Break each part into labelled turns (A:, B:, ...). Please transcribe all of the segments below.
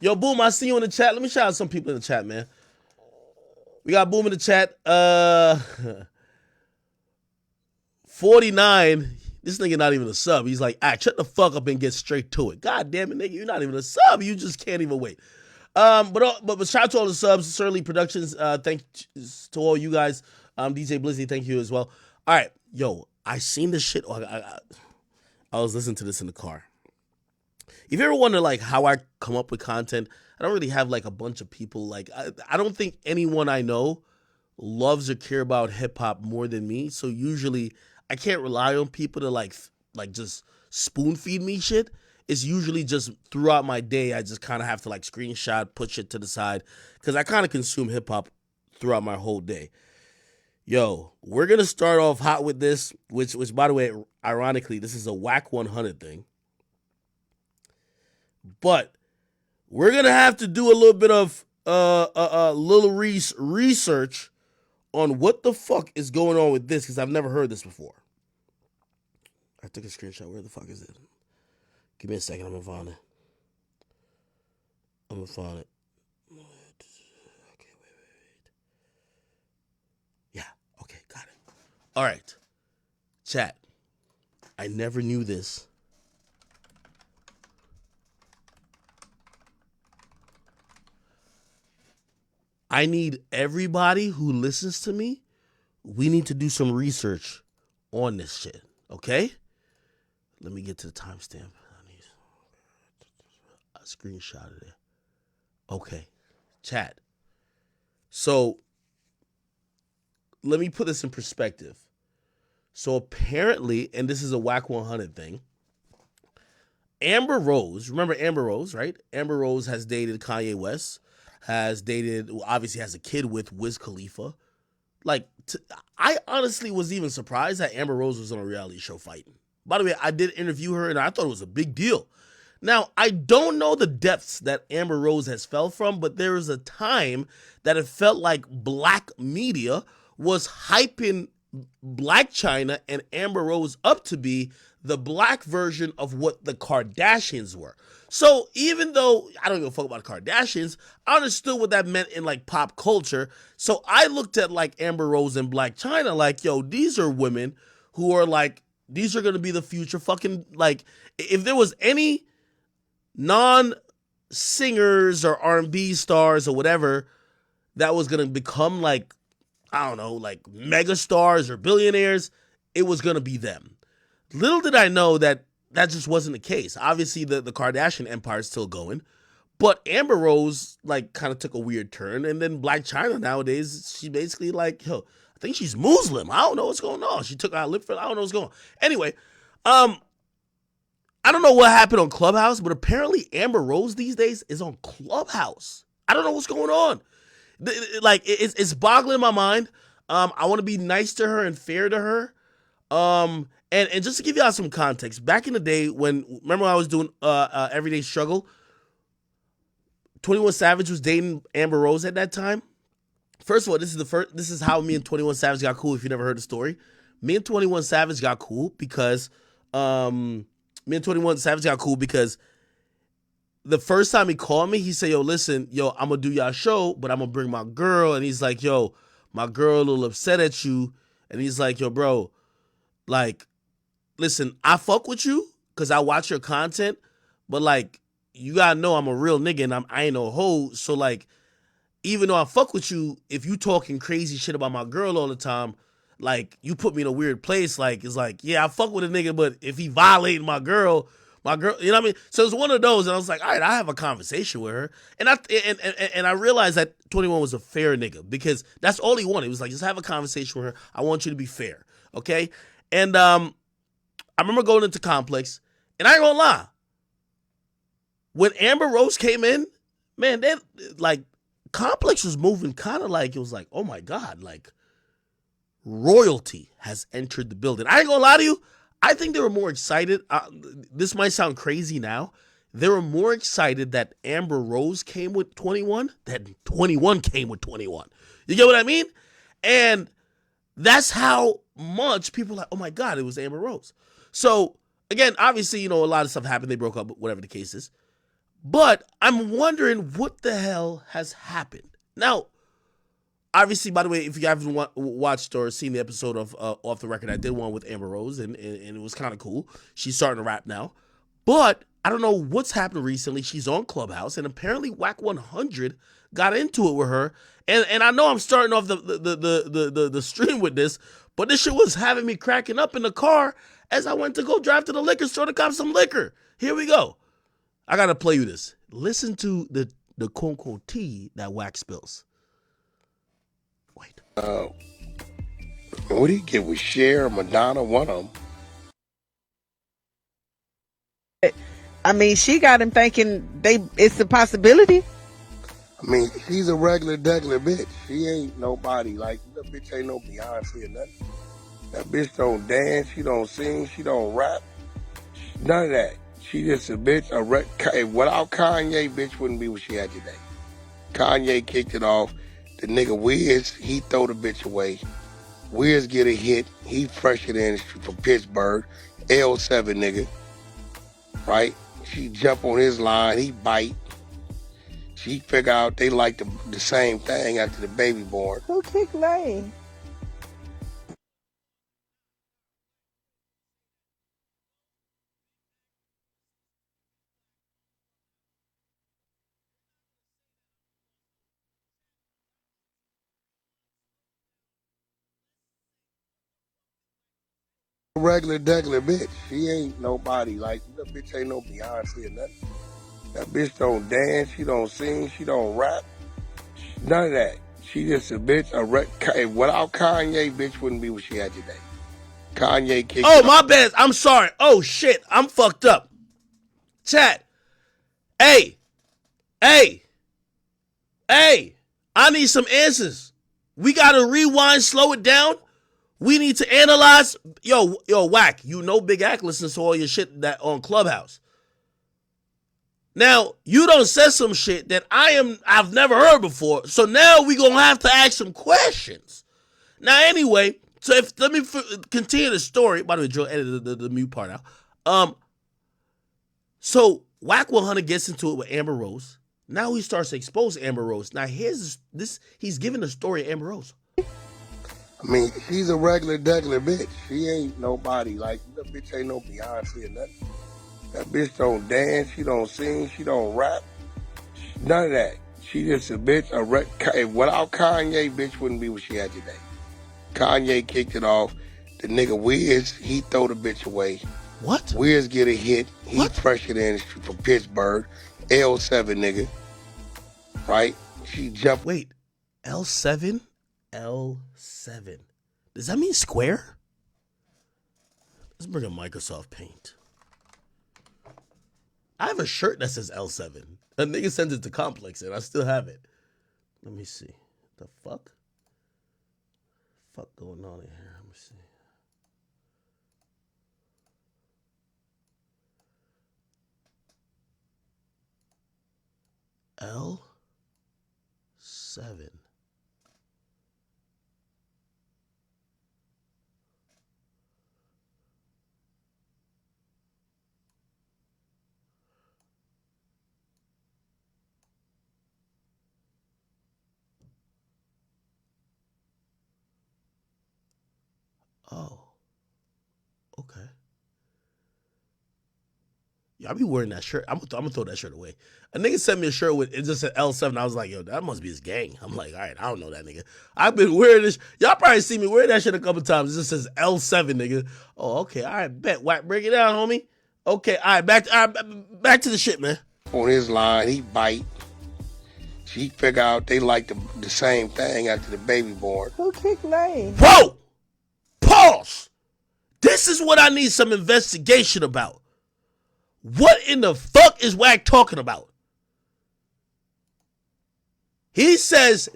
A: Yo, Boom, I see you in the chat. Let me shout out some people in the chat, man. We got Boom in the chat. 49. This nigga not even a sub. He's like, shut the fuck up and get straight to it. God damn it, nigga, you're not even a sub. You just can't even wait. But shout out to all the subs. Certainly Productions. Thanks to all you guys. DJ Blizzy, thank you as well. All right, yo, I seen this shit. I was listening to this in the car. If you ever wonder like how I come up with content, I don't really have like a bunch of people. Like I don't think anyone I know loves or care about hip hop more than me. So usually I can't rely on people to like just spoon feed me shit. It's usually just throughout my day. I just kind of have to like screenshot, put shit to the side because I kind of consume hip hop throughout my whole day. Yo, we're gonna start off hot with this, which by the way, ironically, this is a whack 100 thing. But we're gonna have to do a little bit of little research on what the fuck is going on with this because I've never heard this before. I took a screenshot. Where the fuck is it? Give me a second. I'm gonna find it. Okay, wait. Yeah. Okay, got it. All right. Chat. I never knew this. I need everybody who listens to me, we need to do some research on this shit, okay? Let me get to the timestamp. I screenshotted it. Okay, chat. So, let me put this in perspective. So apparently, and this is a whack 100 thing, Amber Rose, remember Amber Rose, right? Amber Rose has dated Kanye West. Obviously has a kid with Wiz Khalifa. Like, I honestly was even surprised that Amber Rose was on a reality show fighting. By the way, I did interview her and I thought it was a big deal. Now, I don't know the depths that Amber Rose has fell from, but there was a time that it felt like black media was hyping Black China and Amber Rose up to be the black version of what the Kardashians were. So even though I don't give a fuck about the Kardashians, I understood what that meant in like pop culture. So I looked at like Amber Rose and Black China like, yo, these are women who are like, these are going to be the future fucking, like, if there was any non-singers or R&B stars or whatever that was going to become like, I don't know, like mega stars or billionaires, it was going to be them. Little did I know that just wasn't the case. Obviously, the Kardashian empire is still going, but Amber Rose like kind of took a weird turn, and then Black China nowadays, she basically like, yo, I think she's Muslim. I don't know what's going on. She took out lip for, I don't know what's going on. Anyway, I don't know what happened on Clubhouse, but apparently Amber Rose these days is on Clubhouse. I don't know what's going on. Like it's boggling my mind. I want to be nice to her and fair to her. And just to give y'all some context, back in the day remember when I was doing Everyday Struggle, 21 Savage was dating Amber Rose at that time. First of all, this is how me and 21 Savage got cool. If you never heard the story, me and 21 Savage got cool because the first time he called me, he said, yo, listen, yo, I'm gonna do y'all show, but I'm gonna bring my girl. And he's like, yo, my girl a little upset at you. And he's like, yo, bro, like, listen, I fuck with you because I watch your content, but like, you gotta know I'm a real nigga and I ain't no hoe. So like, even though I fuck with you, if you talking crazy shit about my girl all the time, like, you put me in a weird place. Like, it's like, yeah, I fuck with a nigga, but if he violated my girl, you know what I mean? So it's one of those, and I was like, all right, I have a conversation with her, and I realized that 21 was a fair nigga because that's all he wanted. He was like, just have a conversation with her. I want you to be fair, okay? And I remember going into Complex, and I ain't gonna lie, when Amber Rose came in, man, they like Complex was moving kind of like, it was like, oh my God, like royalty has entered the building. I ain't gonna lie to you, I think they were more excited. This might sound crazy now. They were more excited that Amber Rose came with 21 than 21 came with 21. You get what I mean? And that's how much people are like, oh my God, it was Amber Rose. So again, obviously, you know, a lot of stuff happened. They broke up, whatever the case is. But I'm wondering what the hell has happened. Now, obviously, by the way, if you haven't watched or seen the episode of Off the Record, I did one with Amber Rose, and it was kind of cool. She's starting to rap now. But I don't know what's happened recently. She's on Clubhouse, and apparently Whack 100 got into it with her. And I know I'm starting off the stream with this, but this shit was having me cracking up in the car as I went to go drive to the liquor store to cop some liquor. Here we go. I gotta play you this. Listen to the quote unquote tea that Whack spills. Wait.
B: What do you get with Cher, Madonna, one of them?
C: I mean, she got him thinking it's a possibility.
B: I mean, she's a regular bitch. She ain't nobody. Like, that bitch ain't no Beyonce or nothing. That bitch don't dance, she don't sing, she don't rap. None of that. She just a bitch. Without Kanye, bitch wouldn't be what she had today. Kanye kicked it off. The nigga Wiz, he throw the bitch away. Wiz get a hit. He fresh it in from Pittsburgh. L7 nigga. Right? She jump on his line. He bite. She figure out they like the same thing after the baby born.
C: Who kicked Lane?
B: Regular bitch. She ain't nobody. Like, that bitch ain't no Beyonce or nothing. That bitch don't dance, she don't sing, she don't rap. None of that. She just a bitch. Without Kanye, bitch wouldn't be what she had today. Kanye kicked
A: Oh, my bad. I'm sorry. Oh, shit. I'm fucked up. Chat. Hey. I need some answers. We got to rewind, slow it down. We need to analyze. Yo, Whack, you know Big Act listens to all your shit that on Clubhouse. Now, you done said some shit that I've never heard before. So now we gonna have to ask some questions. Now, anyway, so let me continue the story. By the way, Joe edited the mute part out. So Whack 100 gets into it with Amber Rose. Now he starts to expose Amber Rose. Now here's this. He's giving the story of Amber Rose.
B: I mean, she's a regular bitch. She ain't nobody. Like, that bitch ain't no Beyonce or nothing. That bitch don't dance, she don't sing, she don't rap. None of that. She just a bitch. Without Kanye, bitch wouldn't be what she had today. Kanye kicked it off. The nigga Wiz, he throw the bitch away.
A: What?
B: Wiz get a hit. He fresh it in from Pittsburgh. L7 nigga. Right? She jumped.
A: Wait, L7? L7. Does that mean square? Let's bring up Microsoft Paint. I have a shirt that says L7. A nigga sent it to Complex and I still have it. Let me see. The fuck? Fuck going on in here? Let me see. L7. Oh. Okay. Yeah, I be wearing that shirt. I'm gonna throw that shirt away. A nigga sent me a shirt with it just said L7. I was like, yo, that must be his gang. I'm like, all right, I don't know that nigga. I've been wearing this. Y'all probably see me wearing that shit a couple times. It just says L7, nigga. Oh, okay, all right, bet. Whack, break it down, homie. Okay, all right, back to the shit, man.
B: On his line, he bite. She figure out they like the same thing after the baby born.
C: Who kicked Lane?
A: Whoa! Pause! This is what I need some investigation about. What in the fuck is Whack talking about? He says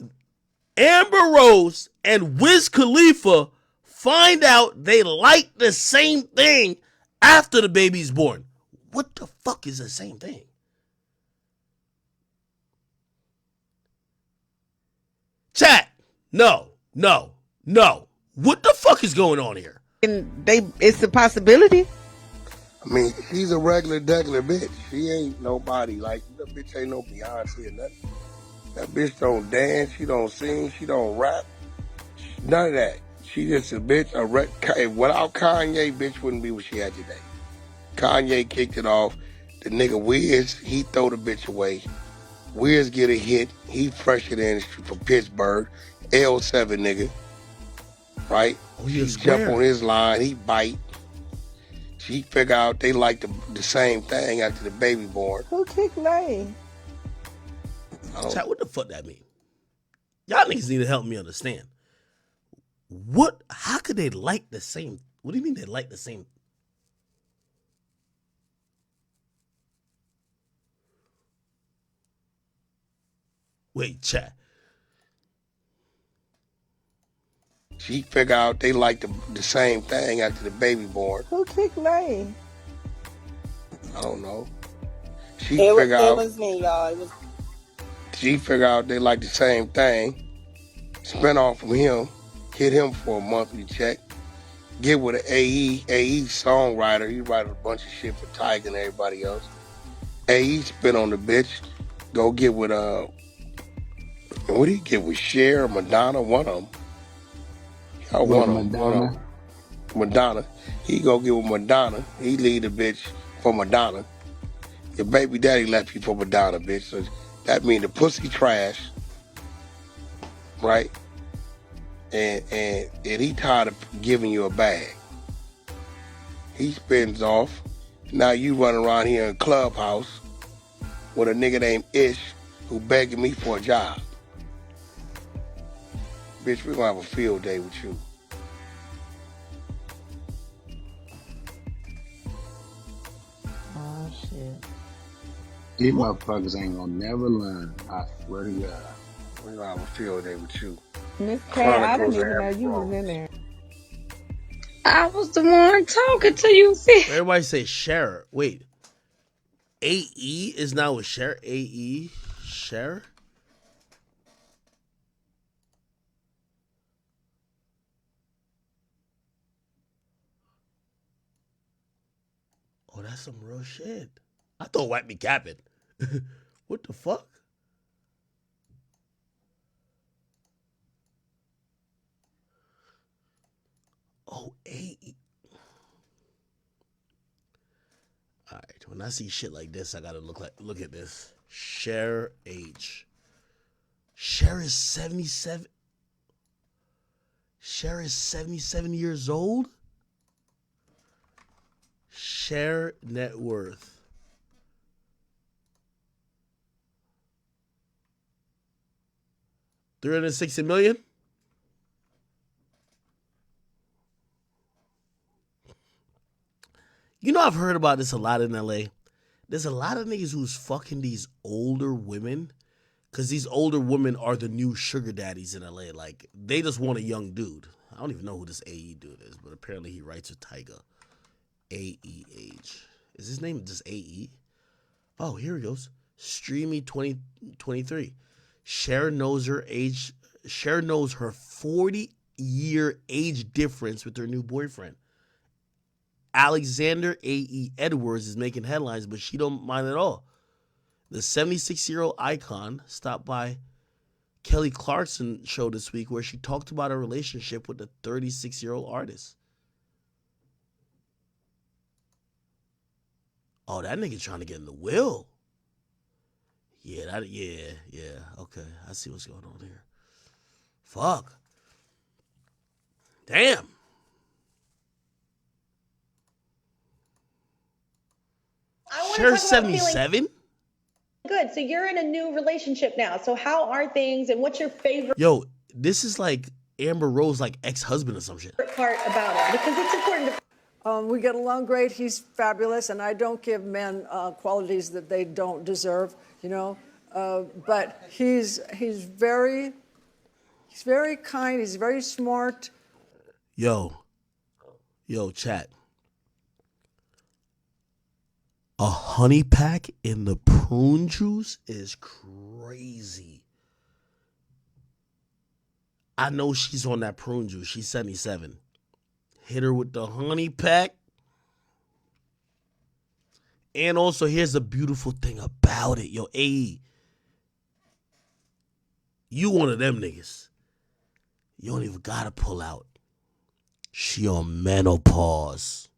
A: Amber Rose and Wiz Khalifa find out they like the same thing after the baby's born. What the fuck is the same thing? Chat. No. What the fuck is going on here?
C: And it's a possibility.
B: I mean, she's a regular degular bitch. She ain't nobody. Like, that bitch ain't no Beyonce or nothing. That bitch don't dance. She don't sing. She don't rap. None of that. She just a bitch. Without Kanye, bitch wouldn't be what she had today. Kanye kicked it off. The nigga Wiz, he throw the bitch away. Wiz get a hit. He fresh in the industry from Pittsburgh. L7 nigga. Right?
A: Oh, he
B: She
A: a
B: jump on
A: square.
B: his line. He bite. She figure out they like the same thing after the baby born.
C: Who kicked Lay?
A: Chat, what the fuck that mean? Y'all niggas need to help me understand. What? How could they like the same? What do you mean they like the same? Wait, chat.
B: She figure out they like the same thing after the baby born.
C: Who kicked Lay?
B: I don't know. It
D: was me, y'all.
B: She figure out they like the same thing. Spin off from him. Hit him for a monthly check. Get with an AE songwriter. He write a bunch of shit for Tiger and everybody else. AE spin on the bitch. Go get with what do you get with Cher, Madonna, one of them. One of them. Madonna. He go get with Madonna. He leave the bitch for Madonna. Your baby daddy left you for Madonna, bitch. So that mean the pussy trash, right? And he tired of giving you a bag. He spins off. Now you run around here in Clubhouse with a nigga named Ish who begging me for a job. Bitch, we're gonna have a field day with you.
C: Oh shit.
E: These motherfuckers ain't gonna never learn. I swear to God.
B: We're gonna have a field day with you.
C: Miss K, I didn't even know you was in there.
F: I was the one talking to you, sis.
A: Everybody say Cher. Wait. AE is now with Cher? AE? Cher? Oh, that's some real shit. I thought White be capping. What the fuck? Oh, AE. All right. When I see shit like this, I gotta look at this. Cher age. Cher is 77. Cher is 77 years old. Cher net worth. $360 million. You know, I've heard about this a lot in LA. There's a lot of niggas who's fucking these older women because these older women are the new sugar daddies in LA. Like, they just want a young dude. I don't even know who this AE dude is, but apparently he writes with Tyga. AEH. Is his name just AE? Oh, here he goes. Streamy 2023. Cher knows her age. Cher knows her 40-year age difference with her new boyfriend. Alexander A.E. Edwards is making headlines, but she don't mind at all. The 76-year-old icon stopped by Kelly Clarkson show this week where she talked about her relationship with the 36-year-old artist. Oh, that nigga trying to get in the will. Yeah, okay. I see what's going on here. Fuck. Damn. Cher's 77?
G: Good. So you're in a new relationship now. So how are things and what's your favorite
A: Yo, this is like Amber Rose, like ex-husband or some shit.
G: part about it? Because it's important to
H: we get along great. He's fabulous, and I don't give men qualities that they don't deserve, you know. But he's very kind. He's very smart.
A: Yo, chat. A honey pack in the prune juice is crazy. I know she's on that prune juice. She's 77. Hit her with the honey pack. And also, here's the beautiful thing about it. Yo, AE, you one of them niggas. You don't even gotta pull out. She on menopause.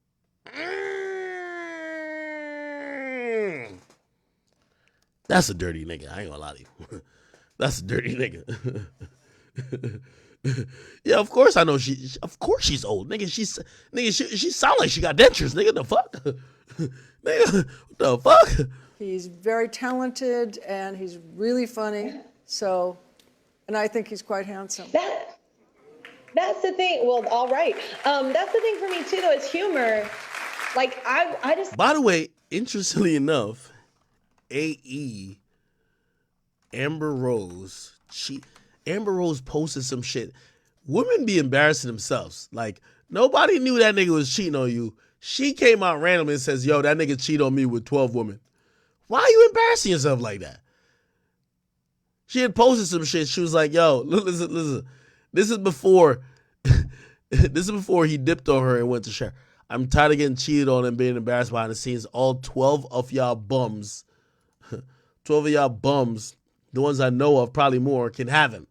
A: That's a dirty nigga. I ain't gonna lie to you. That's a dirty nigga. Yeah, of course I know of course she's old. She sound like she got dentures, nigga. The fuck? Nigga, what the fuck?
H: He's very talented and he's really funny. So, and I think he's quite handsome.
G: That's the thing. Well, all right. That's the thing for me too, though. Is humor. Like I just.
A: By the way, interestingly enough, AE Amber Rose, Amber Rose posted some shit. Women be embarrassing themselves. Like, nobody knew that nigga was cheating on you. She came out randomly and says, yo, that nigga cheated on me with 12 women. Why are you embarrassing yourself like that? She had posted some shit. She was like, yo, listen. This is before he dipped on her and went to share. I'm tired of getting cheated on and being embarrassed behind the scenes. All 12 of y'all bums, 12 of y'all bums, the ones I know of, probably more, can have him.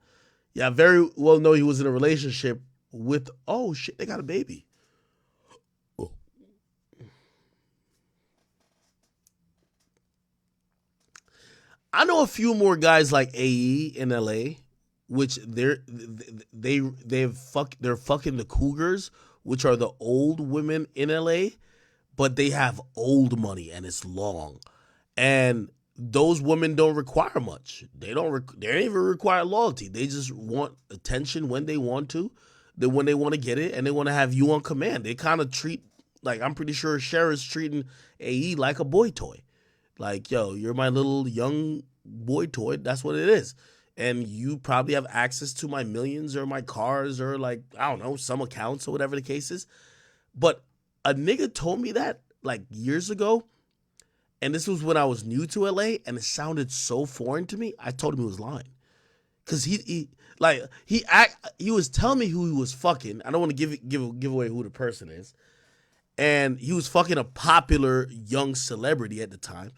A: Yeah, I very well know he was in a relationship with, oh shit, they got a baby. I know a few more guys like AE in LA, which they're fucking the cougars, which are the old women in LA, but they have old money and it's long. And those women don't require much. They don't even require loyalty. They just want attention when they want to, when they want to get it, and they want to have you on command. They kind of treat, like, I'm pretty sure Cher is treating AE like a boy toy. Like, yo, you're my little young boy toy. That's what it is. And you probably have access to my millions or my cars or, like, I don't know, some accounts or whatever the case is. But a nigga told me that, like, years ago. And this was when I was new to LA, and it sounded so foreign to me. I told him he was lying, cause he was telling me who he was fucking. I don't want to give away who the person is, and he was fucking a popular young celebrity at the time,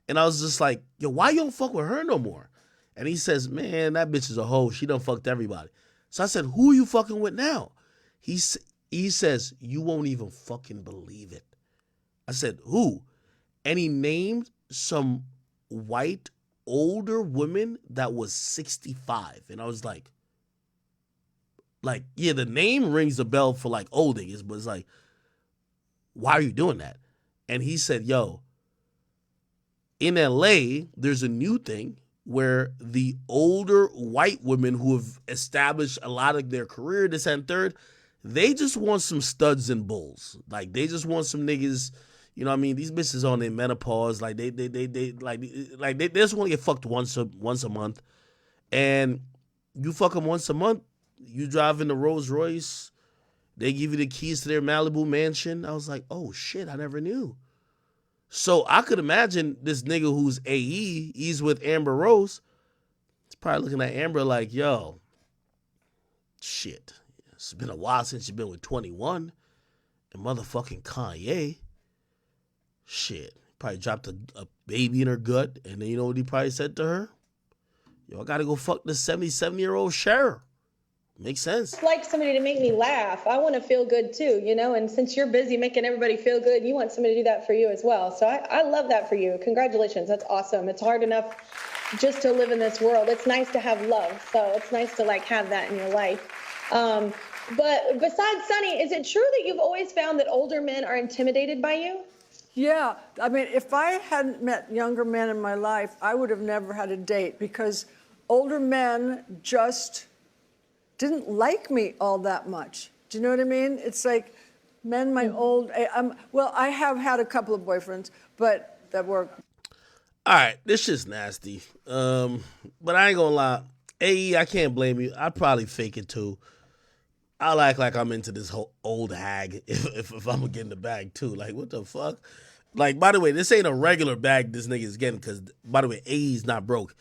A: and I was just like, yo, why you don't fuck with her no more? And he says, man, that bitch is a hoe. She done fucked everybody. So I said, who are you fucking with now? He says, you won't even fucking believe it. I said, who? And he named some white older woman that was 65. And I was like, yeah, the name rings a bell for, like, old niggas, but it's like, why are you doing that? And he said, yo, in LA, there's a new thing where the older white women who have established a lot of their career, this and third, they just want some studs and bulls. Like, they just want some niggas. You know what I mean? These bitches on their menopause, like they just want to get fucked once a month, and you fuck them once a month. You drive in the Rolls Royce, they give you the keys to their Malibu mansion. I was like, oh shit, I never knew. So I could imagine this nigga who's AE, he's with Amber Rose. He's probably looking at Amber like, yo, shit, it's been a while since you've been with 21 and motherfucking Kanye. Shit, probably dropped a baby in her gut, and then you know what he probably said to her? Yo, I gotta go fuck this 77-year-old Cher. Makes sense.
G: It's like somebody to make me laugh. I want to feel good too, you know, and since you're busy making everybody feel good, you want somebody to do that for you as well. So I love that for you. Congratulations. That's awesome. It's hard enough just to live in this world. It's nice to have love. So it's nice to, like, have that in your life. But besides Sonny, is it true that you've always found that older men are intimidated by you?
H: Yeah, I mean, if I hadn't met younger men in my life, I would have never had a date because older men just didn't like me all that much. Do you know what I mean? It's like men my old, well, I have had a couple of boyfriends, but that were.
A: All right, this shit's nasty. But I ain't gonna lie. AE, I can't blame you. I'd probably fake it too. I'll act like I'm into this whole old hag if I'm gonna get in the bag too. Like, what the fuck? Like, by the way, this ain't a regular bag this nigga is getting, because, by the way, AE's not broke.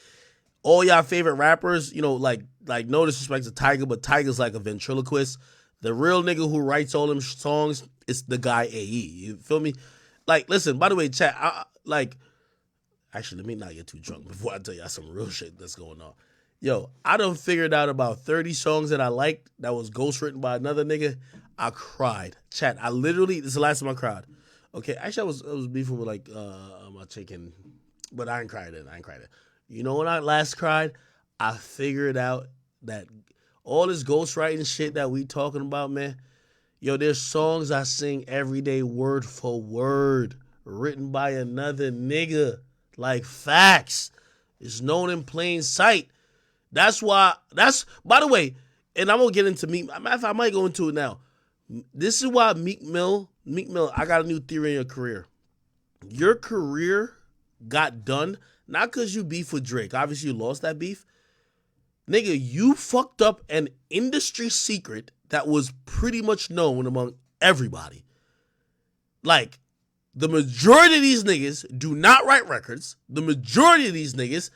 A: All y'all favorite rappers, you know, like no disrespect to Tiger, but Tiger's like a ventriloquist. The real nigga who writes all them songs is the guy AE. You feel me? Like, listen, by the way, chat, like, actually, let me not get too drunk before I tell y'all some real shit that's going on. Yo, I done figured out about 30 songs that I liked that was ghostwritten by another nigga. I cried. Chat, I literally, this is the last time I cried. Okay, actually, I was beefing with like my chicken, but I ain't cried then. You know when I last cried? I figured out that all this ghostwriting shit that we talking about, man, yo, there's songs I sing every day, word for word, written by another nigga. Like facts. It's known in plain sight. That's why, by the way, and I'm gonna get into Meek. I might go into it now. This is why Meek Mill, I got a new theory in your career. Your career got done, not because you beef with Drake. Obviously, you lost that beef. Nigga, you fucked up an industry secret that was pretty much known among everybody. Like, the majority of these niggas do not write records. The majority of these niggas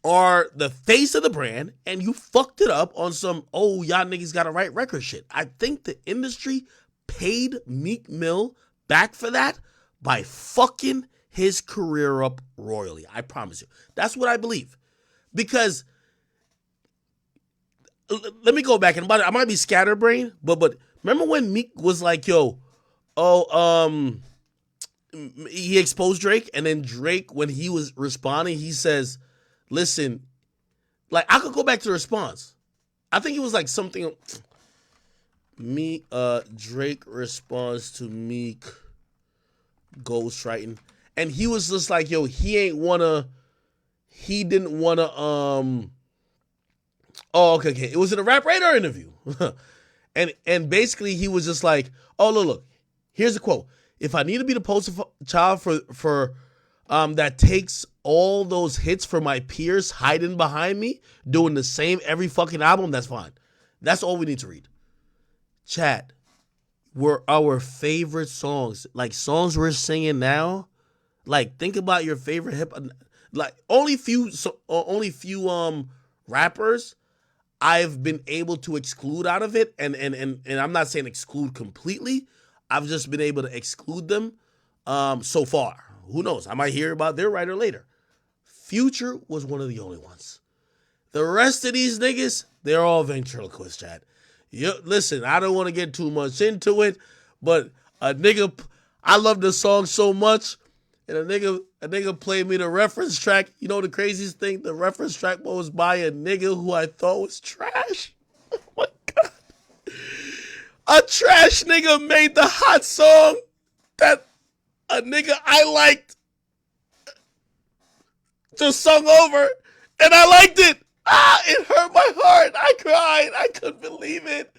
A: are the face of the brand, and you fucked it up on some, oh, y'all niggas gotta write record shit. I think the industry paid Meek Mill back for that by fucking his career up royally. I promise you. That's what I believe. Because let me go back, and I might be scatterbrained, but remember when Meek was like, yo, he exposed Drake, and then Drake, when he was responding, he says, listen, like, I could go back to the response. I think it was like something, Drake responds to Meek ghostwriting, and he was just like, yo, he didn't wanna, oh, okay, it was in a Rap Radar interview. and basically he was just like, oh, look, here's a quote. If I need to be the poster child for that takes all those hits for my peers hiding behind me, doing the same every fucking album, that's fine. That's all we need to read. Chat, were our favorite songs, like songs we're singing now, like think about your favorite hip, like only few rappers I've been able to exclude out of it, and I'm not saying exclude completely. I've just been able to exclude them so far. Who knows? I might hear about their writer later. Future was one of the only ones. The rest of these niggas, they're all ventriloquists, chat. Listen, I don't want to get too much into it, but I love the song so much, and a nigga played me the reference track. You know the craziest thing? The reference track was by a nigga who I thought was trash. Oh my God. A trash nigga made the hot song that a nigga I liked just sung over, and I liked it. It hurt my heart. I cried. I couldn't believe it.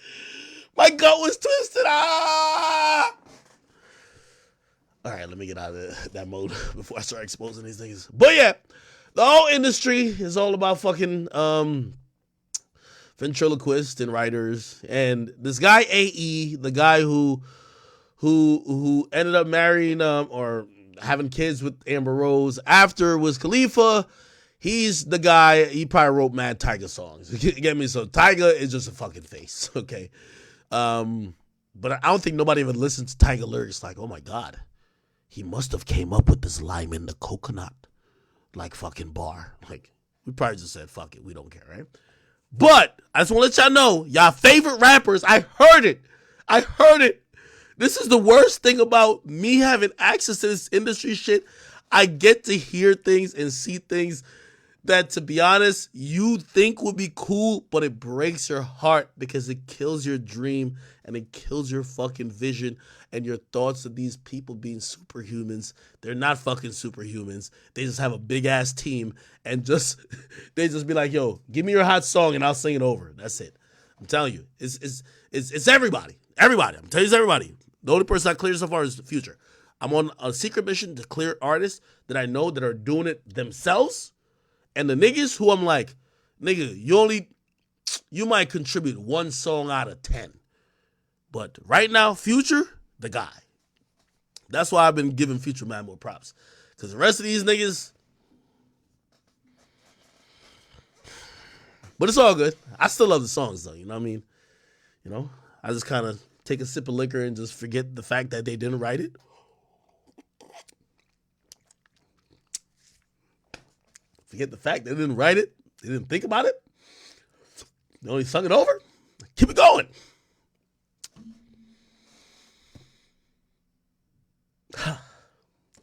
A: My gut was twisted. All right, let me get out of that mode before I start exposing these things. But yeah, the whole industry is all about fucking ventriloquists and writers. And this guy AE, the guy who ended up marrying or having kids with Amber Rose after was Khalifa. He's the guy, he probably wrote mad Tyga songs. Get me? So Tyga is just a fucking face, okay? But I don't think nobody even listens to Tyga lyrics like, oh my God, he must have came up with this lime in the coconut, like fucking bar. Like, we probably just said, fuck it, we don't care, right? But I just want to let y'all know, y'all favorite rappers, I heard it. This is the worst thing about me having access to this industry shit. I get to hear things and see things that, to be honest, you think would be cool, but it breaks your heart because it kills your dream and it kills your fucking vision and your thoughts of these people being superhumans. They're not fucking superhumans. They just have a big ass team and they just be like, yo, give me your hot song and I'll sing it over. That's it. I'm telling you, it's everybody. Everybody. I'm telling you, it's everybody. The only person I cleared so far is the Future. I'm on a secret mission to clear artists that I know that are doing it themselves. And the niggas who I'm like, nigga, you might contribute one song out of 10. But right now, Future, the guy. That's why I've been giving Future man more props. Because the rest of these niggas, but it's all good. I still love the songs though, you know what I mean? You know, I just kind of take a sip of liquor and just forget the fact that they didn't write it. Forget the fact they didn't write it. They didn't think about it. They only sung it over. Keep it going.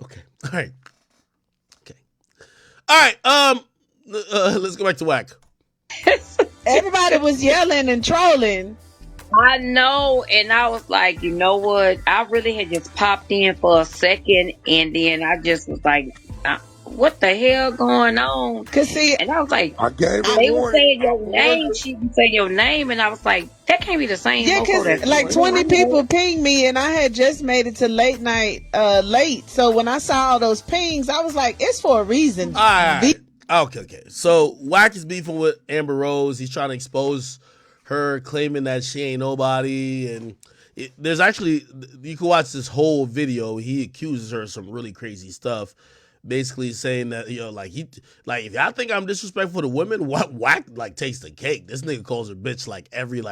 A: Okay. All right. Okay. All right. Let's go back to whack.
C: Everybody was yelling and trolling.
F: I know, and I was like, you know what? I really had just popped in for a second, and then I just was like, what the hell going on?
C: Cause see,
F: And I was like,
B: I gave her
F: they were
B: warning.
F: saying
B: I
F: your
B: warned
F: name.
B: her.
F: She would say your name, and I was like, that can't be the same
C: yeah,
F: Moko
C: cause
F: that's
C: like
F: doing
C: 20 people
F: it.
C: pinged me, and I had just made it to late night, late. So when I saw all those pings, I was like, it's for a reason.
A: All right. Okay. So Wack is beefing with Amber Rose. He's trying to expose her, claiming that she ain't nobody. And there's actually, you can watch this whole video. He accuses her of some really crazy stuff. Basically saying that, like if y'all think I'm disrespectful to women, Wack like takes the cake. This nigga calls her bitch like every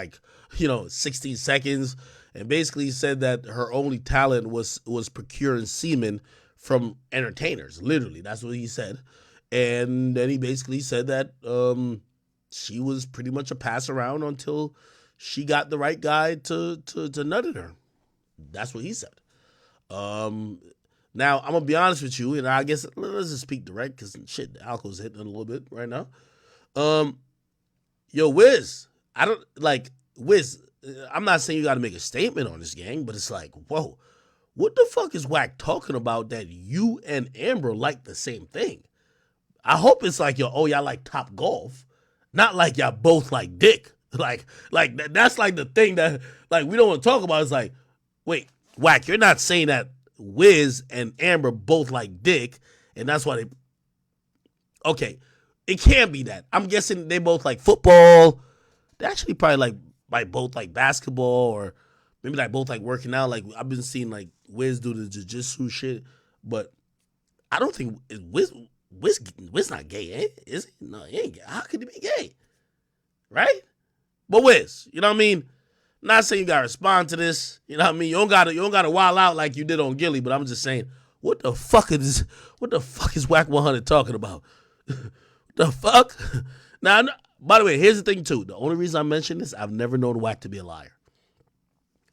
A: 16 seconds, and basically said that her only talent was procuring semen from entertainers. Literally, that's what he said. And then he basically said that she was pretty much a pass around until she got the right guy to nut at her. That's what he said. Now I'm gonna be honest with you, and I guess let's just speak direct because shit, the alcohol's hitting a little bit right now. Yo, Wiz, I don't like Wiz. I'm not saying you got to make a statement on this, gang, but it's like, whoa, what the fuck is Wack talking about that you and Amber like the same thing? I hope it's like y'all like Top Golf, not like y'all both like dick. That's like the thing that like we don't want to talk about. It's like, wait, Wack, you're not saying that Wiz and Amber both like dick, and that's why they. Okay, it can't be that. I'm guessing they both like football. They actually probably like both like basketball, or maybe like both like working out. Like I've been seeing like Wiz do the jiu-jitsu shit, but I don't think Wiz not gay, is he? No, he ain't gay. How could he be gay? Right? But Wiz, you know what I mean? Not saying you gotta respond to this. You know what I mean? You don't gotta wild out like you did on Gilly, but I'm just saying, what the fuck is Whack 100 talking about? The fuck? Now, by the way, here's the thing too. The only reason I mention this, I've never known Wack to be a liar.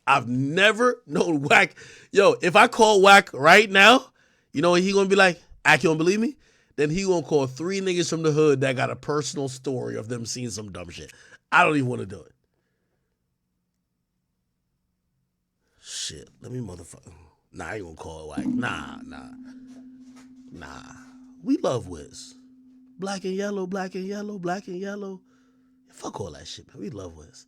A: I've never known Wack. Yo, if I call Wack right now, you know what he gonna be like? Ack, you don't believe me? Then he gonna call 3 niggas from the hood that got a personal story of them seeing some dumb shit. I don't even want to do it. Shit, let me motherfucker. Nah, I ain't gonna call it Wack. Nah. We love Wiz. Black and yellow, black and yellow, black and yellow. Fuck all that shit, man. We love Wiz.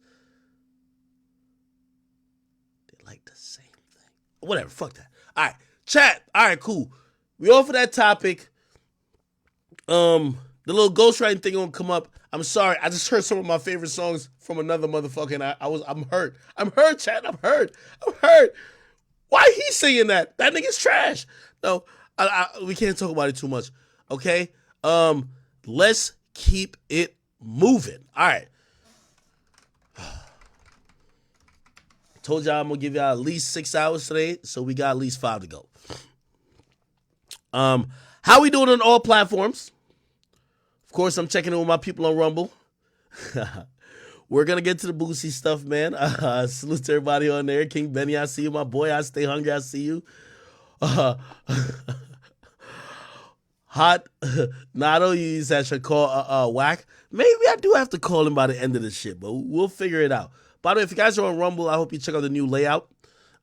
A: They like the same thing. Whatever, fuck that. All right, chat. All right, cool. We off of that topic. The little ghostwriting thing gonna come up. I'm sorry. I just heard some of my favorite songs from another motherfucker, and I'm hurt. I'm hurt, chat. I'm hurt. Why he singing that? That nigga's trash. No, we can't talk about it too much. Okay. Let's keep it moving. All right. Told y'all I'm gonna give y'all at least 6 hours today, so we got at least 5 to go. How we doing on all platforms? Of course, I'm checking in with my people on Rumble. We're gonna get to the Boosie stuff, man. Salute to everybody on there. King Benny, I see you. My boy, I stay hungry. I see you. Hot Nado, you said should call Wack. Maybe I do have to call him by the end of the shit, but we'll figure it out. By the way, if you guys are on Rumble, I hope you check out the new layout.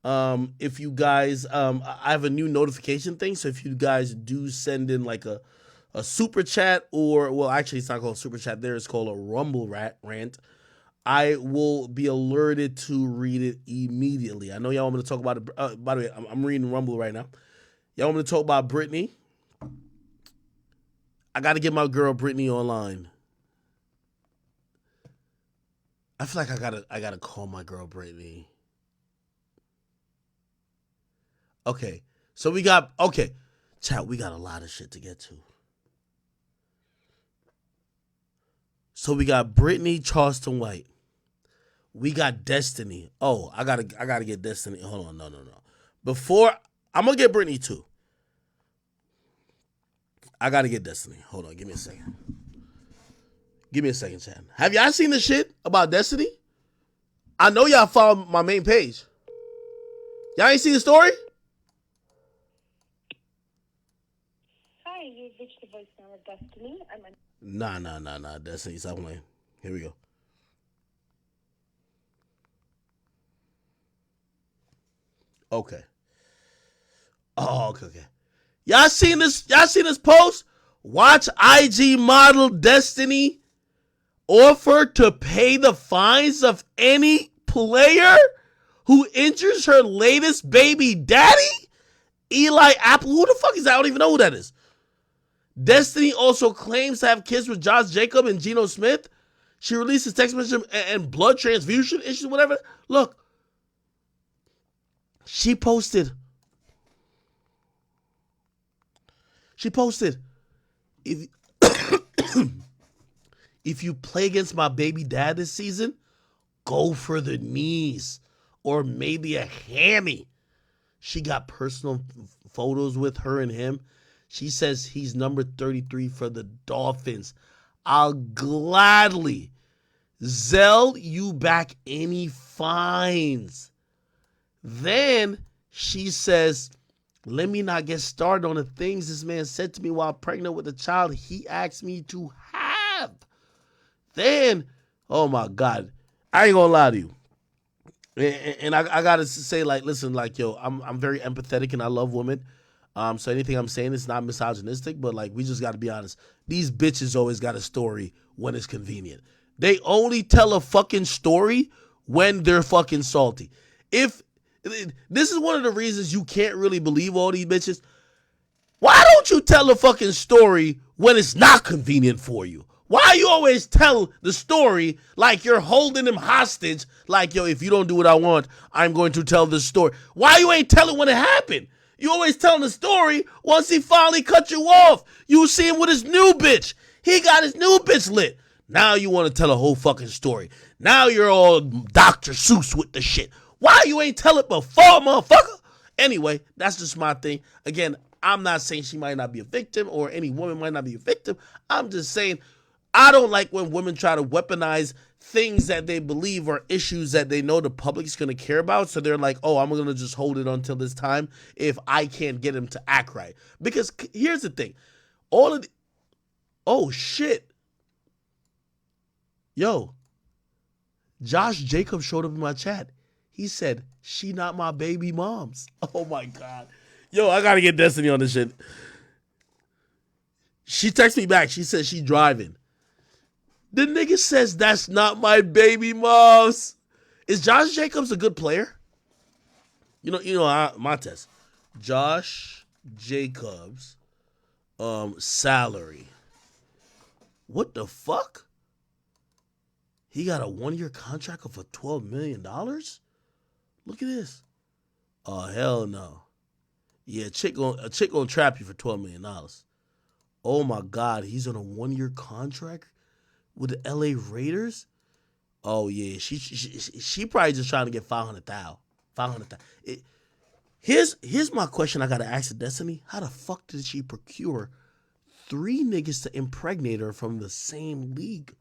A: If you guys, I have a new notification thing, so if you guys do send in like a super chat, or well, actually it's not called super chat there, it's called a Rumble rant, I will be alerted to read it immediately. I know y'all want me to talk about it. By the way, I'm reading Rumble right now. Y'all want me to talk about Britney? I got to get my girl Britney online. I feel like I gotta call my girl Britney. Okay, so we got chat. We got a lot of shit to get to. So we got Britney, Charleston White. We got Destiny. Oh, I gotta get Destiny. Hold on, no. Before I'm gonna get Britney too. I gotta get Destiny. Hold on, give me a second. Give me a second, Chad. Have y'all seen the shit about Destiny? I know y'all follow my main page. Y'all ain't seen the story?
D: Hi, you've reached the voicemail of Destiny.
A: Nah. Destiny, stop playing. Here we go. Okay. Oh, okay. Y'all seen this? Y'all seen this post? Watch IG model Destiny offer to pay the fines of any player who injures her latest baby daddy? Eli Apple. Who the fuck is that? I don't even know who that is. Destiny also claims to have kids with Josh Jacob and Geno Smith. She releases text message and blood transfusion issues, whatever. Look, she posted. If if you play against my baby dad this season, go for the knees or maybe a hammy. She got personal photos with her and him. She says he's number 33 for the Dolphins. I'll gladly Zell you back any fines. Then she says, let me not get started on the things this man said to me while pregnant with a child he asked me to have. Then, oh my God, I ain't gonna lie to you. And I gotta say, like, listen, like, yo, I'm very empathetic and I love women. So anything I'm saying is not misogynistic, but like, we just gotta be honest. These bitches always got a story when it's convenient. They only tell a fucking story when they're fucking salty. If this is one of the reasons you can't really believe all these bitches. Why don't you tell a fucking story when it's not convenient for you? Why you always tell the story like you're holding them hostage? Like, yo, if you don't do what I want, I'm going to tell this story. Why you ain't telling when it happened? You always telling the story once he finally cut you off. You see him with his new bitch. He got his new bitch lit. Now you want to tell a whole fucking story. Now you're all Dr. Seuss with the shit. Why you ain't tell it before, motherfucker? Anyway, that's just my thing. Again, I'm not saying she might not be a victim or any woman might not be a victim. I'm just saying I don't like when women try to weaponize things that they believe are issues that they know the public's going to care about. So they're like, oh, I'm going to just hold it until this time if I can't get him to act right. Because here's the thing. Oh, shit. Yo, Josh Jacobs showed up in my chat. He said, she not my baby mom's. Oh, my God. Yo, I got to get Destiny on this shit. She texted me back. She said she driving. The nigga says that's not my baby mom's. Is Josh Jacobs a good player? My test. Josh Jacobs, salary. What the fuck? He got a 1-year contract for $12 million? Look at this. Oh, hell no. Yeah, a chick gonna trap you for $12 million. Oh my God, he's on a 1-year contract with the LA Raiders? Oh yeah, she probably just trying to get 500,000. 500,000. Here's my question I gotta ask Destiny. How the fuck did she procure 3 niggas to impregnate her from the same league?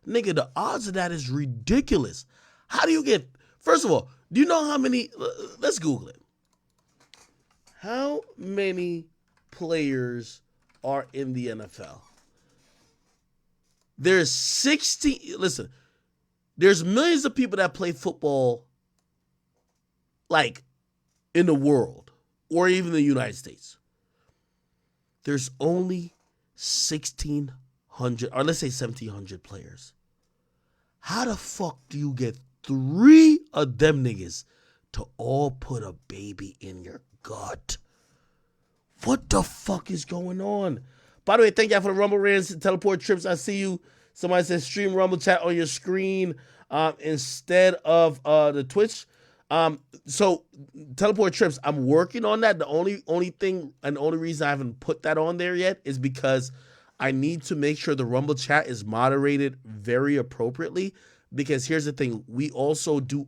A: Nigga, the odds of that is ridiculous. How do you get... First of all, do you know how many... Let's Google it. How many players are in the NFL? There's 60... Listen, there's millions of people that play football, like, in the world, or even the United States. There's only 1,600, or let's say 1,700 players. How the fuck do you get 3 of them niggas to all put a baby in your gut? What the fuck is going on? By the way, thank y'all for the Rumble Rants and Teleport Trips. I see you. Somebody says stream Rumble chat on your screen instead of the Twitch. So Teleport Trips, I'm working on that. The only thing and the only reason I haven't put that on there yet is because I need to make sure the Rumble chat is moderated very appropriately. Because here's the thing, we also do,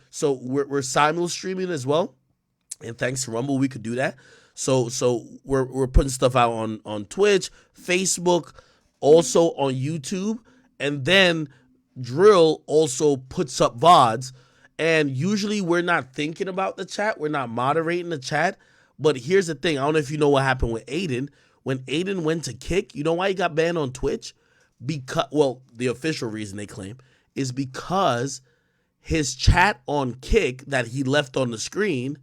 A: so we're simul streaming as well. And thanks to Rumble, we could do that. So we're putting stuff out on Twitch, Facebook, also on YouTube, and then Drill also puts up VODs. And usually we're not thinking about the chat, we're not moderating the chat. But here's the thing: I don't know if you know what happened with Aiden. When Aiden went to Kick, you know why he got banned on Twitch? Because, well, the official reason they claim is because his chat on Kick that he left on the screen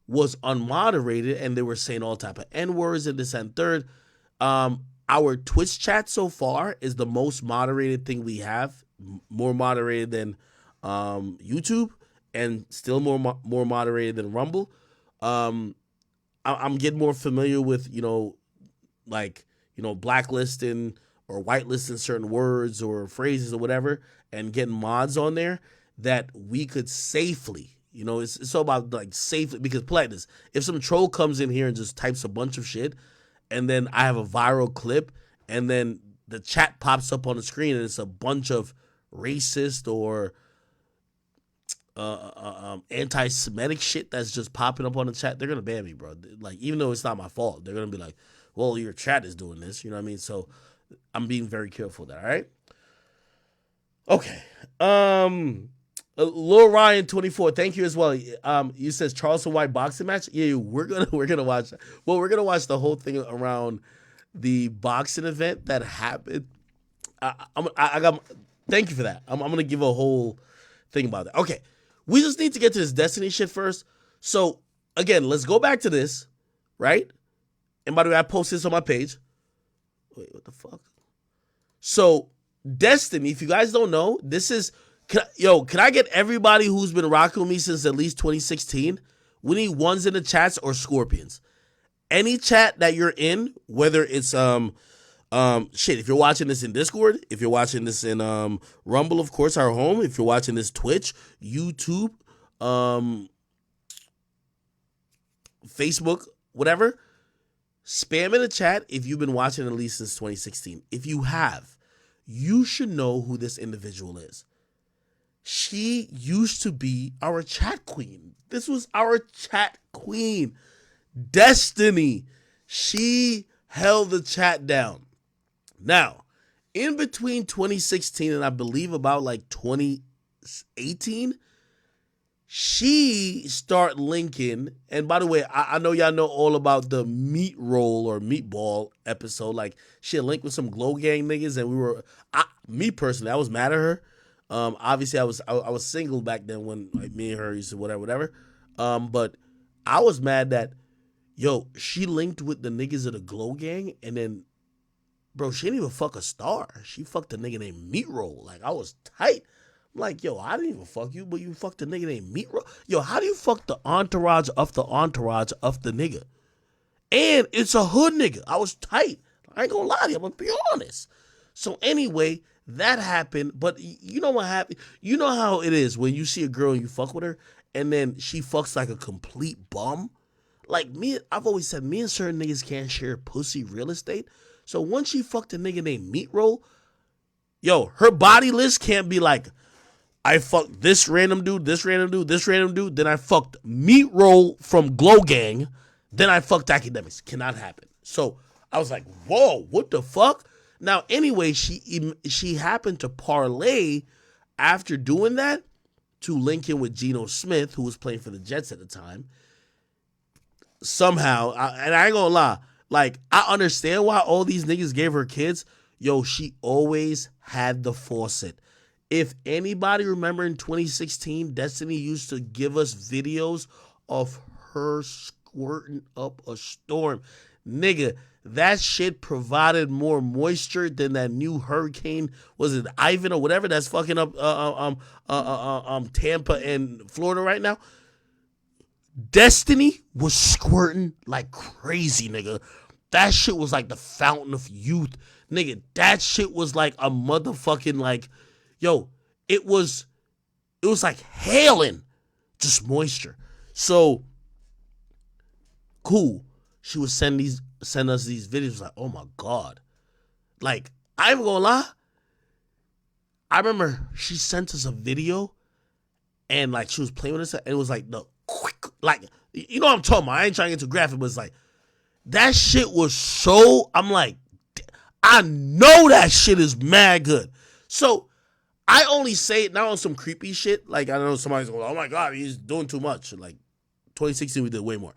A: was unmoderated, and they were saying all type of N words and this and third. Our Twitch chat so far is the most moderated thing we have, more moderated than YouTube, and still more moderated than Rumble. I'm getting more familiar with like blacklisting or whitelisting certain words or phrases or whatever, and getting mods on there that we could safely. It's all about like safely, because play this. If some troll comes in here and just types a bunch of shit, and then I have a viral clip, and then the chat pops up on the screen and it's a bunch of racist or anti-Semitic shit that's just popping up on the chat, they're gonna ban me, bro. Like, even though it's not my fault, they're gonna be like, well, your chat is doing this, you know what I mean? So I'm being very careful there. All right. Okay. Lil Ryan 24, thank you as well. You says Charleston White boxing match. Yeah, we're gonna watch. Well, we're gonna watch the whole thing around the boxing event that happened. I got. Thank you for that. I'm gonna give a whole thing about that. Okay, we just need to get to this Destiny shit first. So again, let's go back to this, right? And by the way, I posted this on my page. Wait, what the fuck? So Destiny, if you guys don't know, this is. Can I get everybody who's been rocking with me since at least 2016? We need ones in the chats or scorpions. Any chat that you're in, whether it's if you're watching this in Discord, if you're watching this in Rumble, of course, our home, if you're watching this Twitch, YouTube, Facebook, whatever, spam in the chat if you've been watching at least since 2016. If you have, you should know who this individual is. She used to be our chat queen. This was our chat queen. Destiny. She held the chat down. Now, in between 2016 and I believe about like 2018, she start linking. And by the way, I know y'all know all about the meat roll or meatball episode. Like, she had linked with some Glow Gang niggas, and me personally, I was mad at her. Obviously, I was single back then when like me and her used to whatever. But I was mad that she linked with the niggas of the Glow Gang, and then, bro, she didn't even fuck a star. She fucked a nigga named Meat Roll. Like, I was tight. I'm like, I didn't even fuck you, but you fucked a nigga named Meat Roll. How do you fuck the entourage of the nigga? And it's a hood nigga. I was tight. I ain't gonna lie to you. I'm gonna be honest. So anyway, that happened, but you know what happened? You know how it is when you see a girl and you fuck with her, and then she fucks like a complete bum? Like me, I've always said, me and certain niggas can't share pussy real estate. So once she fucked a nigga named Meat Roll, her body list can't be like, I fucked this random dude, this random dude, this random dude, then I fucked Meat Roll from Glow Gang, then I fucked Academics. Cannot happen. So I was like, whoa, what the fuck? Now, anyway, she happened to parlay after doing that to link in with Geno Smith, who was playing for the Jets at the time. Somehow, and I ain't gonna lie, like, I understand why all these niggas gave her kids. She always had the faucet. If anybody remember in 2016, Destiny used to give us videos of her squirting up a storm. Nigga, that shit provided more moisture than that new hurricane. Was it Ivan or whatever that's fucking up Tampa and Florida right now? Destiny was squirting like crazy, nigga. That shit was like the fountain of youth. Nigga, that shit was like a motherfucking like, it was like hailing, just moisture. So cool. She would send us these videos like, oh my God. Like, I ain't gonna lie. I remember she sent us a video and like she was playing with us and it was like the quick, like You know what I'm talking about. I ain't trying to get too graphic, but it's like, that shit was so, I'm like, I know that shit is mad good. So I only say it not on some creepy shit. Like, I know somebody's going, oh my God, he's doing too much. Like, 2016, we did way more.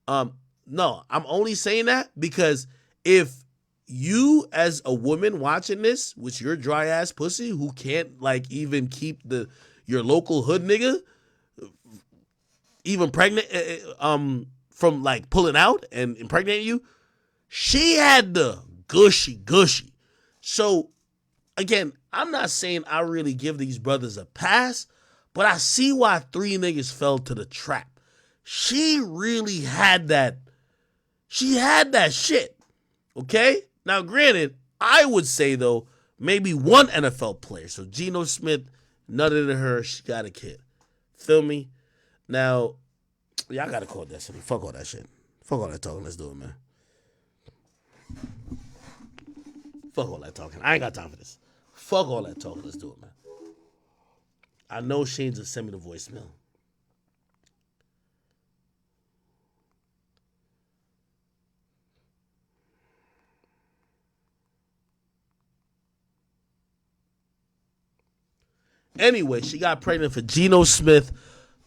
A: No, I'm only saying that because if you as a woman watching this with your dry ass pussy who can't like even keep your local hood nigga even pregnant from like pulling out and impregnating you, she had the gushy. So again, I'm not saying I really give these brothers a pass, but I see why 3 niggas fell to the trap. She really had that. She had that shit. Okay? Now, granted, I would say, though, maybe one NFL player. So, Geno Smith, nutted to her. She got a kid. Feel me? Now, y'all got to call Destiny. Fuck all that shit. Fuck all that talking. Let's do it, man. Fuck all that talking. I ain't got time for this. Fuck all that talking. Let's do it, man. I know Shane's a send me the voicemail. Anyway, she got pregnant for Geno Smith,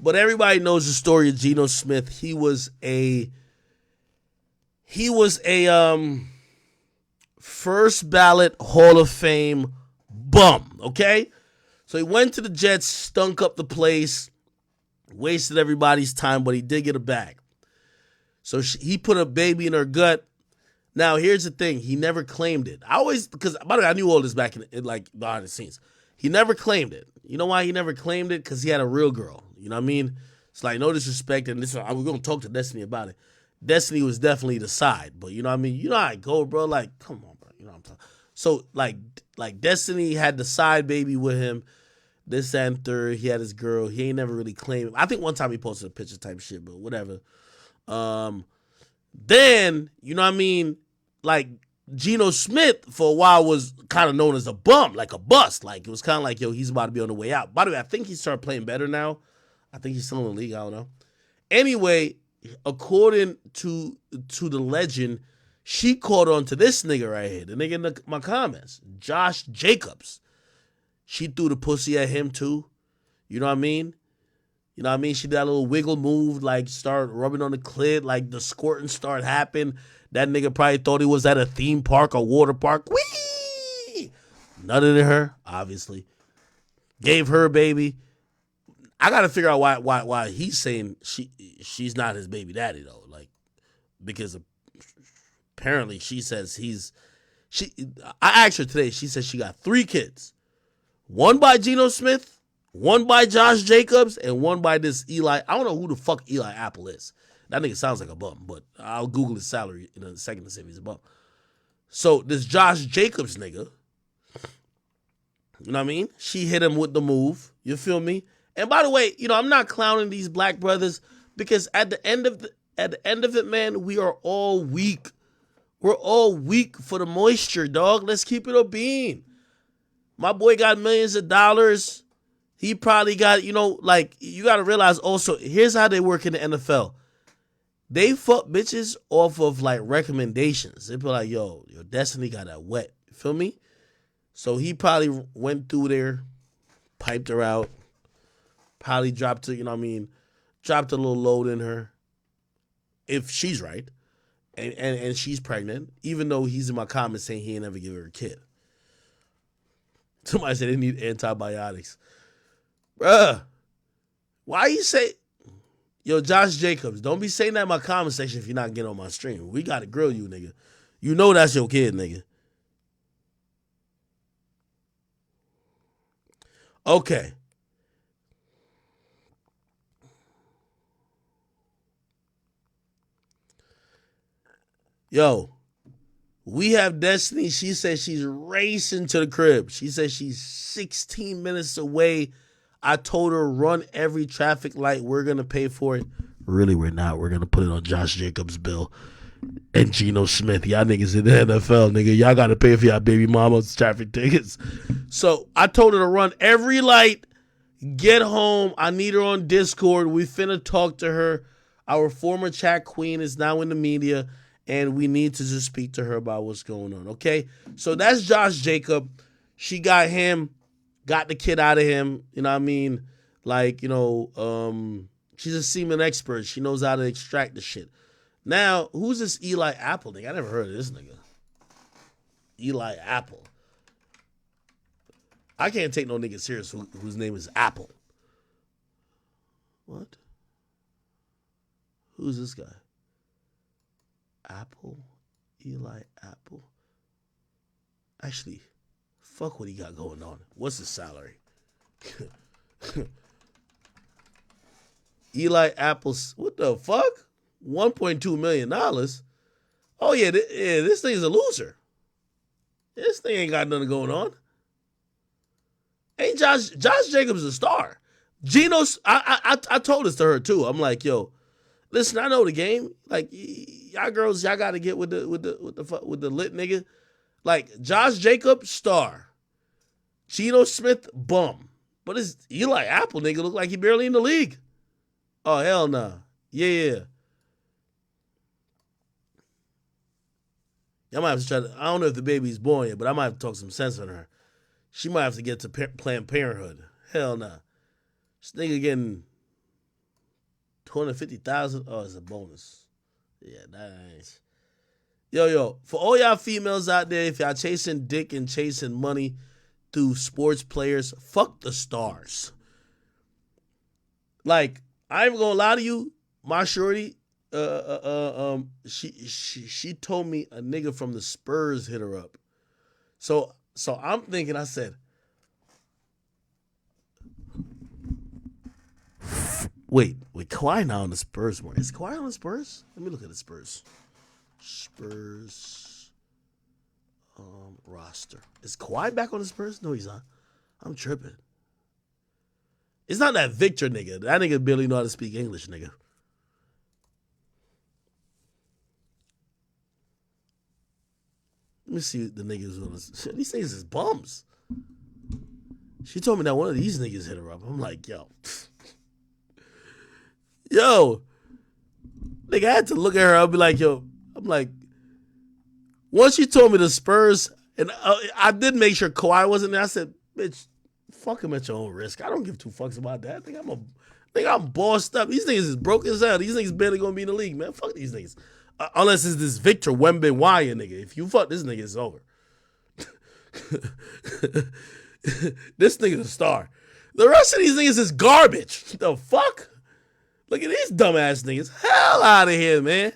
A: but everybody knows the story of Geno Smith. He was a first ballot Hall of Fame bum, okay? So he went to the Jets, stunk up the place, wasted everybody's time, but he did get a bag. So he put a baby in her gut. Now, here's the thing. He never claimed it. Because, by the way, I knew all this back in like, behind the scenes. He never claimed it. You know why he never claimed it? Because he had a real girl. You know what I mean? It's like, no disrespect, and we're going to talk to Destiny about it. Destiny was definitely the side, but you know what I mean? You know how I go, bro? Like, come on, bro. You know what I'm talking. So, like Destiny had the side baby with him, this and third. He had his girl. He ain't never really claimed it. I think one time he posted a picture type shit, but whatever. Then, you know what I mean? Like, Geno Smith for a while was kind of known as a bum, like a bust. Like, it was kind of like, yo, he's about to be on the way out. By the way, I think he started playing better now. I think he's still in the league. I don't know. Anyway, according to the legend, she caught on to this nigga right here, the nigga in my comments, Josh Jacobs. She threw the pussy at him too. You know what I mean? You know what I mean? She did that little wiggle move, like start rubbing on the clit, like the squirting start happening. That nigga probably thought he was at a theme park or water park. Whee! Nutted in her, obviously. Gave her a baby. I gotta figure out why he's saying she's not his baby daddy though. Like, because apparently she says I asked her today, she said she got 3 kids. One by Geno Smith, one by Josh Jacobs, and one by this Eli. I don't know who the fuck Eli Apple is. That nigga sounds like a bum, but I'll Google his salary in a second to see if he's a bum. So this Josh Jacobs nigga, you know what I mean? She hit him with the move. You feel me? And by the way, you know, I'm not clowning these black brothers because at the end of it, man, we are all weak. We're all weak for the moisture, dog. Let's keep it a bean. My boy got millions of dollars. He probably got, you know, like, you got to realize also, here's how they work in the NFL. They fuck bitches off of, like, recommendations. They be like, yo, your Destiny got that wet. You feel me? So he probably went through there, piped her out, probably dropped her, you know what I mean, dropped a little load in her, if she's right, and she's pregnant, even though he's in my comments saying he ain't never give her a kid. Somebody said they need antibiotics. Bruh, why you say... Yo, Josh Jacobs, don't be saying that in my comment section if you're not getting on my stream. We got to grill you, nigga. You know that's your kid, nigga. Okay. Yo, we have Destiny. She says she's racing to the crib. She says she's 16 minutes away. I told her, run every traffic light. We're going to pay for it. Really, we're not. We're going to put it on Josh Jacobs' bill and Geno Smith. Y'all niggas in the NFL, nigga. Y'all got to pay for y'all baby mama's traffic tickets. So I told her to run every light. Get home. I need her on Discord. We finna talk to her. Our former chat queen is now in the media, and we need to just speak to her about what's going on. Okay, so that's Josh Jacob. She got him, got the kid out of him. You know what I mean? Like, she's a semen expert. She knows how to extract the shit. Now, who's this Eli Apple nigga? I never heard of this nigga. Eli Apple. I can't take no nigga serious whose name is Apple. What? Who's this guy? Apple? Eli Apple? Actually, fuck what he got going on. What's his salary? Eli Apple's, what the fuck? $1.2 million? Oh, yeah, this thing's a loser. This thing ain't got nothing going on. Ain't Josh Jacobs a star? Geno's, I told this to her too. I'm like, yo, listen, I know the game. Like, y'all girls, y'all got to get with the lit nigga. Like, Josh Jacobs, star. Geno Smith, bum. But this Eli Apple nigga look like he barely in the league. Oh, hell nah. Yeah. I might have to try to, I don't know if the baby's born yet, but I might have to talk some sense on her. She might have to get to Planned Parenthood. Hell nah. This nigga getting $250,000. Oh, it's a bonus. Yeah, nice. Yo, for all y'all females out there, if y'all chasing dick and chasing money through sports players, fuck the stars. Like, I ain't gonna lie to you, my shorty, she told me a nigga from the Spurs hit her up. So I'm thinking, I said, wait, Kawhi now on the Spurs more. Is Kawhi on the Spurs? Let me look at the Spurs. Spurs roster. Is Kawhi back on the Spurs? No, he's not. I'm tripping. It's not that Victor nigga. That nigga barely know how to speak English, nigga. Let me see the niggas on this. These niggas is bums. She told me that one of these niggas hit her up. I'm like, yo. Nigga, I had to look at her. I'll be like, yo. I'm like, once she told me the Spurs, and I did make sure Kawhi wasn't there. I said, bitch, fuck him at your own risk. I don't give two fucks about that. I think I'm bossed up. These niggas is broke as hell. These niggas barely gonna be in the league, man. Fuck these niggas. Unless it's this Victor Wembanyama nigga. If you fuck this nigga, it's over. This nigga's a star. The rest of these niggas is garbage. The fuck? Look at these dumbass niggas. Hell out of here, man.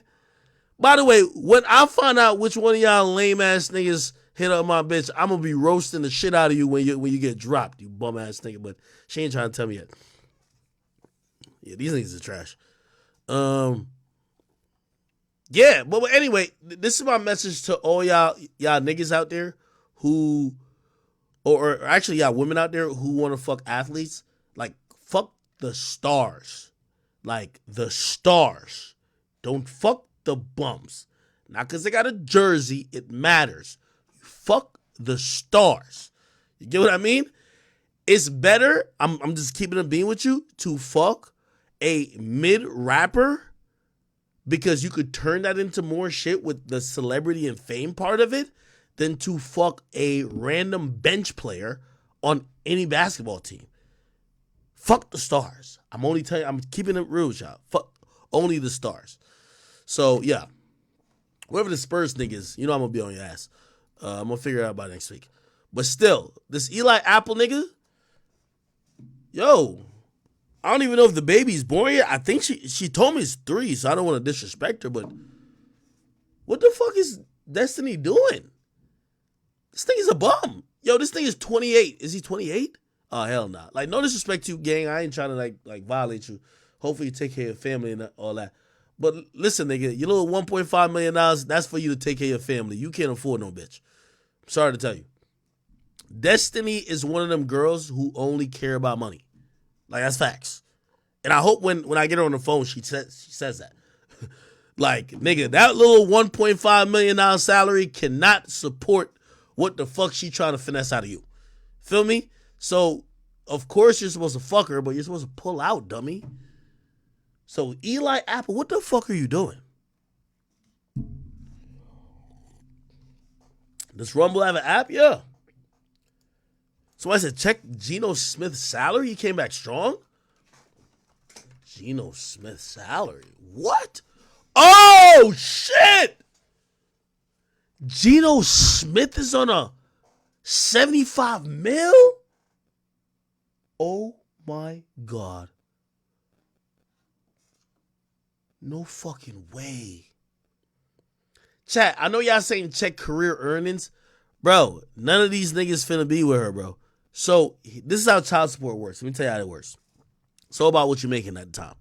A: By the way, when I find out which one of y'all lame ass niggas hit up my bitch, I'm gonna be roasting the shit out of you when you get dropped, you bum ass nigga. But she ain't trying to tell me yet. Yeah, these niggas are trash. Yeah, but anyway, this is my message to all y'all niggas out there who, or actually y'all women out there who want to fuck athletes. Like, fuck the stars. Like, the stars. Don't fuck the bums. Not because they got a jersey, it matters. Fuck the stars. You get what I mean? It's better, I'm just keeping it being with you, to fuck a mid-rapper because you could turn that into more shit with the celebrity and fame part of it than to fuck a random bench player on any basketball team. Fuck the stars. I'm only telling you, I'm keeping it real, y'all. Fuck only the stars. So, yeah. Whoever the Spurs niggas, you know I'm going to be on your ass. I'm going to figure it out by next week. But still, this Eli Apple nigga, yo, I don't even know if the baby's born yet. I think she told me it's 3, so I don't want to disrespect her, but what the fuck is Destiny doing? This thing is a bum. Yo, this thing is 28. Is he 28? Oh, hell nah. Like, no disrespect to you, gang. I ain't trying to, like violate you. Hopefully you take care of your family and all that. But listen, nigga, your little $1.5 million, that's for you to take care of your family. You can't afford no bitch. I'm sorry to tell you. Destiny is one of them girls who only care about money. Like, that's facts. And I hope when I get her on the phone, she says that. Like, nigga, that little $1.5 million salary cannot support what the fuck she trying to finesse out of you. Feel me? So, of course you're supposed to fuck her, but you're supposed to pull out, dummy. So Eli Apple, what the fuck are you doing? Does Rumble have an app? Yeah. So I said, check Geno Smith's salary. He came back strong. Geno Smith's salary. What? Oh shit! Geno Smith is on a 75 mil? Oh my god. No fucking way. Chat, I know y'all saying check career earnings. Bro, none of these niggas finna be with her, bro. So, this is how child support works. Let me tell you how it works. It's all about what you're making at the time.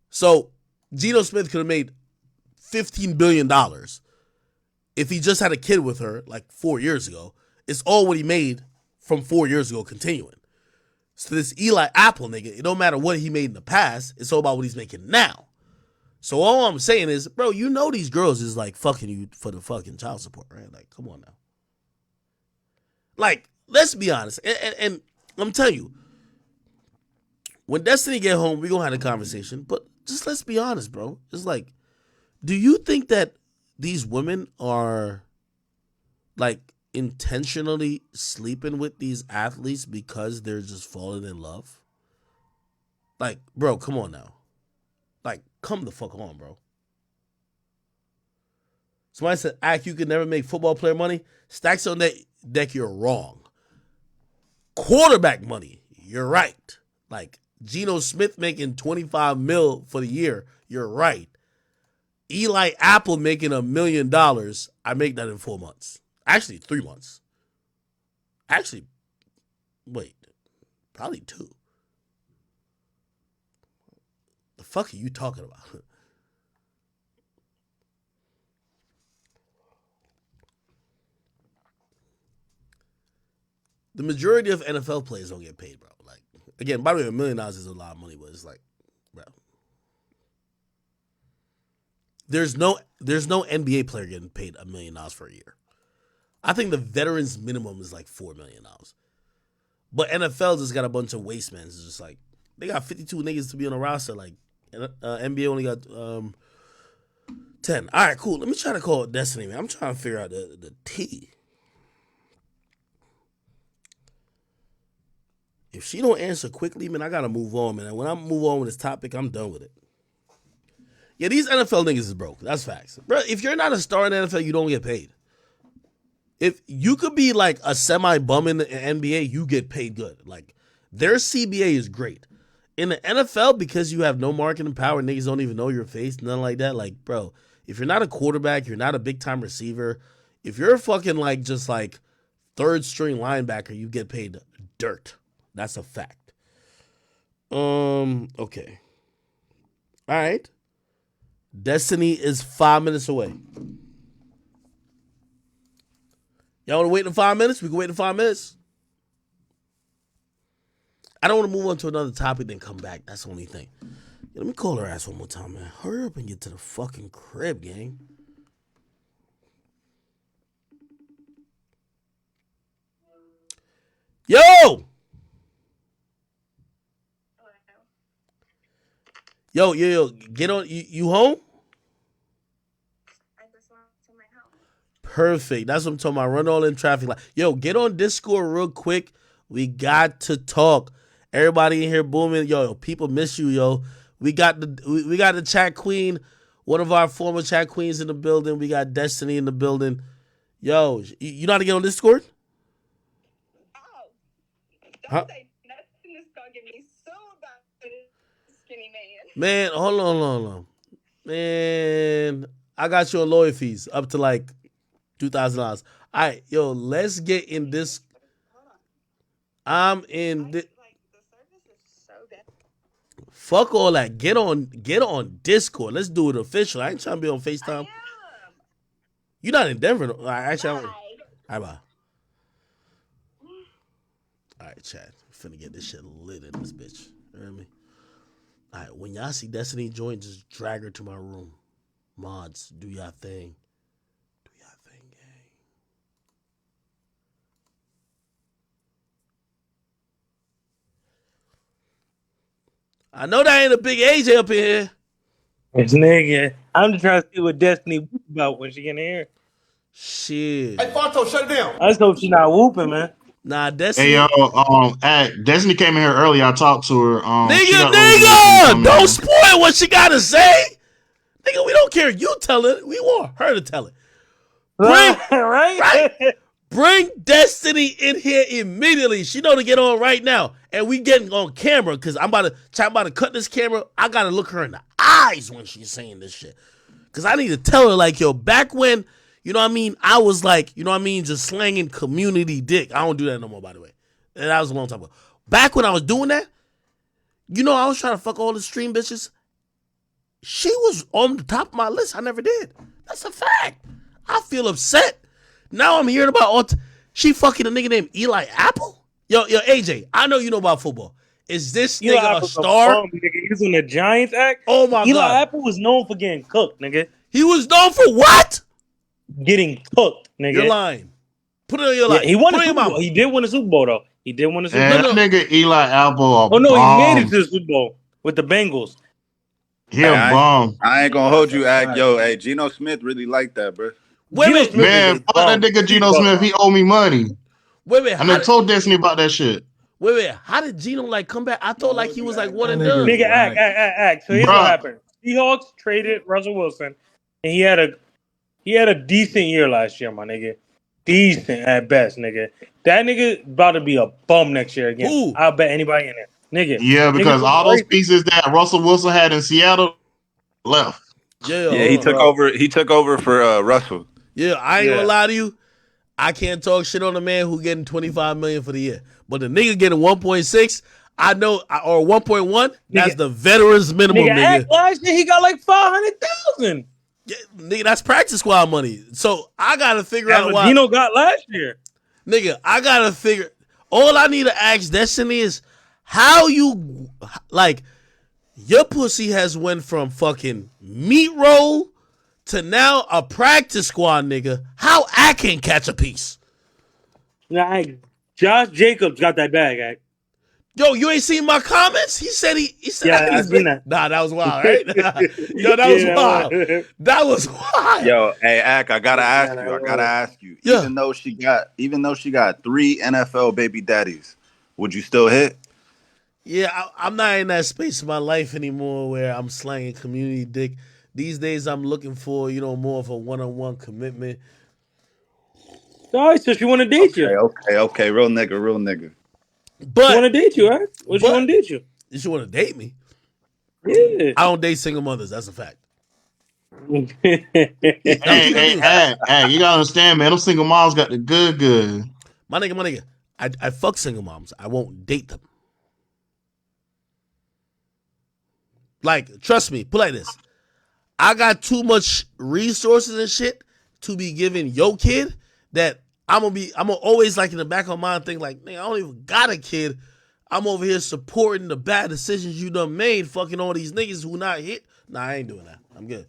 A: So, Geno Smith could have made $15 billion if he just had a kid with her like 4 years ago. It's all what he made from 4 years ago continuing. So this Eli Apple nigga, it don't matter what he made in the past. It's all about what he's making now. So all I'm saying is, bro, you know these girls is like fucking you for the fucking child support, right? Like, come on now. Like, let's be honest. And I'm telling you, when Destiny get home, we gonna have a conversation. But just let's be honest, bro. It's like, do you think that these women are like intentionally sleeping with these athletes because they're just falling in love? Like, bro, come on now. Like, come the fuck on, bro. Somebody said, Ack, you could never make football player money. Stacks on that deck, you're wrong. Quarterback money, you're right. Like, Geno Smith making 25 mil for the year, you're right. Eli Apple making $1 million, I make that in 4 months. Actually, 3 months. Actually, wait, probably 2. The fuck are you talking about? The majority of NFL players don't get paid, bro. Like, again, by the way, $1 million is a lot of money, but it's like, bro. There's no NBA player getting paid $1 million for a year. I think the veterans minimum is like $4 million. But NFL just got a bunch of waste men. It's just like, they got 52 niggas to be on the roster. Like, NBA only got 10. All right, cool. Let me try to call Destiny, man. I'm trying to figure out the T. If she don't answer quickly, man, I gotta move on, man. When I move on with this topic, I'm done with it. Yeah, these NFL niggas is broke. That's facts. Bro, if you're not a star in the NFL, you don't get paid. If you could be like a semi-bum in the NBA, you get paid good. Like, their CBA is great. In the NFL, because you have no marketing power, niggas don't even know your face, nothing like that. Like, bro, if you're not a quarterback, you're not a big-time receiver, if you're a fucking, like, just, like, third-string linebacker, you get paid dirt. That's a fact. Okay. All right. Destiny is 5 minutes away. Y'all want to wait in 5 minutes? We can wait in 5 minutes. I don't want to move on to another topic, then come back. That's the only thing. Yeah, let me call her ass one more time, man. Hurry up and get to the fucking crib, gang. Yo! Yo, get on. You home? Perfect. That's what I'm talking about. Run all in traffic. Like, yo, get on Discord real quick. We got to talk. Everybody in here booming. Yo, people miss you, yo. We got the chat queen, one of our former chat queens in the building. We got Destiny in the building. Yo, you know how to get on Discord?
I: Oh, don't
A: Huh?
I: say nothing that's gonna get me sued by this skinny man.
A: Man, hold on. Man, I got you on lawyer fees up to like $2,000. All right, yo, let's get in this.
I: Hold on.
A: I'm in.
I: Like the service is so bad.
A: Fuck all that. Get on Discord. Let's do it official. I ain't trying to be on
I: I
A: FaceTime.
I: am.
A: You're not in Denver. No. Actually, I don't.
I: Bye.
A: All right, bye. All right, chat. Finna get this shit lit in this bitch. You hear me? All right, when y'all see Destiny join, just drag her to my room. Mods, do y'all thing. Do y'all thing, gang. I know that ain't a big AJ up in here.
J: This nigga. I'm just trying to see what Destiny whoop about when she get in here.
A: Shit.
K: Hey, Fonto, shut it down.
J: I just hope she not whooping, man.
A: Nah,
E: Hey yo,
A: Destiny.
E: Destiny came in here early. I talked to her. She
A: Nigga,
E: got roses when you
A: nigga!
E: come
A: Don't
E: in.
A: spoil what she gotta say. Nigga, we don't care. You tell it. We want her to tell it. Bring
J: Right?
A: right. Bring Destiny in here immediately. She know to get on right now, and we getting on camera because I'm about to cut this camera. I gotta look her in the eyes when she's saying this shit, because I need to tell her like, yo, back when, you know what I mean, I was like, you know what I mean, just slanging community dick. I don't do that no more, by the way. And that was a long time ago. Back when I was doing that, you know, I was trying to fuck all the stream bitches. She was on the top of my list. I never did. That's a fact. I feel upset. Now I'm hearing about she fucking a nigga named Eli Apple. Yo, AJ, I know you know about football. Is this
J: Eli
A: nigga a
J: Apple's a
A: star?
J: bum, nigga. He was on the Giants act.
A: Oh my
J: Eli
A: god.
J: Apple was known for getting cooked, nigga.
A: He was known for what?
J: Getting cooked, nigga.
A: You're lying. Put it on your
J: Yeah,
A: life.
J: he won
A: Put
J: a
A: it on your
J: Super Bowl.
A: mama.
J: He did win a Super Bowl though. He did win a Super
E: And
J: Bowl.
E: that nigga Eli Apple a
J: Oh no, he made it
E: bomb.
J: to the Super Bowl with the Bengals.
E: He a bomb.
K: I ain't gonna hold you, Act. Yo, hey, Geno Smith really like that, bro.
A: Wait a
J: Geno
A: minute.
J: Smith is
E: Man,
J: a
E: fuck that
J: bum.
E: nigga
J: He's
E: Geno
J: bum.
E: Smith. He owe me money.
A: Wait a minute.
E: I done told Destiny about that shit.
A: Wait. How did Geno like come back? I thought like he was like one and done.
J: Nigga, act. So here's what
E: Bruh.
J: happened. Seahawks traded Russell Wilson, and he had a decent year last year, my nigga. Decent at best, nigga. That nigga about to be a bum next year again.
A: Who?
J: I'll bet anybody in there. Nigga.
E: Yeah, because
J: Nigga,
E: all those
J: crazy.
E: pieces that Russell Wilson had in Seattle left.
A: Yeah,
K: Yeah, he
A: hold
K: took
A: on.
K: over. He took over for Russell.
A: Yeah, I ain't
J: Yeah.
A: gonna lie to you. I can't talk shit on the man who getting $25 million for the year. But the nigga getting 1.6, I know, or 1.1, that's
J: Nigga.
A: the veterans minimum,
J: Nigga,
A: nigga.
J: act last year he got like 500,000.
A: Yeah, nigga, that's practice squad money. So I gotta figure
J: That's
A: out
J: what
A: why.
J: Geno got last year.
A: Nigga, I gotta figure. All I need to ask Destiny is how you, like, your pussy has went from fucking meat roll to now a practice squad, nigga. How I can catch a piece?
J: Nah, Josh Jacobs got that bag, act.
A: Yo, you ain't seen my comments? He said
J: Yeah,
A: I
J: I seen that.
A: Nah, that was wild, right? Yo, that was wild. That was wild.
K: Yo, hey, Ack, I gotta ask you.
A: Yeah.
K: Even though she got 3 NFL baby daddies, would you still hit?
A: Yeah, I'm not in that space of my life anymore where I'm slanging community dick. These days, I'm looking for, more of a one-on-one commitment.
J: All right, so she want to date you.
K: Okay, real nigga.
J: She want
A: But
J: to date you, right? Or she want to date you?
A: you want to date me?
J: Yeah.
A: I don't date single mothers. That's a fact.
E: Hey, you gotta understand, man. Those single moms got the good.
A: My nigga, I fuck single moms. I won't date them. Like, trust me, put like this. I got too much resources and shit to be giving your kid that I'm gonna always like in the back of my mind think like, nigga, I don't even got a kid. I'm over here supporting the bad decisions you done made, fucking all these niggas who not hit. Nah, I ain't doing that. I'm good.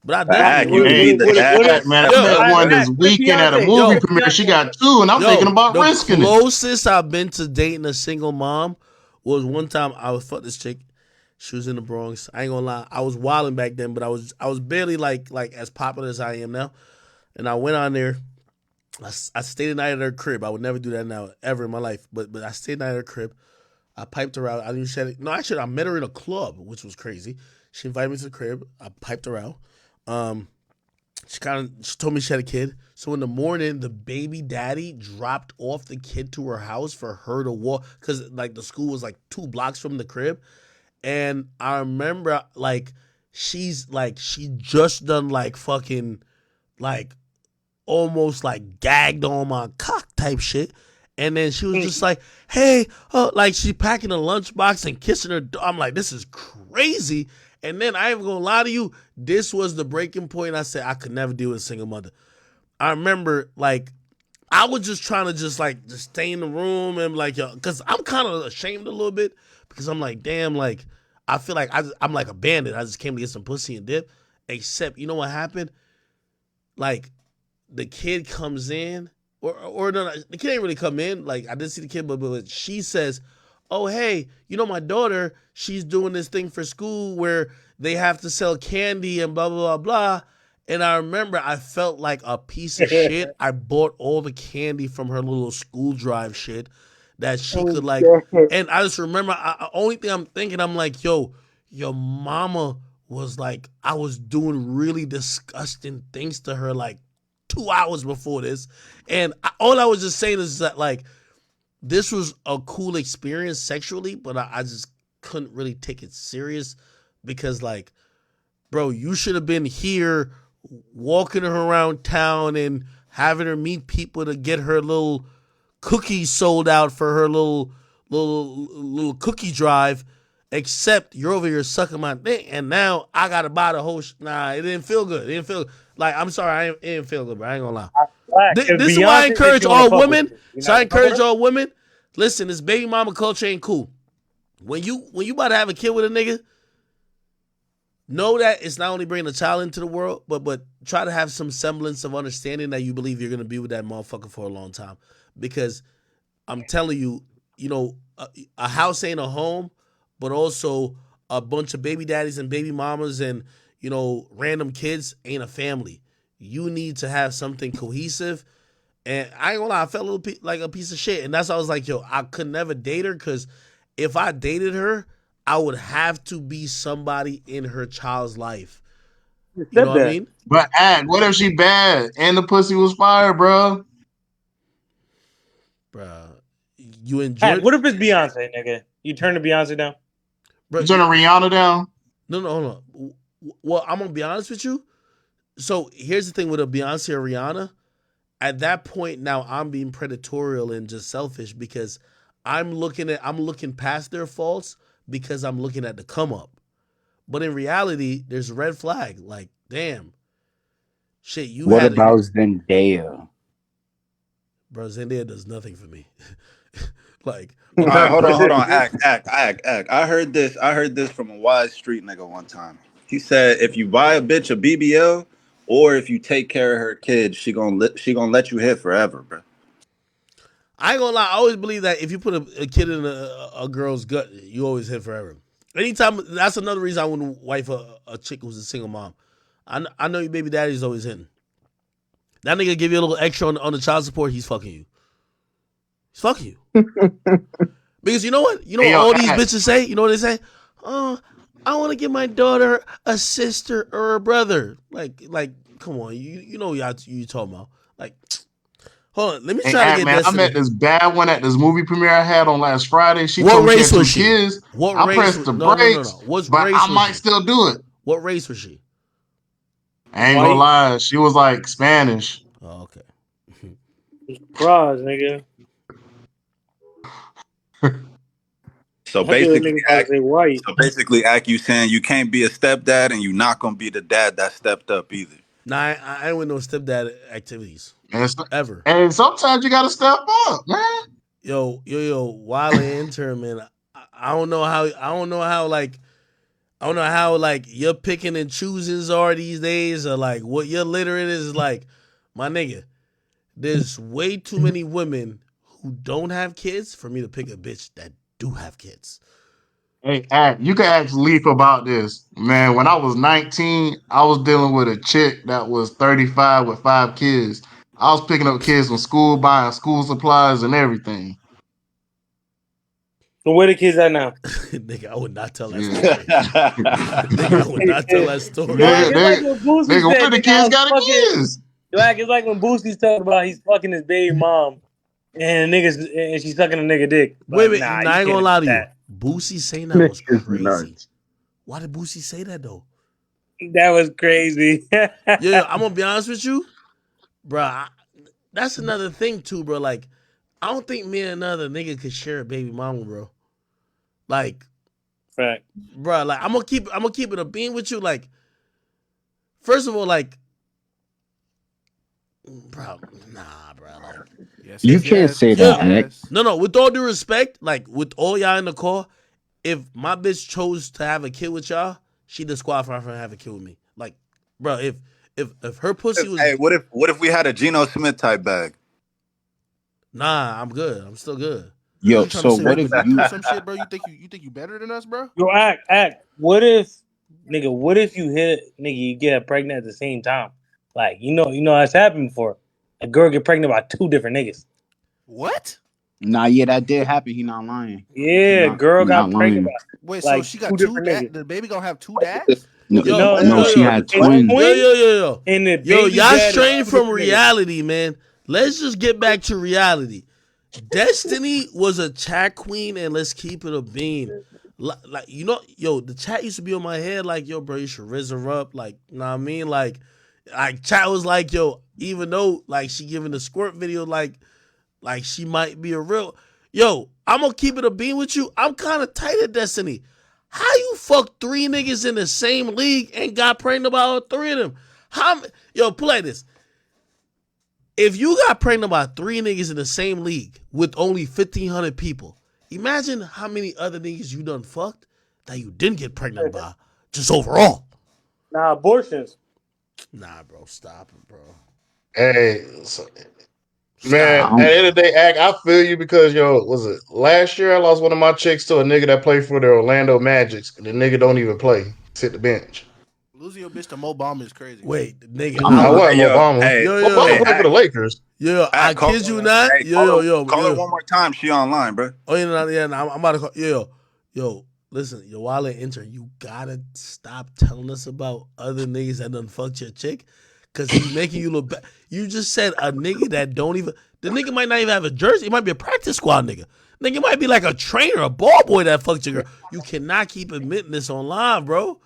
A: But I definitely
K: you need the dad.
E: Man, I met one this weekend at a movie premiere. She got 2, and I'm thinking about risking
A: it. The
E: it.
A: closest I've been to dating a single mom was one time I was fuck this chick. She was in the Bronx. I ain't gonna lie. I was wilding back then, but I was barely like as popular as I am now. And I went on there. I stayed the night at her crib. I would never do that now ever in my life. But I stayed the night at her crib. I piped her out. I knew she had. No, actually, I met her in a club, which was crazy. She invited me to the crib. I piped her out. She told me she had a kid. So in the morning, the baby daddy dropped off the kid to her house for her to walk, because like the school was like 2 blocks from the crib. And I remember like she just done like fucking like almost like gagged on my cock type shit. And then she was just like, hey, like she packing a lunchbox and kissing her. I'm like, this is crazy. And then I ain't gonna lie to you, this was the breaking point. I said I could never deal with a single mother. I remember like I was just trying to just stay in the room and like, yo, because I'm kind of ashamed a little bit because I'm like, damn, like I feel like I'm like a bandit. I just came to get some pussy and dip. Except, you know what happened? Like the kid comes in, or no, the kid ain't really come in. Like I didn't see the kid, but she says, oh hey, my daughter, she's doing this thing for school where they have to sell candy and blah blah blah blah. And I remember I felt like a piece of shit. I bought all the candy from her little school drive shit that she
J: Oh,
A: could like.
J: God.
A: And I just remember, only thing I'm thinking, I'm like, yo, your mama was like, I was doing really disgusting things to her like 2 hours before this, and all I was just saying is that like this was a cool experience sexually, but I just couldn't really take it serious because like, bro, you should have been here walking her around town and having her meet people to get her little cookies sold out for her little cookie drive. Except you're over here sucking my dick, and now I gotta buy the whole. Nah, it didn't feel good. It didn't feel like. I'm sorry, it didn't feel good, bro. I ain't gonna lie.
J: Black. If
A: This is why I
J: Beyonce said
A: encourage
J: she want to
A: all
J: fuck with
A: women.
J: you, you
A: So
J: not
A: I
J: gonna fuck with
A: encourage
J: her?
A: all women. Listen, this baby mama culture ain't cool. When you about to have a kid with a nigga, know that it's not only bringing a child into the world, but try to have some semblance of understanding that you believe you're gonna be with that motherfucker for a long time. Because I'm telling you, a house ain't a home, but also a bunch of baby daddies and baby mamas and random kids ain't a family. You need to have something cohesive. And I ain't gonna lie, I felt a little like a piece of shit, and that's why I was like, yo, I could never date her because if I dated her, I would have to be somebody in her child's life.
J: Your
A: You know what I
J: stepdad.
A: mean,
E: But what if she bad and the pussy was fire, bro?
A: bruh? You
J: Heck,
A: enjoyed,
J: what if it's Beyonce, nigga? You turn to Beyonce down?
A: bro?
E: You turning Rihanna down?
A: No, no, hold on. Well, I'm gonna be honest with you. So here's the thing with a Beyonce or Rihanna. At that point, now I'm being predatorial and just selfish because I'm looking past their faults because I'm looking at the come up. But in reality, there's a red flag. Like, damn, shit, you
L: What
A: had a
L: about Zendaya?
A: bro. Zendaya does nothing for me. Like,
K: All
A: okay,
K: right, hold on. Act. I heard this from a wise street nigga one time. He said, if you buy a bitch a BBL, or if you take care of her kids, she gonna let you hit forever, bro.
A: I ain't gonna lie. I always believe that if you put a kid in a girl's gut, you always hit forever. Anytime, that's another reason I wouldn't wife a chick who's a single mom. I know your baby daddy's always hitting. That nigga give you a little extra on the child support. He's fucking you. He's fucking you. Because you know what? You know
E: Hey,
A: what
E: yo,
A: all these
E: act.
A: bitches say? You know what they say? Oh, I want to give my daughter a sister or a brother. Like, come on. You know what you talking about. Like, hold on. Let me
E: Hey,
A: try to
E: act,
A: get
E: man. I met
A: Destiny.
E: this bad one at this movie premiere I had on last Friday. She
A: What
E: told me she
A: race
E: had
A: was
E: two
A: she?
E: kids.
A: What
E: I
A: race
E: pressed
A: was
E: the
A: no.
E: brakes,
A: What
E: but
A: race
E: I
A: was
E: might
A: she?
E: still do it.
A: What race was she?
E: I ain't gonna
J: White?
E: lie. She was like Spanish.
A: Oh, okay.
J: Surprise, nigga.
K: So
J: I thought that
K: basically,
J: nigga about to
K: act.
J: say white.
K: Act, you saying you can't be a stepdad, and you not gonna be the dad that stepped up either.
A: Nah, I ain't with no stepdad activities
E: And, it's,
A: ever.
E: and sometimes you gotta step up, man.
A: Yo, while in intern, man, I don't know how like your picking and choosings are these days, or like what your littering is like. My nigga, there's way too many women who don't have kids for me to pick a bitch that do have kids.
E: Hey, act, you can ask Leaf about this. Man, when I was 19, I was dealing with a chick that was 35 with 5 kids. I was picking up kids from school, buying school supplies and everything.
J: So where the kids at now?
A: Nigga, I would not tell that
E: Yeah.
A: story. Nigga, I would not tell that
J: Yo,
A: story.
J: like,
E: nigga,
J: it's like
E: nigga,
J: when Boosie
E: nigga, one
J: said,
E: of the
J: nigga, I
E: kids
J: was
E: got a
J: fucking.
E: kids.
J: Like, it's like when Boosie's talking about he's fucking his baby mom and niggas and she's sucking a nigga dick.
A: Wait,
J: But
A: wait,
J: nah,
A: nah,
J: you
A: I ain't
J: can't
A: gonna
J: admit
A: lie to you.
J: that.
A: Boosie saying that was
L: Niggas
A: crazy.
L: nuts.
A: Why did Boosie say that though?
J: That was crazy.
A: Yo, I'm gonna be honest with you, bro. That's another thing too, bro. Like, I don't think me and another nigga could share a baby mama, bro. Like,
J: Fact.
A: bro, like I'm gonna keep it a beam with you. Like, first of all, like, bro, nah, bro. Like,
M: Yes,
L: You
A: if
M: yes,
A: you,
L: can't
M: yes,
L: say
M: yes,
A: yeah,
L: that, Act.
M: yes.
A: no, with all due respect, like with all y'all in the call, if my bitch chose to have a kid with y'all, she disqualified from having a kid with me. Like, bro, if her pussy was
K: Hey, what if we had a Geno Smith type bag?
A: nah, I'm good. I'm still good.
L: Yo,
M: You trying to
L: so
M: say we
L: what if
M: beneath you or
L: you
M: some shit, bro? You think you better than us, bro?
J: Yo, act. What if, nigga? What if you hit, nigga? You get pregnant at the same time. Like that's happened before. A girl get pregnant by two different niggas.
M: What?
L: Nah, yeah, that did happen. He not lying.
J: Yeah, girl
L: He not
J: got pregnant
L: lying.
J: by
M: Wait, so
J: like
M: she
J: two
M: got two
J: different
M: dad?
J: niggas.
M: The baby gonna have two dads?
L: No,
A: Yo,
J: No,
L: no,
A: yo,
L: she
A: yo,
L: had
J: it's
L: twins.
A: yo,
J: twins,
A: yo, yo, yo,
J: and the
A: yo,
J: baby
A: y'all
J: dad is
A: straying
J: two
A: from
J: different niggas.
A: reality, man. Let's just get back to reality. Destiny was a chat queen, and let's keep it a bean. Like yo, the chat used to be on my head. Like, yo, bro, you should raise her up. Like, know what I mean? Like chat was like, yo, even though like she giving the squirt video, like she might be a real. Yo, I'm gonna keep it a bean with you. I'm kind of tight at Destiny. How you fuck three niggas in the same league and got pregnant by all three of them? Yo, play this. If you got pregnant by three niggas in the same league with only 1,500 people, imagine how many other niggas you done fucked that you didn't get pregnant by, just overall.
J: Nah, abortions.
A: Nah, bro, stop it, bro.
E: Hey, man,
A: Stop
L: I
E: at
A: it,
E: the
L: don't.
E: end
A: bro.
E: of the day, Act, I feel you because yo, was it last year I lost one of my chicks to a nigga that played for the Orlando Magics, and the nigga don't even play. Sit the bench.
M: Losing your bitch to Mo Bamba is crazy.
A: Wait, nigga,
L: I'm
A: I
E: I
L: not.
A: was
E: wasn't
K: Yo,
E: Obama.
K: hey,
A: yo
E: Obama
K: hey,
A: yo
E: played for the
K: act,
E: Lakers.
A: yo. I
K: act,
A: kid
K: call,
A: you
M: Oh, that's
A: not.
K: hey,
M: right.
A: Yo yo yo
K: call her
A: yo.
K: one more time. She online, bro.
A: Oh yeah, nah, I'm about to call. Yo. Listen, yo, while they enter, you gotta stop telling us about other niggas that done fucked your chick, cause he's making you look bad. You just said a nigga that don't even. The nigga might not even have a jersey. It might be a practice squad nigga. Nigga might be like a trainer, a ball boy that fucked your girl. You cannot keep admitting this online, bro.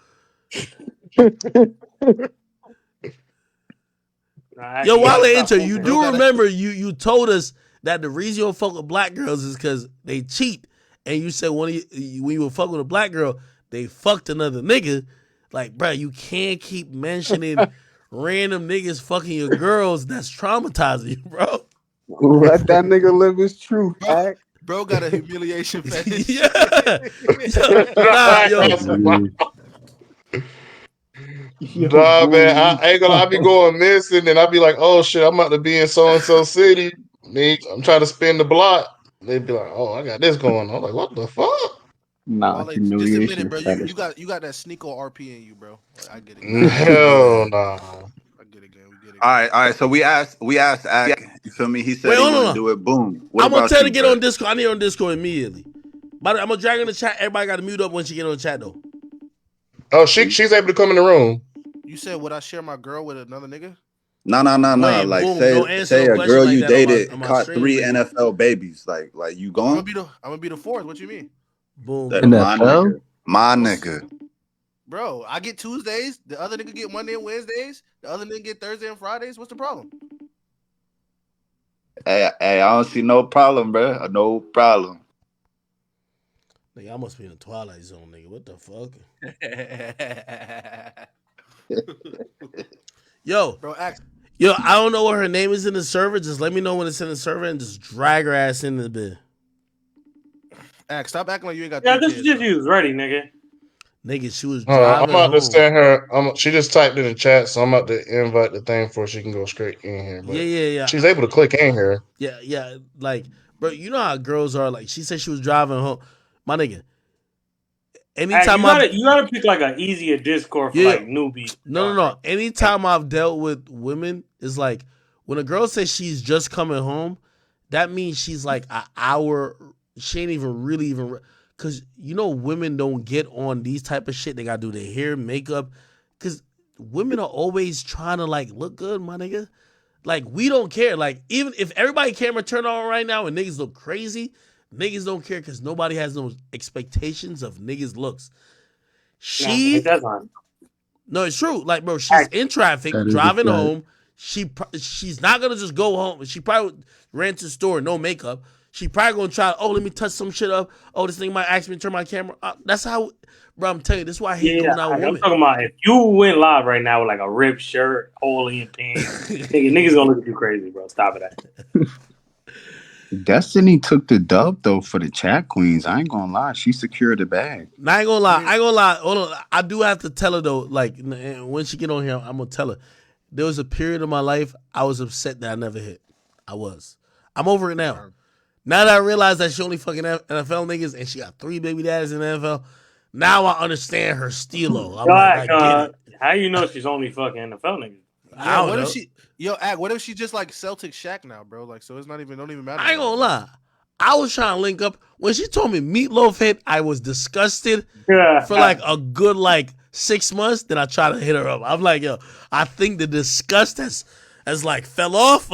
J: Nah,
A: Yo,
J: you
A: while
J: gotta
A: they
J: stop
A: enter, you
J: hooping.
M: Bro
A: do
M: got
A: remember you told us that the reason you don't fuck with black girls is because they cheat, and you said when you were fucking with a black girl, they fucked another nigga. Like, bro, you can't keep mentioning random niggas fucking your girls. That's traumatizing you, bro.
L: Let that nigga live his truth,
M: bro,
L: act.
M: bro got a humiliation fetish.
A: Yeah, nah, yo,
E: That's wild.
L: Mm. Yo,
E: Nah, man,
L: boy.
E: I ain't gonna. I be going missing, and I be like, "Oh shit, I'm about to be in so and so city. I'm trying to spin the block." They be like, "Oh, I got this going on." I'm like, "What the fuck?"
L: Nah,
M: Wale, just admit it,
L: humiliation
M: bro. You
L: fetish.
M: got that sneako RP in you, bro. I get it, gang.
A: nah,
E: Hell
A: man.
E: nah.
M: I get it, gang. We get it,
K: All
M: gang.
K: right, all right. So we asked Ack. You feel me? He
A: Wait,
K: said he
A: hold
K: want to
A: on.
K: do it. Boom. What
A: I'm gonna
K: about
A: tell her to
K: you,
A: get
K: bro?
A: on Discord. I need her on Discord immediately. But I'm gonna drag her in the chat. Everybody got to mute up when she get on the chat though.
E: Oh, she's able to come in the room.
M: You said would I share my girl with another nigga?
K: No, no, no, no.
A: Wait,
K: Like
A: boom! Don't answer
K: say
A: no
K: a
A: question
K: girl
A: like
K: you
A: that on
K: dated
A: my
K: caught
A: stream,
K: three
A: nigga.
K: NFL babies. Like you going?
M: I'm gonna be the fourth. What you mean,
A: Boom!
K: That
A: Don't
K: my
A: answer.
L: NFL?
K: nigga. My
M: bro?
K: nigga.
M: Bro, I get Tuesdays. The other nigga get Monday and Wednesdays. The other nigga get Thursday and Fridays. What's the problem?
K: Hey, I don't see no problem, bro. No problem.
A: Nigga, I must be in the Twilight Zone, nigga. What the fuck? Yo,
M: Bro, ask
A: yo, I don't know what her name is in the server. Just let me know when it's in the server and just drag her ass in the bit.
M: stop acting like you ain't got
J: Yeah,
M: three
J: this is
M: kids,
J: just
M: bro.
J: you was ready, nigga.
A: Nigga, she was
E: I'm
A: driving
E: about to
A: home.
E: send her. She just typed in the chat, so I'm about to invite the thing for she can go straight in here.
A: Yeah,
E: But
A: yeah, yeah.
E: she's able to click in here.
A: Yeah. Like, bro, you know how girls are. Like, she said she was driving home. My nigga,
J: You
A: anytime I've
J: gotta pick like an easier Discord for
A: yeah,
J: like newbies to
A: no, no,
J: join, bro.
A: no. Anytime I've dealt with women, it's like when a girl says she's just coming home, that means she's like an hour. She ain't even really even because women don't get on these type of shit. They gotta do their hair, makeup, because women are always trying to like look good, my nigga. Like we don't care. Like even if everybody camera turn on right now and niggas look crazy, niggas don't care because nobody has no expectations of niggas looks.
J: Nah, like
A: She
J: that's not.
A: no, it's true. Like, bro, she's
J: Act,
A: in traffic
L: That is a
A: driving
L: fact.
A: home. She's not gonna just go home. She probably ran to the store, no makeup. She probably gonna try. Oh, let me touch some shit up. Oh, this thing might ask me to turn my camera. That's how, bro. I'm telling you, this is why I hate
J: yeah,
A: going out with
J: I'm
A: women.
J: talking about if you went live right now with like a ripped shirt, hole in your pants, niggas gonna look at you crazy, bro. Stop it.
L: Destiny took the dub though for the chat queens. I ain't gonna lie, she secured the bag.
A: Now, I ain't gonna
M: I
A: lie.
M: mean,
A: I ain't gonna lie. Hold on. I do have to tell her though. Like when she get on here, I'm gonna tell her. There was a period of my life I was upset that I never hit. I was. I'm over it now. Now that I realize that she only fucking NFL niggas and she got 3 baby daddies in the NFL, now I understand her stilo. I'm
J: Yo,
A: like, I
J: Ak,
A: get it.
J: how you know she's only fucking NFL niggas?
M: Yeah,
A: I don't
M: what if
A: know.
M: she yo act? What if she just like Celtic Shaq now, bro? Like, so it's not even don't even matter
A: I
M: no
A: ain't
M: more.
A: gonna
M: Bro.
A: lie. I was trying to link up. When she told me Meatloaf hit, I was disgusted for
J: Yeah.
A: like a good like 6 months. Then I tried to hit her up. I'm like, yo, I think the disgust has like fell off.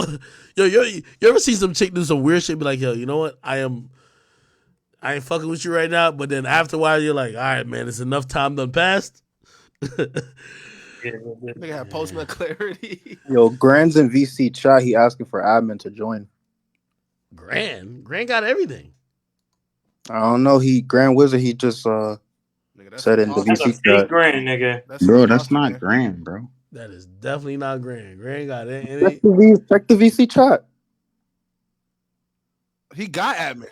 A: Yo, you ever see some chick do some weird shit? Be like, yo, you know what? I ain't fucking with you right now. But then after a while, you're like, all right, man, it's enough time done passed.
M: Nigga have post nut clarity.
N: Yo, Grand's in VC chat. He asking for admin to join.
A: Grand got everything.
N: I don't know. Grand Wizard. He just
M: Nigga, that's
N: said in the
J: That's
M: impossible.
J: a
N: VC
J: fake
N: chat.
J: grand, nigga.
M: That's an
L: Bro, that's
M: imposter,
L: not
M: gang.
L: grand, bro.
A: That is definitely not Grand. Grand got
N: Check
A: any.
N: the VC chat.
M: He got admin.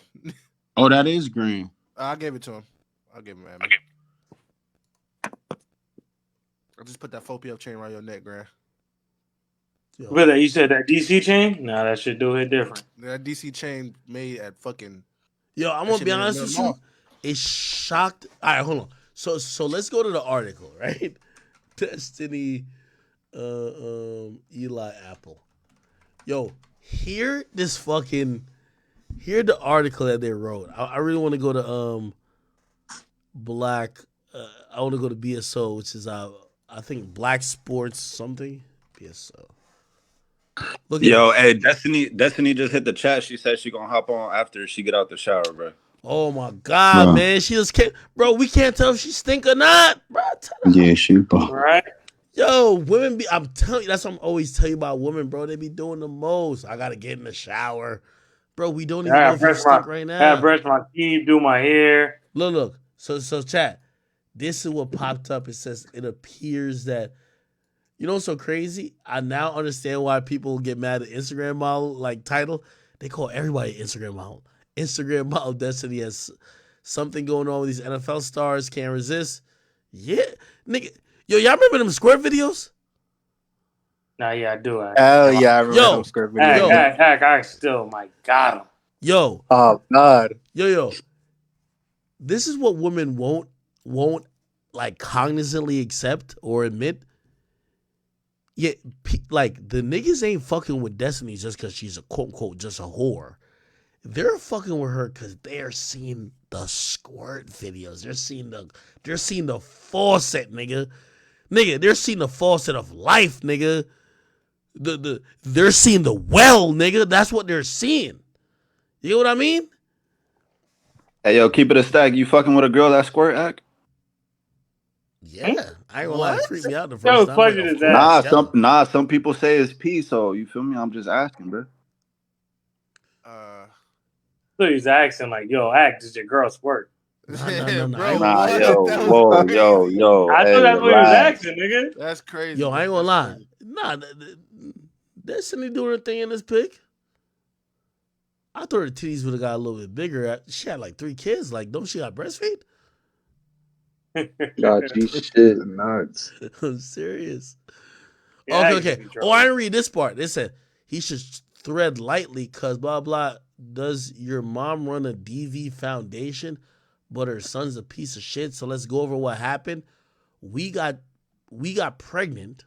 L: Oh, that is grand.
M: I gave it to him. I'll give him admin. I just put that 4PF chain around your neck, Grant.
A: Yo,
J: But you said that DC chain? Nah, that shit do hit different.
M: That DC chain made at fucking.
A: yo, I'm
M: That
A: gonna
M: shit
A: be
M: made at
A: honest
M: Miller
A: with
M: Mall.
A: you. It shocked. All right, hold on. So let's go to the article, right? Destiny, Eli Apple. Yo, hear the article that they wrote. I really want to go to Black. I want to go to BSO, which is I think Black Sports something. BSO. Look at
K: Yo,
A: this.
K: hey, Destiny just hit the chat. She said she gonna hop on after she get out the shower, bro.
A: Oh my god,
L: Bro.
A: man! She just can't, bro. We can't tell if she stink or not, bro.
L: Yeah, she, bro.
J: Right?
A: Yo, women be. I'm telling you, that's what I'm always tell you about women, bro. They be doing the most. I gotta get in the shower, bro. We don't even know if you stink right
J: I gotta
A: now.
J: brush my teeth, do my hair.
A: Look. So chat. This is what popped up. It says it appears that you know what's so crazy. I now understand why people get mad at Instagram model like title. They call everybody Instagram model. Instagram model Destiny has something going on with these NFL stars. Can't resist. Yeah, nigga. Yo, y'all remember them squirt videos?
J: Nah, yeah, I do.
N: Hell yeah, I remember them
A: Yo,
N: script videos.
A: yo,
J: I still, my God.
A: yo,
N: Oh God.
A: yo. This is what women won't like cognizantly accept or admit. Yeah, like the niggas ain't fucking with Destiny just because she's a quote unquote just a whore. They're fucking with her because they're seeing the squirt videos. They're seeing the faucet, nigga. They're seeing the faucet of life, nigga. They're seeing the well, nigga. That's what they're seeing. You know what I mean?
K: Hey, yo, keep it a stack. You fucking with a girl that squirt act?
A: Yeah, I ain't gonna lie, it freaked me out the
J: Yo,
A: first time. Like,
J: question
A: of
J: is that?
A: course, yeah.
K: Some people say it's pee. So you feel me? I'm just asking, bro.
J: So he's asking, like, yo, Act, does your girl squirt?
A: No.
M: Bro,
A: I ain't
K: Nah,
A: gonna lie.
K: yo,
M: That was
K: whoa,
M: crazy.
K: yo.
J: I
K: Hey,
J: thought that's what he was
K: relax.
J: asking, nigga.
M: That's crazy.
A: Yo, I ain't gonna
M: That's
A: lie.
M: crazy.
A: Nah, Destiny doing her thing in this pic. I thought her titties would have got a little bit bigger. She had like 3 kids. Like, don't she got breastfeed?
N: God, G shit nuts.
A: I'm serious.
J: Yeah,
A: Okay. Oh, I didn't read this part. They said he should thread lightly because blah blah. Does your mom run a DV foundation, but her son's a piece of shit? So let's go over what happened. We got pregnant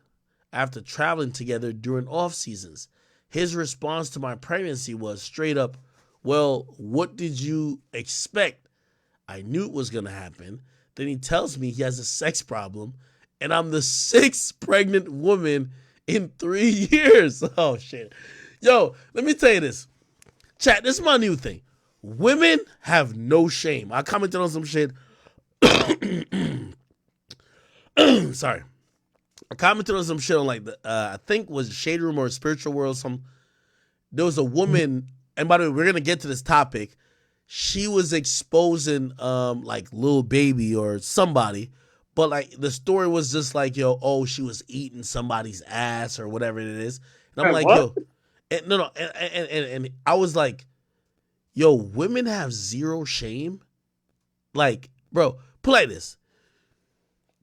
A: after traveling together during off seasons. His response to my pregnancy was straight up, "Well, what did you expect? I knew it was gonna happen." Then he tells me he has a sex problem, and I'm the 6th pregnant woman in 3 years. Oh shit. Yo, let me tell you this. Chat, this is my new thing. Women have no shame. I commented on some shit. Sorry. I commented on some shit on like I think was Shade Room or Spiritual World. There was a woman, and by the way, we're gonna get to this topic. She was exposing like Lil Baby or somebody, but like the story was just like, yo, oh, she was eating somebody's ass or whatever it is. And I'm like,
J: what?
A: yo, and I was like, yo, women have zero shame. Like, bro, put like this.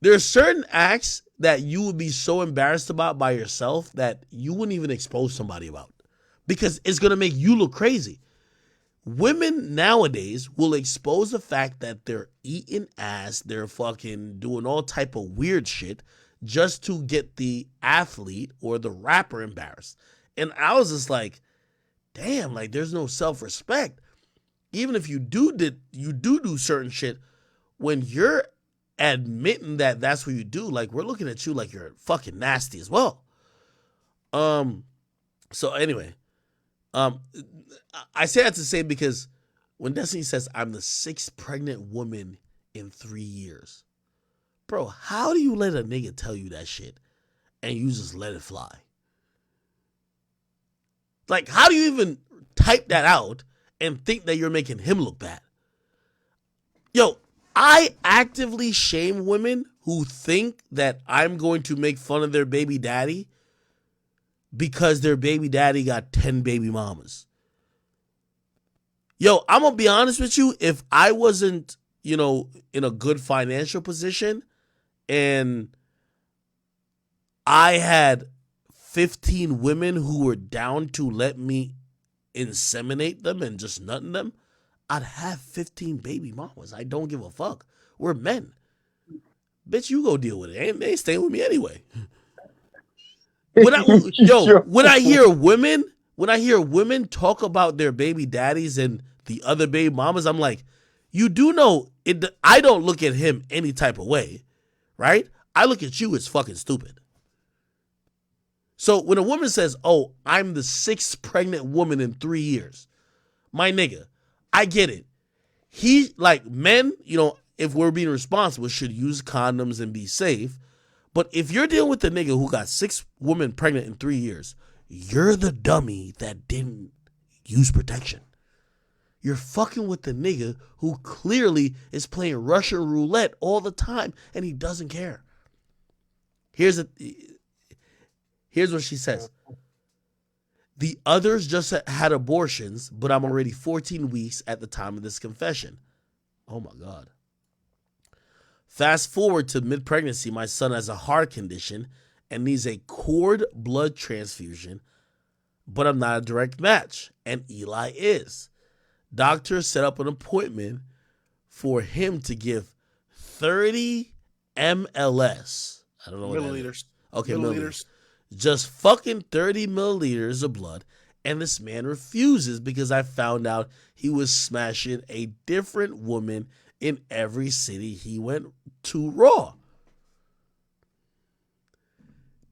A: There are certain acts that you would be so embarrassed about by yourself that you wouldn't even expose somebody about because it's gonna make you look crazy. Women nowadays will expose the fact that they're eating ass, they're fucking doing all type of weird shit just to get the athlete or the rapper embarrassed. And I was just like, damn, like there's no self-respect. Even if you do certain shit, when you're admitting that that's what you do, like we're looking at you like you're fucking nasty as well. So anyway, um, I say that to say because when Destiny says I'm the 6th pregnant woman in 3 years, bro, how do you let a nigga tell you that shit and you just let it fly? Like, how do you even type that out and think that you're making him look bad? Yo, I actively shame women who think that I'm going to make fun of their baby daddy because their baby daddy got 10 baby mamas. Yo, I'm going to be honest with you. If I wasn't, in a good financial position and I had 15 women who were down to let me inseminate them and just nutting them, I'd have 15 baby mamas. I don't give a fuck. We're men. Bitch, you go deal with it. They ain't staying with me anyway. When I hear women talk about their baby daddies and the other baby mamas, I'm like, you do know it. I don't look at him any type of way, right? I look at you as fucking stupid. So when a woman says, "Oh, I'm the 6th pregnant woman in 3 years," my nigga, I get it. He, like, men, if we're being responsible, should use condoms and be safe. But if you're dealing with the nigga who got 6 women pregnant in 3 years, you're the dummy that didn't use protection. You're fucking with the nigga who clearly is playing Russian roulette all the time and he doesn't care. Here's what she says. The others just had abortions, but I'm already 14 weeks at the time of this confession. Oh my God. Fast forward to mid-pregnancy, my son has a heart condition and needs a cord blood transfusion, but I'm not a direct match, and Eli is. Doctor set up an appointment for him to give 30 MLS. I don't know what
M: milliliters.
A: That is. Okay, milliliters. Just fucking 30 milliliters of blood, and this man refuses because I found out he was smashing a different woman in every city he went to raw.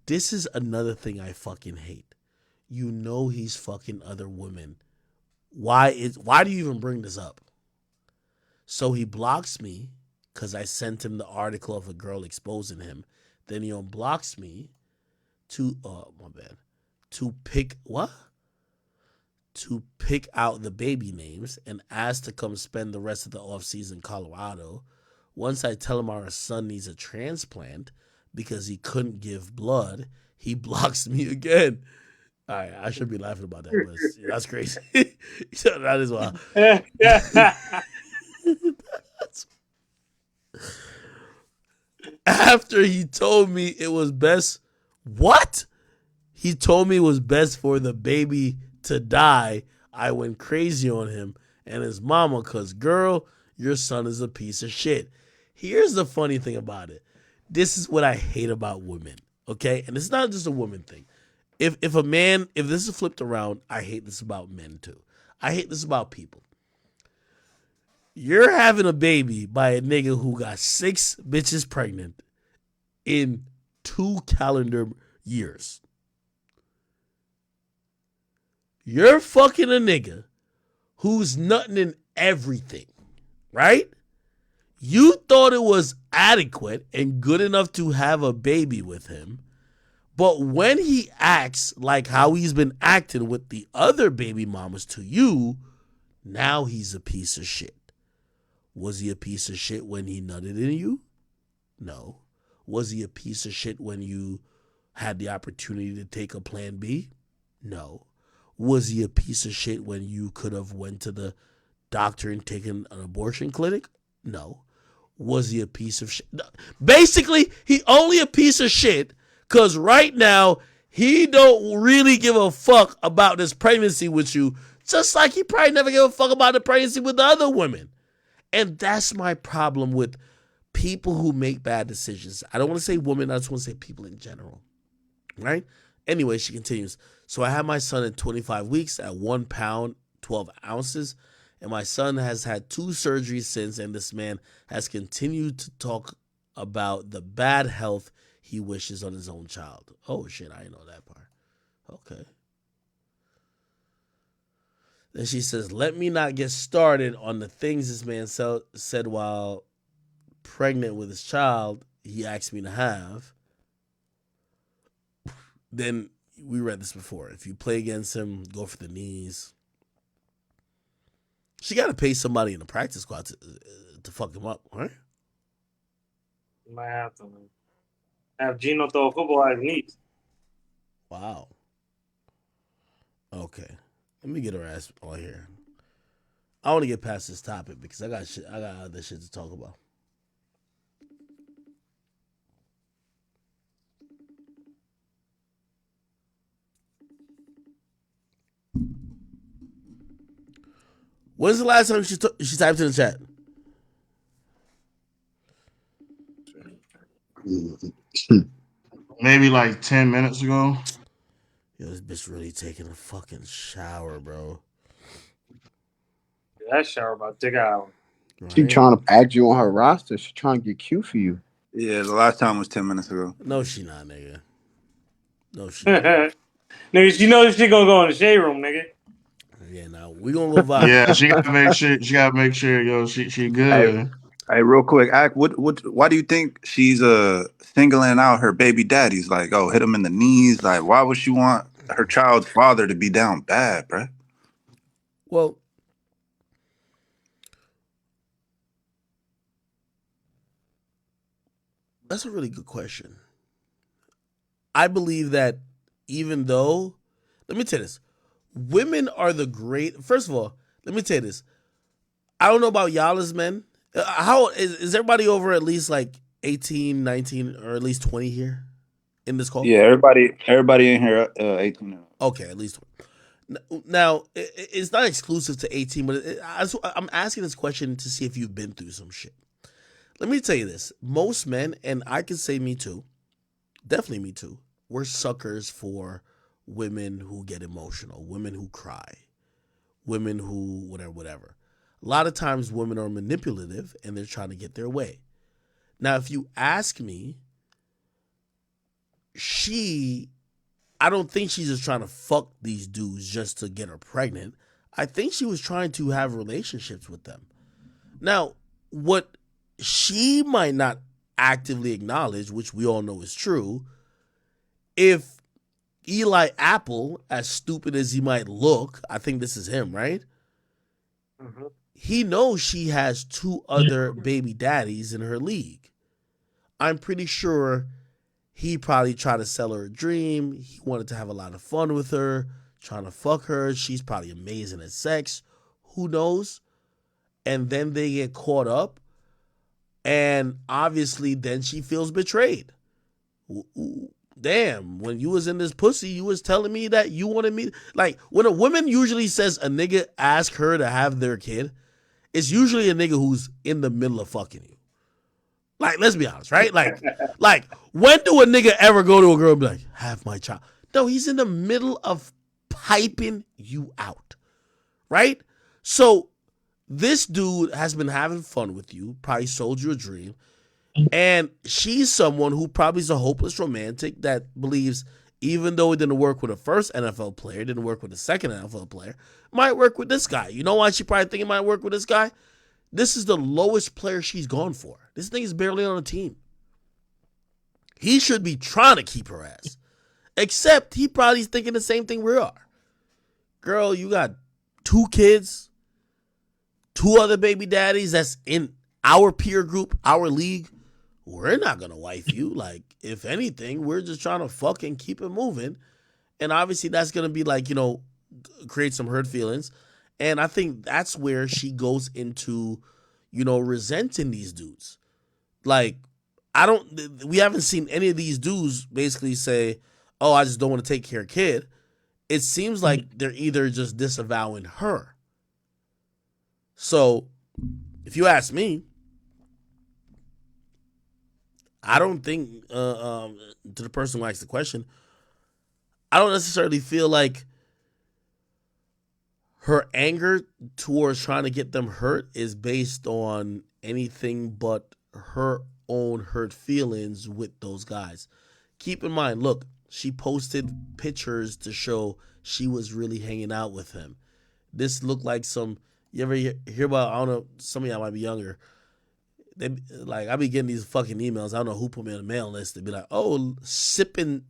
A: This is another thing I fucking hate. You know he's fucking other women. Why do you even bring this up? So he blocks me because I sent him the article of a girl exposing him. Then he unblocks me to pick out the baby names and ask to come spend the rest of the offseason in Colorado. Once I tell him our son needs a transplant because he couldn't give blood, he blocks me again. All right, I should be laughing about that, but that's crazy. That is wild. After he told me it was best, what? He told me it was best for the baby to die. I went crazy on him and his mama because, girl, your son is a piece of shit. Here's the funny thing about it. This is what I hate about women, okay? And it's not just a woman thing. If this is flipped around, I hate this about men too. I hate this about people. You're having a baby by a nigga who got 6 bitches pregnant in 2 calendar years. You're fucking a nigga who's nutting in everything, right? You thought it was adequate and good enough to have a baby with him. But when he acts like how he's been acting with the other baby mamas to you, now he's a piece of shit. Was he a piece of shit when he nutted in you? No. Was he a piece of shit when you had the opportunity to take a plan B? No. Was he a piece of shit when you could have went to the doctor and taken an abortion clinic? No. Was he a piece of shit? No. Basically, he only a piece of shit because right now he don't really give a fuck about this pregnancy with you Just like he probably never gave a fuck about the pregnancy with the other women. And that's my problem with people who make bad decisions. I don't want to say women, I just want to say people in general. Right? Anyway, she continues. So I had my son at 25 weeks at 1 pound, 12 ounces. And my son has had 2 surgeries since. And this man has continued to talk about the bad health he wishes on his own child. Oh, shit. I didn't know that part. Okay. Then she says, let me not get started on the things this man said while pregnant with his child he asked me to have. Then we read this before. If you play against him, go for the knees. She got to pay somebody in the practice squad to fuck him up, right?
J: You might have to have Gino throw a football at his knees.
A: Wow. Okay. Let me get her ass on here. I want to get past this topic because I got shit. I got other shit to talk about. When's the last time she typed in the chat?
E: Maybe like 10 minutes ago.
A: Yo, this bitch really taking a fucking shower, bro.
J: That shower about to take an hour.
L: She
A: Right?
L: trying to add you on her roster. She trying to get cute for you.
K: Yeah, the last time was 10 minutes ago.
A: No, she not, nigga. No, she not.
J: Nigga, she knows she gonna go in the shade room, nigga.
A: Yeah, now we gonna go viral.
E: Yeah, she gotta make sure. She gotta make sure, yo, she
K: Hey,
E: good.
K: hey, real quick, Act. Why do you think she's singling out her baby daddies? Like, oh, hit him in the knees. Like, why would she want her child's father to be down bad, bruh?
A: Well, that's a really good question. I believe that even though, let me tell you this, women are the great. First of all, let me tell you this. I don't know about y'all as men. How is everybody over at least like 18, 19, or at least 20 here in this call?
K: Yeah, everybody in here, 18.
A: Okay, at least 20. Now, it's not exclusive to 18, but I'm asking this question to see if you've been through some shit. Let me tell you this. Most men, and I can say me too, definitely me too, we're suckers for women who get emotional, women who cry, women who whatever. A lot of times women are manipulative and they're trying to get their way. Now, if you ask me, I don't think she's just trying to fuck these dudes just to get her pregnant. I think she was trying to have relationships with them. Now, what she might not actively acknowledge, which we all know is true, if Eli Apple, as stupid as he might look, I think this is him, right?
J: Mm-hmm.
A: He knows she has 2 other baby daddies in her league. I'm pretty sure he probably tried to sell her a dream. He wanted to have a lot of fun with her, trying to fuck her. She's probably amazing at sex. Who knows? And then they get caught up. And obviously then she feels betrayed. Damn, when you was in this pussy, you was telling me that you wanted me. Like, when a woman usually says a nigga ask her to have their kid, it's usually a nigga who's in the middle of fucking you. Like, let's be honest, right? Like, when do a nigga ever go to a girl and be like, have my child? No, he's in the middle of piping you out, right? So this dude has been having fun with you, probably sold you a dream, and she's someone who probably is a hopeless romantic that believes even though it didn't work with a first NFL player, didn't work with a second NFL player, might work with this guy. You know why she probably think it might work with this guy? This is the lowest player she's gone for. This thing is barely on a team. He should be trying to keep her ass. Except he probably is thinking the same thing we are. Girl, you got 2 kids, 2 other baby daddies that's in our peer group, our league. We're not going to wife you. Like, if anything, we're just trying to fuck and keep it moving. And obviously that's going to be like, create some hurt feelings. And I think that's where she goes into, resenting these dudes. Like, we haven't seen any of these dudes basically say, oh, I just don't want to take care of kid. it seems like they're either just disavowing her. So, if you ask me, I don't think to the person who asked the question, I don't necessarily feel like her anger towards trying to get them hurt is based on anything but her own hurt feelings with those guys. Keep in mind, look, she posted pictures to show she was really hanging out with him. This looked like some. You ever hear about? I don't know. Some of y'all might be younger. They like I be getting these fucking emails. I don't know who put me on the mail list. They be like, "Oh, sipping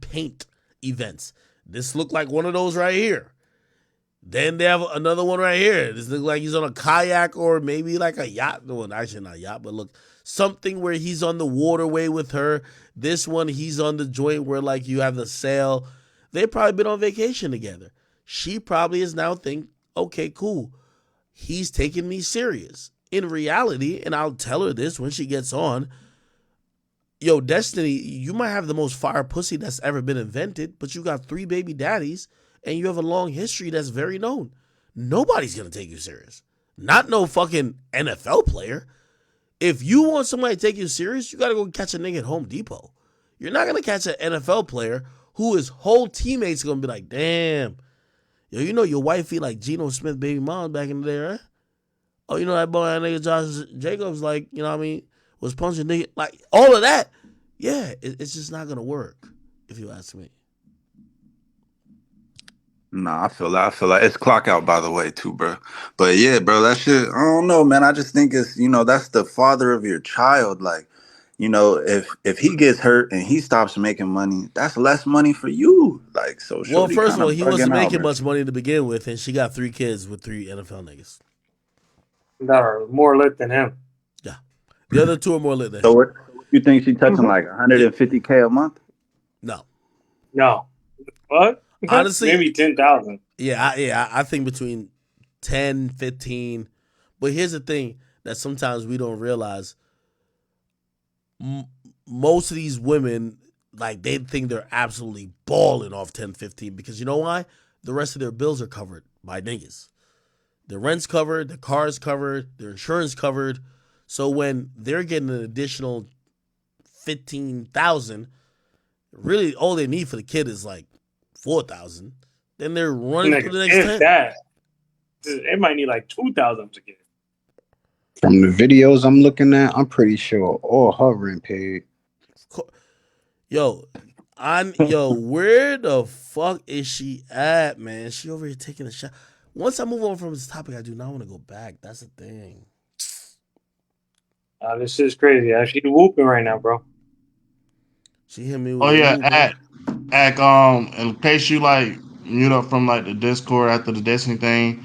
A: paint events. This looked like one of those right here." Then they have another one right here. This looks like he's on a kayak or maybe like a yacht. Well, actually not a yacht, but look, something where he's on the waterway with her. This one, he's on the joint where like you have the sail. They've probably been on vacation together. She probably is now think, okay, cool. He's taking me serious. In reality, and I'll tell her this when she gets on, yo, Destiny, you might have the most fire pussy that's ever been invented, but you got 3 baby daddies and you have a long history that's very known. Nobody's gonna take you serious. Not no fucking NFL player. If you want somebody to take you serious, you gotta go catch a nigga at Home Depot. You're not gonna catch an NFL player who his whole teammates gonna be like, damn, yo, you know your wifey like Geno Smith baby mom back in the day, right? Oh, you know that boy, that nigga Josh Jacobs, like, you know what I mean, was punching nigga, like all of that. Yeah, it's just not gonna work, if you ask me.
K: Nah, I feel that. I feel like it's clock out, by the way, too, bro. But yeah, bro, that shit. I don't know, man. I just think it's that's the father of your child. Like, if he gets hurt and he stops making money, that's less money for you. Like, so
A: Well,
K: Shorty
A: first of
K: kind
A: all,
K: of
A: he wasn't
K: bugging out,
A: making
K: man.
A: much money to begin with, and she got 3 kids with 3 NFL niggas.
J: That are more lit than him.
A: Yeah, the other 2 are more lit than
K: So
A: him.
K: what you think she touching like
A: Yeah,
K: 150K a month?
A: no,
J: No. What?
A: honestly,
J: Maybe 10,000.
A: I think between 10, 15. But here's the thing that sometimes we don't realize: most of these women, like, they think they're absolutely balling off 10, 15 because you know why? The rest of their bills are covered by niggas. Their rent's covered, their car's covered, their insurance covered. So when they're getting an additional 15,000, really all they need for the kid is like 4,000. Then they're running through
J: Nigga,
A: the next
J: if
A: 10.
J: that. It might need like 2,000 to get.
L: From the videos I'm looking at, I'm pretty sure all her rent paid.
A: Yo, where the fuck is she at, man? She over here taking a shot. Once I move on from this topic, I do not want to go back. That's the thing.
J: This shit's crazy. She's whooping right now, bro.
A: She hit me
E: Oh
A: with a
E: yeah,
A: whooping.
E: in case you like mute up from like the Discord after the Destiny thing,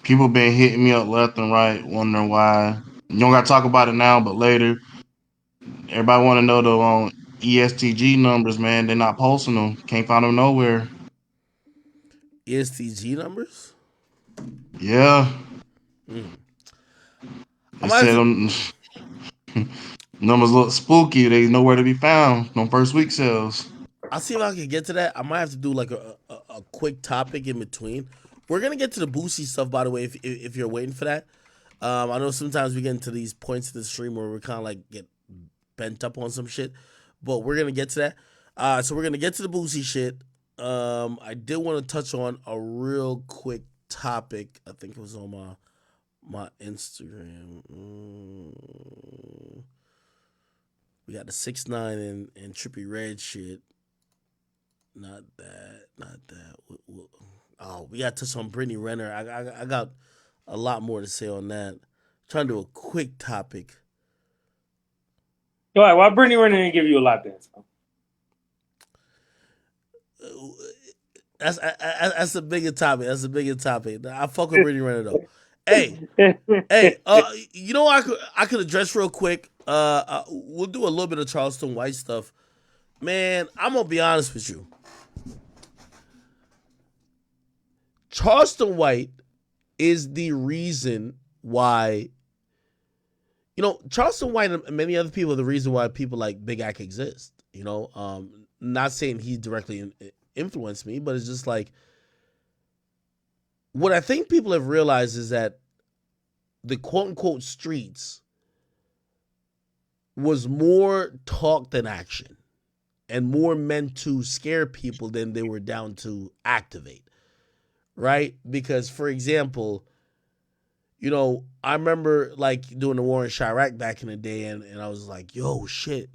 E: people been hitting me up left and right, wondering why. You don't gotta talk about it now, but later. Everybody want to know the ESTG numbers, man. They're not posting them. Can't find them nowhere.
A: ESTG numbers?
E: Yeah,
A: Mm. I
E: they
A: might have
E: said
A: to.
E: them numbers look spooky. They nowhere to be found on first week sales.
A: I'll see if I can get to that. I might have to do like a quick topic in between. We're gonna get to the Boosie stuff, by the way, if you're waiting for that. I know sometimes we get into these points in the stream where we kind of like get bent up on some shit, but we're gonna get to that. So we're gonna get to the Boosie shit. I did want to touch on a real quick topic. I think it was on my Instagram. We got the 6ix9ine and Trippy Red shit. Not that. Not that. Oh, we got to touch on Brittany Renner. I got a lot more to say on that. Trying to do a quick topic.
J: Yo, why Brittany Renner didn't give you a lap dance?
A: That's a bigger topic. That's a bigger topic. I fuck with Brittany Renner though. Hey, you know what I could address real quick. We'll do a little bit of Charleston White stuff. Man, I'm gonna be honest with you. Charleston White is the reason why, Charleston White and many other people are the reason why people like Big Ack exist. Not saying he directly influenced me, but it's just like what I think people have realized is that the quote unquote streets was more talk than action and more meant to scare people than they were down to activate, right? Because, for example, I remember like doing the war in Chirac back in the day, and I was like, yo, shit,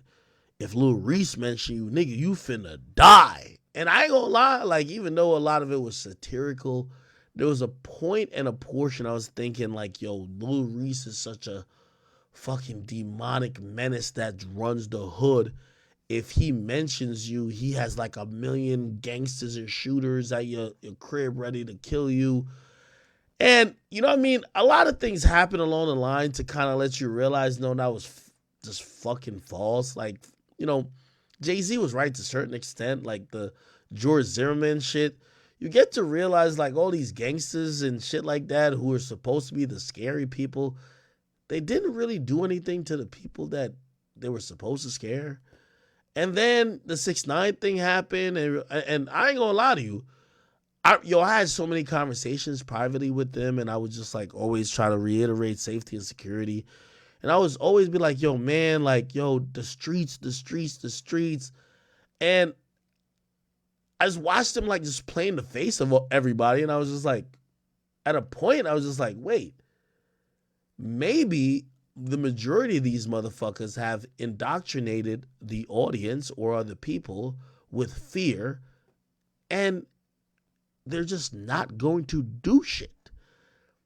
A: if Lil Reese mentioned you, nigga, you finna die. And I ain't gonna lie, like, even though a lot of it was satirical, there was a point and a portion I was thinking, like, yo, Lil Reese is such a fucking demonic menace that runs the hood. If he mentions you, he has like a million gangsters and shooters at your crib ready to kill you. And you know what I mean? A lot of things happen along the line to kind of let you realize, no, that was just fucking false. Like, you know, Jay-Z was right to a certain extent, like the George Zimmerman shit. You get to realize like all these gangsters and shit like that who are supposed to be the scary people, they didn't really do anything to the people that they were supposed to scare. And then the 6ix9ine thing happened, and I ain't gonna lie to you, I had so many conversations privately with them, and I would just like always try to reiterate safety and security. And I was always be like, yo, man, like, yo, the streets, the streets, the streets. And I just watched them like just play in the face of everybody. And I was just like, at a point, I was just like, wait, maybe the majority of these motherfuckers have indoctrinated the audience or other people with fear, and they're just not going to do shit.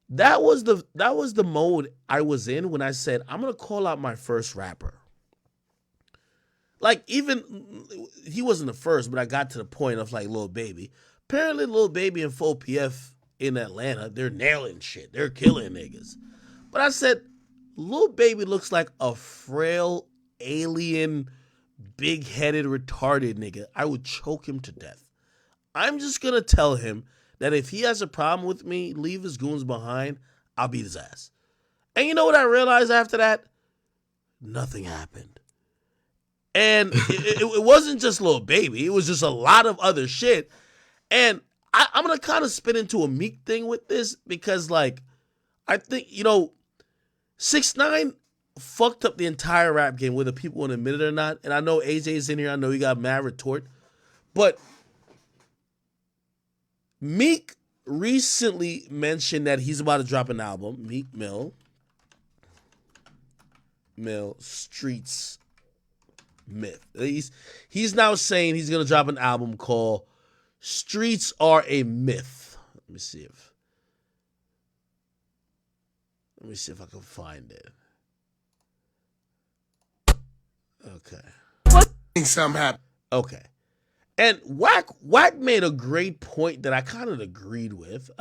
A: That was the mode I was in when I said I'm gonna call out my first rapper. Like, even he wasn't the first, but I got to the point of like Lil Baby. Apparently, Lil Baby and 4PF in Atlanta, they're nailing shit. They're killing niggas. But I said, Lil Baby looks like a frail alien, big headed, retarded nigga. I would choke him to death. I'm just gonna tell him that if he has a problem with me, leave his goons behind. I'll beat his ass. And you know what I realized after that? Nothing happened. And it wasn't just Lil Baby. It was just a lot of other shit. And I'm gonna kind of spin into a Meek thing with this because, like, I think 6ix9ine fucked up the entire rap game, whether people want to admit it or not. And I know AJ's in here. I know he got mad retort, but Meek recently mentioned that he's about to drop an album. Meek Mill Streets Myth. He's now saying he's gonna drop an album called Streets Are a Myth. Let me see if I can find it. Okay.
B: Think something happened.
A: Okay. And Wack made a great point that I kind of agreed with.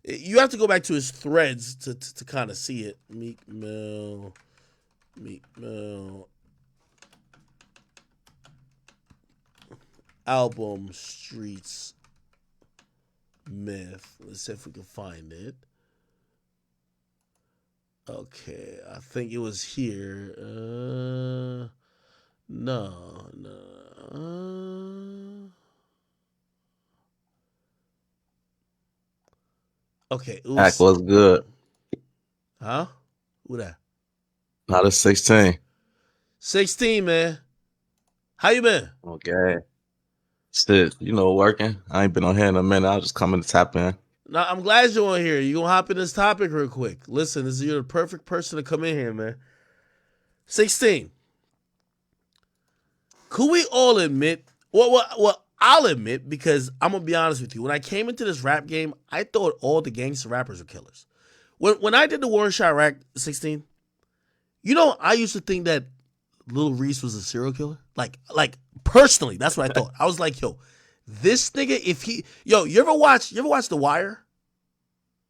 A: You have to go back to his threads to kind of see it. Meek Mill album Streets Myth. Let's see if we can find it. Okay, I think it was here. No. Okay, it
O: Act
A: was.
O: was good.
A: Huh? Who that?
O: Not a 16.
A: 16, man. How you been?
O: Okay. Shit, working. I ain't been on here in a minute. I'll just come in to tap in.
A: Now, I'm glad you're on here. You gonna hop in this topic real quick. Listen, you're the perfect person to come in here, man. 16. Could we all admit? Well, I'll admit because I'm gonna be honest with you. When I came into this rap game, I thought all the gangster rappers were killers. When I did the War in Chirac 16, I used to think that Lil Reese was a serial killer. Like personally, that's what I thought. I was like, yo, this nigga, you ever watch The Wire?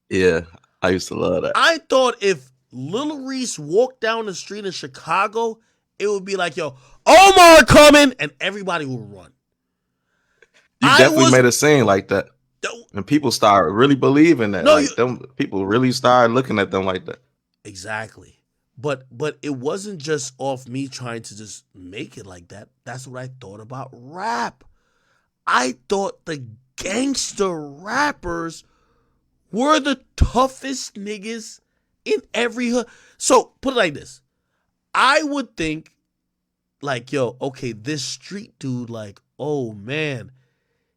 O: Yeah, I used to love that.
A: I thought if Lil Reese walked down the street in Chicago, it would be like, yo, Omar coming, and everybody would run.
O: You definitely made a scene like that. And people start really believing that. No, them people really started looking at them like that.
A: Exactly. But it wasn't just off me trying to just make it like that. That's what I thought about rap. I thought the gangster rappers were the toughest niggas in every hood. So put it like this. I would think, like, yo, okay, this street dude, like, oh man,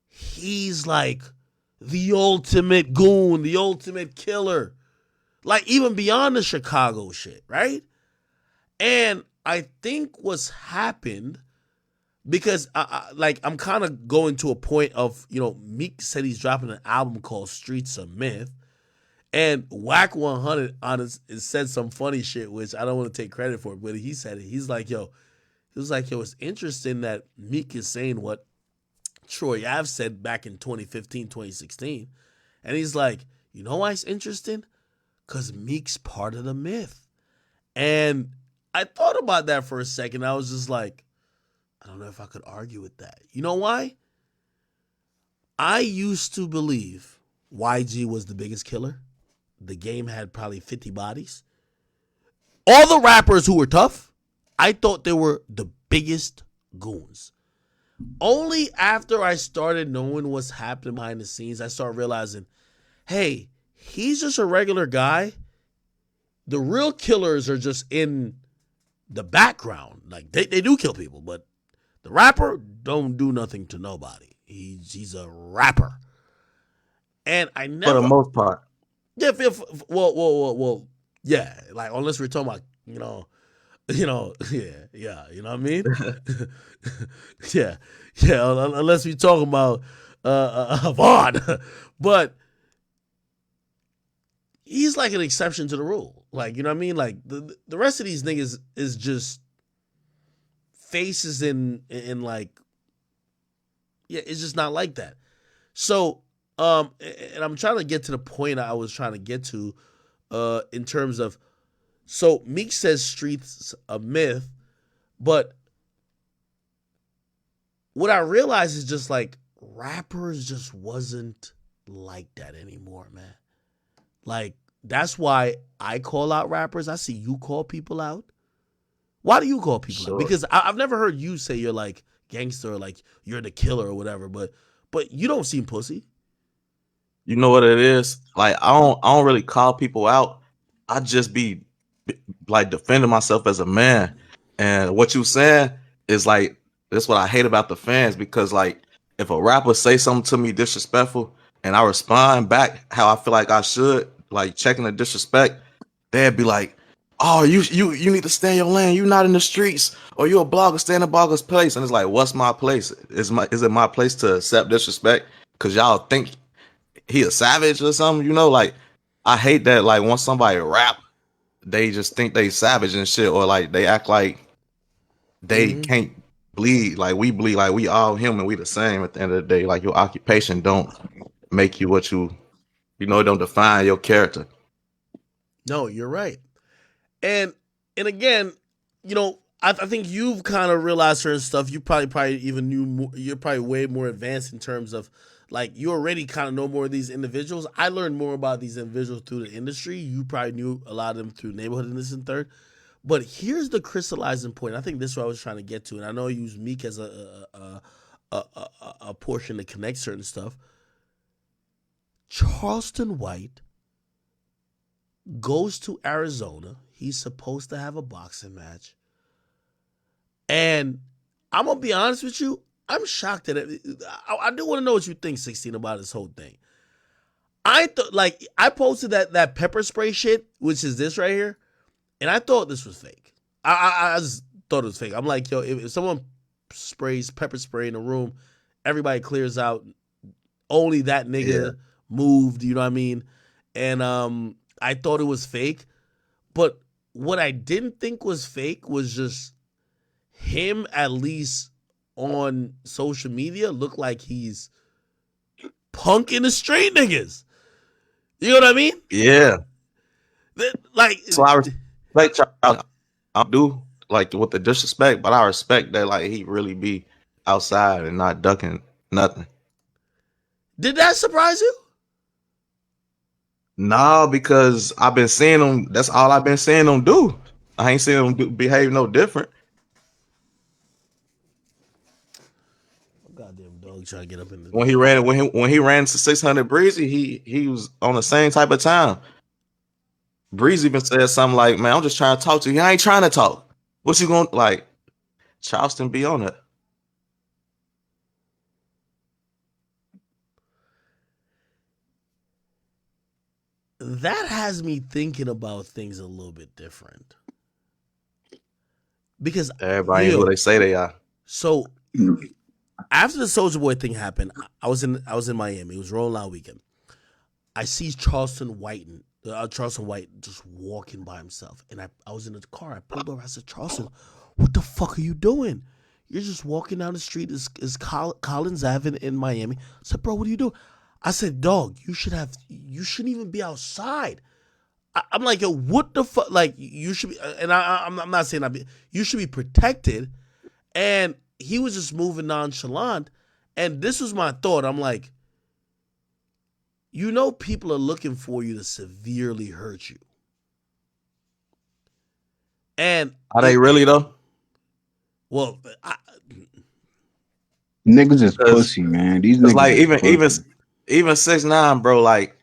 A: he's like the ultimate goon, the ultimate killer. Like, even beyond the Chicago shit, right? And I think what's happened, because I'm kind of going to a point of, Meek said he's dropping an album called Streets of Myth. And Whack 100 on it said some funny shit, which I don't want to take credit for, but he said it. He was like, yo, it's interesting that Meek is saying what Troy Ave said back in 2015, 2016. And he's like, you know why it's interesting? Because Meek's part of the myth. And I thought about that for a second. I was just like, I don't know if I could argue with that. You know why? I used to believe YG was the biggest killer. The game had probably 50 bodies. All the rappers who were tough, I thought they were the biggest goons. Only after I started knowing what's happening behind the scenes, I started realizing, hey, he's just a regular guy. The real killers are just in the background. Like, they do kill people, but the rapper don't do nothing to nobody. He's a rapper. And I
O: For the
A: never,
O: most part.
A: yeah, well, yeah. Like, unless we're talking about, yeah, you know what I mean? yeah, unless we're talking about Vaughn. But he's like an exception to the rule. Like, you know what I mean? Like, the rest of these niggas is just faces in like, yeah, it's just not like that. So, and I'm trying to get to the point I was trying to get to, in terms of, so Meek says streets a myth, but what I realized is just like rappers just wasn't like that anymore, man. Like, that's why I call out rappers. I see you call people out. Why do you call people out?
O: Sure.
A: Because I've never heard you say you're like gangster or like you're the killer or whatever, but you don't seem pussy.
O: You know what it is? Like I don't really call people out. I just be like defending myself as a man. And what you saying is like that's what I hate about the fans because like if a rapper say something to me disrespectful and I respond back how I feel like I should, like checking the disrespect, they'd be like, "Oh, you need to stay in your lane. You not in the streets, or you a blogger. Stay in the blogger's place." And it's like, what's my place? Is it my place to accept disrespect? Cause y'all think he a savage or something, like I hate that like once somebody rap, they just think they savage and shit, or like they act like they
A: Mm-hmm.
O: can't bleed like we bleed, like we all human, we the same at the end of the day. Like your occupation don't make you what it don't define your character.
A: No, you're right. And again, I think you've kind of realized certain stuff. You probably even knew more. You're probably way more advanced in terms of like you already kind of know more of these individuals. I learned more about these individuals through the industry. You probably knew a lot of them through neighborhood and this and third. But here's the crystallizing point. I think this is what I was trying to get to, and I know I use Meek as a portion to connect certain stuff. Charleston White goes to Arizona. He's supposed to have a boxing match. And I'm going to be honest with you. I'm shocked at it. I do want to know what you think, 16, about this whole thing. I thought, like, I posted that pepper spray shit, which is this right here. And I thought this was fake. I just thought it was fake. I'm like, yo, if someone sprays pepper spray in a room, everybody clears out. Only that nigga moved, you know what I mean? And I thought it was fake. But what I didn't think was fake was just him, at least on social media, look like he's punking the straight niggas. You know what I mean?
O: Yeah.
A: Like,
O: So I respect Charles. I do like with the disrespect, but I respect that like he really be outside and not ducking nothing.
A: Did that surprise you?
O: No, because I've been seeing them. That's all I've been seeing them do. I ain't seeing them behave no different.
A: Goddamn We try to get up in the.
O: When he ran to 600 Breezy, he was on the same type of time. Breezy even said something like, "Man, I'm just trying to talk to you. I ain't trying to talk. What you going like?" Charleston be on it.
A: That has me thinking about things a little bit different because
O: Everybody ain't who
A: yo,
O: they say they are.
A: so after the Soldier Boy thing happened, I was in Miami. It was Rolling Loud weekend. I see Charleston White just walking by himself, and I was in the car. I pulled over. I said, Charleston, what the fuck are you doing? You're just walking down the street. Is Collins Ave in Miami? I said, bro, what are you doing? I said, dog, you shouldn't even be outside. I'm like, yo, what the fuck? Like, you should be, and I'm not saying you should be protected. And he was just moving nonchalant. And this was my thought. I'm like, people are looking for you to severely hurt you. And
O: Are they really though?
A: well,
L: Niggas is
O: Because
L: pussy, man. These
O: it's
L: niggas
O: like
L: is pussy.
O: even 6ix9ine, bro. Like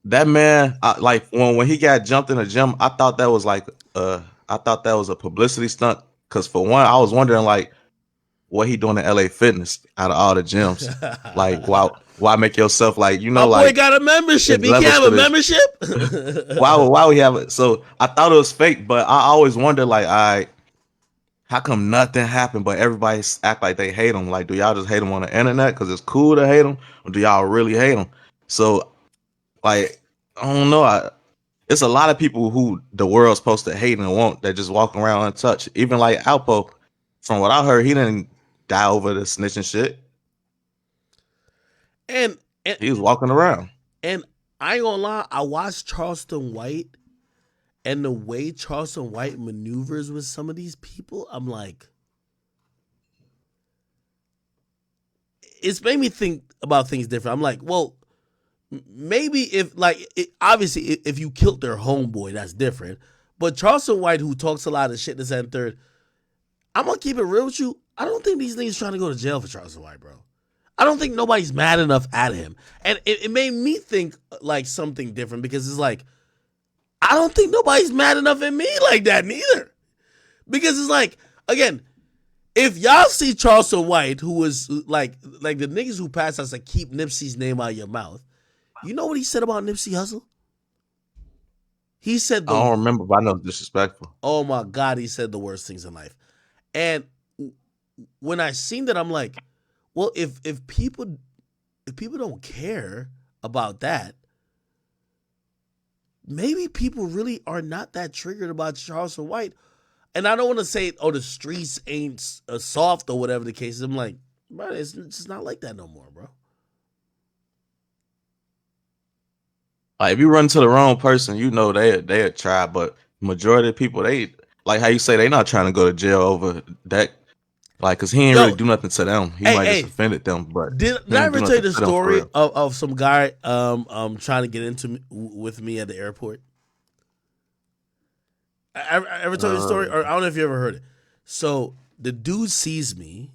O: that man, like when he got jumped in the gym, I thought that was like I thought that was a publicity stunt. Because for one, I was wondering like what he doing in LA Fitness out of all the gyms. Like why make yourself like
A: my boy
O: like
A: got a membership.
O: it's
A: He can't
O: levels
A: have
O: to
A: a
O: this.
A: membership.
O: Why we have it? So I thought it was fake, but I always wonder like how come nothing happened, but everybody act like they hate him? Like, do y'all just hate him on the internet because it's cool to hate him, or do y'all really hate him? So, like, I don't know. It's a lot of people who the world's supposed to hate and want that just walk around untouched. Even like Alpo, from what I heard, he didn't die over the snitching shit.
A: and, and
O: He was walking around.
A: and I ain't gonna lie, I watched Charleston White, and the way Charleston White maneuvers with some of these people, I'm like, it's made me think about things different. I'm like, well, maybe obviously if you killed their homeboy, that's different. But Charleston White, who talks a lot of shit, this and third, I'm gonna keep it real with you. I don't think these niggas trying to go to jail for Charleston White, bro. I don't think nobody's mad enough at him, and it made me think like something different because it's like I don't think nobody's mad enough at me like that neither. Because it's like again, if y'all see Charleston White, who was like the niggas who passed us to keep Nipsey's name out of your mouth, you know what he said about Nipsey Hussle? He said
O: I don't remember, but I know it's disrespectful.
A: oh my God, he said the worst things in life. And when I seen that, I'm like, well, if people don't care about that, maybe people really are not that triggered about Charleston White. And I don't want to say, oh, the streets ain't soft or whatever the case is. I'm like, bro, it's just not like that no more, bro.
O: Like if you run to the wrong person, you know they try, but majority of people they like how you say they not trying to go to jail over that. Like, cause he ain't really
A: Yo,
O: do nothing to them. He might just offended them, but
A: did
O: he
A: I
O: ain't do
A: ever tell you
O: nothing
A: the
O: to them for
A: story
O: real.
A: of some guy trying to get into with me at the airport? I ever told you the story, or I don't know if you ever heard it. So the dude sees me,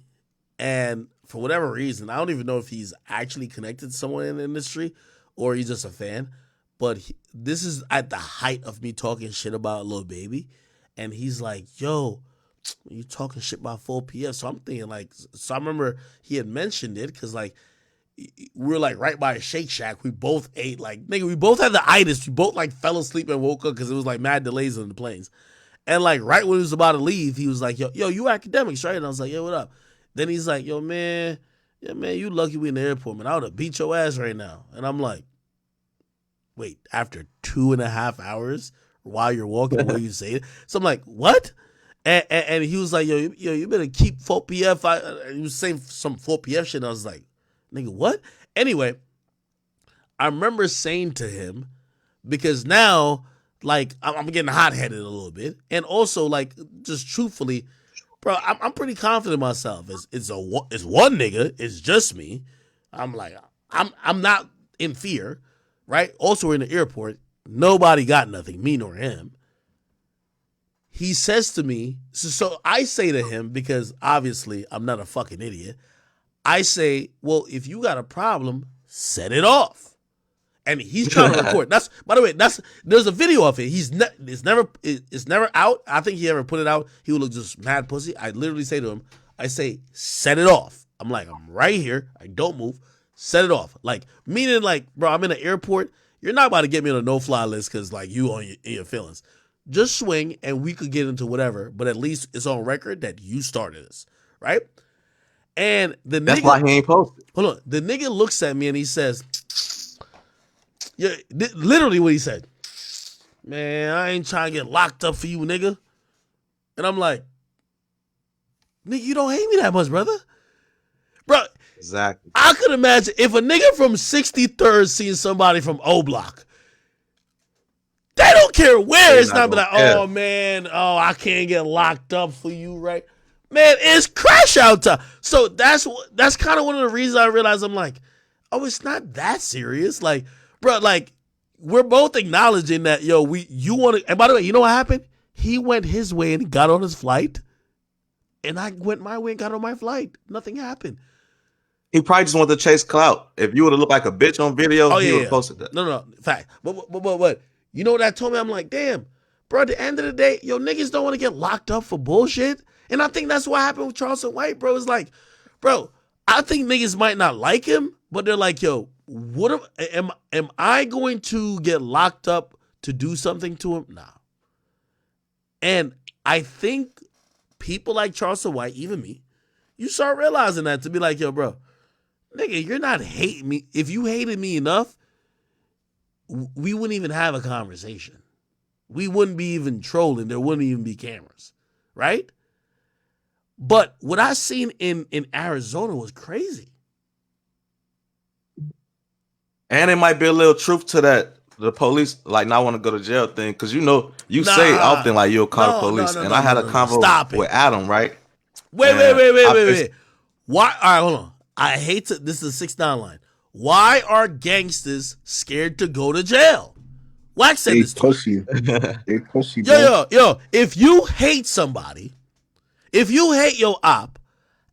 A: and for whatever reason, I don't even know if he's actually connected to someone in the industry or he's just a fan. But this is at the height of me talking shit about Lil Baby, and he's like, "Yo, you talking shit about 4 p.m." So I'm thinking like, so I remember he had mentioned it because like we were like right by a Shake Shack. We both ate like nigga. We both had the itis. We both like fell asleep and woke up because it was like mad delays on the planes. And like right when he was about to leave, he was like, yo, you Akademiks, right? And I was like, yeah, what up? Then he's like, yo, man, yeah, man, you lucky we in the airport, man. I would have beat your ass right now. And I'm like, wait, after 2.5 hours while you're walking away, you say it? So I'm like, what? And he was like, yo, you better keep 4PF. He was saying some 4PF shit. And I was like, nigga, what? Anyway, I remember saying to him, because now, like, I'm getting hot headed a little bit. And also, like, just truthfully, bro, I'm pretty confident in myself. It's one nigga, it's just me. I'm like, I'm not in fear, right? Also, we're in the airport. Nobody got nothing, me nor him. He says to me, so I say to him, because obviously I'm not a fucking idiot. I say, well, if you got a problem, set it off. And he's trying to record. That's, by the way, there's a video of it. It's never out. I think he ever put it out. He would look just mad pussy. I literally say to him, I say, set it off. I'm like, I'm right here. I don't move. Set it off. Like, meaning like, bro, I'm in an airport. You're not about to get me on a no-fly list because like you in your feelings. Just swing and we could get into whatever, but at least it's on record that you started this, right? And the
O: That's
A: nigga,
O: why he ain't posted.
A: hold on, the nigga looks at me and he says, yeah, literally what he said. Man, I ain't trying to get locked up for you, nigga. And I'm like, nigga, you don't hate me that much, brother. Bro,
O: Exactly.
A: I could imagine if a nigga from 63rd seeing somebody from O Block, they don't care where.
O: They
A: It's
O: not
A: not be
O: gonna
A: like,
O: care.
A: oh man, oh, I can't get locked up for you, right? Man, it's crash out time. So that's kind of one of the reasons I realized I'm like, oh, it's not that serious. Like, bro, like we're both acknowledging that, yo, you want to. And by the way, you know what happened? He went his way and got on his flight, and I went my way and got on my flight. Nothing happened.
O: He probably just wanted to chase clout. If you would have looked like a bitch on video,
A: Oh
O: he
A: yeah,
O: would have
A: yeah.
O: posted that.
A: No, fact. But you know what that told me? I'm like, damn, bro. At the end of the day, yo, niggas don't want to get locked up for bullshit, and I think that's what happened with Charleston White, bro. It's like, bro, I think niggas might not like him, but they're like, yo, what am I going to get locked up to do something to him? Nah. And I think people like Charleston White, even me, you start realizing that to be like, yo, bro, nigga, you're not hating me. If you hated me enough, we wouldn't even have a conversation. We wouldn't be even trolling. There wouldn't even be cameras, right? But what I seen in Arizona was crazy.
O: And it might be a little truth to that. The police like not want to go to jail thing because you say
A: Nah,
O: often like you'll call the
A: no,
O: police. And I had a
A: no.
O: convo
A: Stop
O: with
A: it.
O: Adam, right?
A: Wait.
O: And I fixed
A: Why? All right, hold on. I hate to. This is a 6ix9ine line. Why are gangsters scared to go to jail? Wax said
L: They
A: this to me.
L: pussy. They pussy, bro.
A: Yo. If you hate somebody, if you hate your op,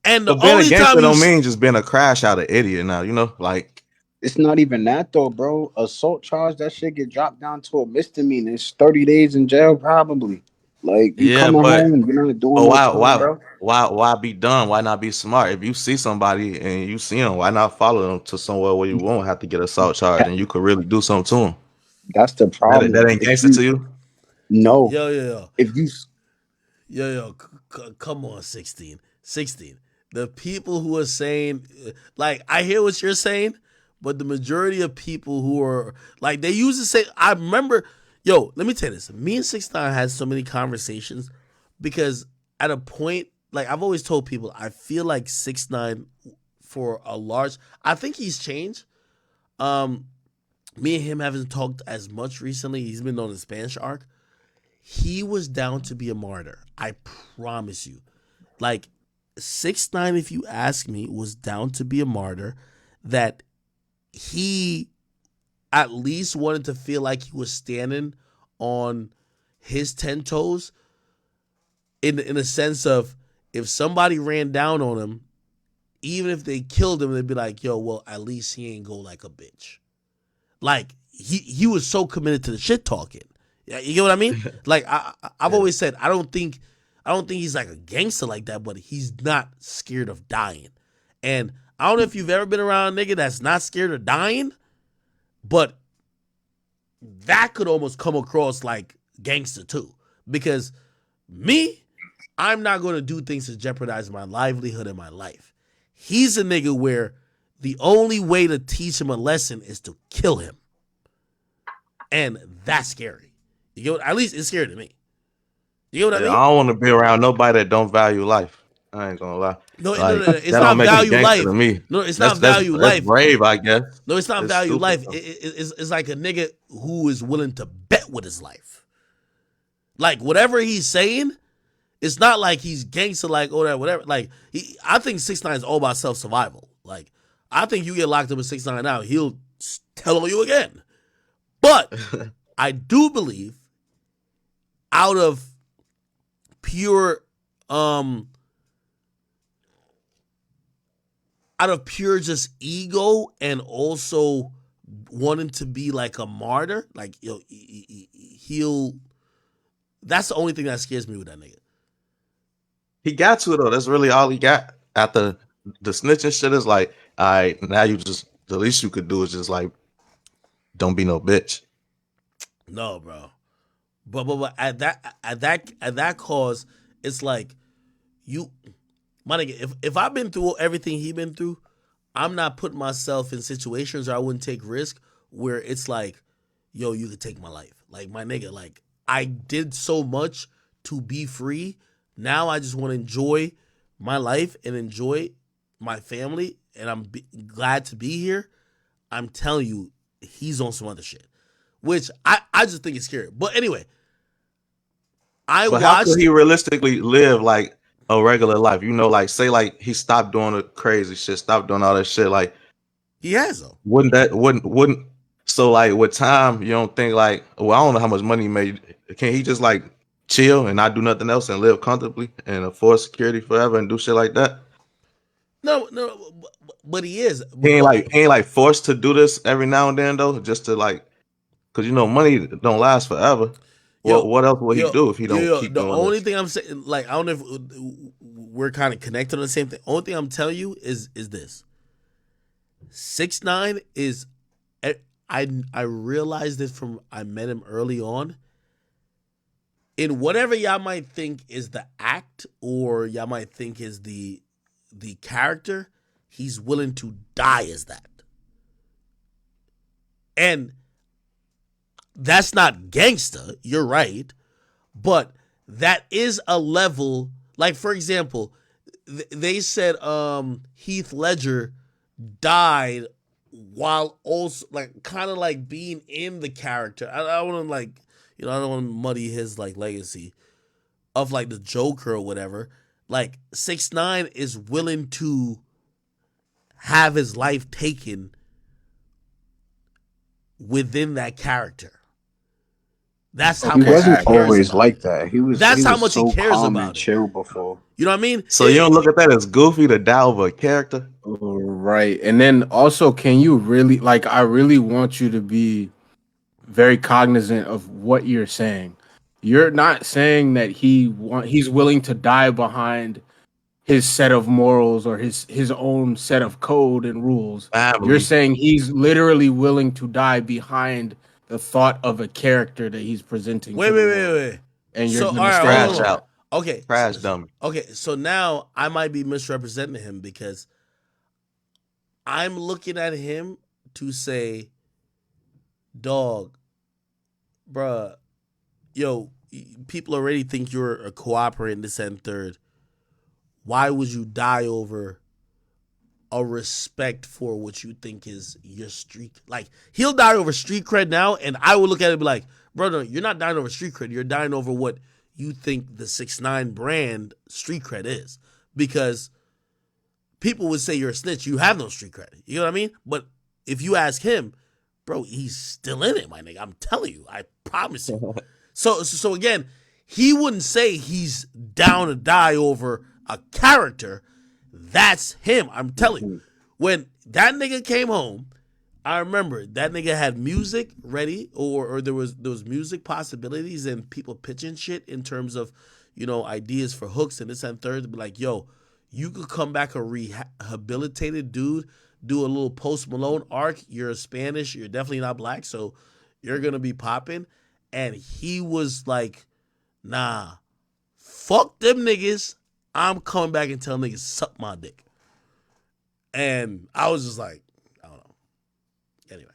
A: and the
O: But being a
A: only time
O: gangster
A: you
O: don't mean just being a crash out of idiot now, like
L: It's not even that though, bro. Assault charge, that shit get dropped down to a misdemeanor. It's 30 days in jail, probably. Like you
O: yeah,
L: coming
O: but
L: home, you're not doing
O: but
L: no
O: why
L: time,
O: why
L: bro.
O: why be dumb? Why not be smart? If you see somebody and you see them, why not follow them to somewhere where you won't have to get assault charge and you could really do something to them?
L: That's the
O: That
L: problem.
O: ain't
L: If
O: gangster to
L: you
O: you?
L: no,
A: yo,
L: if you
A: come on, 16. The people who are saying, like, I hear what you're saying, but the majority of people who are like, they used to say, I remember, yo, let me tell you this. Me and 6ix9ine had so many conversations because at a point, like I've always told people, I feel like 6ix9ine for a large, I think he's changed. Me and him haven't talked as much recently. He's been on the Spanish arc. He was down to be a martyr. I promise you. Like 6ix9ine, if you ask me, was down to be a martyr. That he at least wanted to feel like he was standing on his 10 toes in a sense of if somebody ran down on him, even if they killed him, they'd be like, yo, well, at least he ain't go like a bitch. Like he was so committed to the shit talking. You get what I mean? Like I've always said I don't think he's like a gangster like that, but he's not scared of dying. And I don't know if you've ever been around a nigga that's not scared of dying, but that could almost come across like gangster too. Because me, I'm not going to do things to jeopardize my livelihood and my life. He's a nigga where the only way to teach him a lesson is to kill him. And that's scary. You get what, at least it's scary to me. You get what I
O: Yeah,
A: mean?
O: I don't want to be around nobody that don't value life. I ain't gonna lie.
A: No.
O: Like
A: It's
O: that don't
A: not
O: make a
A: value
O: gangster
A: life.
O: to me.
A: No, it's not
O: That's
A: value
O: that's
A: life.
O: brave, I guess.
A: No, it's not
O: It's
A: value
O: stupid
A: life.
O: though.
A: It's like a nigga who is willing to bet with his life. Like whatever he's saying, it's not like he's gangster like or whatever. Like I think 6ix9ine is all about self survival. Like I think you get locked up with 6ix9ine now, he'll tell on you again. But I do believe out of pure out of pure just ego and also wanting to be like a martyr, like yo, he'll. That's the only thing that scares me with that nigga.
O: He got to though. That's really all he got. After the snitching shit is like, all right, now you just the least you could do is just like don't be no bitch.
A: No, bro. But at that cause, it's like you, my nigga. If I've been through everything he been through, I'm not putting myself in situations where I wouldn't take risk. Where it's like, yo, you could take my life. Like my nigga, like I did so much to be free. Now I just want to enjoy my life and enjoy my family, and glad to be here. I'm telling you, he's on some other shit, which I just think is scary. But anyway, I
O: But how could
A: watched.
O: he realistically live like a regular life? You know, like say like he stopped doing the crazy shit, stopped doing all that shit. Like
A: He has though.
O: wouldn't so like with time you don't think like, well, I don't know how much money he made. Can he just like chill and not do nothing else and live comfortably and afford security forever and do shit like that?
A: No, no, but he is.
O: He ain't like forced to do this every now and then though, just to like, cause you know money don't last forever.
A: Yo,
O: What else will he
A: yo,
O: do if he don't
A: yo.
O: keep
A: The
O: doing
A: only
O: this?
A: thing I'm saying, like, I don't know if we're kind of connected on the same thing. Only thing I'm telling you is this: 6ix9ine is. I realized this from I met him early on. In whatever y'all might think is the act, or y'all might think is the character, he's willing to die as that, and that's not gangster. You're right, but that is a level. Like for example, they said Heath Ledger died while also like kind of like being in the character. I want to like, I don't want to muddy his like legacy of like the Joker or whatever. Like 6ix9ine is willing to have his life taken within that character. That's how
L: He
A: much he
L: wasn't
A: cares
L: always
A: about
L: like
A: it.
L: that. He was
A: That's
L: he
A: how
L: was
A: much he
L: so
A: cares
L: calm and
A: about it.
L: chill before.
A: You know what I mean?
O: So you don't look at that as goofy to die over a character?
N: Right. And then also, can you really like? I really want you to be very cognizant of what you're saying. You're not saying that he's willing to die behind his set of morals or his own set of code and rules. You're
O: Family.
N: saying he's literally willing to die behind the thought of a character that he's presenting
A: Wait,
N: to the
A: wait, wait,
N: world,
A: wait.
N: and you're
A: So, all
N: gonna
A: right,
N: stand
A: hold
O: Crash
N: by
A: on.
O: out.
N: that.
A: Okay,
O: Crash dummy.
A: okay. So now I might be misrepresenting him because I'm looking at him to say, dog, bruh, yo, people already think you're a cooperating this and third. Why would you die over a respect for what you think is your street? Like, he'll die over street cred now, and I will look at it and be like, brother, you're not dying over street cred. You're dying over what you think the 6ix9ine brand street cred is. Because people would say you're a snitch. You have no street credit. You know what I mean? But if you ask him, bro, he's still in it, my nigga. I'm telling you. I promise you. So again, he wouldn't say he's down to die over a character. That's him. I'm telling you.
L: Mhm.
A: When that nigga came home, I remember that nigga had music ready, or there was music possibilities and people pitching shit in terms of, ideas for hooks and this and third. To be like, yo, you could come back a rehabilitated dude, do a little Post Malone arc. You're Spanish. You're definitely not black, so you're gonna be popping. And he was like, nah, fuck them niggas. I'm coming back and tell niggas suck my dick. And I was just like, I don't know. Anyway.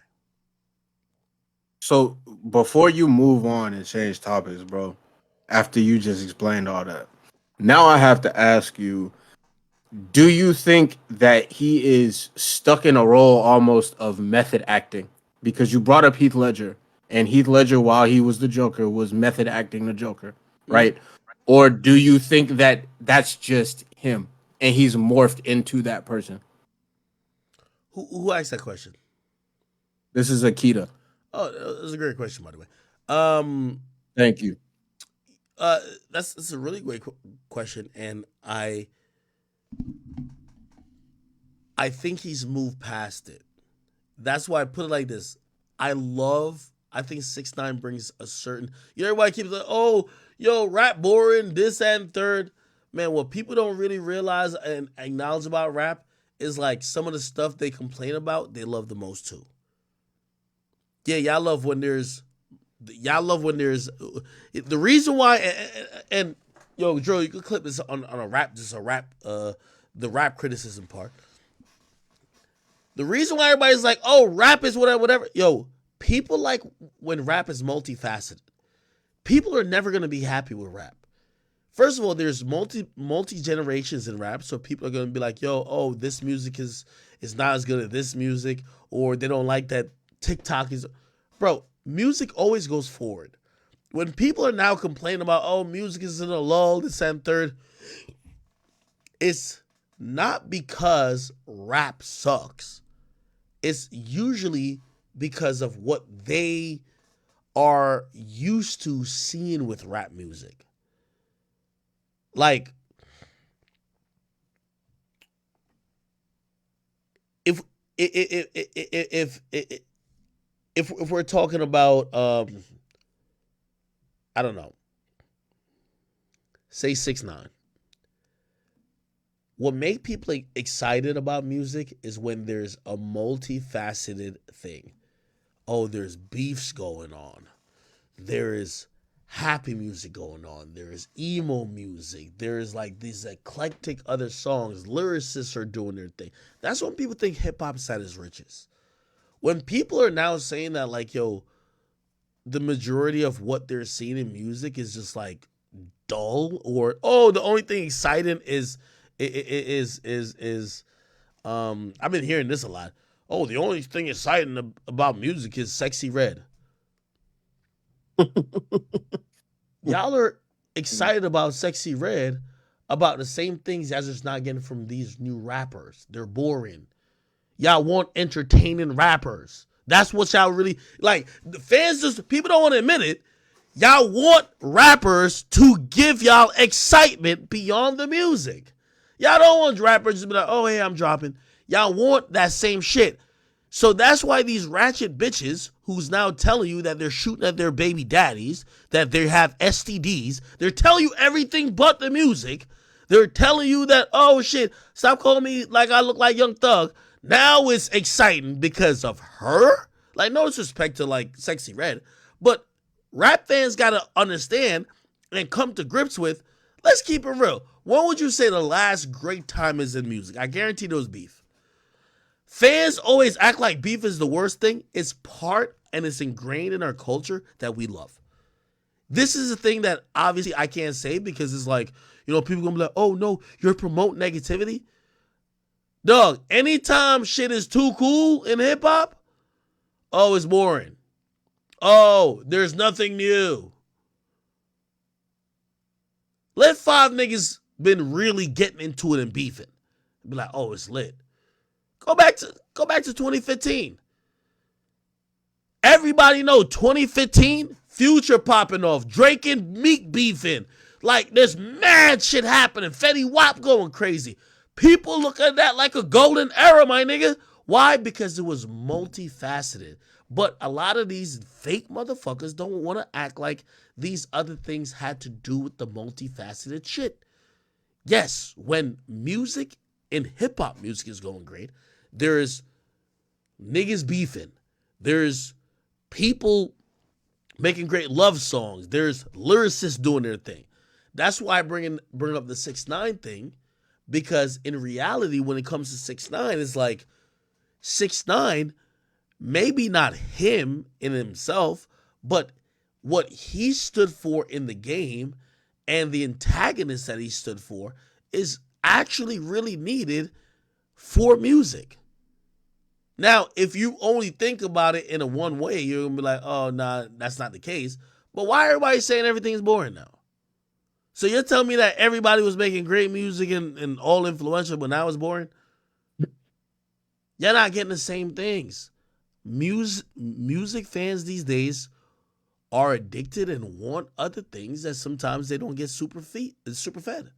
N: So before you move on and change topics, bro, after you just explained all that, now I have to ask you: do you think that he is stuck in a role almost of method acting? Because you brought up Heath Ledger, and Heath Ledger, while he was the Joker, was method acting the Joker,
A: Mm.
N: right? Or do you think that that's just him and he's morphed into that person?
A: Who asked that question?
N: This is Akita.
A: Oh, that's a great question, by the way. Um,
N: Thank you.
A: uh, that's a really great question, and I think he's moved past it. That's why I put it like this. I think 6ix9ine brings a certain, everybody keeps like, oh, yo, rap boring, this and third. Man, what people don't really realize and acknowledge about rap is like some of the stuff they complain about, they love the most too. Yeah, y'all love when there's the reason why, and yo, Joe, you could clip this on a rap, just a rap, the rap criticism part. The reason why everybody's like, oh, rap is whatever, whatever. Yo, people like when rap is multifaceted. People are never gonna be happy with rap. First of all, there's multi generations in rap, so people are gonna be like, yo, oh, this music is not as good as this music, or they don't like that TikTok is. Bro, music always goes forward. When people are now complaining about, oh, music is in a lull, this and third, it's not because rap sucks. It's usually because of what they are used to seeing with rap music. Like, if if we're talking about I don't know, say 6ix9ine, what make people excited about music is when there's a multifaceted thing. Oh, there's beefs going on. There is happy music going on. There is emo music. There is like these eclectic other songs. Lyricists are doing their thing. That's when people think hip hop is at its richest. When people are now saying that, like, yo, the majority of what they're seeing in music is just like dull, or oh, the only thing exciting is I've been hearing this a lot. Oh, the only thing exciting about music is Sexy Red. Y'all are excited about Sexy Red about the same things as it's not getting from these new rappers. They're boring. Y'all want entertaining rappers. That's what y'all really like. The fans just, people don't want to admit it. Y'all want rappers to give y'all excitement beyond the music. Y'all don't want rappers to be like, oh, hey, I'm dropping. Y'all want that same shit. So that's why these ratchet bitches who's now telling you that they're shooting at their baby daddies, that they have STDs, they're telling you everything but the music. They're telling you that, oh shit, stop calling me like I look like Young Thug. Now it's exciting because of her. Like, no disrespect to like Sexy Red, but rap fans gotta understand and come to grips with, let's keep it real. When would you say the last great time is in music? I guarantee there was beef. Fans always act like beef is the worst thing. It's part and it's ingrained in our culture that we love. This is a thing that obviously I can't say because it's like, people gonna be like, oh no, you're promoting negativity. Dog, anytime shit is too cool in hip hop, oh, it's boring. Oh, there's nothing new. Let five niggas been really getting into it and beefing. Be like, oh, it's lit. Go back to 2015. Everybody know 2015, Future popping off, Drake and Meek beefing. Like, there's mad shit happening. Fetty Wap going crazy. People look at that like a golden era, my nigga. Why? Because it was multifaceted. But a lot of these fake motherfuckers don't want to act like these other things had to do with the multifaceted shit. Yes, when music and hip hop music is going great, there's niggas beefing. There's people making great love songs. There's lyricists doing their thing. That's why I bring up the 6ix9ine thing, because in reality, when it comes to 6ix9ine, it's like 6ix9ine, maybe not him in himself, but what he stood for in the game and the antagonist that he stood for is actually really needed for music. Now, if you only think about it in a one way, you're gonna be like, oh, nah, that's not the case. But why everybody saying everything's boring now? So you're telling me that everybody was making great music and all influential, but now it's boring? You're not getting the same things. Music fans these days are addicted and want other things that sometimes they don't get super fed.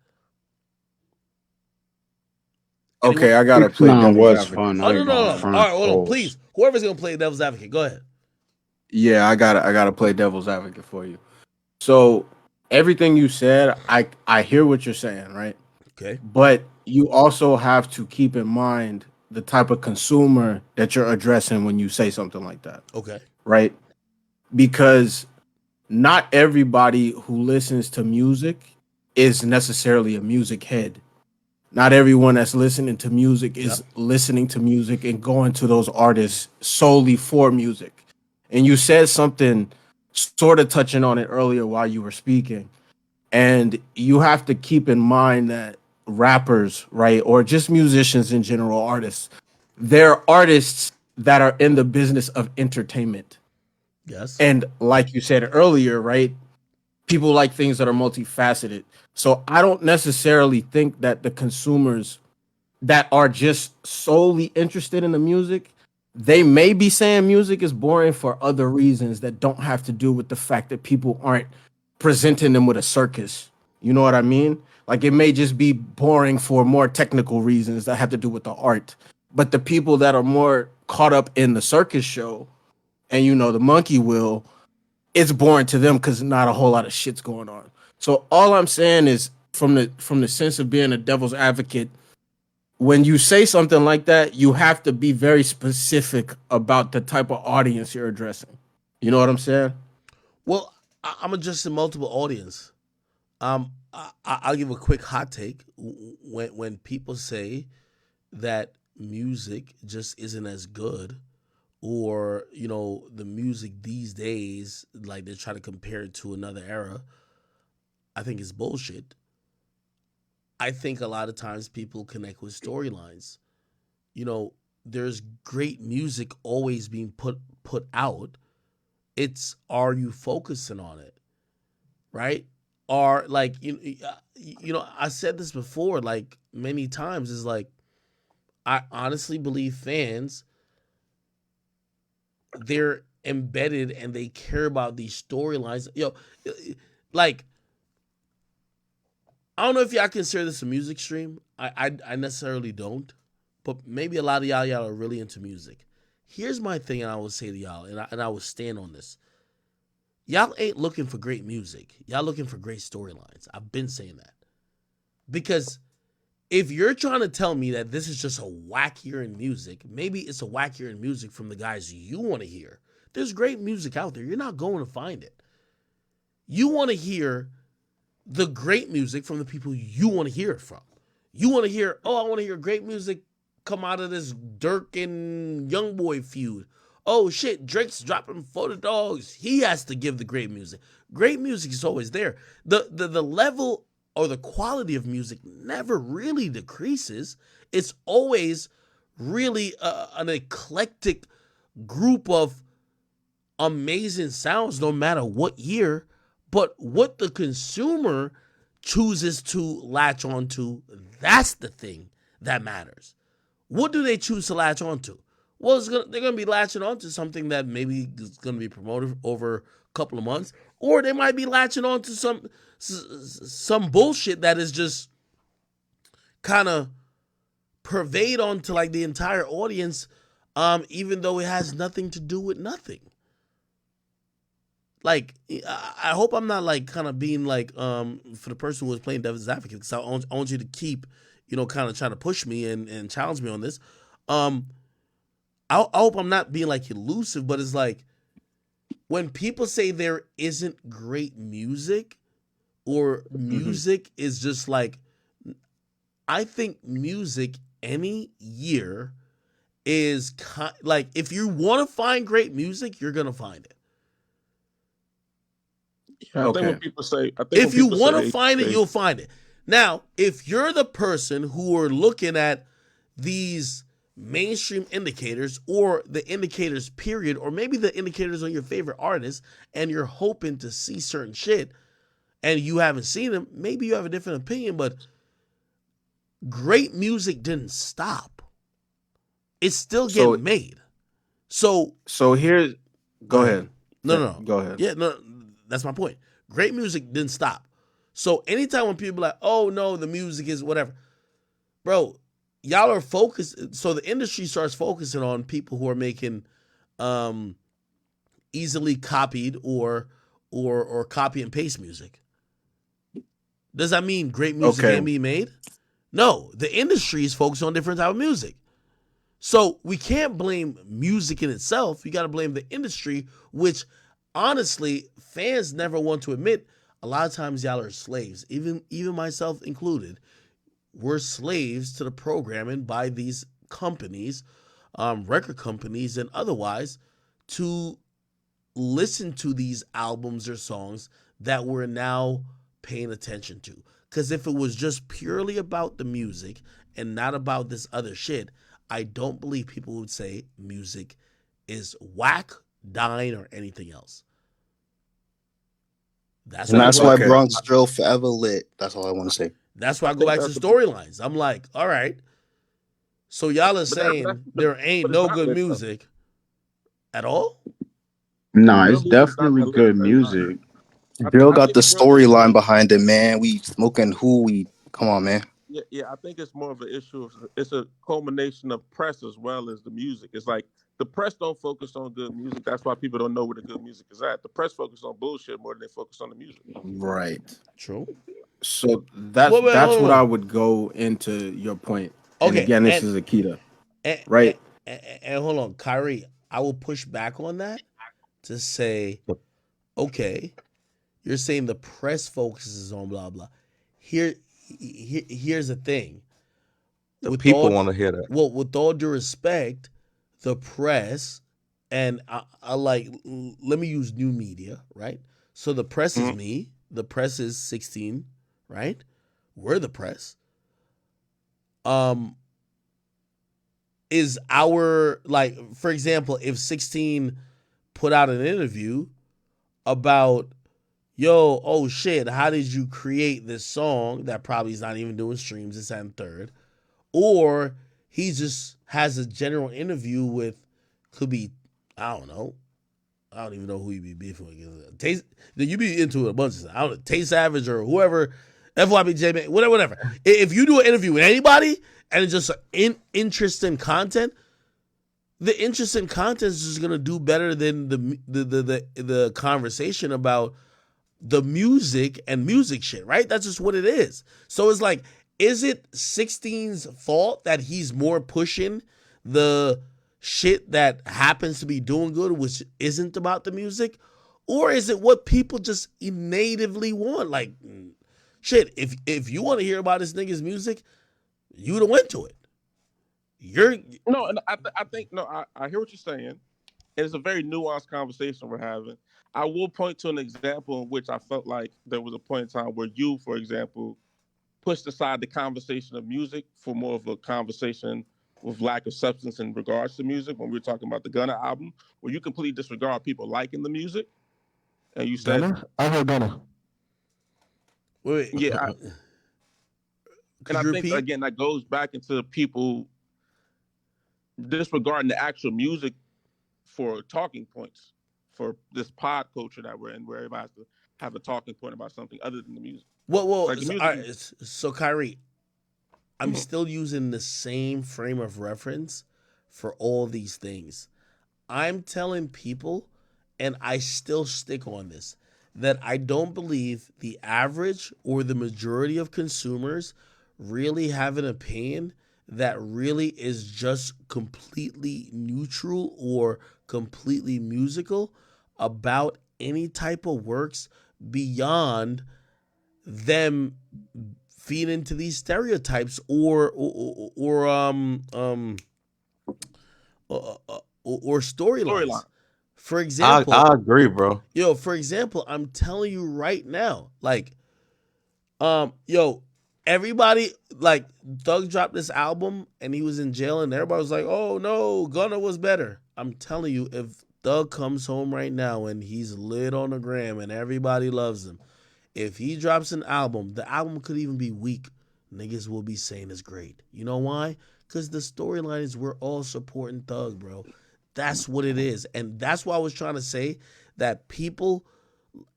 A: Anyone?
N: Okay, I gotta
L: Six
N: play
L: nine
N: devil's
L: was
N: advocate
L: fun.
A: Oh
L: I
N: for
A: no,
L: ain't
N: you,
L: gonna
A: no, no.
N: man.
A: All
L: front.
A: right, hold on,
L: Pause.
A: please. Whoever's gonna play devil's advocate, go ahead.
N: Yeah, I gotta play devil's advocate for you. So everything you said, I hear what you're saying, right?
A: Okay.
N: But you also have to keep in mind the type of consumer that you're addressing when you say something like that,
A: Okay.
N: right? Because not everybody who listens to music is necessarily a music head. Not everyone that's listening to music
A: Yep.
N: is listening to music and going to those artists solely for music. And you said something sort of touching on it earlier while you were speaking. And you have to keep in mind that rappers, right, or just musicians in general, artists, they're artists that are in the business of entertainment.
A: Yes.
N: And like you said earlier, right, people like things that are multifaceted. So I don't necessarily think that the consumers that are just solely interested in the music, they may be saying music is boring for other reasons that don't have to do with the fact that people aren't presenting them with a circus. You know what I mean? Like it may just be boring for more technical reasons that have to do with the art. But the people that are more caught up in the circus show and the monkey wheel, it's boring to them because not a whole lot of shit's going on. So all I'm saying is from the sense of being a devil's advocate, when you say something like that, you have to be very specific about the type of audience you're addressing. You know what I'm saying?
A: Well, I'm addressing multiple audience. I'll give a quick hot take. When people say that music just isn't as good, or the music these days, like they're trying to compare it to another era, I think it's bullshit. I think a lot of times people connect with storylines. You know, there's great music always being put out. It's, are you focusing on it, right? Are like I said this before, like many times, is like I honestly believe fans, they're embedded and they care about these storylines. Like I don't know if y'all consider this a music stream. I necessarily don't, but maybe a lot of y'all are really into music. Here's my thing, and I will say to y'all, and I will stand on this. Y'all ain't looking for great music. Y'all looking for great storylines. I've been saying that because if you're trying to tell me that this is just a wackier in music, maybe it's a wackier in music from the guys you want to hear. There's great music out there. You're not going to find it. You want to hear the great music from the people you want to hear it from. You want to hear, oh, I want to hear great music come out of this Dirk and Youngboy feud. Oh shit, Drake's dropping for the dogs. He has to give the great music. Great music is always there. The level or the quality of music never really decreases. It's always really an eclectic group of amazing sounds no matter what year, but what the consumer chooses to latch onto, that's the thing that matters. What do they choose to latch onto? Well, they're going to be latching onto something that maybe is going to be promoted over a couple of months, or they might be latching onto some bullshit that is just kind of pervade onto like the entire audience, even though it has nothing to do with nothing. Like I hope I'm not like kind of being like for the person who was playing devil's advocate, because I want you to keep kind of trying to push me and challenge me on this. um I hope I'm not being like elusive, but it's like when people say there isn't great music, or
L: Hmm.
A: music is just like, I think music any year is like, if you want to find great music, you're gonna find it.
P: Yeah,
N: Okay.
P: I think when
A: If you
P: people
A: want to
P: say
A: find it,
P: they,
A: you'll find it. Now, if you're the person who are looking at these mainstream indicators, or the indicators period, or maybe the indicators on your favorite artist, and you're hoping to see certain shit and you haven't seen them, maybe you have a different opinion, but great music didn't stop. It's still
N: So
A: getting made. So
N: so here
A: go
N: go
A: ahead.
N: ahead.
A: No, no, no.
N: Go ahead.
A: Yeah, no, that's my point. Great music didn't stop. So anytime when people are like, oh no, the music is whatever, bro, y'all are focused. So the industry starts focusing on people who are making um, easily copied or copy and paste music. Does that mean great music
N: Okay.
A: can't be made? No, the industry is focused on different type of music. So we can't blame music in itself. You got to blame the industry, which honestly fans never want to admit. A lot of times y'all are slaves, even myself included. We're slaves to the programming by these companies, record companies, and otherwise, to listen to these albums or songs that we're now paying attention to. Because if it was just purely about the music and not about this other shit, I don't believe people would say music is whack, dying, or anything else. That's
P: And
A: why I go
P: that's
A: back.
P: why
N: Okay.
P: Bronx Drill forever lit. That's all I want to say.
A: That's why
Q: I
A: I go
Q: think
A: back to
Q: that's the
A: storylines. I'm like, all right, so y'all are
Q: but
A: saying there ain't
Q: but it's
A: no
Q: not
A: good
Q: lit though.
A: music at all?
L: Nah,
Q: Drill
L: it's
Q: music is not
L: definitely
Q: that lit.
L: good
Q: It's not.
L: music.
P: Drill
Q: I
P: got
Q: think
P: the
Q: drill music is
P: storyline behind it, man. We smoking who we. Come on, man.
Q: yeah. I think it's more of an issue of it's a culmination of press as well as the music. It's like the press don't focus on good music. That's why people don't know where the good music is at. The press focus on bullshit more than they focus on the music.
P: Right.
A: True.
N: So
A: Wait, wait,
N: that's
A: hold
N: what I
A: on.
N: would go into your point. And
A: Okay,
N: again, this is Akita,
A: and, and,
N: right?
A: and hold on, Kyrie. I will push back on that to say, okay, you're saying the press focuses on blah blah. Here's the thing.
O: The
A: With
O: people
A: all
O: want to hear that.
A: well, with all due respect, the press and I like let me use new media, right? So the press is
Q: Mhm.
A: me. The press is 16, right? We're the press. Um, is our like for example, if 16 put out an interview about yo, oh shit, how did you create this song that probably is not even doing streams, this and third? Or he just has a general interview with could be, I don't know. I don't even know who you be beefing with. Taste you be into a bunch of stuff. I don't know, Tay Savage or whoever, FYBJ, whatever, whatever. If you do an interview with anybody and it's just interesting content, the interesting content is just gonna do better than the conversation about the music and music shit, right? That's just what it is. So it's like, is it 16's fault that he's more pushing the shit that happens to be doing good, which isn't about the music? Or is it what people just natively want? Like, shit, if you want to hear about this nigga's music, you would have went to it. You're
Q: No, and I think no, I hear what you're saying. And it's a very nuanced conversation we're having. I will point to an example in which I felt like there was a point in time where you, for example, pushed aside the conversation of music for more of a conversation with lack of substance in regards to music when we were talking about the Gunna album, where you completely disregard people liking the music. And you said,
R: Gunna? I heard Gunna.
A: wait,
Q: yeah. And
A: could
Q: I
A: you
Q: think,
A: repeat?
Q: again, that goes back into people disregarding the actual music for talking points for this pod culture that we're in, where everybody has to have a talking point about something other than the music.
A: Well,
Q: Like the
A: so,
Q: music
A: all
Q: is.
A: right, so Kyrie, I'm
Q: Mhm.
A: still using the same frame of reference for all these things. I'm telling people, and I still stick on this, that I don't believe the average or the majority of consumers really have an opinion that really is just completely neutral or completely musical about any type of works beyond them feed into these stereotypes or storylines.
Q: Storyline.
A: For example,
O: I agree, bro.
A: for example, I'm telling you right now, like, yo, everybody like Thug dropped this album and he was in jail and everybody was like, oh no, Gunna was better. I'm telling you, if Thug comes home right now and he's lit on the gram and everybody loves him, if he drops an album, the album could even be weak. Niggas will be saying it's great. You know why? Because the storyline is we're all supporting Thug, bro. That's what it is. And that's why I was trying to say that people,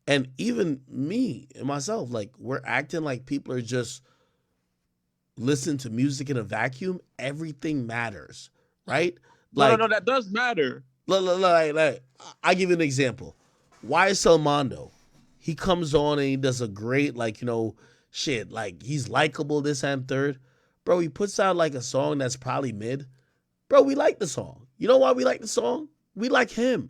A: and even me and myself, like, we're acting like people are just listen to music in a vacuum, everything matters, right?
Q: No.
A: Like,
Q: That does matter.
A: I give you an example. YSL Mondo, he comes on and he does a great, like, shit, like, he's likable, this and third. Bro, he puts out like a song that's probably mid. Bro, we like the song. You know why we like the song? We like him,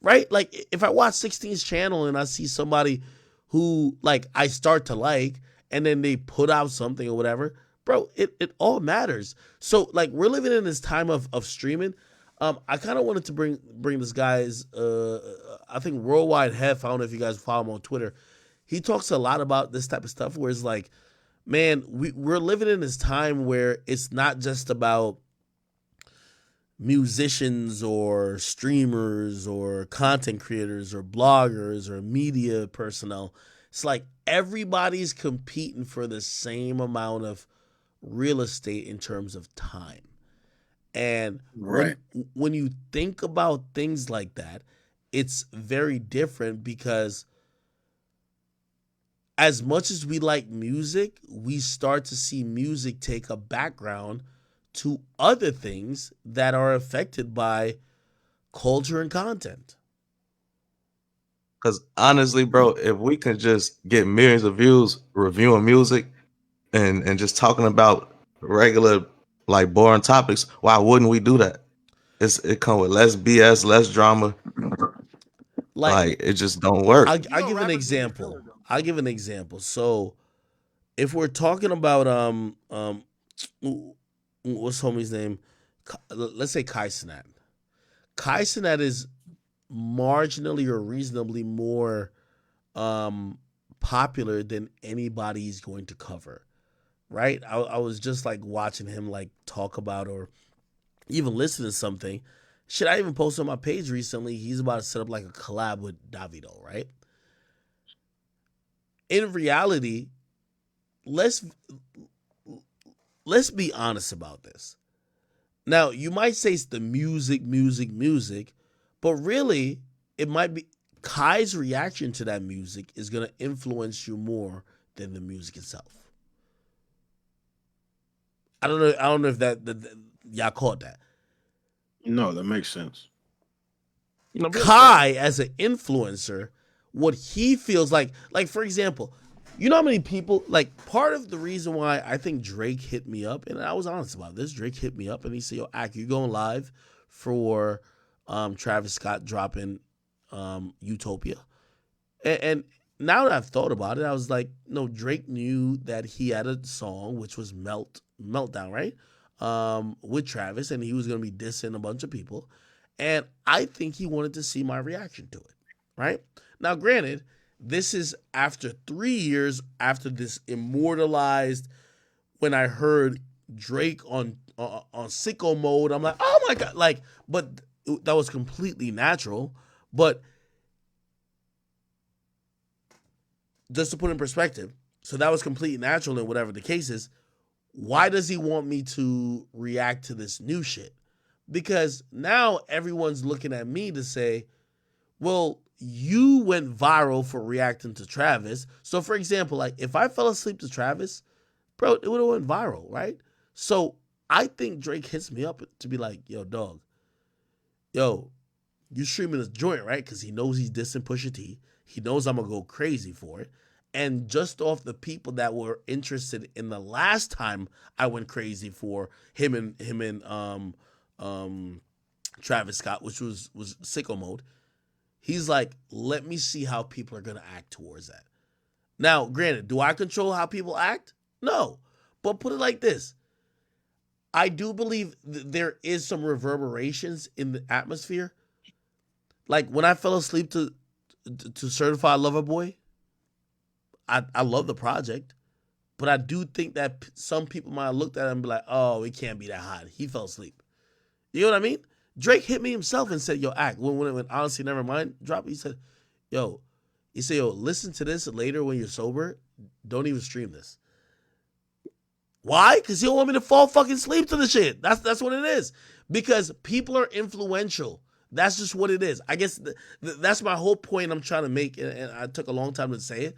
A: right? Like, if I watch 16's channel and I see somebody who, like, I start to like, and then they put out something or whatever, bro, it all matters. So, like, we're living in this time of streaming. I kind of wanted to bring this guy's, I think Worldwide Hef. I don't know if you guys follow him on Twitter. He talks a lot about this type of stuff where it's like, man, we're living in this time where it's not just about musicians or streamers or content creators or bloggers or media personnel. It's like everybody's competing for the same amount of real estate in terms of time. And
N: Right.
A: when you think about things like that, it's very different because as much as we like music, we start to see music take a background to other things that are affected by culture and content.
O: Because honestly, bro, if we can just get millions of views reviewing music and just talking about regular like boring topics, why wouldn't we do that? It come with less BS, less drama.
A: Like,
O: Like it just don't work.
A: I'll give an example. I'll give an example. So if we're talking about what's homie's name? Let's say Kai Cenat. Kai Cenat is marginally or reasonably more um popular than anybody he's going to cover. Right? I was just like watching him like talk about or even listen to something. Shit, I even posted on my page recently. He's about to set up like a collab with Davido, right? In reality, let's let's be honest about this. Now, you might say it's the music, but really, it might be Kai's reaction to that music is going to influence you more than the music itself. I don't know. I don't know if that y'all caught that.
N: No, that makes sense.
A: Kai as an influencer, what he feels like for example, you know how many people like part of the reason why I think Drake hit me up, and I was honest about this. Drake hit me up and he said, "Yo, Ak, you going live for Travis Scott dropping Utopia?" And now that I've thought about it, I was like, no, Drake knew that he had a song which was Meltdown, right? With Travis, and he was gonna be dissing a bunch of people. And I think he wanted to see my reaction to it, right? Now, granted, this is after 3 years after this immortalized. When I heard Drake on sicko mode, I'm like, oh my god, like, but that was completely natural. But just to put in perspective, so that was completely natural and whatever the case is. Why does he want me to react to this new shit? Because now everyone's looking at me to say, well, you went viral for reacting to Travis. So, for example, like if I fell asleep to Travis, bro, it would have went viral, right? So I think Drake hits me up to be like, yo, dog, yo, you streaming this joint, right? Because he knows he's dissing Pusha T. He knows I'm gonna go crazy for it. And just off the people that were interested in the last time I went crazy for him and Travis Scott, which was sicko mode, he's like, let me see how people are gonna act towards that. Now, granted, do I control how people act? No. But put it like this. I do believe there is some reverberations in the atmosphere. Like when I fell asleep to Certified Lover Boy, I love the project, but I do think that some people might have looked at it and be like, "Oh, it can't be that hot. He fell asleep." You know what I mean? Drake hit me himself and said, "Yo, Act when honestly, never mind." Drop. He said, "Yo," he said, "Yo, listen to this later when you're sober. Don't even stream this." Why? Because he don't want me to fall fucking asleep to the shit. That's what it is. Because people are influential. That's just what it is. I guess that's my whole point I'm trying to make, and I took a long time to say it.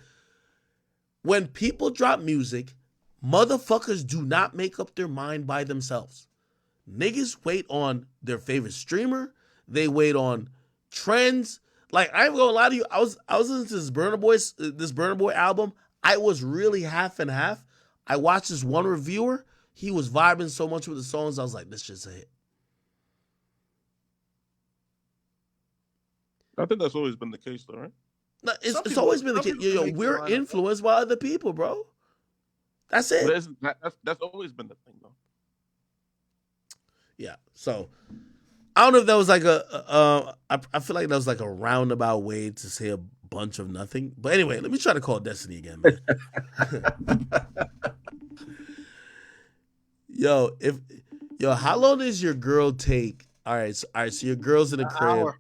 A: When people drop music, Motherfuckers do not make up their mind by themselves. Niggas wait on their favorite streamer. They wait on trends. Like I ain't gonna lie to you, I was listening to this Burner Boy album. I was really half and half. I watched this one reviewer. He was vibing so much with the songs. I was like, this just a hit.
Q: I think that's always been the case, though, right?
A: No,
M: Some
A: it's
M: people,
A: always been the
M: some
A: case.
M: people
A: Yo,
M: can
A: yo,
M: make their
A: we're
M: mind up.
A: influenced by other people, bro. That's
Q: But
A: it.
Q: that's always been the thing, though.
A: Yeah. So I don't know if that was like I feel like that was like a roundabout way to say a bunch of nothing. But anyway, let me try to call Destiny again, man. How long does your girl take? All right, so your girl's in the
M: An
A: crib.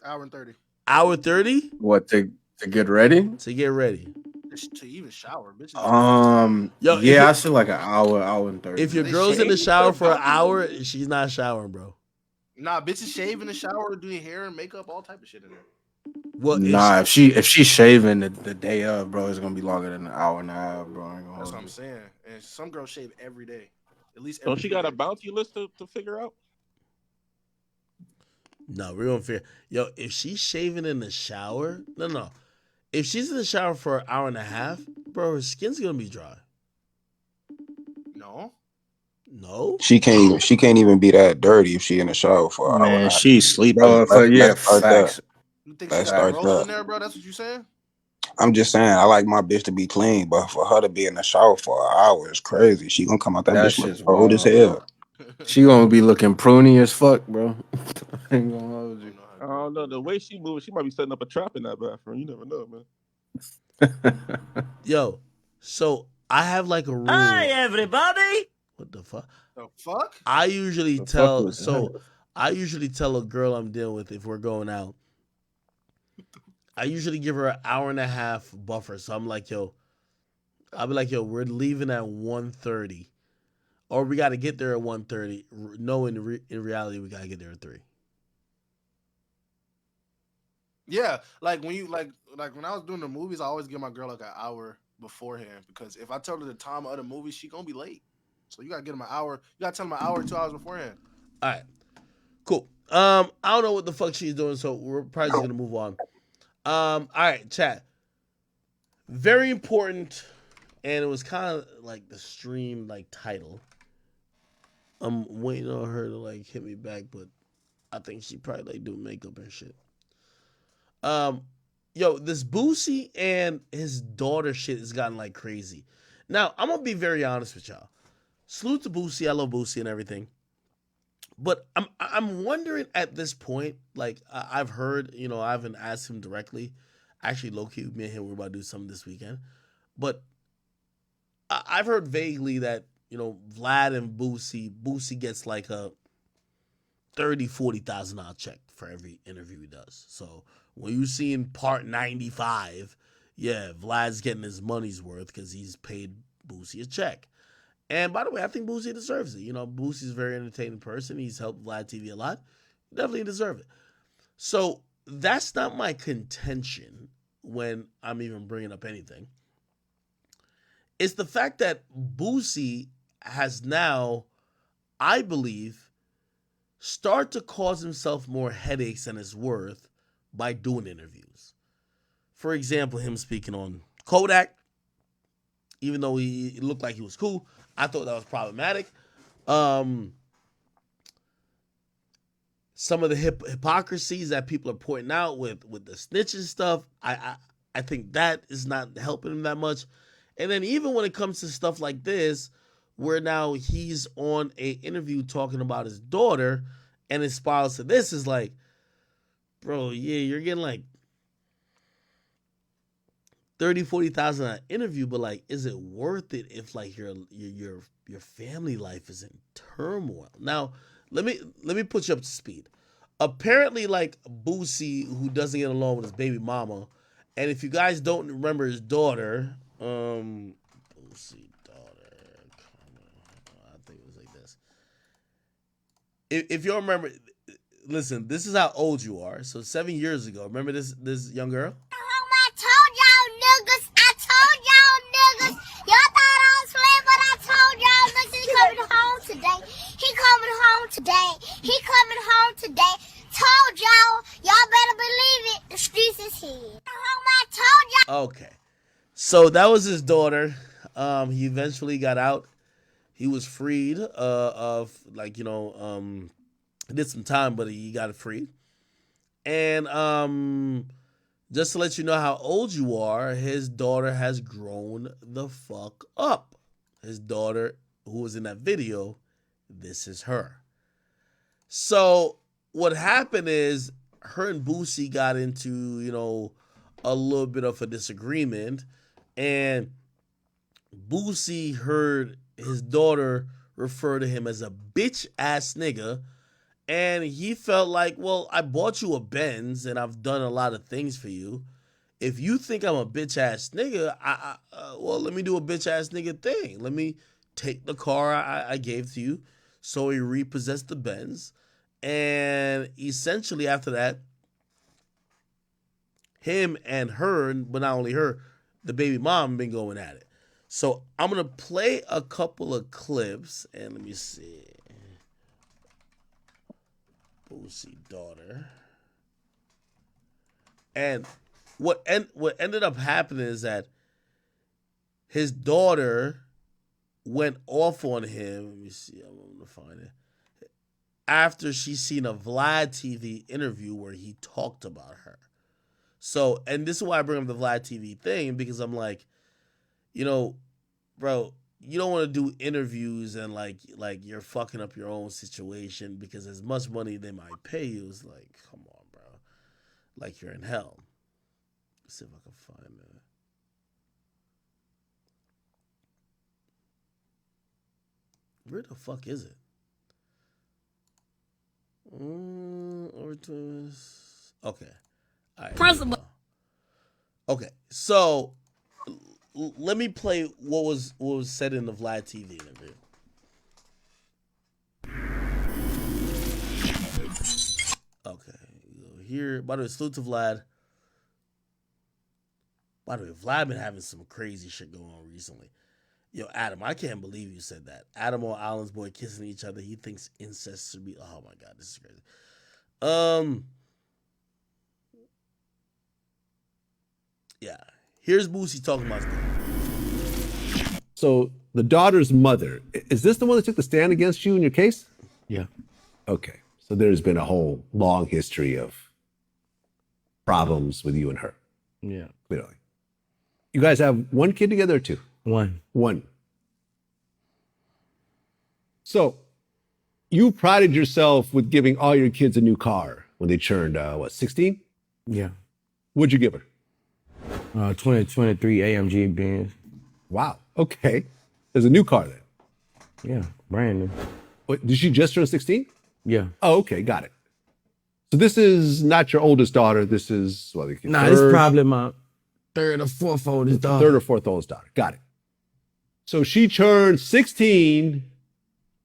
M: hour and 30
A: Hour 30
N: What to get ready?
A: to get ready.
M: to even shower, bitches.
A: Yo,
N: Yeah, I say like an hour and 30
A: if your
M: They
N: minutes.
A: girl's in
M: shave.
A: the
M: They put
A: shower
M: a
A: for an
M: bounty on
A: hour,
M: it.
A: she's not showering, bro.
M: Nah, bitches shave in the shower, doing hair and makeup, all type of shit in there.
A: Well,
N: Nah, if she's shaving the day of, bro, it's gonna be longer than an hour and a half, bro. I ain't gonna
M: That's what
N: hold
M: I'm
N: you.
M: saying. And some girls shave every day, at least
Q: Don't
M: every
Q: she
M: 2
Q: got a
M: days.
Q: bounty list to figure out?
A: no, we're gonna figure. Yo, if she's shaving in the shower, no. If she's in the shower for an hour and a half, bro, her skin's gonna be dry.
M: No,
A: No,
P: She can't even be that dirty if she in the shower for an hour and
L: Man,
P: a half.
L: she sleep
P: Let's
L: in.
N: Bro,
P: let's,
N: yeah,
P: let's start there.
N: facts.
M: you think she
P: Let's
M: got
P: start
N: Facts.
M: growth
P: there.
M: in there, bro? That's what you saying?
P: I'm just saying, I like my bitch to be clean, but for her to be in the shower for an hour is crazy. She gonna come out that
N: That
P: bitch looking
N: shit's
P: old as
N: wild, bro.
P: hell.
N: She gonna be looking pruny as fuck, bro. I ain't gonna hold
M: I
N: you.
M: don't know how
Q: I
M: girls
Q: don't know.
M: do
Q: The way she moves, she might be setting up a trap in that bathroom. You never know, man.
A: yo. So I have like a rule.
R: Hi, everybody.
A: What the fuck?
M: the fuck.
A: I usually
N: The fuck
A: tell.
N: was that?
A: So I usually tell a girl I'm dealing with if we're going out. I usually give her an hour and a half buffer. So I'm like, yo, I'll be like, yo, we're leaving at 1:30, or we got to get there at 1:30. No, in reality, we got to get there at 3.
M: Yeah, like when you like when I was doing the movies, I always give my girl like an hour beforehand because if I tell her the time of the movie, she gonna be late. So you gotta get them an hour. You gotta tell them an hour, 2 hours beforehand.
A: All right, cool. I don't know what the fuck she's doing, so we're probably just gonna move on. All right, chat. Very important, and it was kind of like the stream like title. I'm waiting on her to like hit me back, but I think she probably like do makeup and shit. Um, yo, this Boosie and his daughter shit has gotten like crazy. Now, I'm gonna be very honest with y'all. Salute to Boosie, I love Boosie and everything. But I'm wondering at this point, like I've heard, I haven't asked him directly. Actually, low key, me and him we're about to do something this weekend. But I've heard vaguely that Vlad and Boosie gets like a 30,000-40,000 check for every interview he does. So when you see in part 95, yeah, Vlad's getting his money's worth because he's paid Boosie a check. And by the way, I think Boosie deserves it. Boosie's a very entertaining person. He's helped Vlad TV a lot. Definitely deserve it. So that's not my contention when I'm even bringing up anything. It's the fact that Boosie has now, I believe, start to cause himself more headaches than his worth by doing interviews. For example, him speaking on Kodak, even though he looked like he was cool, I thought that was problematic. Some of the hypocrisies that people are pointing out with the snitching stuff, I think that is not helping him that much. And then even when it comes to stuff like this, where now he's on a interview talking about his daughter, and it spirals to this is like, bro, yeah, you're getting like 30,000-40,000 an interview, but like, is it worth it if like your family life is in turmoil? Now, let me put you up to speed. Apparently, like Boosie, who doesn't get along with his baby mama, and if you guys don't remember his daughter, Boosie daughter, I think it was like this. If you don't remember, listen, this is how old you are. So 7 years ago, remember this young girl?
S: I told y'all niggas. Y'all thought I was playing, but
A: So that was his daughter. He eventually got out. He was freed of like it did some time, but he got freed. And just to let you know how old you are, his daughter has grown the fuck up. His daughter, who was in that video, this is her. So what happened is her and Boosie got into, a little bit of a disagreement, and Boosie heard his daughter refer to him as a bitch ass nigga, and he felt like, well, I bought you a Benz and I've done a lot of things for you. If you think I'm a bitch ass nigga, well, let me do a bitch ass nigga thing. Let me take the car I gave to you. So he repossessed the Benz. And essentially, after that, him and her, but not only her, the baby mom, been going at it. So I'm going to play a couple of clips, and let me see. Boosie daughter. And what ended up happening is that his daughter went off on him. Let me see. I'm going to find it. After she seen a Vlad TV interview where he talked about her. So, and this is why I bring up the Vlad TV thing, because I'm like, bro, you don't want to do interviews and like you're fucking up your own situation, because as much money they might pay you is like, come on, bro. Like you're in hell. Let's see if I can find that. Where the fuck is it? Okay. All right, principal. Okay, so let me play what was said in the Vlad TV interview. Okay, here. By the way, salute to Vlad. By the way, Vlad been having some crazy shit going on recently. Yo, Adam, I can't believe you said that. Adam or Alan's boy kissing each other. He thinks incest should be. Oh my god, this is crazy. Yeah. Here's Boosie talking about stuff.
R: So the daughter's mother, is this the one that took the stand against you in your case?
S: Yeah.
R: Okay. So there's been a whole long history of problems with you and her.
S: Yeah.
R: Clearly. You guys have one kid together or two?
S: One.
R: So you prided yourself with giving all your kids a new car when they turned, 16?
S: Yeah.
R: What'd you give her?
S: 2023 AMG Benz.
R: Wow. Okay. There's a new car then.
S: Yeah, brand new.
R: Wait, did she just turn 16?
S: Yeah.
R: Oh, okay. Got it. So this is not your oldest daughter. This is, well,
S: this is probably my third or fourth oldest daughter.
R: Third or fourth oldest daughter. Got it. So she turned 16.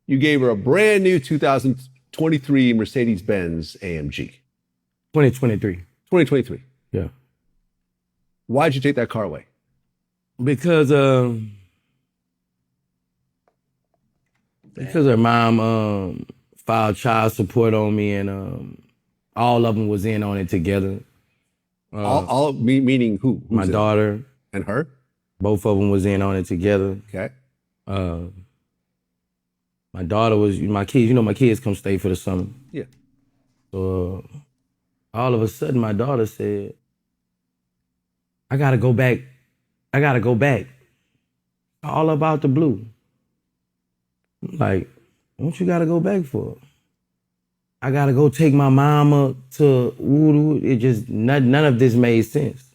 R: You gave her a brand new 2023 Mercedes-Benz AMG.
S: 2023.
R: 2023.
S: Yeah.
R: Why'd you take that car away?
S: Because her mom filed child support on me, and all of them was in on it together.
R: All meaning who?
S: My daughter
R: and her.
S: Both of them was in on it together.
R: Okay.
S: My daughter was my kids. My kids come stay for the summer.
R: Yeah.
S: So all of a sudden, my daughter said, "I gotta go back. I gotta go back." All about the blue. Like, what you gotta go back for? I gotta go take my mama to Voodoo. It just none of this made sense.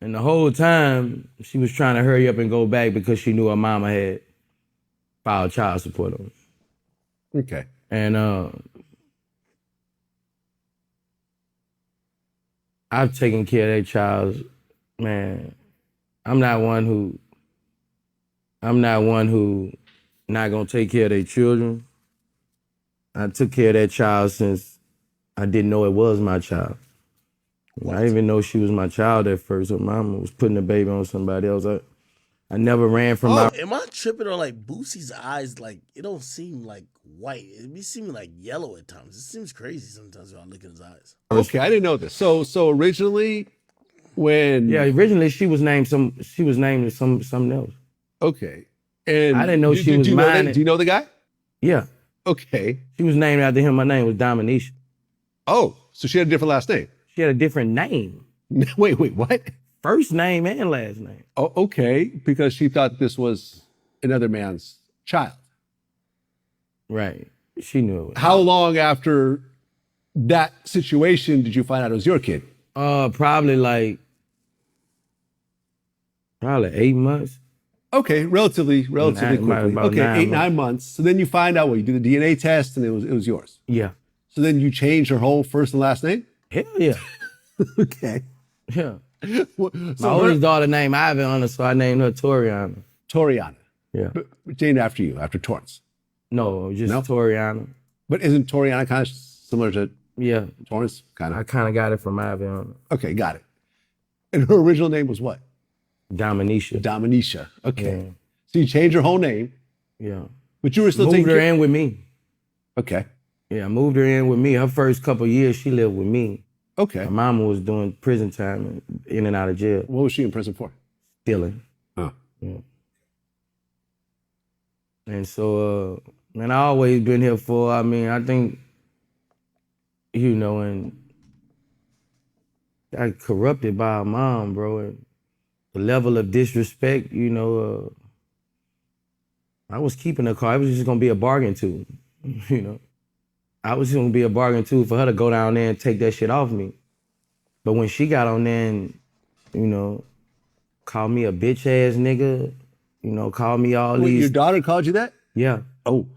S: And the whole time she was trying to hurry up and go back because she knew her mama had filed child support on her.
R: Okay.
S: And I've taken care of that child, man. I'm not one who not gonna take care of their children. I took care of that child since I didn't know it was my child. I didn't even know she was my child at first. Her mama was putting the baby on somebody else. I never ran from my...
A: Am I tripping on like Boosie's eyes? Like, it don't seem like white. It be seeming like yellow at times. It seems crazy sometimes when I look in his eyes.
R: Okay, I didn't know this. So originally, When
S: originally she was named something else.
R: Okay. And
S: I didn't know she was
R: do you
S: mine.
R: do you know the guy?
S: Yeah.
R: Okay.
S: She was named after him. My name was Dominisha.
R: Oh, so she had a different last name.
S: She had a different name.
R: Wait, what?
S: First name and last name.
R: Oh, okay. Because she thought this was another man's child.
S: Right. She knew it was.
R: How long after that situation did you find out it was your kid?
S: Probably 8 months.
R: Okay, relatively quickly.
S: About
R: Okay,
S: 9
R: 9 months. So then you find out what you do the DNA test and it was yours.
S: Yeah.
R: So then you changed her whole first and last name?
S: Hell yeah.
R: Okay.
S: Yeah.
R: So
S: My oldest daughter named Ivan on her, so I named her Toriana.
R: Toriana.
S: Yeah.
R: But named after you, after Torrance.
S: No, just Toriana.
R: But isn't Toriana kind of similar to Torrance? Kind of.
S: I kind of got it from Ivan.
R: Okay, got it. And her original name was what?
S: Dominisha.
R: Dominisha. Okay.
S: Yeah.
R: So you changed her whole name.
S: Yeah.
R: But you were still
S: moved
R: taking
S: her in with me.
R: Okay.
S: Yeah, I moved her in with me. Her first couple of years, she lived with me.
R: Okay.
S: My mama was doing prison time in and out of jail.
R: What was she in prison for?
S: Stealing.
R: Oh.
S: Yeah. And so, man, I always been here for, I think, and got corrupted by a mom, bro. And the level of disrespect, I was keeping her car. It was just gonna be a bargain tool, I was just gonna be a bargain tool for her to go down there and take that shit off me. But when she got on there and, called me a bitch ass nigga, called me all these.
R: Your daughter called you that?
S: Yeah.
R: Oh,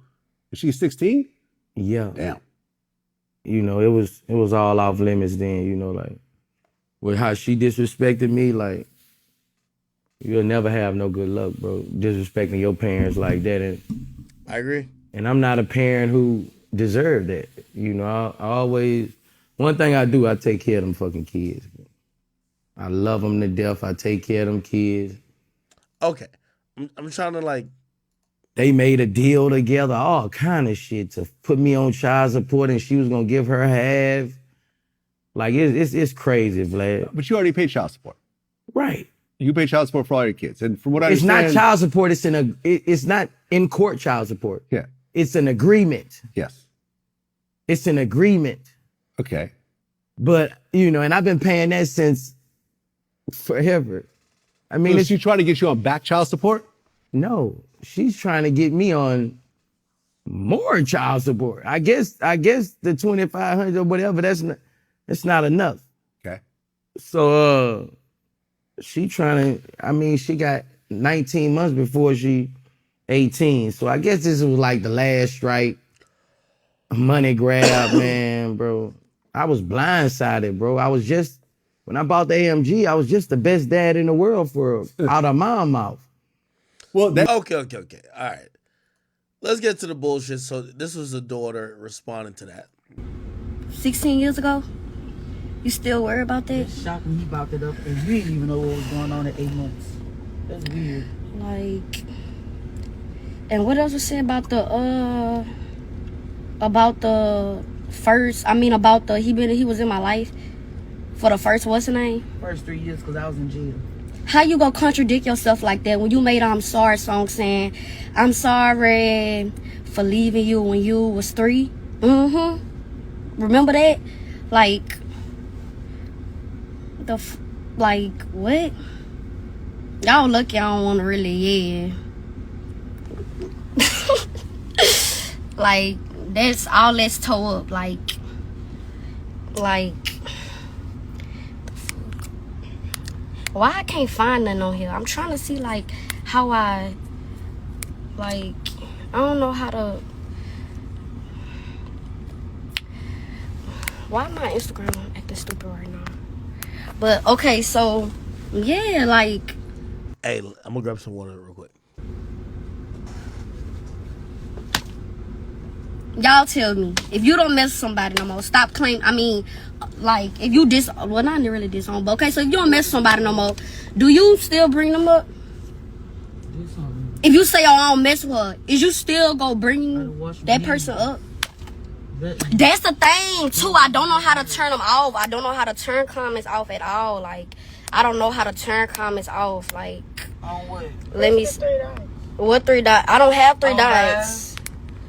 R: is she 16?
S: Yeah.
R: Damn.
S: It was all off limits then, with how she disrespected me, you'll never have no good luck, bro. Disrespecting your parents like that. And
A: I agree.
S: And I'm not a parent who deserved that. I always, one thing I do, I take care of them fucking kids. Bro. I love them to death. I take care of them kids.
A: Okay. I'm trying to
S: They made a deal together, all kind of shit to put me on child support and she was going to give her half. It's crazy, Vlad.
R: But you already paid child support.
S: Right.
R: You pay child support for all your kids. And from what I understand.
S: It's not child support. It's not in court child support.
R: Yeah.
S: It's an agreement.
R: Yes.
S: It's an agreement.
R: Okay.
S: But, and I've been paying that since forever.
R: Is she trying to get you on back child support?
S: No. She's trying to get me on more child support. I guess the $2,500 or whatever, that's not enough.
R: Okay.
S: So she trying to, she got 19 months before she 18. So I guess this was the last strike. Money grab, man, bro. I was blindsided, bro. When I bought the AMG, I was just the best dad in the world out of my mouth.
A: Well, okay. All right. Let's get to the bullshit. So this was the daughter responding to that.
T: 16 years ago? You still worry about that?
U: It's shocking he brought it up and you didn't even know what was going on in 8 months. That's weird.
T: And what else was said about he was in my life for the first, what's the name?
U: First 3 years because I was in jail.
T: How you gonna contradict yourself like that when you made I'm Sorry song saying, I'm sorry for leaving you when you was 3? Remember that? What? Y'all lucky I don't want to really, that's all that's toe up. Why I can't find nothing on here? I'm trying to see how I don't know how to. Why my Instagram acting stupid right now? But okay, so yeah,
A: Hey, I'm gonna grab some water real quick.
T: Y'all tell me, if you don't mess with somebody no more, stop claiming. If you not really disown, but okay, so if you don't mess with somebody no more, do you still bring them up? If you say, I don't mess with her, is you still go bring that person up? That's the thing, too. I don't know how to turn them off. I don't know how to turn comments off at all. I don't know how to turn comments off. Like,
U: On what?
T: let me. What 3 dots? I don't have 3 dots.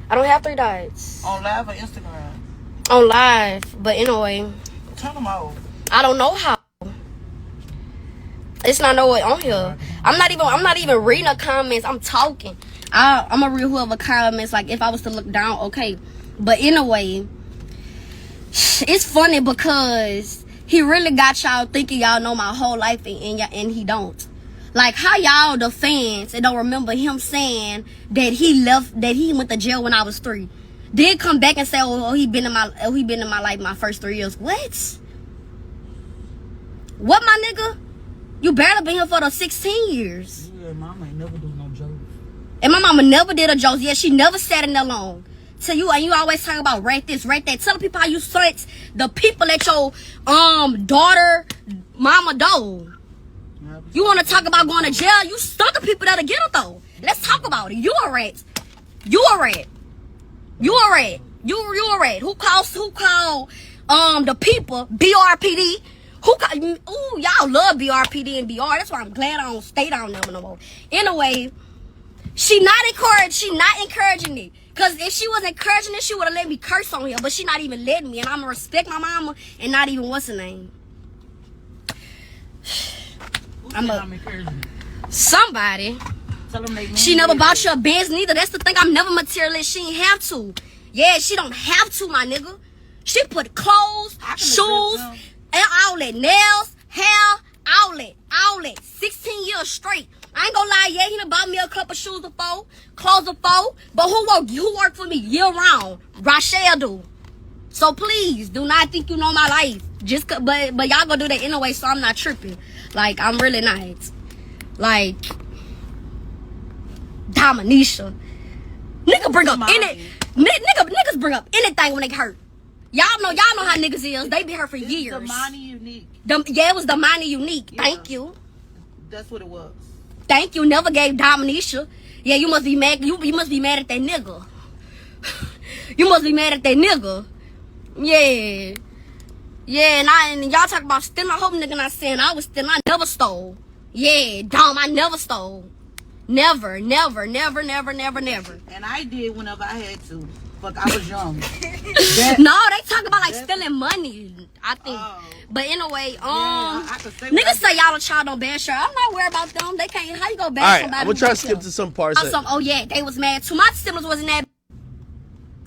T: I don't have 3 dots.
U: On live or Instagram?
T: On live, but anyway.
U: Turn them off.
T: I don't know how. It's not no way on here. I'm not even reading the comments. I'm talking. I'm gonna read whoever comments. Like if I was to look down, okay. But anyway, it's funny because he really got y'all thinking y'all know my whole life and he don't. Like how y'all the fans and don't remember him saying that he went to jail when I was 3. Then come back and say, oh he been in my life my first 3 years. What? What, my nigga? You barely been here for the 16 years.
U: Yeah, mama ain't never do no jokes.
T: And my mama never did a joke. Yeah, she never sat in there long. Tell you, and you always talk about rate this, rate that. Tell the people how you search the people that your daughter, mama do. You want to talk about going to jail? You stuck the people that'll get it though. Let's talk about it. You a rat. You a rat. You a rat. You a rat. Who called the people BRPD? Ooh, y'all love BRPD and BR. That's why I'm glad I don't stay down there no more. Anyway, she not encouraging it. Cause if she was encouraging it, she would have let me curse on here. But she not even letting me. And I'm gonna respect my mama and not even what's her name. I'm encouraging somebody. She never bought you a Benz neither. That's the thing. I'm never materialist. She ain't have to. Yeah, she don't have to, my nigga. She put clothes, shoes, outlet, nails, hair, outlet. 16 years straight. I ain't gonna lie, yeah, he done bought me a couple shoes before, clothes before, but who worked for me year round? Rachel do. So please, do not think you know my life. But y'all gonna do that anyway, so I'm not tripping. Like, I'm really not. Like, Dominisha. Niggas bring up anything when they hurt. Y'all know how niggas is. They be hurt for years.
U: Damani Unique.
T: Yeah, it was Damani Unique. Yeah. Thank you.
U: That's what it was.
T: Thank you. Never gave Dominisha. Yeah, you must be mad. You must be mad at that nigga. You must be mad at that nigga. Yeah. Yeah, and y'all talk about stealing. I hope nigga not saying I was stealing. I never stole. Yeah, Dom, I never stole. Never. And
U: I did whenever I had to. Fuck, I was young.
T: No, they talk about like stealing money, I think. But anyway, niggas say y'all a child on bad shirt. I'm not worried about them. They can't. How you go back somebody?
A: I'm gonna try to skip to some parts.
T: Oh yeah, they was mad too. My siblings wasn't that.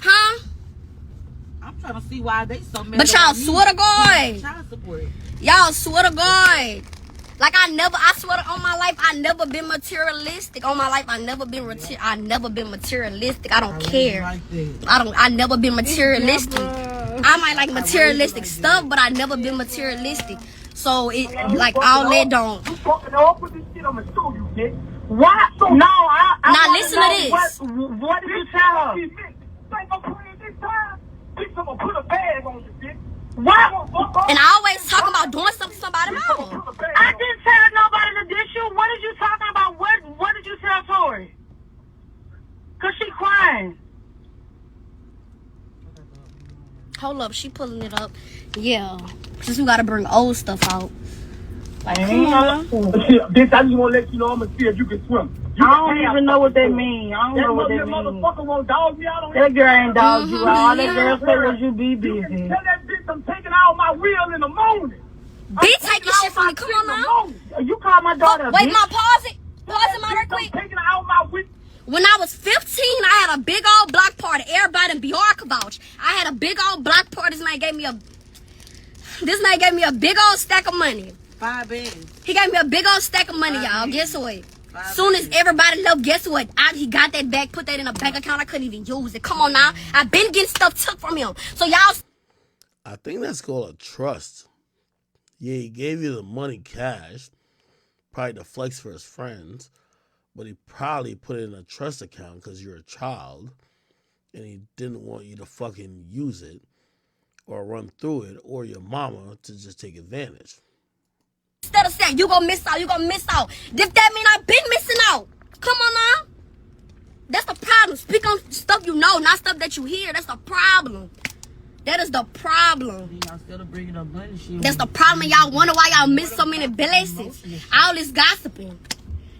T: Huh?
U: I'm trying to see why they so mad.
T: But y'all swear to God.
U: Child support.
T: Y'all swear to God. Like I swear on my life, I never been materialistic. On my life, I never been materialistic. I don't care. I never been materialistic. I might like materialistic stuff, but I never been materialistic. So it like all that don't.
G: What? No,
T: now listen to this.
G: What did you tell her? Put a bag on you, bitch. What?
T: And I always talk about doing something to somebody mama.
G: I didn't tell nobody to dish you. What did you talking about? What did you tell Tori? Cause she crying.
T: Hold up, she pulling it up. Yeah. Since we gotta bring old stuff out. Like, come on.
G: Bitch, I just wanna let you know I'm gonna see if you can swim. I don't even know what that means. I don't know what that means. Motherfucker won't dog me out on that girl ain't dog you out. All that girl said was you be busy. Tell that bitch I'm taking out my wheel in the morning.
T: Be taking shit from me. Come on now.
G: You call my daughter.
T: Wait, ma, pause it. Pause it, ma, real quick.
G: Taking out my wheel.
T: When I was 15, I had a big old block party. Everybody in BR could vouch. I had a big old block party. This man gave me a big old stack of money.
U: 5 bands.
T: He gave me a big old stack of money, y'all. Guess what? Soon as everybody left, guess what? He got that back, put that in a bank account. I couldn't even use it. Come on now. I've been getting stuff took from him. So y'all.
A: I think that's called a trust. Yeah, he gave you the money cash, probably to flex for his friends, but he probably put it in a trust account because you're a child and he didn't want you to fucking use it or run through it or your mama to just take advantage.
T: Instead of saying, you gonna miss out. If that mean I've been missing out. Come on now. That's the problem. Speak on stuff you know, not stuff that you hear. That's the problem. That is the problem.
U: Y'all still bringing up money shit.
T: That's the problem. Y'all wonder why y'all miss so many blessings. All this gossiping.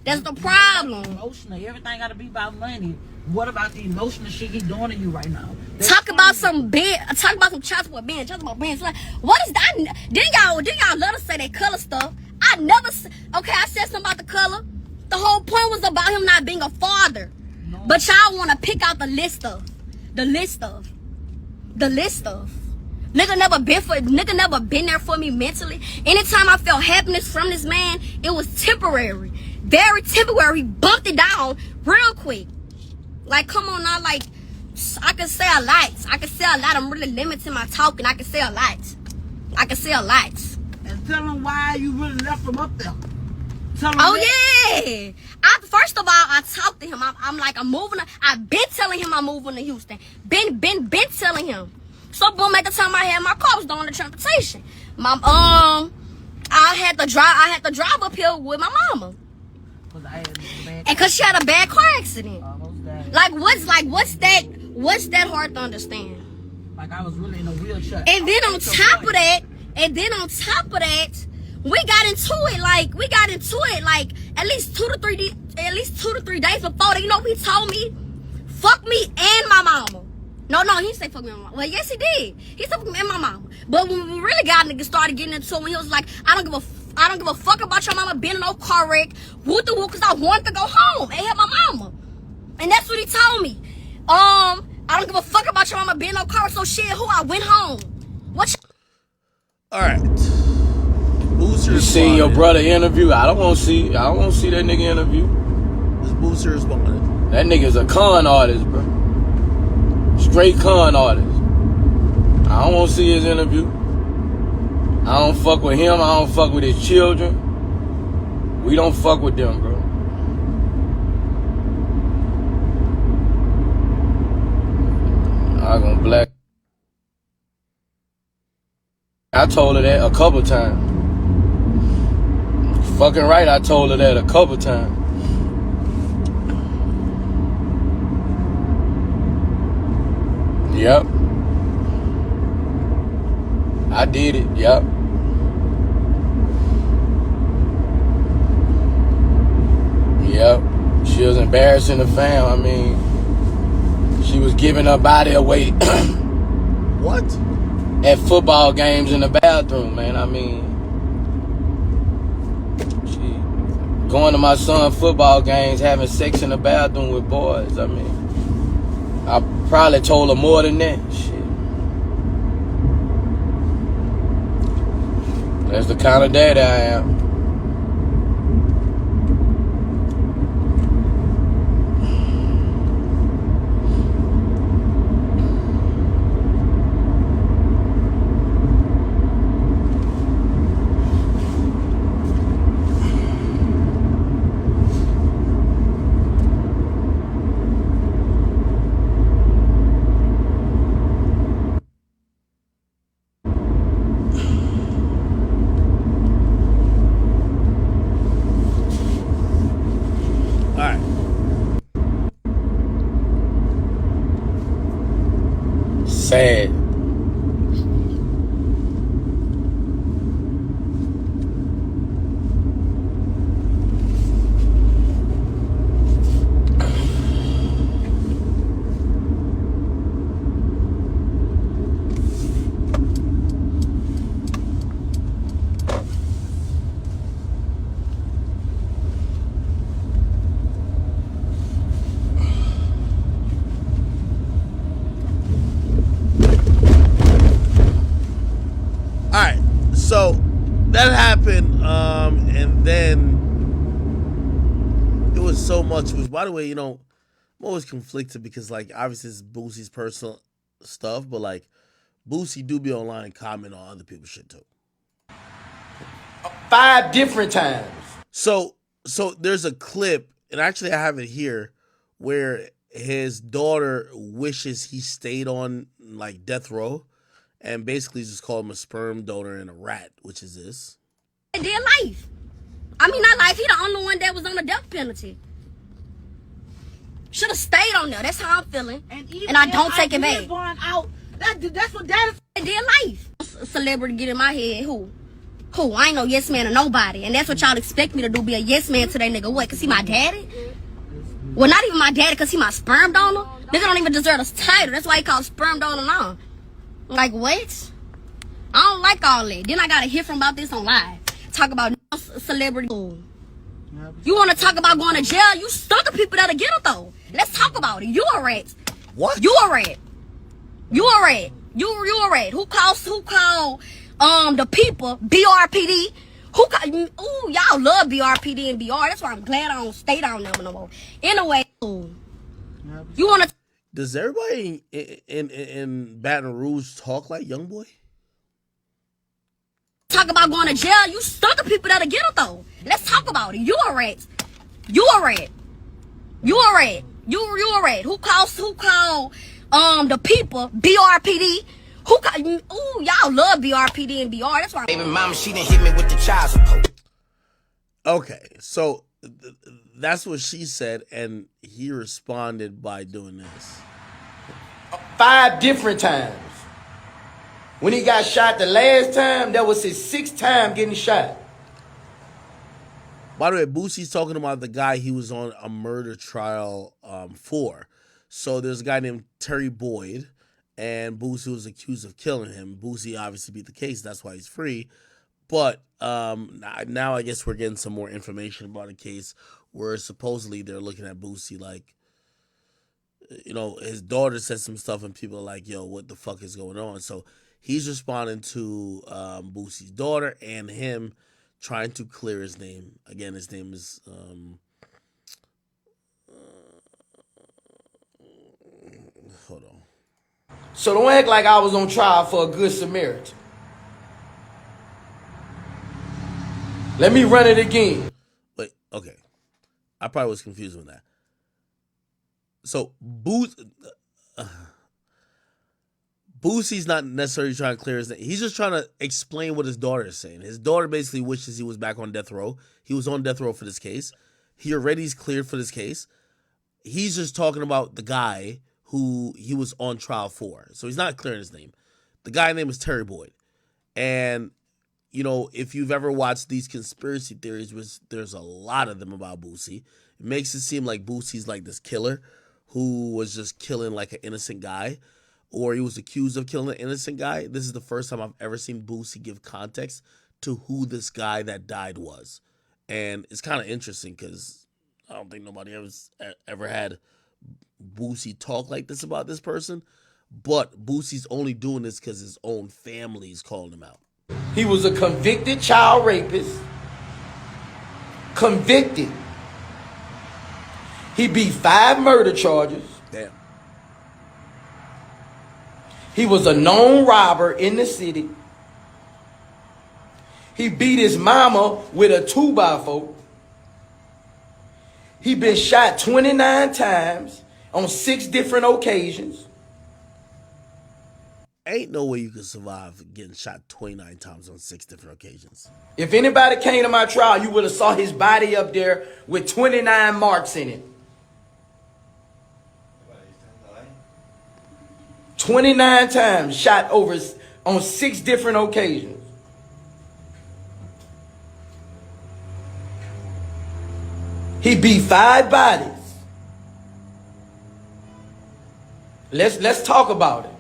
T: That's the problem.
U: Emotional. Everything got to be about money. What about the emotional shit he doing to you right now?
T: Talk about some child support bands. Child support bands. Like, what is that? Didn't y'all let us say that color stuff? I never. Okay, I said something about the color. The whole point was about him not being a father. No. But y'all want to pick out the list of. Nigga never been there for me mentally. Anytime I felt happiness from this man, it was temporary. Very temporary. He bumped it down real quick. Like, come on now, like, I can say a lot. I'm really limiting my talking. I can say a lot.
U: And tell him why you really left him up there. Tell him
T: yeah. First of all, I talked to him. I'm like, I'm moving. I've been telling him I'm moving to Houston. Been telling him. So boom, at the time I had my car, I was doing the transportation. I had to drive up here with my mama. And cause she had a bad car accident. Like what's that hard to understand?
U: Like I was really in a wheelchair.
T: And then on top of that, we got into it like at least 2 to 3 days before that. You know what he told me? Fuck me and my mama. No, he didn't say fuck me and my mama. Well, yes he did. He said fuck me and my mama. But when we really started getting into it, when he was like, I don't give a fuck about your mama being in no car wreck. Whoop the whoop, cause I wanted to go home and help my mama. And that's what he told me. I don't give a fuck about your mama being in no car wreck. So shit, I went home.
A: All right.
N: You seen your brother interview? I don't want to see that nigga interview.
A: This Booster is one.
N: That nigga's a con artist, bro. Straight con artist. I don't want to see his interview. I don't fuck with him. I don't fuck with his children. We don't fuck with them, bro. I'm gonna black. I told her that a couple times. Fucking right, I told her that a couple times. Yep. I did it, yep. Yep. She was embarrassing the fam. I mean, she was giving her body away.
A: What?
N: At football games in the bathroom, man. I mean, she going to my son's football games, having sex in the bathroom with boys. I mean, I probably told her more than that. Shit. That's the kind of daddy I am. Sad.
A: So that happened, and then it was so much. Which, by the way, I'm always conflicted because, like, obviously it's Boosie's personal stuff, but like, Boosie do be online and comment on other people's shit too.
H: 5 different times.
A: So there's a clip, and actually I have it here, where his daughter wishes he stayed on like death row. And basically just call him a sperm donor and a rat, which is this.
T: Their life. I mean, not life. He the only one that was on the death penalty. Should have stayed on there. That's how I'm feeling. And I don't take it back.
U: Going out That's what that is.
T: Dead life. A celebrity get in my head. Who? I ain't no yes man or nobody. And that's what y'all expect me to do, be a yes man to that nigga. What, cause he my daddy? Well, not even my daddy, cause he my sperm donor. Nigga don't even deserve this title. That's why he called sperm donor now. Like, what? I don't like all that. Then I gotta hear from about this on live. Talk about celebrity. You wanna talk about going to jail? You stuck people that'll get it though. Let's talk about it. You a rat.
A: What?
T: You a rat. You a rat. You a rat. Who called the people BRPD? Ooh, y'all love BRPD and BR. That's why I'm glad I don't stay down there no more. Anyway, you wanna
A: Does everybody in Baton Rouge talk like YoungBoy?
T: talk about going to jail? You stuck people that'll get it though. Let's talk about it. You a rat. You a rat. You a rat. You a rat. Who called the people BRPD? Ooh, y'all love BRPD and BR. That's why baby mama, she done hit me with the child support.
A: Okay, so that's what she said, and he responded by doing this.
H: 5 different times. When he got shot the last time, that was his 6th time getting shot.
A: By the way, Boosie's talking about the guy he was on a murder trial for. So there's a guy named Terry Boyd, and Boosie was accused of killing him. Boosie obviously beat the case, that's why he's free. But now I guess we're getting some more information about a case where supposedly they're looking at Boosie like, his daughter said some stuff and people are like, yo, what the fuck is going on? So he's responding to Boosie's daughter and him trying to clear his name. Again, his name is hold on.
H: So don't act like I was on trial for a good Samaritan. Let me run it again.
A: Wait, okay. I probably was confused with that. So Boosie's not necessarily trying to clear his name. He's just trying to explain what his daughter is saying. His daughter basically wishes he was back on death row. He was on death row for this case. He already is cleared for this case. He's just talking about the guy who he was on trial for. So he's not clearing his name. The guy's name is Terry Boyd. And, if you've ever watched these conspiracy theories, which there's a lot of them about Boosie, it makes it seem like Boosie's like this killer who was just killing like an innocent guy, or he was accused of killing an innocent guy. This is the first time I've ever seen Boosie give context to who this guy that died was. And it's kind of interesting because I don't think nobody ever had Boosie talk like this about this person. But Boosie's only doing this because his own family's calling him out.
H: He was a convicted child rapist. Convicted. He beat 5 murder charges.
A: Damn.
H: He was a known robber in the city. He beat his mama with a 2x4. He been shot 29 times on 6 different occasions.
A: Ain't no way you can survive getting shot 29 times on 6 different occasions.
H: If anybody came to my trial, you would have saw his body up there with 29 marks in it. 29 times shot over on 6 different occasions. He beat 5 bodies. Let's talk about it.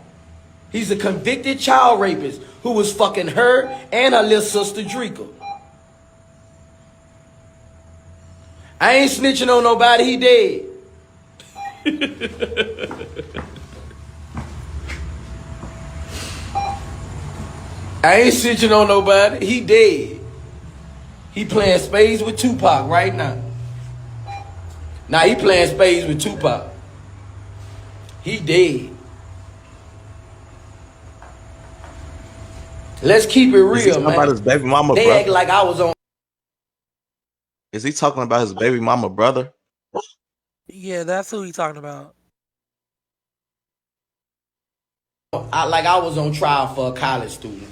H: He's a convicted child rapist who was fucking her and her little sister Drika. I ain't snitching on nobody, he dead. I ain't snitching on nobody, he dead. He playing spades with Tupac right now. Now he playing spades with Tupac. He dead. Let's keep it
O: Is he
H: real,
O: talking about
H: man.
O: his baby mama
H: They
O: brother?
H: act like I was on.
O: Is he talking about his baby mama brother?
V: Yeah, that's who he talking about.
H: I was on trial for a college student.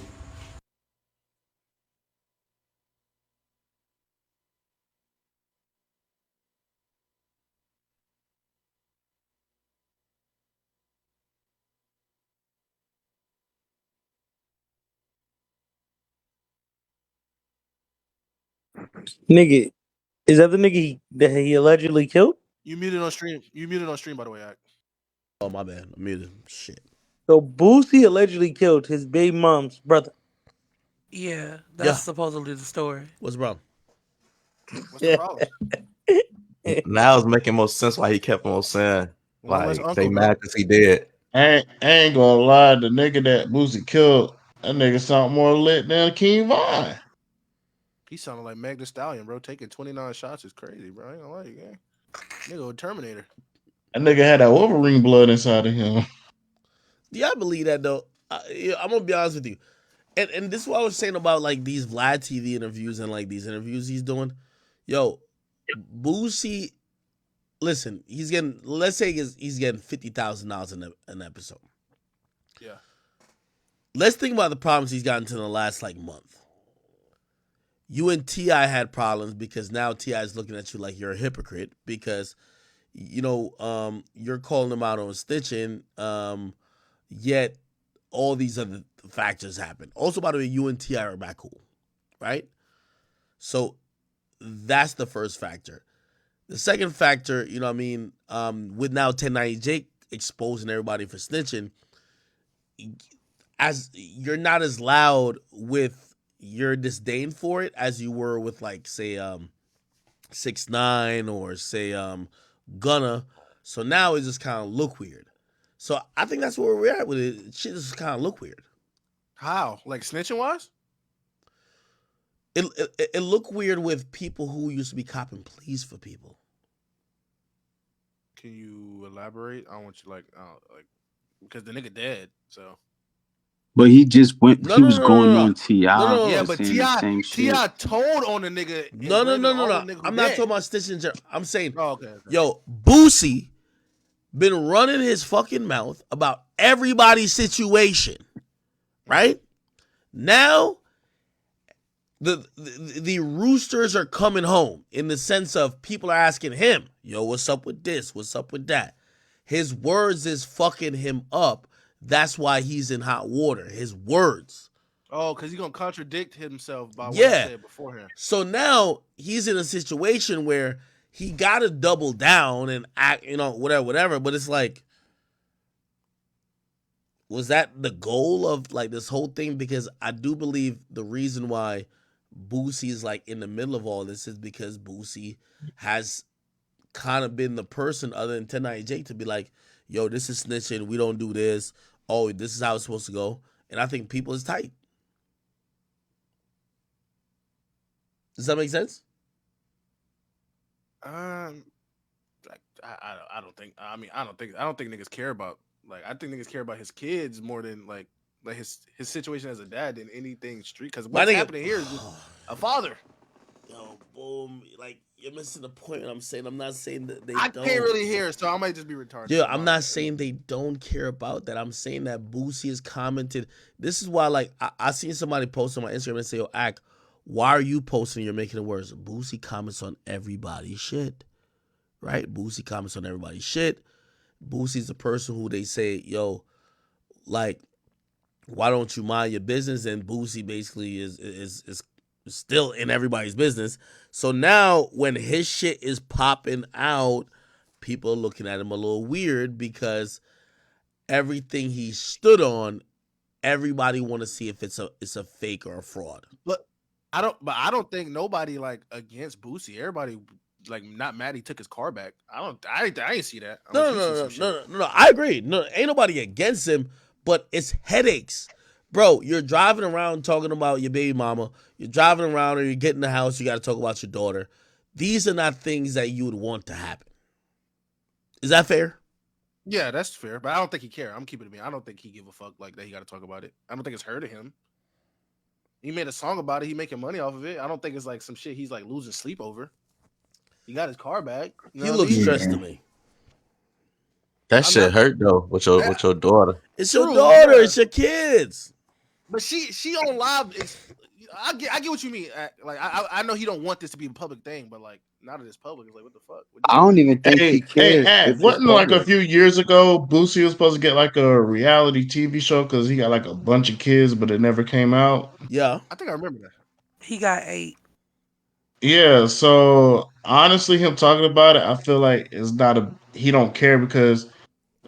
J: Nigga, is that the nigga that he allegedly killed?
M: You muted on stream. You muted on stream, by the way. Ak.
A: Oh my bad, I muted. Shit.
J: So Boosie allegedly killed his baby mom's brother.
V: Yeah, that's
A: Yeah.
V: supposedly the story.
A: What's the problem?
M: What's the problem?
O: Now it's making more sense why he kept on saying
M: One less
O: like they
M: uncle, bro.
O: mad because he dead.
E: I ain't gonna lie, the nigga that Boosie killed, that nigga sound more lit than King Von.
M: He sounded like Meg Thee Stallion, bro. Taking 29 shots is crazy, bro. I ain't gonna lie to you, gang. Nigga, a Terminator.
E: That nigga had that Wolverine blood inside of him.
A: Yeah, I believe that though. I'm gonna be honest with you, and this is what I was saying about like these Vlad TV interviews and like these interviews he's doing. Yo, Boosie, listen, he's getting, let's say he's getting $50,000 an episode.
M: Yeah.
A: Let's think about the problems he's gotten to in the last like month. You and T.I. had problems because now T.I. is looking at you like you're a hypocrite because you're calling him out on stitching, yet all these other factors happen. Also, by the way, you and T.I. are back cool, right? So that's the first factor. The second factor, you know what I mean, with now 1090 Jake exposing everybody for snitching, as you're not as loud with your disdain for it as you were with like say 6ix9ine or say Gunna. So now it just kind of look weird. So I think that's where we're at with it. Shit just kind of look weird.
M: How? Like snitching wise?
A: It look weird with people who used to be copping pleas for people.
M: Can you elaborate? I don't want you like because the nigga dead. So.
L: But he just went.
A: No,
L: He
A: no,
L: was
A: no, no,
L: going
A: no,
L: on Ti
A: no,
M: Yeah,
A: no,
L: and
M: but
L: saying the same shit.
M: Ti told on the nigga and
A: no, no,
M: blaming
A: no, no,
M: all the
A: no.
M: nigga who
A: I'm not
M: dead.
A: talking about stitching. I'm saying,
M: Oh, okay.
A: yo, Boosie been running his fucking mouth about everybody's situation, right? Now the roosters are coming home in the sense of people are asking him, yo, what's up with this? What's up with that? His words is fucking him up. That's why he's in hot water. His words.
M: Oh, because he's gonna contradict himself by what he
A: Yeah.
M: said beforehand.
A: So now he's in a situation where he got to double down and act, whatever. But it's like, was that the goal of like this whole thing? Because I do believe the reason why Boosie is like in the middle of all this is because Boosie has kind of been the person other than 1090 Jake to be like, yo, this is snitching. We don't do this. Oh, this is how it's supposed to go. And I think people is tight. Does that make sense?
M: Like I don't think. I mean, I don't think niggas care about. Like, I think niggas care about his kids more than like his situation as a dad than anything street. Because what's happening here is just a father.
A: Yo, boom. Like, you're missing the point. I'm saying, I'm not saying that they
M: I
A: don't.
M: can't really hear, so I might just be retarded.
A: Yeah, I'm not saying they don't care about that. I'm saying that Boosie has commented. This is why, like, I seen somebody post on my Instagram and say, yo, Ack, why are you posting? You're making it worse. Boosie comments on everybody's shit, right? Boosie comments on everybody's shit. Boosie's the person who they say, yo, like, why don't you mind your business? And Boosie basically is still in everybody's business. So now when his shit is popping out, people are looking at him a little weird because everything he stood on, everybody want to see if it's a fake or a fraud.
M: But I don't think nobody like against Boosie. Everybody like not mad he took his car back. I ain't see that.
A: No. I agree. No, ain't nobody against him, but it's headaches. Bro, you're driving around talking about your baby mama. You're driving around or you get in the house, you got to talk about your daughter. These are not things that you would want to happen. Is that fair?
M: Yeah, that's fair, but I don't think he care. I'm keeping it. I don't think he give a fuck like that. He got to talk about it. I don't think it's hurting him. He made a song about it. He making money off of it. I don't think it's like some shit he's like losing sleep over. He got his car back.
A: He looks stressed to me.
O: That shit hurt though with your daughter.
A: It's your daughter. Yeah. It's your kids.
M: But she on live. I get what you mean. Like I know he don't want this to be a public thing, but like now that it's public, it's like what the fuck.
L: I don't even think he cares.
E: Wasn't like a few years ago, Boosie was supposed to get like a reality TV show because he got like a bunch of kids, but it never came out.
A: Yeah,
M: I think I remember that.
V: He got 8.
E: Yeah, so honestly, him talking about it, I feel like it's not a he don't care because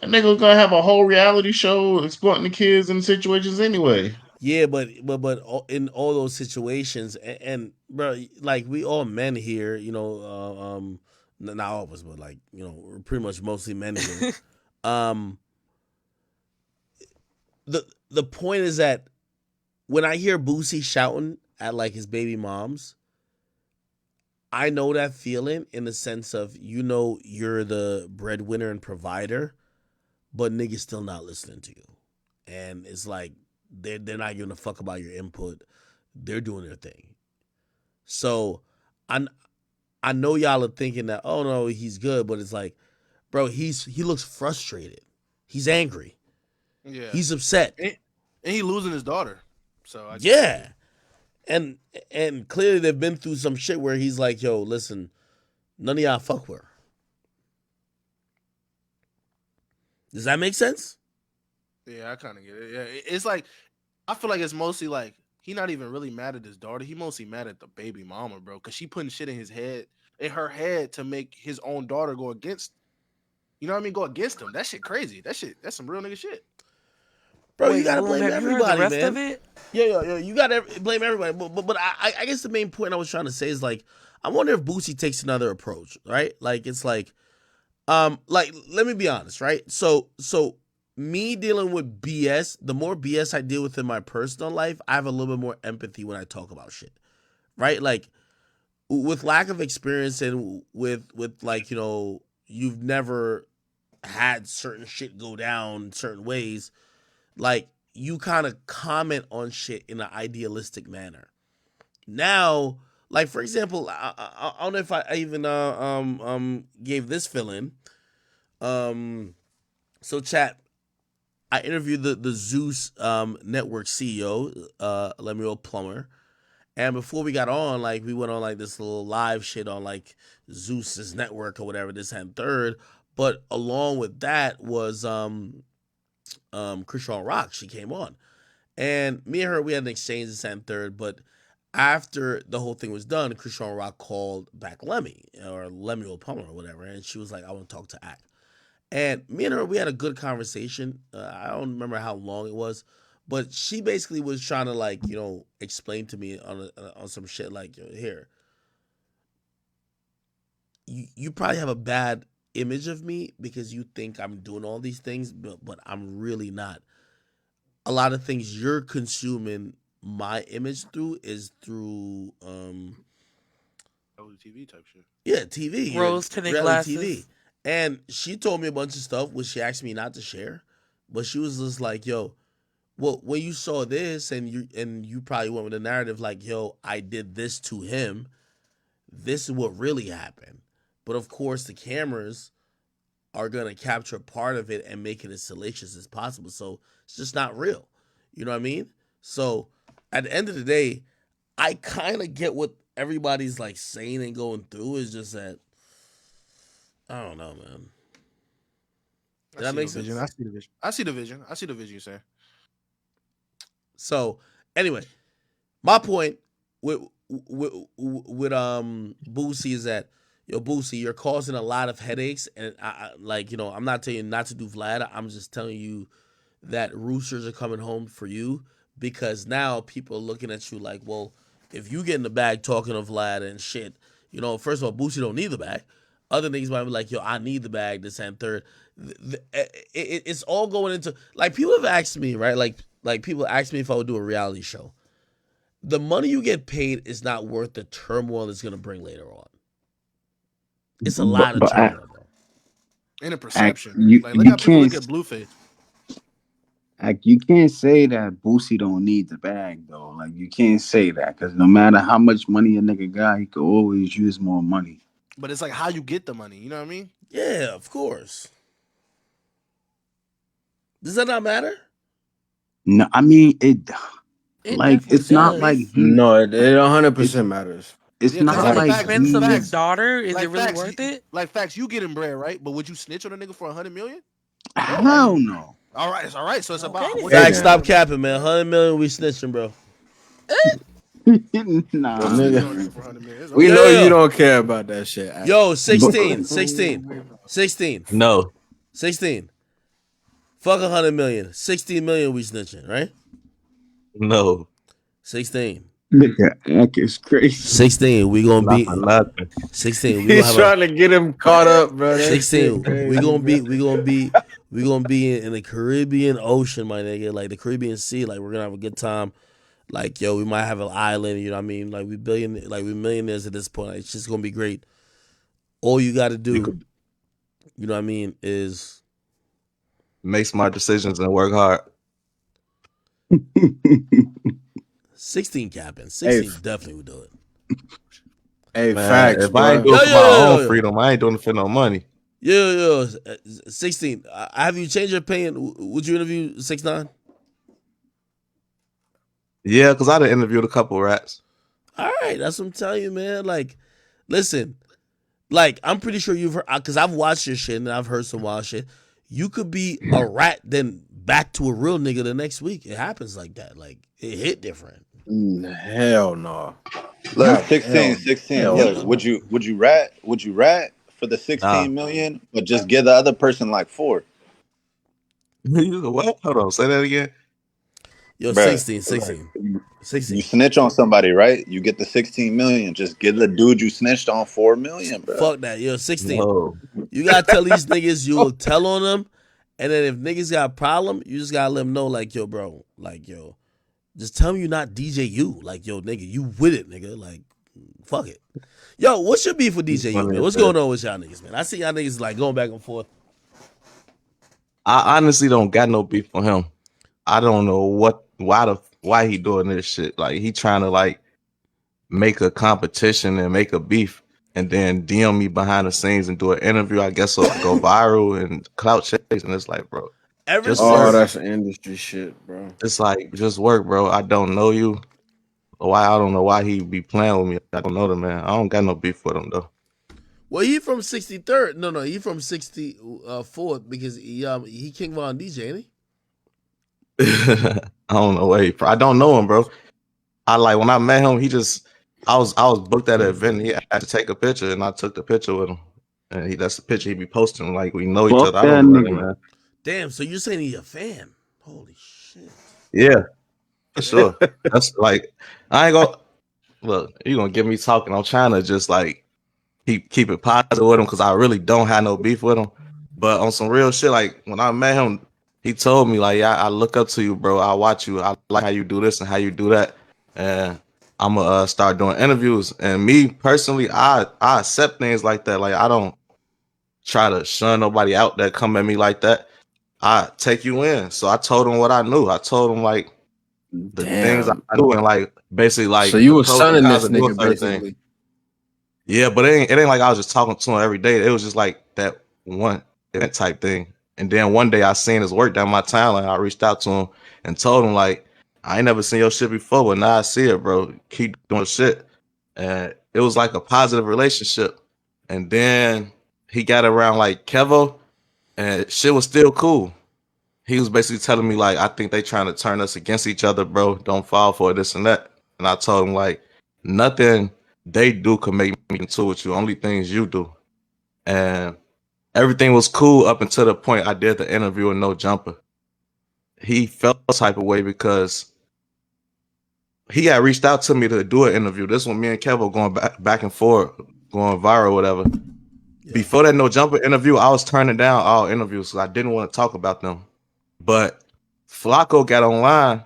E: that nigga gonna have a whole reality show exploiting the kids in situations anyway.
A: Yeah, but in all those situations, and bro, like we all men here, not all of us, but like we're pretty much mostly men here. Um, the point is that when I hear Boosie shouting at like his baby moms, I know that feeling in the sense of you're the breadwinner and provider, but niggas still not listening to you, and it's like they're not giving a fuck about your input. They're doing their thing. So I I know y'all are thinking that oh no he's good, but it's like bro he looks frustrated. He's angry.
M: Yeah,
A: He's upset.
M: and he losing his daughter, so I get it.
A: Yeah, and and clearly they've been through some shit where he's like yo listen none of y'all fuck with her. Does that make sense?
M: Yeah, I kind of get it. Yeah, it's like I feel like it's mostly like he not even really mad at his daughter. He mostly mad at the baby mama, bro, because she putting shit in her head to make his own daughter go against. You know what I mean? Go against him. That shit crazy. That's some real nigga shit.
A: Bro, you
V: Wait,
A: gotta
V: Boom,
A: blame
V: have you heard the
A: everybody,
V: rest of
A: man.
V: it?
A: Yeah, you gotta blame everybody. But I guess the main point I was trying to say is like, I wonder if Boosie takes another approach, right? Like it's like let me be honest, right? So me dealing with BS, the more BS I deal with in my personal life, I have a little bit more empathy when I talk about shit, right? Like with lack of experience and with like you've never had certain shit go down certain ways like you kind of comment on shit in an idealistic manner. Now, like for example, I don't know if I even gave this fill in. Um, so chat, I interviewed the Zeus network CEO, Lemuel Plummer, and before we got on, like we went on like this little live shit on like Zeus's network or whatever this and third. But along with that was Krishan Rock. She came on. And me and her, we had an exchange this and third, but after the whole thing was done, Krishan Rock called back Lemmy or Lemuel Palmer or whatever, and she was like, "I want to talk to Act." And me and her, we had a good conversation. I don't remember how long it was, but she basically was trying to like explain to me on some shit like here, you probably have a bad image of me because you think I'm doing all these things, but I'm really not. A lot of things you're consuming my image through is through
M: TV type shit.
A: yeah TV, your
V: Rose tinted
A: reality TV.
V: glasses.
A: And she told me a bunch of stuff which she asked me not to share, but she was just like, "Yo, well, when you saw this and you probably went with the narrative like, yo, I did this to him. This is what really happened." But of course, the cameras are gonna capture part of it and make it as salacious as possible. So it's just not real. You know what I mean? So at the end of the day, I kind of get what everybody's like saying and going through. Is just that I don't know, man.
M: I
A: Did that
M: see
A: make
M: your vision.
A: sense?
M: I see the vision. I see the vision. I see the vision you're saying.
A: So anyway, my point with Boosie is that yo Boosie, you're causing a lot of headaches, and like I'm not telling you not to do Vlad. I'm just telling you that roosters are coming home for you because now people are looking at you like, well, if you get in the bag talking of Vlad and shit, first of all, Boosie don't need the bag. Other niggas might be like, yo, I need the bag, this and third. It's all going into like people have asked me, right? Like people ask me if I would do a reality show. The money you get paid is not worth the turmoil it's gonna bring later on. It's a lot of
L: But
A: turmoil, bro.
M: In a
L: act,
M: perception. Like look
L: you
M: how people
L: can't
M: look at Blueface.
L: you can't say that Boosie don't need the bag though. Like you can't say that because no matter how much money a nigga got, he could always use more money.
M: But it's like how you get the money. You know what I mean?
A: Yeah, of course. Does that not matter?
L: No, I mean it.
V: It
L: Like
V: definitely
L: it's not like
V: does.
L: he.
N: No, it
L: It's
N: 100% matters.
L: it's
M: Yeah, cause
L: not
V: At the
M: like
L: like
M: facts,
V: expense of his
L: he.
M: facts,
V: daughter, is it
M: like
V: really
M: facts,
V: worth it?
M: like facts. You getting bread, right? But would you snitch on a nigga for 100 million? No, right?
L: Hell no.
M: All right. So it's
V: Okay
M: about what
V: then.
M: you
A: Facts,
M: get
A: stop
M: for the money.
A: capping, man. 100 million, we snitching, bro.
N: But
M: Most
L: Nah,
M: niggas
N: nigga,
M: don't
L: man.
M: shoot for 100 million. It's
N: we
M: over.
A: Yo,
N: know
A: yo,
N: you
A: yo.
N: don't care about that shit.
A: Yo,
L: But
A: 16, 16, 16,
O: No,
A: 16. Fuck 100 million. 16 million we snitching, right?
O: no,
A: 16.
L: nigga, Ack is crazy.
A: 16. We gonna
O: not for
A: be
O: nothing.
A: 16. We gonna
N: He's
A: have a
N: trying to get him caught up, bro. That shit
A: 16. We
N: crazy,
A: gonna
N: bro.
A: be we gonna be in the Caribbean Ocean, my nigga, like the Caribbean Sea. Like we're gonna have a good time. Like yo, we might have an island. You know what I mean? Like we millionaires at this point. Like, it's just gonna be great. All you got to
O: You
A: do,
O: could
A: you know what I mean, is
O: make smart decisions and work hard.
A: 16 capping.
N: Hey,
A: 16 definitely would do it.
N: hey,
O: Man,
N: facts,
O: if I ain't
N: bro.
O: do
A: Yo,
O: it
A: yo,
O: for my
A: yo,
O: own
A: yo, yo.
O: freedom, I ain't doing it for no money.
A: Yo, 16. Have you changed your opinion? Would you interview 6ix9ine?
O: Yeah, because I done interviewed a couple rats.
A: All right, that's what I'm telling you, man. Like, listen, like I'm pretty sure you've heard because I've watched your shit and I've heard some wild shit. You could be a rat then back to a real nigga the next week. It happens like that. Like it hit different.
N: Hell no.
K: Look,
N: Not
K: 16,
N: hell.
K: 16.
N: Hell
K: Look,
N: no.
K: would you rat for the
O: Nah.
K: 16 million, but just give the other person like four?
O: You said what? Hold on, say that again.
A: Yo,
K: Bruh,
A: 16,
K: like
A: 16,
K: you
A: 16.
K: snitch on somebody, right? You get the 16 million. Just give the dude you snitched on 4 million, bruh.
A: Fuck that. Yo, 16.
O: No.
A: You gotta tell these niggas you'll tell on them. And then if niggas got a problem, you just gotta let them know, like, yo, bro, like, yo, just tell me you not DJ U. Like, yo, nigga, you with it, nigga. Like, fuck it. Yo, what's your beef with
O: You
A: DJ U,
O: funny
A: man?
O: as
A: What's
O: hell.
A: going on with y'all niggas, man? I see y'all niggas like going back and forth.
O: I honestly don't got no beef for him. I don't know why he doing this shit. Like he trying to like make a competition and make a beef and then DM me behind the scenes and do an interview. I guess will go viral and clout chase. And it's like, bro,
A: Ever
O: just
N: Oh,
O: work.
A: since
N: that's industry shit, bro.
O: It's like just work, bro. I don't know you. Why I don't know why he be playing with me. I don't know the man. I don't got no beef with him though.
A: well, he from 63rd. No, he from 64th because he King Von DJ, ain't he?
O: I don't know where I don't know him, bro. I like when I met him, I was booked at an event and he had to take a picture and I took the picture with him. And that's the picture he be posting. Like we know each
L: Fuck
O: other. I
L: that
O: don't know that
L: nigga.
O: man.
A: Damn, so you're saying he a fan? Holy shit.
O: Yeah, for sure. That's like I ain't gonna look, you gonna get me talking. I'm trying to just like keep it positive with him because I really don't have no beef with him. But on some real shit, like when I met him, he told me like, yeah, I look up to you, bro. I watch you. I like how you do this and how you do that. And I'm gonna start doing interviews. And me personally, I accept things like that. Like I don't try to shun nobody out that come at me like that. I take you in. So I told him what I knew. I told him like the things I
N: Damn.
O: knew and like basically
N: So
O: like
N: you
O: the
N: was
O: pros and
N: sunning
O: cons
N: this
O: of doing
N: nigga
O: certain things.
N: basically.
O: Yeah, but it ain't like I was just talking to him every day. It was just like that one event type thing. And then one day I seen his work down my timeline. I reached out to him and told him like, I ain't never seen your shit before, but now I see it, bro. Keep doing shit. And it was like a positive relationship. And then he got around like Kevo, and shit was still cool. He was basically telling me like, I think they trying to turn us against each other, bro. Don't fall for this and that. And I told him like, nothing they do could make me into with you. Only things you do. And everything was cool up until the point I did the interview with No Jumper. He felt a type of way because he had reached out to me to do an interview. This one, me and Kevo going back and forth, going viral, whatever.
A: Yeah.
O: Before that No Jumper interview, I was turning down all interviews because I didn't want to talk about them. But Flacco got online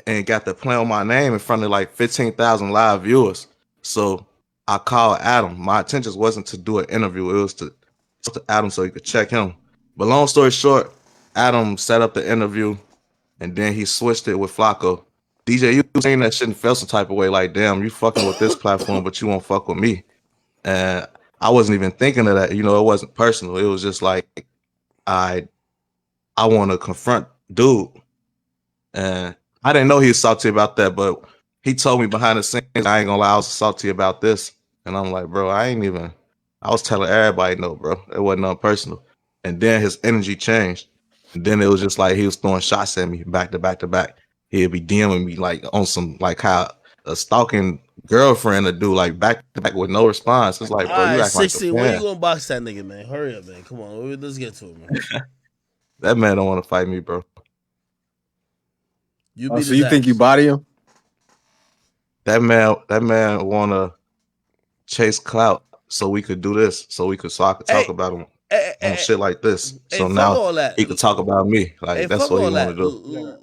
O: and got to play on my name in front of like 15,000 live viewers. So I called Adam. My intentions wasn't to do an interview. It was to talk to Adam so he could check him. But long story short, Adam set up the interview and then he switched it with Flacco. DJ, you saying that shit and felt some type of way like, damn, you fucking with this platform, but you won't fuck with me. And I wasn't even thinking of that. You know, it wasn't personal. It was just like, I want to confront dude. And I didn't know he was salty about that, but he told me behind the scenes, I ain't gonna lie, I was salty about this. And I'm like, bro, I was telling everybody no, bro. It wasn't nothing personal. And then his energy changed. And then it was just like he was throwing shots at me back to back to back. He'd be DMing me like on some like how a stalking girlfriend to do like back to back with no response. It's like,
A: All
O: bro, you
A: right,
O: act like a
A: 16. When you
O: fan.
A: gonna box that nigga, man? Hurry up, man. Come on, let's get to it, man.
O: That man don't want to fight me, bro.
A: You
N: Oh,
A: beat
N: so
A: his
N: you think you
A: ass.
N: body him?
O: That man wanna chase clout so we could do this, so I could talk
A: Hey,
O: about him
A: hey,
O: on
A: hey,
O: shit like this.
A: hey,
O: So
A: fuck
O: now
A: all that.
O: he could talk about me.
A: Hey,
O: Like that's
A: fuck
O: what he
A: all
O: want
A: that.
O: to do.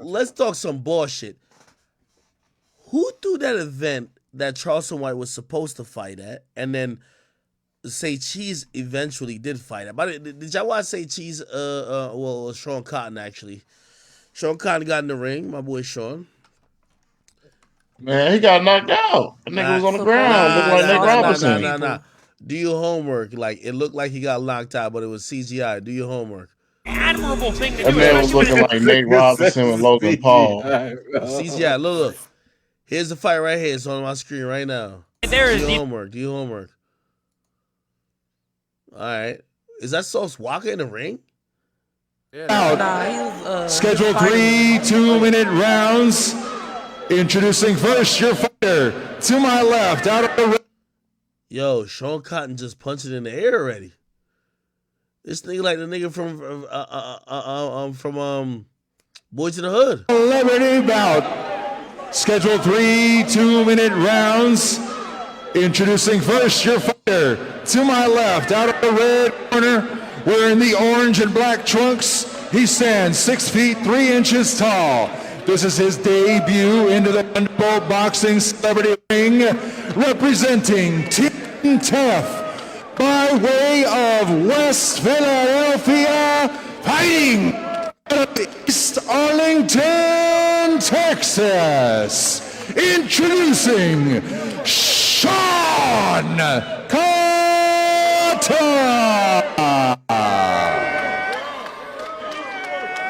A: Let's talk some bullshit. Who threw that event that Charleston White was supposed to fight at, and then Say Cheese eventually did fight at? But did y'all watch Say Cheese? Well, Sean Cotton actually. Sean Cotton got in the ring. My boy Sean.
E: Man, he got knocked out. That nigga was on the ground looking like Nick Robinson.
A: Do your homework. Like it looked like he got knocked out, but it was CGI. Do your homework.
C: Admirable thing to
E: That
C: do,
E: man was
C: especially
E: looking
C: with
E: like Nate Robinson and Logan Paul.
A: CGI. Look. Here's the fight right here. It's on my screen right now.
C: there
A: Do
C: is
A: your
C: the
A: homework. Do your homework. All right. Is that Sauce Walker in the ring?
V: Nah, he was
R: Schedule
V: fighting.
R: 3 2-minute rounds. Introducing first your fighter to my left, out of the ring.
A: Yo, Sean Cotton just punched it in the air already. This nigga like the nigga from Boys in the Hood.
R: Celebrity bout. Schedule 3 2-minute rounds. Introducing first your fighter to my left, out of the red corner, wearing the orange and black trunks. He stands 6 feet 3 inches tall. This is his debut into the Thunderbolt Boxing Celebrity Ring, representing Team Tough by way of West Philadelphia, fighting out of East Arlington, Texas. Introducing Sean Carter.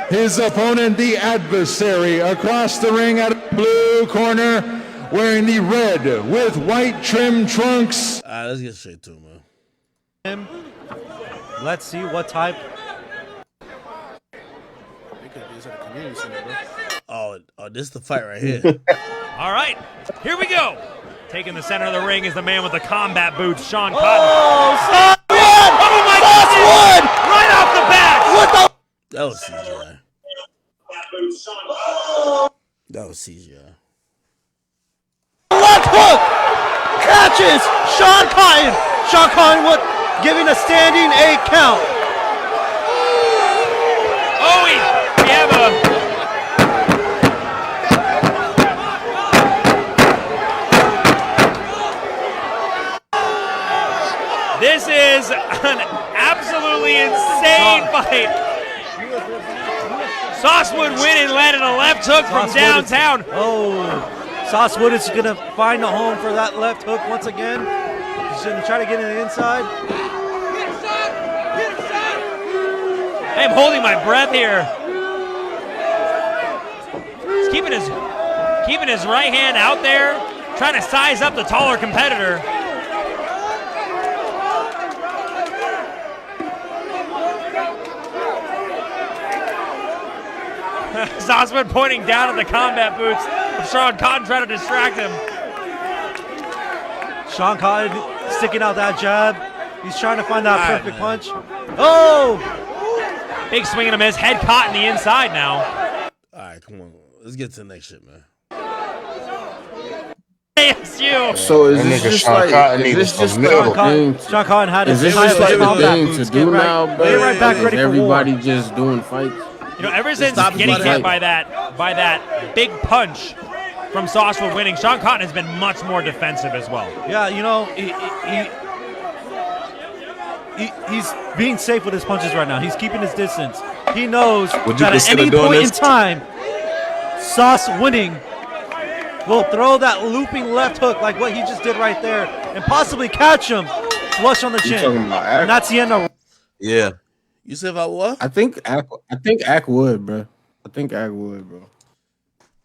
R: His opponent, the adversary, across the ring out of the blue corner, wearing the red with white trim trunks.
A: All right, let's get straight to it, man.
F: Let's see what type.
A: Oh, this is the fight right here.
C: All right, here we go. Taking the center of the ring is the man with the combat boots, Sean Cotton.
F: Oh,
C: oh my God! Right off the bat!
F: What the?
A: That was CGI. That was CGI.
F: Left hook catches Sean Cotton. Sean Cotton giving a standing 8 count.
C: Oh, we have a. This is an absolutely insane fight. Sauce would win and landed a left hook from downtown.
F: Sauce Wood is going to find a home for that left hook once again. He's going to try to get in the inside.
C: I'm holding my breath here. He's keeping his right hand out there, trying to size up the taller competitor. Saucewood pointing down at the combat boots of Sean Cotton, trying to distract him.
F: Sean Cotton sticking out that jab. He's trying to find that perfect punch. Oh!
C: Big swing and a miss. Head caught in the inside now.
A: All right, come on. Let's get to the next shit, man.
C: ASU.
N: So is this just like
F: Sean Cotton had his
N: is this just like the thing to do now, bro?
F: Right back ready
N: Is
F: for
N: everybody
F: war.
N: just doing fights?
C: You know, ever since getting hit by that big punch from Saucewood winning, Sean Cotton has been much more defensive as well.
F: Yeah, you know, he's being safe with his punches right now. He's keeping his distance. He knows that at any point in time, Sauce winning will throw that looping left hook like what he just did right there and possibly catch him flush on the chin. And that's the end of.
O: Yeah.
A: You said about what?
N: I think Ack would, bro. I think Ack would, bro.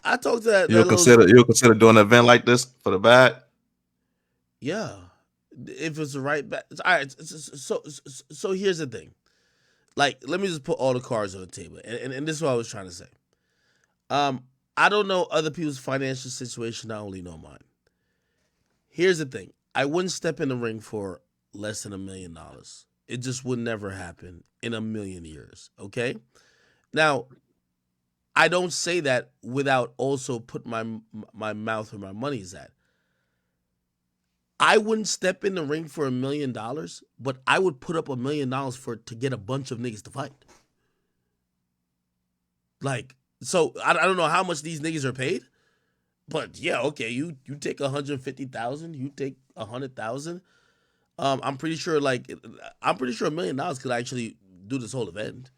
A: I talked to that.
O: You'll consider doing an event like this for the bag?
A: Yeah, if it's the right back. All right. So here's the thing. Like, let me just put all the cards on the table, and this is what I was trying to say. I don't know other people's financial situation. I only know mine. Here's the thing: I wouldn't step in the ring for less than $1 million. It just would never happen in a million years. Okay. Now, I don't say that without also put my mouth where my money's at. I wouldn't step in the ring for $1 million, but I would put up $1 million to get a bunch of niggas to fight. Like, so I don't know how much these niggas are paid, but yeah, okay, you take 150,000, you take 100,000. I'm pretty sure $1 million could actually do this whole event.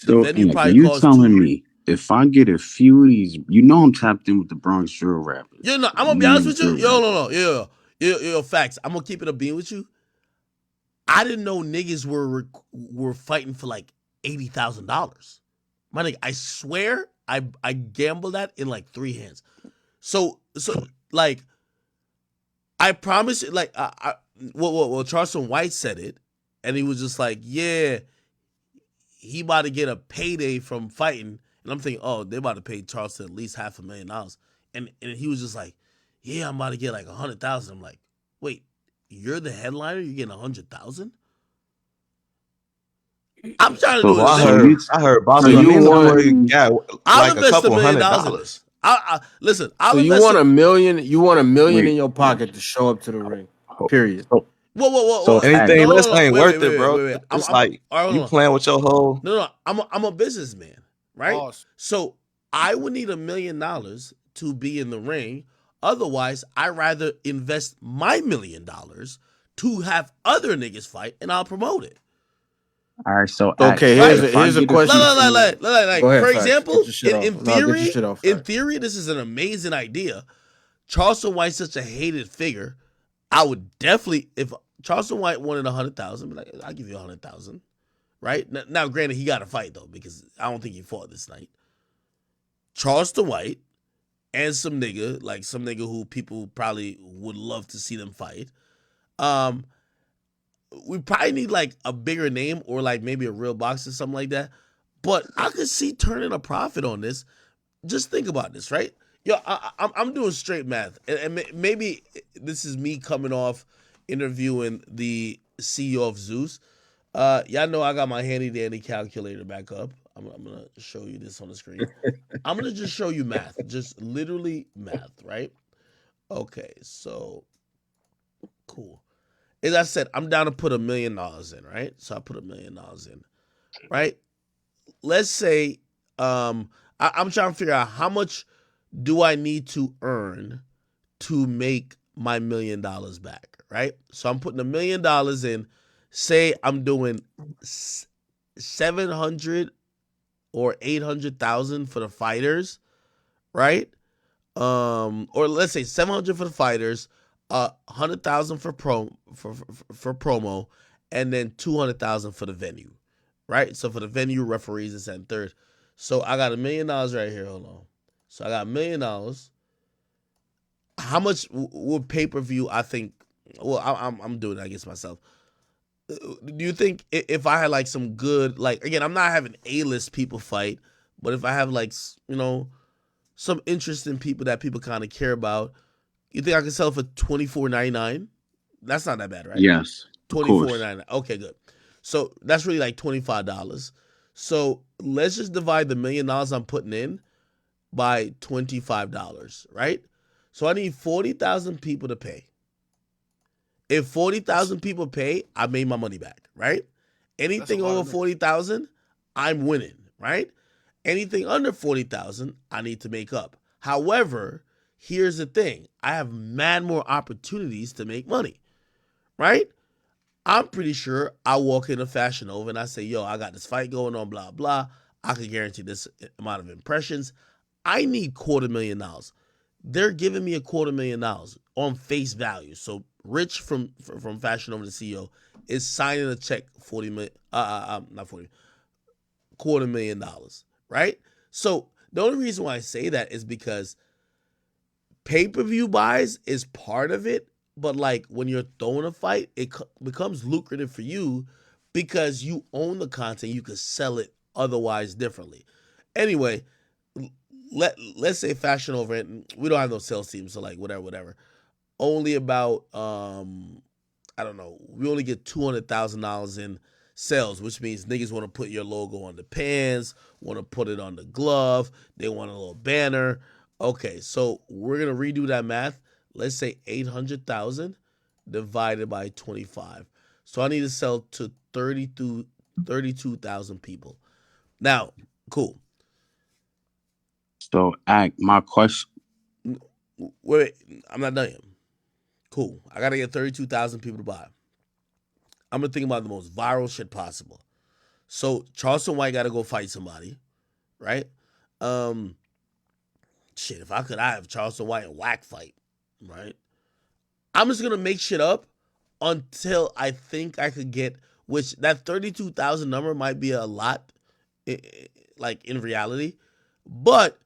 A: The
L: So,
A: venue
L: Ant,
A: probably
L: you
A: costs
L: telling
A: two.
L: me if I get a few of these, you know, I'm tapped in with the Bronx drill rappers.
A: You know, I'm
L: You
A: gonna be
L: know
A: honest
L: the
A: with you.
L: drill
A: Yo,
L: rappers.
A: no, yo, facts. I'm gonna keep it a bean with you. I didn't know niggas were fighting for like $80,000. My nigga, I swear, I gambled that in like 3 hands. So like I promise you, like well, Charleston White said it, and he was just like, yeah, he about to get a payday from fighting, and I'm thinking, oh, they about to pay Charleston at least $500,000, and he was just like, yeah, I'm about to get like 100,000. I'm like, wait, you're the headliner, you're getting 100,000? I'm trying to
L: So,
A: do
O: Well,
A: an
L: so
A: event.
L: you,
O: I heard
L: so
O: Boston
L: you
O: Amino
L: want,
O: got
A: I'll
O: like a
A: invest a
O: couple
A: million
O: hundred
A: dollars in
O: dollars.
A: this. Listen.
N: So
A: I'll
N: you
A: invest
N: want
A: a.
N: a million? You want $1 million in
L: wait,
N: your pocket to show up to the ring? Period.
L: so,
A: Whoa.
L: so act,
A: No,
O: Anything
A: no,
O: less
A: no, no.
O: ain't
A: Wait.
O: worth it, bro. It's
A: I'm.
O: like
A: All right, hold
O: you
A: on.
O: playing with your whole.
A: No. I'm a businessman, right?
M: Pause.
A: So I would need $1 million to be in the ring. Otherwise, I rather invest my $1 million to have other niggas fight, and I'll promote it.
L: all right, so act.
N: Okay,
L: So
A: Right?
L: if I
N: here's a
L: get a
N: question
L: few,
N: for you. Go
A: Like
N: ahead,
A: for
N: facts. Get
A: example,
N: your shit off.
A: in
N: No, get your
A: theory,
N: shit off, facts.
A: this is an amazing idea. Charleston White's such a hated figure. I would definitely, if Charleston White wanted 100,000, like, I'll give you 100,000. Right now, granted, he got to fight though because I don't think he fought this night. Charleston White and some nigga who people probably would love to see them fight. Um, we probably need like a bigger name or like maybe a real boxer, something like that. But I could see turning a profit on this. Just think about this, right? Yo, I'm doing straight math, and maybe this is me coming off interviewing the CEO of Zeus. Y'all know I got my handy dandy calculator back up. I'm gonna show you this on the screen. I'm gonna just show you math, just literally math, right? Okay, so cool. As I said, I'm down to put $1 million in, right? So I put $1 million in, right? Let's say I'm trying to figure out how much do I need to earn to make my $1 million back, right? So I'm putting $1 million in. Say I'm doing 700 or 800,000 for the fighters, right? Or let's say 700 for the fighters, 100,000 for promo, and then 200,000 for the venue, right? So for the venue, referees, and second, third. So I got $1 million right here. Hold on. So I got $1 million. How much would pay per view? I think. Well, I'm doing it against myself. Do you think if I had like some good, like, again, I'm not having A-list people fight, but if I have like some interesting people that people kind of care about, you think I can sell for $24.99? That's not that bad, right?
L: yes, of course.
A: $24.99. Okay, good. So that's really like $25. So let's just divide the $1 million I'm putting in by $25, right? So I need 40,000 people to pay. If 40,000 people pay, I made my money back, right?
M: That's a
A: Anything
M: lot
A: over
M: of niggas.
A: 40,000, I'm winning, right? Anything under 40,000, I need to make up. However, here's the thing. I have mad more opportunities to make money, right? I'm pretty sure I walk into Fashion Nova and I say, yo, I got this fight going on, blah, blah. I can guarantee this amount of impressions. I need $250,000. They're giving me $250,000 on face value. So Rich from Fashion Nova, the CEO, is signing a check 40 million, not 40, $250,000, right? So the only reason why I say that is because pay-per-view buys is part of it, but like when you're throwing a fight, it becomes lucrative for you because you own the content. You could sell it otherwise differently. Anyway, let's say Fashion Over, and we don't have no sales team, so like whatever. Only about I don't know. We only get $200,000 in sales, which means niggas want to put your logo on the pants, want to put it on the glove, they want a little banner. Okay, so we're gonna redo that math. Let's say 800,000 divided by 25. So I need to sell to 32,000 people. Now, cool.
L: So, act my question.
A: Wait, I'm not done yet. Cool. I gotta get 32,000 people to buy. I'm gonna think about the most viral shit possible. So Charleston White gotta go fight somebody, right? Um, shit. If I could, I have Charleston White and Whack fight, right? I'm just gonna make shit up until I think I could get. Which that 32,000 number might be a lot, like in reality, but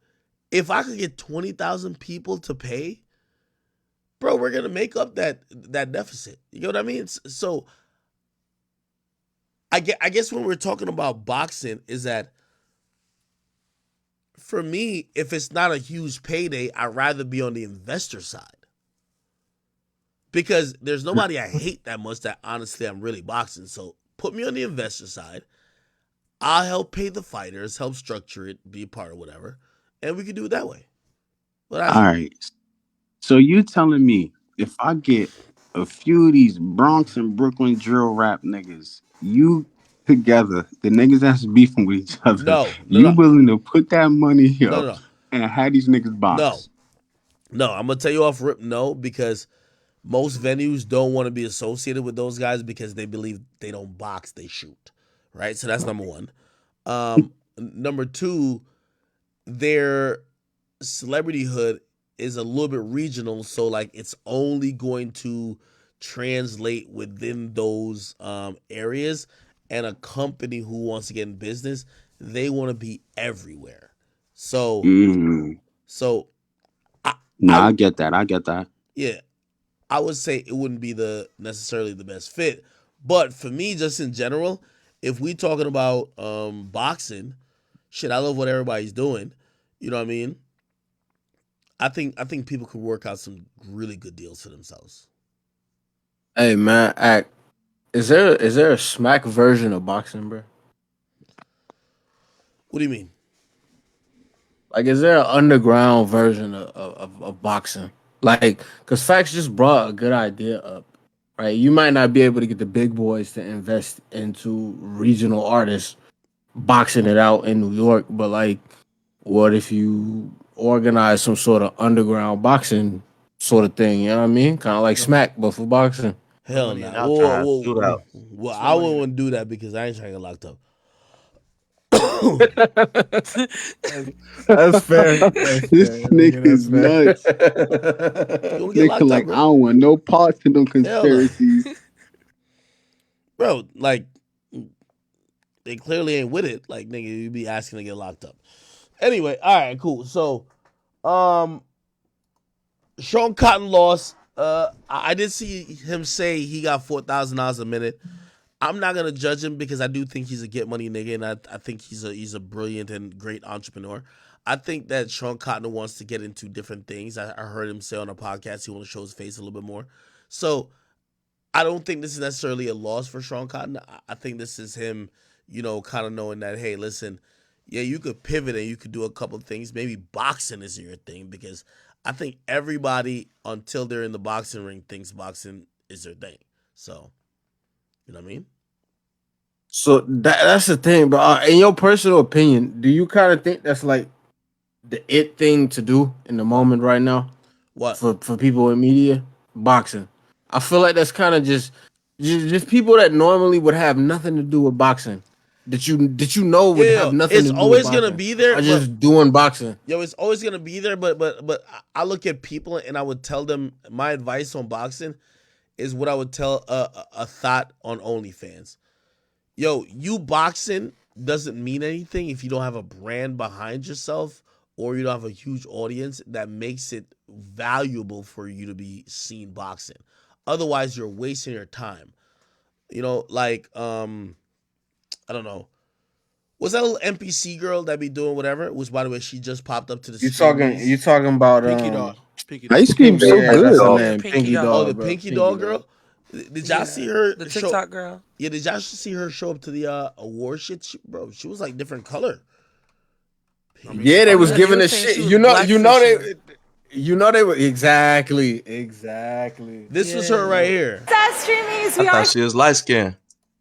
A: if I could get 20,000 people to pay, bro, we're gonna make up that deficit. You know what I mean? So I guess when we're talking about boxing is that for me, if it's not a huge payday, I'd rather be on the investor side. Because there's nobody I hate that much that honestly I'm really boxing. So put me on the investor side. I'll help pay the fighters, help structure it, be a part of whatever. And we can do it that way. What I
L: All
A: think.
L: right. So you telling me if I get a few of these Bronx and Brooklyn drill rap niggas, you together, the niggas that's beefing with each other,
A: No, no,
L: you
A: no.
L: willing to put that money
A: No,
L: up
A: no,
L: and have these niggas
A: no.
L: box?
A: No, I'm gonna tell you off rip no, because most venues don't want to be associated with those guys because they believe they don't box, they shoot. Right? So that's number one. Number two, their celebrityhood is a little bit regional, so like it's only going to translate within those areas. And a company who wants to get in business, they want to be everywhere. So,
L: Mm.
A: so I,
L: No,
A: I,
L: I get that. I get that.
A: yeah, I would say it wouldn't be the necessarily the best fit. But for me, just in general, if we talking about boxing, shit, I love what everybody's doing. You know what I mean? I think people could work out some really good deals for themselves.
N: Hey man, act. Is there a smack version of boxing, bro?
A: What do you mean?
N: Like, is there an underground version of boxing? Like, because Facts just brought a good idea up, right? You might not be able to get the big boys to invest into regional artists boxing it out in New York, but like, what if you organize some sort of underground boxing sort of thing? You know what I mean? Kind of like
O: No,
N: Smack, but for boxing.
O: no
A: Hell
O: money
A: no.
O: in
A: Nah.
O: our
A: Whoa,
O: tribe.
A: whoa,
O: Shootout.
A: whoa. Well,
N: There's no
A: I
N: money
A: wouldn't
N: in
A: want to do that because I ain't trying to get locked up.
N: that's, that's fair. That's
L: This
N: fair.
L: nigga
N: Okay, that's
L: is nuts.
A: You gonna get
L: Nigga,
A: locked up,
L: like, I
A: bro?
L: don't want no parts in them
A: Hell no,
L: conspiracies.
A: bro. Like they clearly ain't with it. Like nigga, you be asking to get locked up. Anyway, all right, cool. So, um, Sean Cotton lost. I did see him say he got $4,000 a minute. I'm not gonna judge him because I do think he's a get money nigga, and I think he's a brilliant and great entrepreneur. I think that Sean Cotton wants to get into different things. I heard him say on a podcast he wants to show his face a little bit more. So I don't think this is necessarily a loss for Sean Cotton. I think this is him, kind of knowing that, hey, listen, yeah, you could pivot and you could do a couple of things. Maybe boxing is your thing because I think everybody until they're in the boxing ring thinks boxing is their thing. So, you know what I mean?
N: So that's the thing, but in your personal opinion, do you kind of think that's like the it thing to do in the moment right now
A: What?
N: for people in media? Boxing. I feel like that's kind of just people that normally would have nothing to do with boxing that you know would
A: Yeah,
N: have nothing
A: it's
N: to do with
A: always gonna
N: boxing
A: be there,
N: are
A: but
N: just doing boxing.
A: yo, it's always gonna be there. But I look at people and I would tell them my advice on boxing is what I would tell a thought on OnlyFans. Yo, you boxing doesn't mean anything if you don't have a brand behind yourself or you don't have a huge audience that makes it valuable for you to be seen boxing. Otherwise, you're wasting your time. Like I don't know. Was that little NPC girl that be doing whatever? Which, by the way, she just popped up to the
N: You talking about
M: Pinky Dog. Pinky
L: Ice
M: Dog.
L: Cream so
N: yeah, that's her
L: good.
N: name. Pinky Dog.
A: Oh, the
N: bro.
A: Pinky Dog girl. Did y'all see her?
V: The
A: show,
V: TikTok girl.
A: Yeah, did y'all see her show up to the award shit? Bro, she was like different color.
N: Yeah, they was giving
V: were
N: a
V: saying
N: shit.
V: she was
N: You know
V: blackfishing.
N: they were exactly.
A: This was her right here.
D: That's streamies.
O: I thought she was light skinned.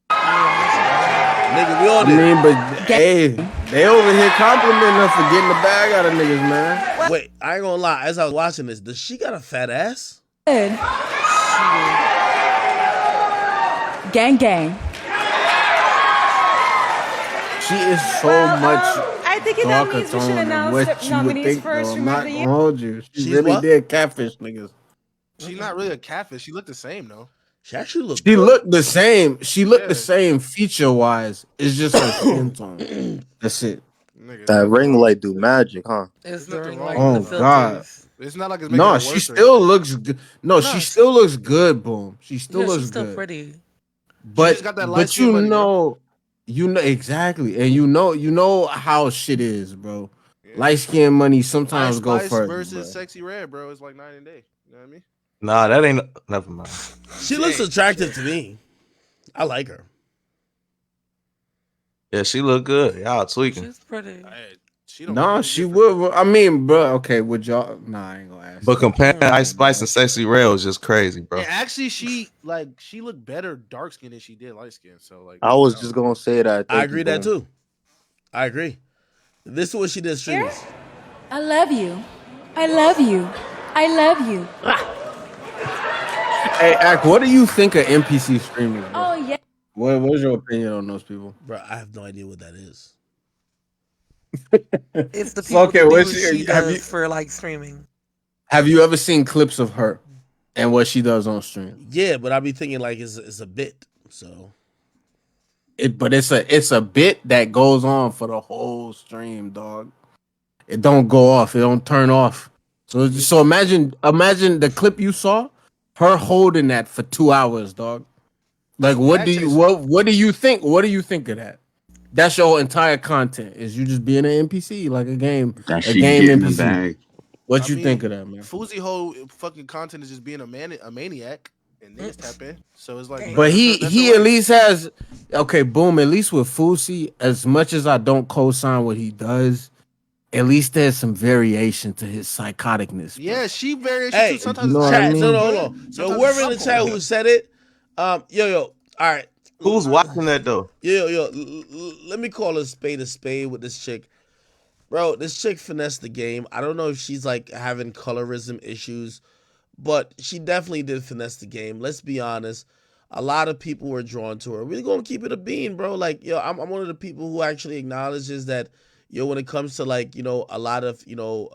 A: Nigga, we all
N: I
A: did.
N: mean, but hey, they over here complimenting her for getting the bag out of niggas, man.
A: Wait, I ain't gonna lie. As I was watching this, does she got a fat ass?
D: Good. Gang, gang.
N: She is so much
D: I think that
N: darker
D: means we should
N: tone than
D: announce
N: what
D: the
N: you would
D: nominees
N: think.
D: first.
N: Though. I'm not
D: Remember
N: gonna hold you. She
A: She's
N: really
A: what?
N: did catfish niggas.
M: She's not really a catfish. She looked the same though.
A: She actually looked.
N: She
A: good.
N: looked the same. She looked
M: Yeah.
N: the same feature wise. It's just her skin tone. That's it.
M: Nigga,
I: That ring light do magic, huh?
V: It's the
M: nothing
V: ring
M: wrong
V: light,
N: Oh
V: the filters.
N: God.
M: It's not like it's making
N: No,
M: it
N: she
M: worse or
N: still
M: anything.
N: looks good. No, she still looks good. Boom. She still
V: Yeah,
N: looks
V: she's still
N: good.
V: pretty.
N: But
M: just got that light
N: but
M: skin
N: you
M: money, bro.
N: know exactly, and you know how shit is, bro. Light skin money sometimes
M: Ice
N: go
M: Spice
N: first.
M: versus
N: bro.
M: Sexy Red, bro. It's like night and day. You know what I mean?
O: Nah, that ain't. Never mind.
A: She looks attractive to me. I like her.
O: Yeah, she look good. Y'all tweaking.
V: She's pretty.
M: She don't
N: Nah,
M: look
N: she
M: any different,
N: would. I mean, bro. Okay, would y'all? Nah, I ain't gonna ask.
O: But comparing Ice Spice and Sexy Red was just crazy, bro.
M: And actually, she looked better dark skin than she did light skin. So like,
I: I was just gonna say that.
A: I
I: Thank
A: agree
I: you,
A: that
I: Boom.
A: too. I agree. This is what she did streams.
D: I love you. I love you. I love you.
N: Hey, Ak, what do you think of NPC streaming? Bro?
D: Oh, yeah.
N: What's your opinion on those people?
A: Bro, I have no idea what that is.
V: It's the
N: So,
V: people
N: okay,
V: that do
N: what
V: what
N: she-
V: she
N: have
V: does
N: you-
V: for like streaming.
N: Have you ever seen clips of her and what she does on stream?
A: Yeah, but I be thinking like it's a bit. So
N: But it's a bit that goes on for the whole stream, dog. It don't go off. It don't turn off. So imagine the clip you saw, her holding that for 2 hours, dog. Like what do you think? What do you think of that? That's your entire content. Is you just being an NPC like a game,
L: That
N: a
L: shit
N: game
L: getting the
N: NPC.
L: bag.
N: What you think of that, man?
M: Fousey whole fucking content is just being a maniac, and niggas tap in. So it's like,
N: But
M: that's
N: he
M: the
N: at
M: way.
N: least has boom. At least with Fousey, as much as I don't co-sign what he does, at least there's some variation to his psychoticness. Bro.
M: Yeah, she variation
A: hey,
M: too. Sometimes
N: you know
M: it's
N: what I
A: chat,
N: mean?
A: no, hold on. Yo,
M: Sometimes
A: whoever in
M: it's
A: the chat who said it, yo, all right.
O: Who's watching that though?
A: Yo, let me call a spade with this chick. Bro, this chick finessed the game. I don't know if she's like having colorism issues, but she definitely did finesse the game. Let's be honest. A lot of people were drawn to her. We're gonna keep it a bean, bro. Like, yo, I'm one of the people who actually acknowledges that, yo, when it comes to like, you know, a lot of, you know,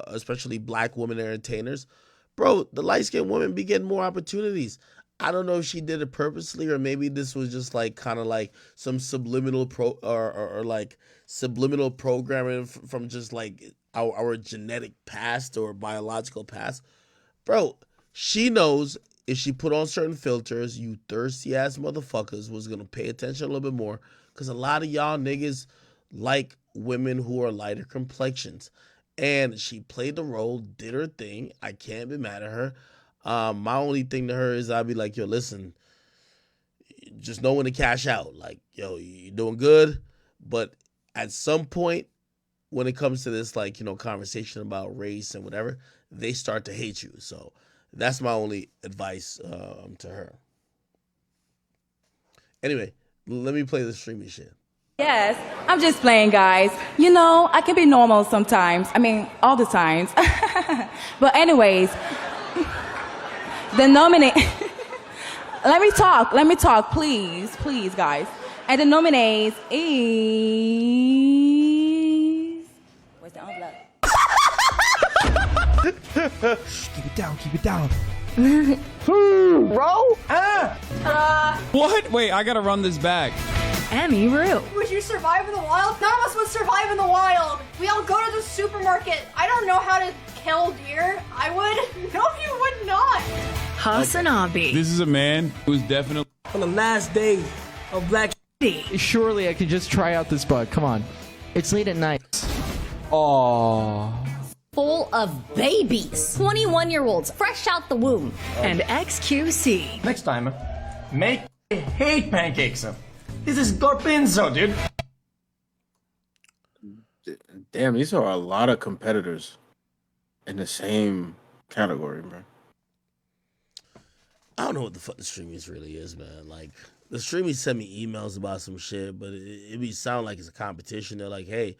A: especially black women entertainers, bro, the light-skinned women be getting more opportunities. I don't know if she did it purposely or maybe this was just like kind of like some subliminal or like subliminal programming from just like our genetic past or biological past. Bro, she knows if she put on certain filters, you thirsty ass motherfuckers was gonna pay attention a little bit more. Cause a lot of y'all niggas like women who are lighter complexions. And she played the role, did her thing. I can't be mad at her. My only thing to her is I'd be like, yo, listen, just know when to cash out. Like, yo, you're doing good. But at some point, when it comes to this, like, you know, conversation about race and whatever, they start to hate you. So that's my only advice to her. Anyway, let me play the streaming shit.
D: Yes, I'm just playing, guys. You know, I can be normal sometimes. I mean, all the times. But anyways, the nominee. Let me talk, please, guys. And the nominees is. Where's the envelope?
W: Keep it down.
D: Bro?
W: What? Wait, I gotta run this back.
D: Emmy Rue.
X: Would you survive in the wild? None of us would survive in the wild. We all go to the supermarket. I don't know how to kill deer. I would. No, you would not.
W: Hasanabi. This is a man who's definitely
Y: On the last day of Black
B: Surely I could just try out this bug. Come on. It's late at night. Oh.
P: Full of babies. 21-year-olds, fresh out the womb. And XQC.
Q: Next time, make hate pancakes. This is Gorpinzo, dude.
N: Damn, these are a lot of competitors in the same category, bro.
A: I don't know what the fuck the streamies really is, man. Like the streamies send me emails about some shit, but it be sound like it's a competition. They're like, hey,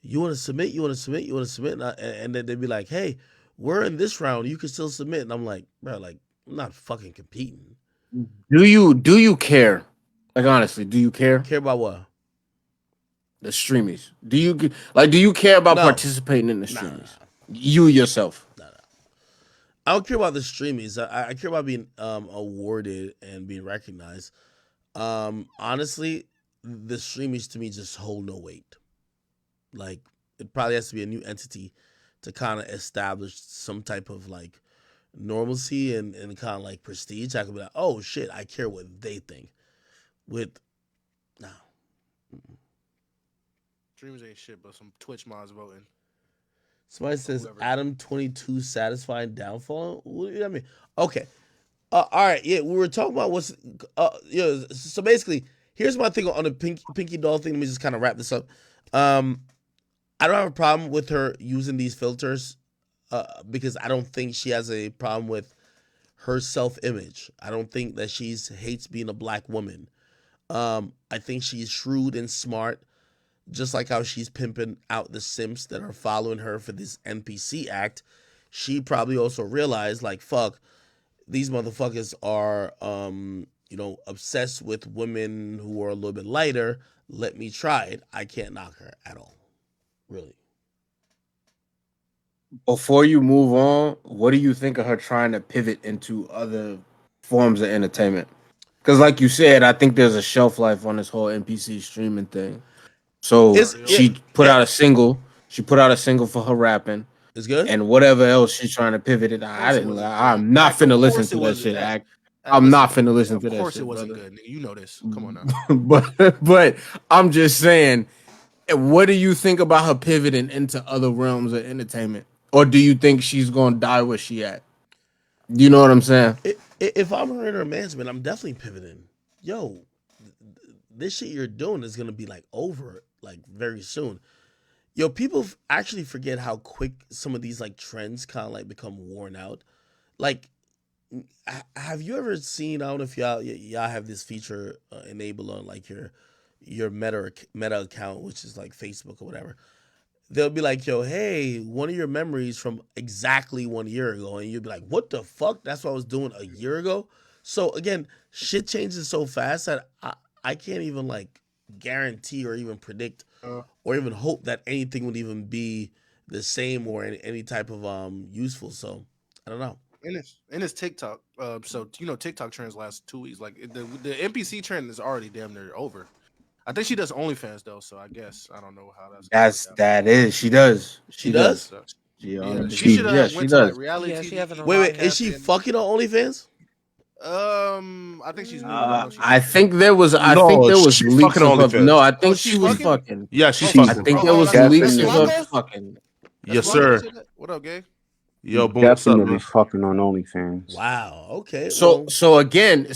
A: you want to submit? You want to submit? You want to submit? And then they'd be like, hey, we're in this round. You can still submit. And I'm like, bro, like I'm not fucking competing.
N: Do you care? Like honestly, do you care?
A: Care about what?
N: The streamies. Do you care about participating in the streamies? You yourself.
A: I don't care about the streamies. I care about being awarded and being recognized. Honestly, the streamies to me just hold no weight. Like it probably has to be a new entity to kind of establish some type of like normalcy and kind of like prestige. I could be like, oh shit, I care what they think. With no.
M: Streamers ain't shit, but some Twitch mods voting.
A: Somebody says Adam 22 satisfying downfall. What do you mean? Okay. All right. Yeah, we were talking about what's. So basically, here's my thing on the Pinky Doll thing. Let me just kind of wrap this up. I don't have a problem with her using these filters, because I don't think she has a problem with her self-image. I don't think that she hates being a black woman. I think she's shrewd and smart. Just like how she's pimping out the simps that are following her for this NPC act, she probably also realized, like, fuck, these motherfuckers are, obsessed with women who are a little bit lighter. Let me try it. I can't knock her at all. Really.
N: Before you move on, what do you think of her trying to pivot into other forms of entertainment? Because like you said, I think there's a shelf life on this whole NPC streaming thing. So she put out a single. She put out a single for her rapping.
A: It's good.
N: And whatever else she's trying to pivot it. I'm not finna listen to that shit. I'm not finna listen to that shit. Of course it wasn't good.
M: You know this. Come on now.
N: but I'm just saying, what do you think about her pivoting into other realms of entertainment? Or do you think she's gonna die where she at? You know what I'm saying?
A: If I'm her in her management, I'm definitely pivoting. Yo, this shit you're doing is gonna be like over like very soon. Yo, people actually forget how quick some of these like trends kind of like become worn out. Like, have you ever seen? I don't know if y'all have this feature enabled on like your Meta account, which is like Facebook or whatever. They'll be like, yo, hey, one of your memories from exactly 1 year ago, and you'll be like, what the fuck? That's what I was doing a year ago. So again, shit changes so fast that I can't even like guarantee or even predict or even hope that anything would even be the same or any type of useful. So I don't know.
M: And it's TikTok. So TikTok trends last 2 weeks. Like the NPC trend is already damn near over. I think she does OnlyFans though, so I guess I don't know how
N: That she does.
A: She does.
M: She
N: does.
M: Like reality TV.
S: She has an
A: Wait, is she fucking on OnlyFans?
M: I think she's.
N: I think there was. I think there was leaks of her. No, I think she was fucking.
Y: Yeah, she's fucking.
N: I think there was leaks of her fucking.
Y: Yes, sir.
M: What up, gay?
Y: Yo, boom, what's up, man?
L: Fucking on OnlyFans.
A: Wow. Okay.
N: So again,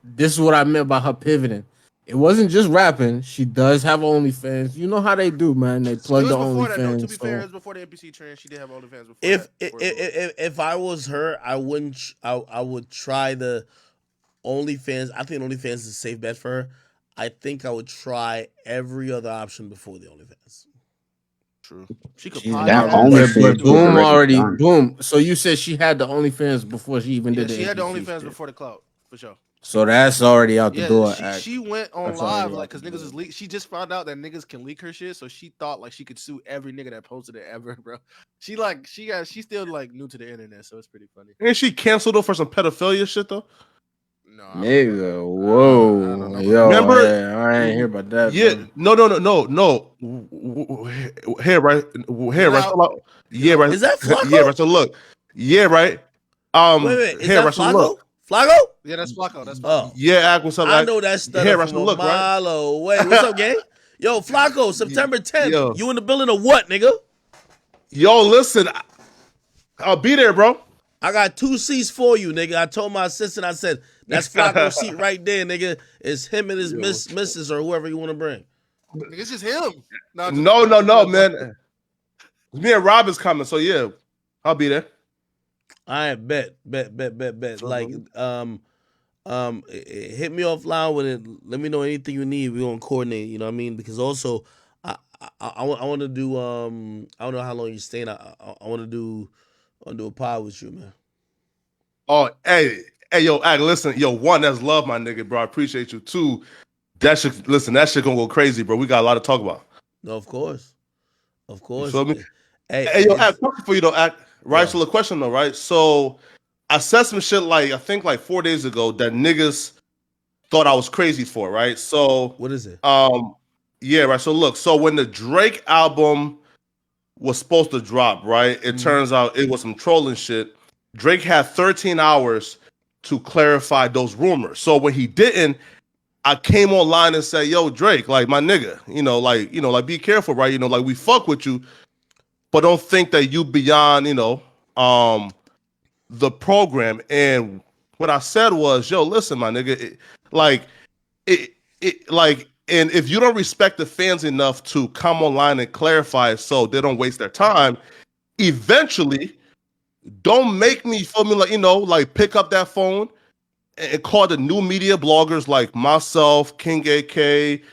N: this is what I meant by her pivoting. It wasn't just rapping. She does have OnlyFans. You know how they do, man. They plug the OnlyFans.
M: To be fair, it was before the NPC trend. She did have OnlyFans before.
A: If I was her, I wouldn't. I would try the OnlyFans. I think OnlyFans is a safe bet for her. I think I would try every other option before the OnlyFans.
M: True. She could
N: but boom already boom. So you said she had the OnlyFans before she even did it.
M: She had the OnlyFans before the clout, for sure.
N: So that's already out the door.
M: She went on live like because niggas was leak. She just found out that niggas can leak her shit, so she thought like she could sue every nigga that posted it ever, bro. She's still like new to the internet, so it's pretty funny.
Y: And she canceled her for some pedophilia shit though.
M: No,
N: nigga, whoa, yo,
Y: remember?
N: I ain't hear about that.
Y: Yeah,
N: bro.
Y: no. Here, right. So, yeah, right.
A: Is that Flacco?
Y: Yeah, right. So look, yeah, right.
A: Wait, is that
Y: right. So
A: Flacco?
Y: look,
A: Flacco?
M: Yeah, that's Flacco. That's Flacco.
A: Oh.
Y: Yeah, Ak, what's up?
A: I
Y: Ak?
A: know that stutter
Y: Here,
A: from
Y: Russell,
A: a
Y: look, right?
A: mile away. What's up, gang? Yo, Flacco, September 10th.
Y: Yo.
A: You in the building or what, nigga?
Y: Yo, listen, I'll be there, bro.
A: I got 2 seats for you, nigga. I told my assistant, I said, that's Flacco's seat right there, nigga. It's him and his missus or whoever you want to bring.
M: Nigga, it's just him.
Y: No, man. Me and Rob is coming, so yeah, I'll be there.
A: I bet. Like, hit me offline with it. Let me know anything you need. We're gonna coordinate. You know what I mean? Because also, I want to do. I don't know how long you're staying. I want to do a pod with you, man.
Y: Oh, hey, yo, Ak, listen, yo, one, that's love, my nigga, bro. I appreciate you. 2, that shit gonna go crazy, bro. We got a lot to talk about.
A: No, of course.
Y: You feel me?
A: Hey,
Y: yo, Ak, question for you though, Ak. Right, yeah. So the question though, right? So I said some shit I think 4 days ago that niggas thought I was crazy for, right? So
A: what is it?
Y: Yeah, right. So look, so when the Drake album was supposed to drop, right? It turns out it was some trolling shit. Drake had 13 hours to clarify those rumors. So when he didn't, I came online and said, "Yo, Drake, like my nigga, be careful, right? We fuck with you, but don't think that you beyond, the program." And what I said was, "Yo, listen, my nigga, and if you don't respect the fans enough to come online and clarify it so they don't waste their time, eventually." Don't make me feel me pick up that phone and call the new media bloggers like myself, King AK,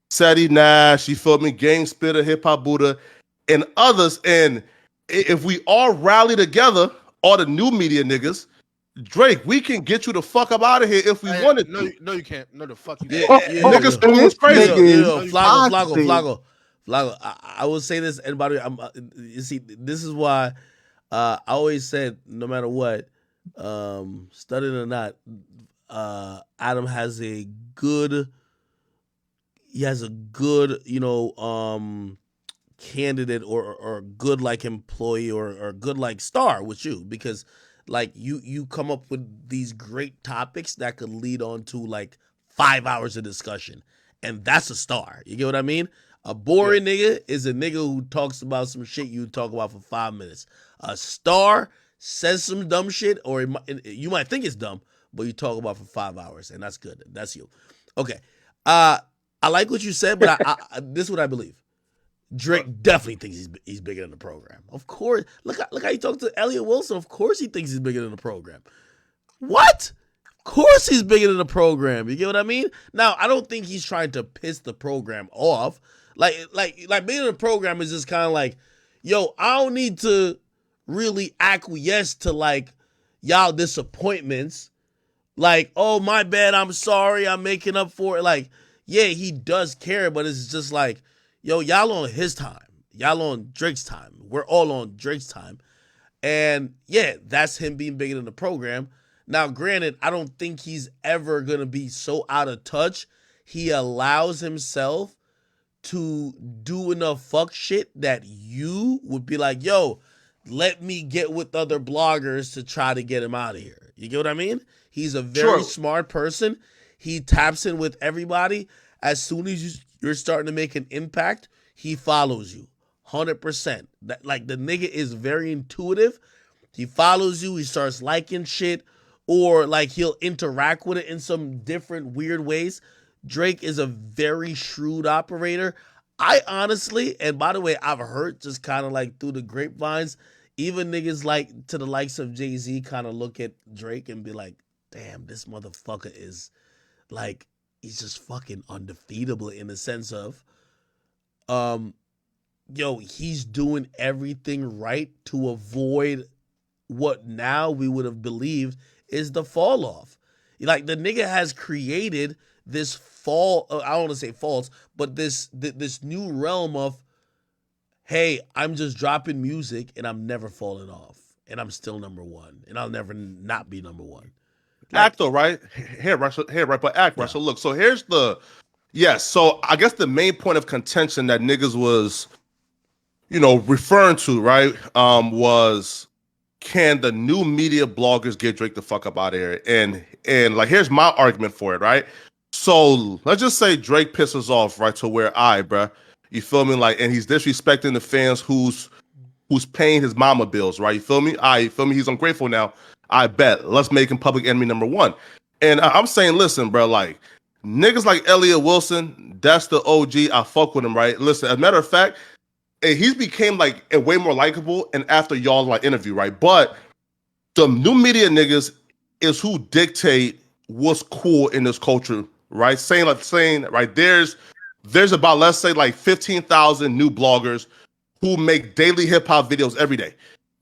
Y: Sadie Nash, you feel me, Gang Spitter, Hip Hop Buddha, and others. And if we all rally together, all the new media niggas, Drake, we can get you the fuck up out of here if we wanted to.
M: No, you can't. No, the fuck you
A: can't.
Y: Niggas think it's crazy.
A: Flacco. I will say this, everybody. You see, this is why I always said, no matter what, studying or not, Adam has a good. He has a good, candidate or good employee or good star with you, because you come up with these great topics that could lead on to 5 hours of discussion, and that's a star. You get what I mean? A boring nigga is a nigga who talks about some shit you talk about for 5 minutes. A star says some dumb shit, or you might think it's dumb, but you talk about for 5 hours, and that's good. That's you. Okay. I like what you said, but this is what I believe. Drake definitely thinks he's bigger than the program. Of course. Look how you talk to Elliot Wilson. Of course he thinks he's bigger than the program. What? Of course he's bigger than the program. You get what I mean? Now, I don't think he's trying to piss the program off. Like being in the program is just kind of like, yo, I don't need to really acquiesce to y'all disappointments. Oh, my bad, I'm sorry, I'm making up for it. Yeah, he does care, but it's just yo, y'all on his time. Y'all on Drake's time. We're all on Drake's time. And yeah, that's him being bigger than the program. Now, granted, I don't think he's ever going to be so out of touch. He allows himself to do enough fuck shit that you would be like, yo, let me get with other bloggers to try to get him out of here. You get what I mean? He's a very smart person. He taps in with everybody. As soon as you're starting to make an impact, he follows you 100%. The nigga is very intuitive. He follows you. He starts liking shit, or he'll interact with it in some different weird ways. Drake is a very shrewd operator. I honestly, and by the way, I've heard just kind of through the grapevines, even niggas to the likes of Jay-Z kind of look at Drake and be like, damn, this motherfucker is he's just fucking undefeatable in the sense of, yo, he's doing everything right to avoid what now we would have believed is the fall off. The nigga has created this fall, I don't want to say false, but this new realm of, hey, I'm just dropping music and I'm never falling off, and I'm still number one, and I'll never not be number one.
Y: Act though, right? Here, right? But act, right? So look, so here's so I guess the main point of contention that niggas was, referring to, right, was can the new media bloggers get Drake the fuck up out of here? And like, here's my argument for it, right? So let's just say Drake pisses off, right, to where bruh, you feel me? Like, and he's disrespecting the fans who's paying his mama bills, right? You feel me? You feel me? He's ungrateful now. I bet. Let's make him public enemy number one. And I'm saying, listen, bro, like niggas like Elliot Wilson, that's the OG. I fuck with him, right? Listen, as a matter of fact, he's became like way more likable and after y'all like interview, right? But the new media niggas is who dictate what's cool in this culture, right? Saying right, there's about, let's say, like 15,000 new bloggers who make daily hip hop videos every day.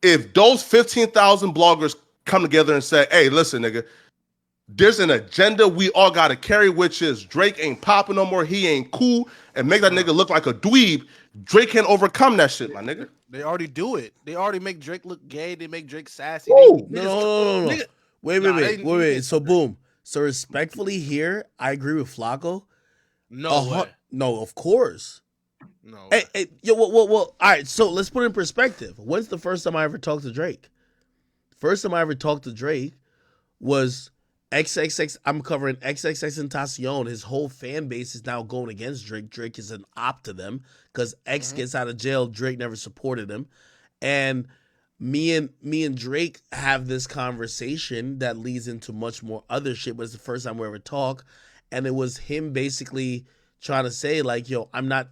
Y: If those 15,000 bloggers come together and say, hey, listen, nigga, there's an agenda we all gotta carry, which is Drake ain't popping no more, he ain't cool, and make that nigga look like a dweeb, Drake can overcome that shit, my nigga.
M: They already do it. They already make Drake look gay. They make Drake sassy.
A: No. Wait. So boom. So respectfully here, I agree with Flacco. No, of course.
M: No.
A: Hey, yo, well, all right. So let's put it in perspective. When's the first time I ever talked to Drake? First time I ever talked to Drake was XXX. I'm covering XXX Tentacion. His whole fan base is now going against Drake. Drake is an op to them because X gets out of jail. Drake never supported him, and me and Drake have this conversation that leads into much more other shit. But it's the first time we ever talk, and it was him basically trying to say like, yo, I'm not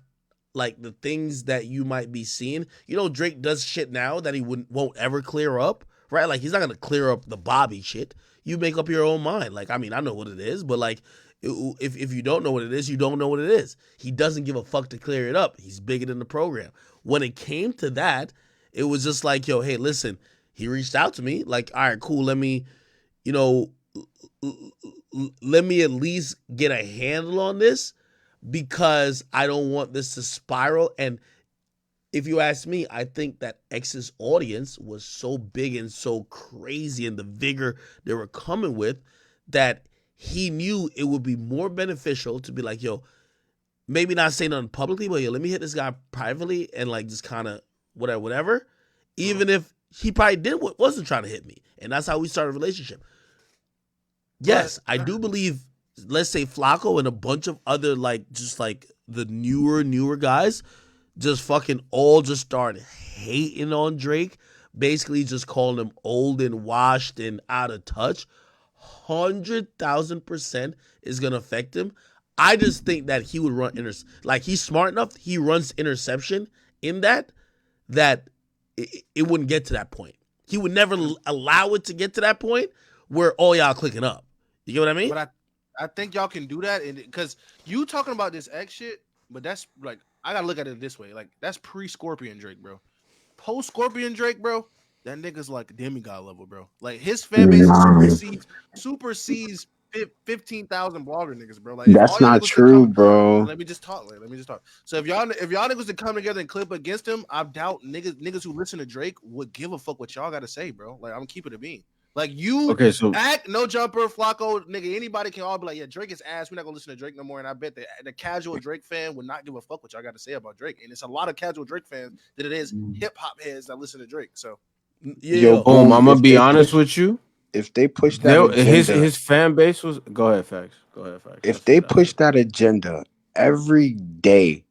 A: like the things that you might be seeing. You know, Drake does shit now that he won't ever clear up, right? Like he's not gonna clear up the Bobby shit. You make up your own mind. Like, I mean, I know what it is, but like, if you don't know what it is, you don't know what it is. He doesn't give a fuck to clear it up. He's bigger than the program. When it came to that, it was just like, yo, hey, listen, he reached out to me. Like, all right, cool. Let me, let me at least get a handle on this because I don't want this to spiral. And if you ask me, I think that X's audience was so big and so crazy and the vigor they were coming with that he knew it would be more beneficial to be like, yo, maybe not say nothing publicly, but yo, let me hit this guy privately and like just kind of whatever. Even if he probably wasn't trying to hit me. And that's how we started a relationship. Yes, I do believe, let's say Flacco and a bunch of other like just like the newer guys just fucking all just start hating on Drake, basically just calling him old and washed and out of touch. 100,000% is gonna affect him. I just think that he would run like he's smart enough. He runs interception in that it wouldn't get to that point. He would never allow it to get to that point where all y'all clicking up. You get what I mean?
M: But I think y'all can do that, and because you talking about this X shit, but that's like I gotta look at it this way. Like that's pre-Scorpion Drake, bro. Post-Scorpion Drake, bro, that nigga's like demigod level, bro. Like his fan base supersedes 15,000 blogger niggas, bro. Like if
N: That's
M: all y'all
N: not
M: niggas
N: true, bro.
M: let me just talk. Let me just talk. So if y'all niggas to come together and clip against him, I doubt niggas who listen to Drake would give a fuck what y'all gotta say, bro. Like I'm keeping it being. Like you act no jumper, Flacco, nigga, anybody can all be like, yeah, Drake is ass. We're not gonna listen to Drake no more. And I bet the casual Drake fan would not give a fuck what y'all got to say about Drake. And it's a lot of casual Drake fans that it is hip hop heads that listen to Drake. So
N: Yo, boom, I'm gonna be honest with you.
I: If they push that agenda,
N: his fan base was go ahead, facts.
I: If they push that agenda every day,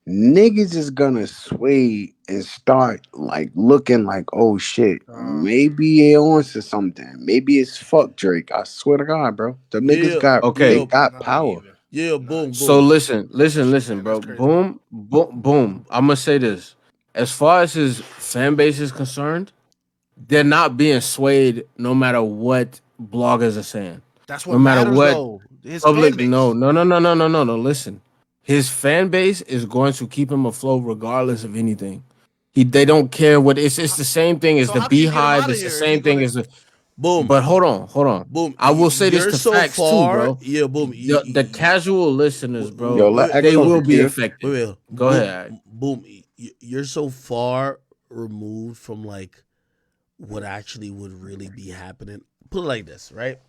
I: niggas is gonna sway and start like looking like, oh shit, maybe they on to something. Maybe it's fuck Drake. I swear to God, bro. The niggas got power.
A: Yeah, boom.
N: So listen, bro. Boom. I'm gonna say this. As far as his fan base is concerned, they're not being swayed no matter what bloggers are saying.
M: That's what
N: no matter
M: matters,
N: what
M: though. His
N: public.
M: fan base.
N: No. Listen, his fan base is going to keep him afloat regardless of anything. They don't care what it's the same thing as the Beehive. It's the same thing as the
A: boom.
N: But hold on.
A: Boom.
N: I will say this to
A: so
N: facts
A: far,
N: too, bro.
A: Yeah, boom.
N: The casual listeners, bro,
I: Yo,
N: they will be affected.
A: Wait.
N: Go ahead.
A: Boom. You're so far removed from like what actually would really be happening. Put it like this, right?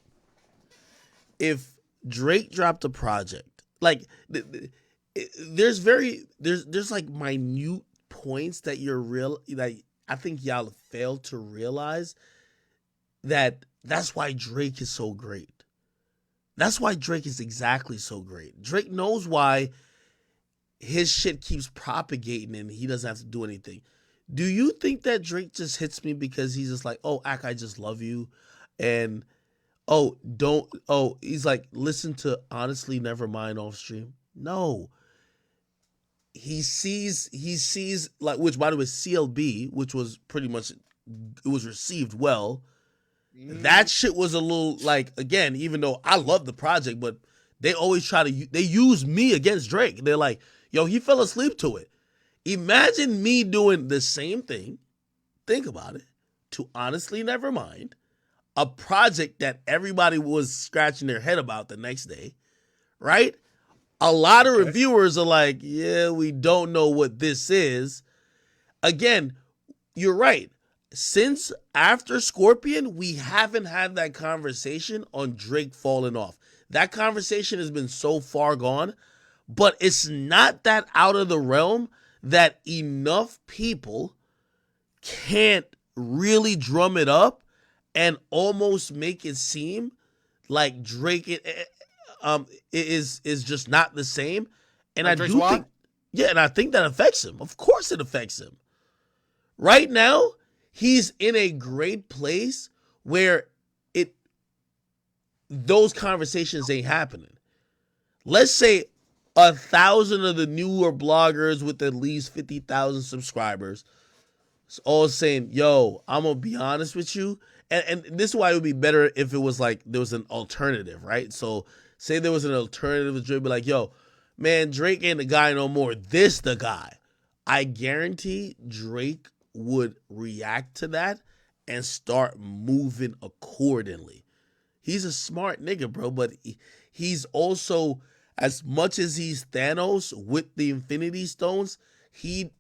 A: If Drake dropped a project, like there's like minute points that you're real that I think y'all fail to realize that that's why Drake is so great. That's why Drake is exactly so great. Drake knows why his shit keeps propagating and he doesn't have to do anything. Do you think that Drake just hits me because he's just like, oh, Ak, I just love you, and oh, don't, oh, he's like, listen to Honestly Nevermind off stream? No, he sees like, which by the way, CLB, which was pretty much, it was received well. That shit was a little like, again, even though I love the project, but they always try to, they use me against Drake. They're like, yo, he fell asleep to it. Imagine me doing the same thing, think about it, to Honestly Nevermind, a project that everybody was scratching their head about the next day, right? A lot of reviewers are like, yeah, we don't know what this is. Again, you're right. Since after Scorpion, we haven't had that conversation on Drake falling off. That conversation has been so far gone, but it's not that out of the realm that enough people can't really drum it up and almost make it seem like Drake is just not the same. And
M: Like
A: I
M: Drake's
A: do
M: why?
A: think, yeah, and I think that affects him. Of course it affects him. Right now, he's in a great place where it those conversations ain't happening. Let's say 1,000 of the newer bloggers with at least 50,000 subscribers all saying, yo, I'm gonna be honest with you. And this is why it would be better if it was like there was an alternative, right? So say there was an alternative to Drake, be like, yo, man, Drake ain't the guy no more. This the guy. I guarantee Drake would react to that and start moving accordingly. He's a smart nigga, bro, but he's also, as much as he's Thanos with the Infinity Stones, he,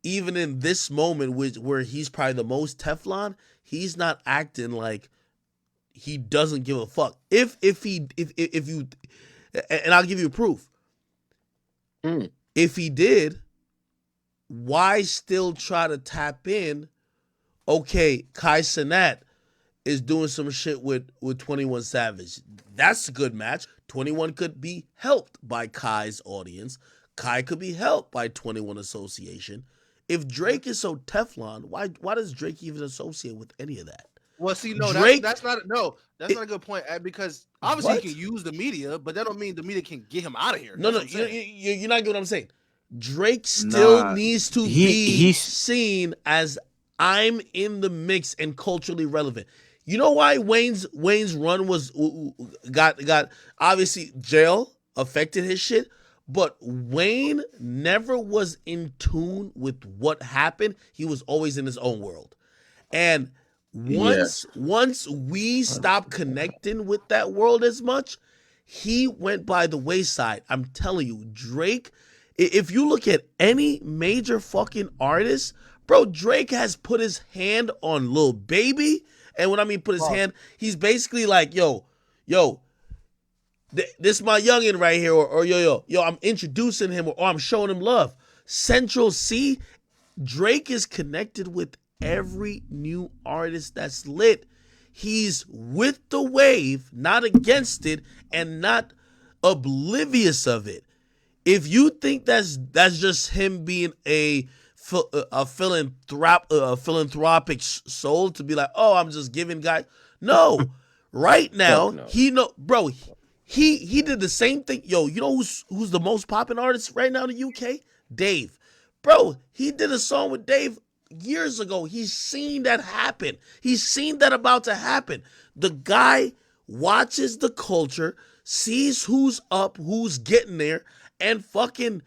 A: even in this moment where he's probably the most Teflon, he's not acting like he doesn't give a fuck. If you, and I'll give you proof. If he did, why still try to tap in? Okay, Kai Cenat is doing some shit with 21 Savage. That's a good match. 21 could be helped by Kai's audience. Kai could be helped by 21 Association. If Drake is so Teflon, why does Drake even associate with any of that?
M: Well, see, no,
A: Drake,
M: that's not that's not a good point, because obviously
A: what?
M: he can use the media, but that don't mean the media can get him out of here.
A: No,
M: That's
A: no,
M: what I'm saying.
A: you're not getting what I'm saying. Drake still
L: Nah,
A: needs to be
L: he's
A: seen as, I'm in the mix and culturally relevant. You know why Wayne's run was got obviously jail affected his shit, but Wayne never was in tune with what happened. He was always in his own world. And once
L: yes.
A: we stopped connecting with that world as much, he went by the wayside. I'm telling you, Drake, if you look at any major fucking artist, bro, Drake has put his hand on Lil Baby. And when I mean put his hand, he's basically like, yo, this my youngin right here, or yo, I'm introducing him, or I'm showing him love. Central C, Drake is connected with every new artist that's lit. He's with the wave, not against it, and not oblivious of it. If you think that's just him being a philanthropic soul to be like, oh, I'm just giving guys. No, right now
I: no.
A: he know, bro. He did the same thing. Yo, you know who's the most popping artist right now in the UK? Dave, bro. He did a song with Dave years ago. He's seen that happen. He's seen that about to happen. The guy watches the culture, sees who's up, who's getting there, and fucking,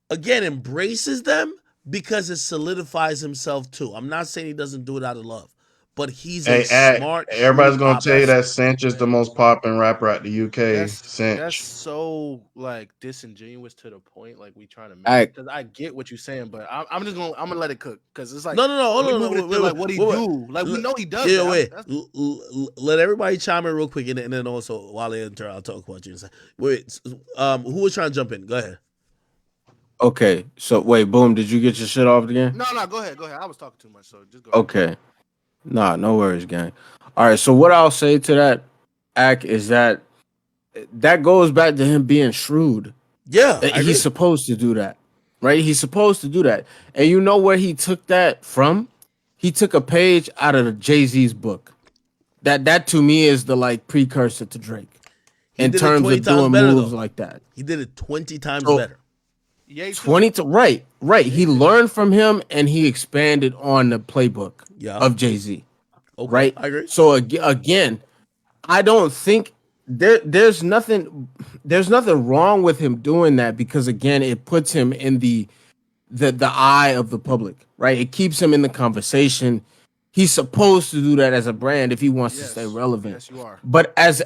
A: again, embraces them because it solidifies himself too. I'm not saying he doesn't do it out of love, but he's a smart,
E: everybody's
A: shrewd
E: gonna tell you
A: operator.
E: that Cinch is the most popping rapper out the UK.
M: That's
E: Cinch.
M: so like disingenuous to the point. Like we trying to make,
I: I
M: because I get what you're saying, but I'm gonna let it cook, because it's like
A: No. Hold
M: we
A: on,
M: moving it to like what he do. Like we know he does
A: Yeah,
M: that.
A: wait.
M: That's,
A: Let everybody chime in real quick, and then also while they enter, I'll talk about you. Wait, who was trying to jump in? Go ahead.
N: Okay, so wait, boom. Did you get your shit off again?
M: No, no, go ahead, go ahead. I was talking too much, so just go ahead.
N: Okay, nah, no worries, gang. All right, so what I'll say to that act is that goes back to him being shrewd.
A: Yeah, I agree.
N: He's supposed to do that, right? He's supposed to do that, and you know where he took that from? He took a page out of Jay-Z's book. That to me is the like precursor to Drake
A: He
N: in
A: did it
N: terms
A: 20
N: of
A: times
N: doing
A: better
N: moves
A: though.
N: like that.
A: He did it 20 times
N: So
A: better.
M: Yay too.
N: 20 to right. He learned from him and he expanded on the playbook
A: Yeah.
N: of Jay-Z.
A: Okay,
N: Right?
A: I agree.
N: So again, I don't think there's nothing wrong with him doing that because again, it puts him in the eye of the public, right? It keeps him in the conversation. He's supposed to do that as a brand if he wants to stay relevant.
M: Yes, you are.
N: But as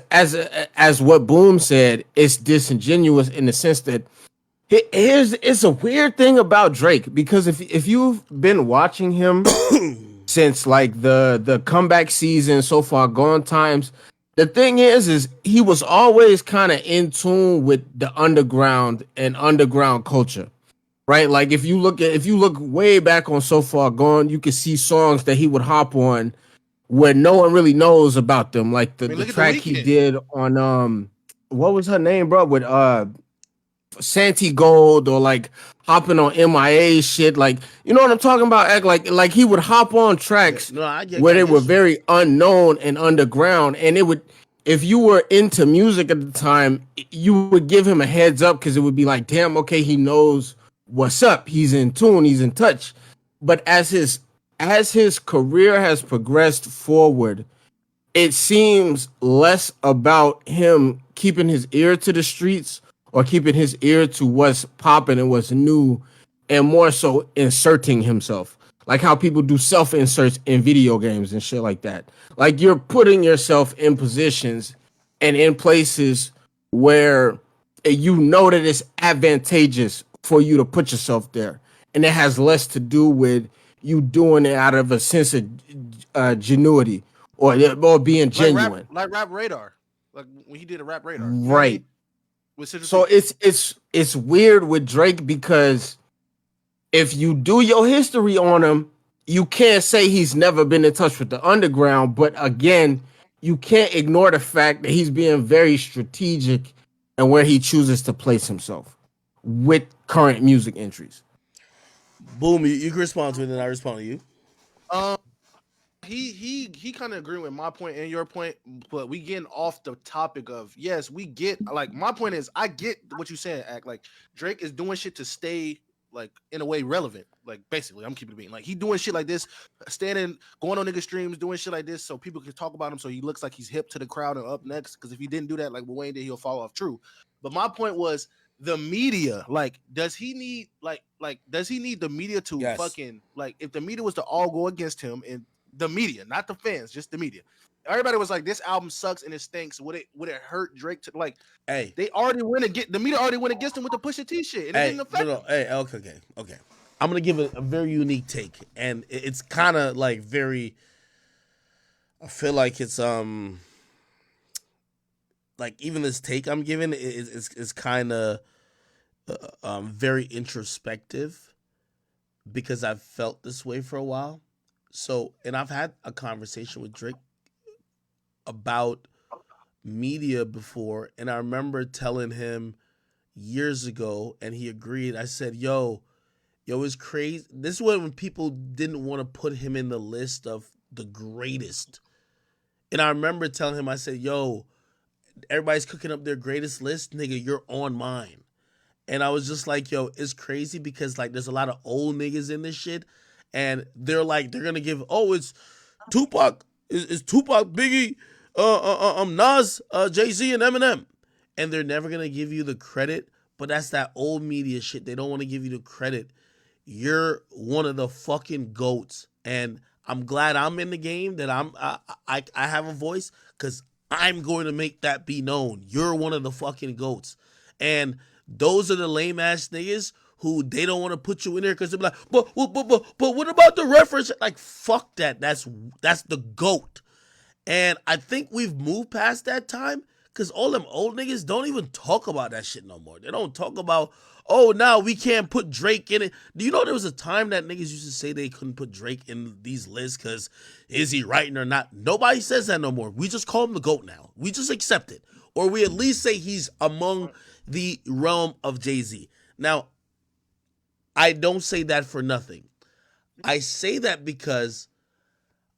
N: what Boom said, it's disingenuous in the sense that it's a weird thing about Drake because if you've been watching him since like the comeback season so far gone times, the thing is he was always kind of in tune with the underground and underground culture. Right? Like if you look way back on So Far Gone, you can see songs that he would hop on where no one really knows about them. Like the track he did on what was her name, bro? With Santi Gold or like hopping on MIA shit. Like, you know what I'm talking about? Act like he would hop on tracks where they were very unknown and underground. And it would, if you were into music at the time, you would give him a heads up because it would be like, damn, okay, he knows what's up. He's in tune, he's in touch. But as his career has progressed forward, it seems less about him keeping his ear to the streets or keeping his ear to what's popping and what's new, and more so inserting himself. Like how people do self inserts in video games and shit like that. Like you're putting yourself in positions and in places where you know that it's advantageous for you to put yourself there. And it has less to do with you doing it out of a sense of genuity or being genuine.
M: Like rap radar. Like when he did a rap radar.
N: Right. So
M: T.
N: it's weird with Drake because if you do your history on him, you can't say he's never been in touch with the underground. But again, you can't ignore the fact that he's being very strategic and where he chooses to place himself with current music entries.
A: Boom, you can respond to it, and I respond to you.
M: He kind of agree with my point and your point, but we getting off the topic of yes, we get like my point is I get what you saying. Act like Drake is doing shit to stay like in a way relevant. Like basically, I'm keeping it being like he doing shit like this, standing, going on nigga streams, doing shit like this, so people can talk about him. So he looks like he's hip to the crowd and up next. Because if he didn't do that, like Wayne did, he'll fall off. True, but my point was the media. Like, does he need does he need the media to fucking like if the media was to all go against him and the media, not the fans, just the media. Everybody was like, "This album sucks and it stinks." Would it hurt Drake to like?
A: Hey,
M: they already went against the media. Already went against him with the Pusha T shit, and it didn't affect him.
A: Hey, okay. I'm gonna give a very unique take, and it's kind of like very. I feel like it's like even this take I'm giving is kind of very introspective because I've felt this way for a while. So, and I've had a conversation with Drake about media before, and I remember telling him years ago, and he agreed. I said, yo, it's crazy. This is when people didn't want to put him in the list of the greatest. And I remember telling him, I said, yo, everybody's cooking up their greatest list. Nigga, you're on mine. And I was just like, yo, it's crazy because like there's a lot of old niggas in this shit. And they're gonna give, it's Tupac, is Tupac, Biggie, Nas, Jay-Z, and Eminem. And they're never gonna give you the credit, but that's that old media shit. They don't want to give you the credit. You're one of the fucking goats. And I'm glad I'm in the game, that I have a voice, because I'm going to make that be known. You're one of the fucking goats. And those are the lame ass niggas who they don't want to put you in there because they're like, but what about the reference? Like, fuck that. That's the GOAT. And I think we've moved past that time Because all them old niggas don't even talk about that shit no more. They don't talk about, oh, now we can't put Drake in it. Do you know there was a time that niggas used to say they couldn't put Drake in these lists because is he writing or not? Nobody says that no more. We just call him the GOAT now. We just accept it. Or we at least say he's among the realm of Jay-Z. Now, I don't say that for nothing. I say that because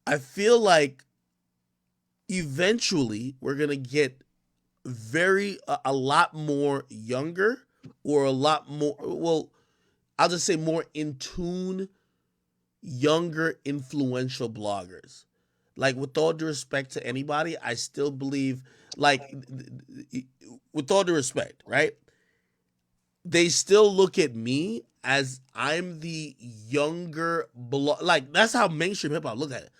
A: I feel like eventually we're going to get a lot more younger, or a lot more, well, I'll just say more in tune, younger, influential bloggers. Like, with all due respect to anybody, I still believe, like, with all due respect, right? They still look at me as I'm the younger like, that's how mainstream hip hop look at it.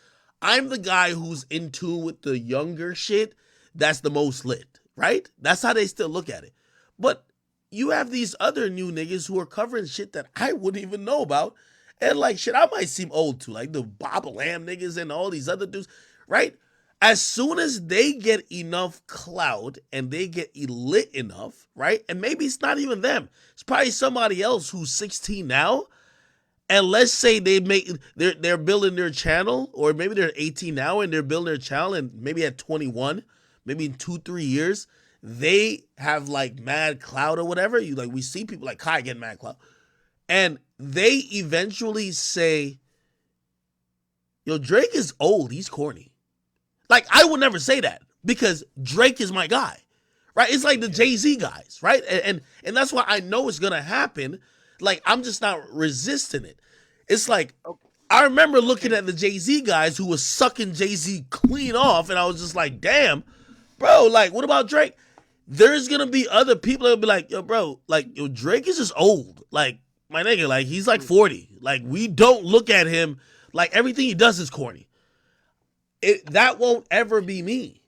A: I'm the guy who's in tune with the younger shit that's the most lit, right? That's how they still look at it. But you have these other new niggas who are covering shit that I wouldn't even know about. And like, shit, I might seem old too, like the Bob Lamb niggas and all these other dudes, right? As soon as they get enough clout and they get lit enough, right? And maybe it's not even them. It's probably somebody else who's 16 now. And let's say they're building their channel, or maybe they're 18 now and they're building their channel, and maybe at 21, maybe in 2-3 years, they have like mad clout or whatever. We see people like Kai getting mad clout. And they eventually say, yo, Drake is old, he's corny. Like, I would never say that because Drake is my guy, right? It's like the Jay-Z guys, right? And that's why I know it's gonna happen. Like, I'm just not resisting it. It's like, I remember looking at the Jay-Z guys who was sucking Jay-Z clean off, and I was just like, damn, bro, like, what about Drake? There's gonna be other people that'll be like, yo, bro, like, yo, Drake is just old. Like, my nigga, like, he's like 40. Like, we don't look at him like everything he does is corny. That won't ever be me.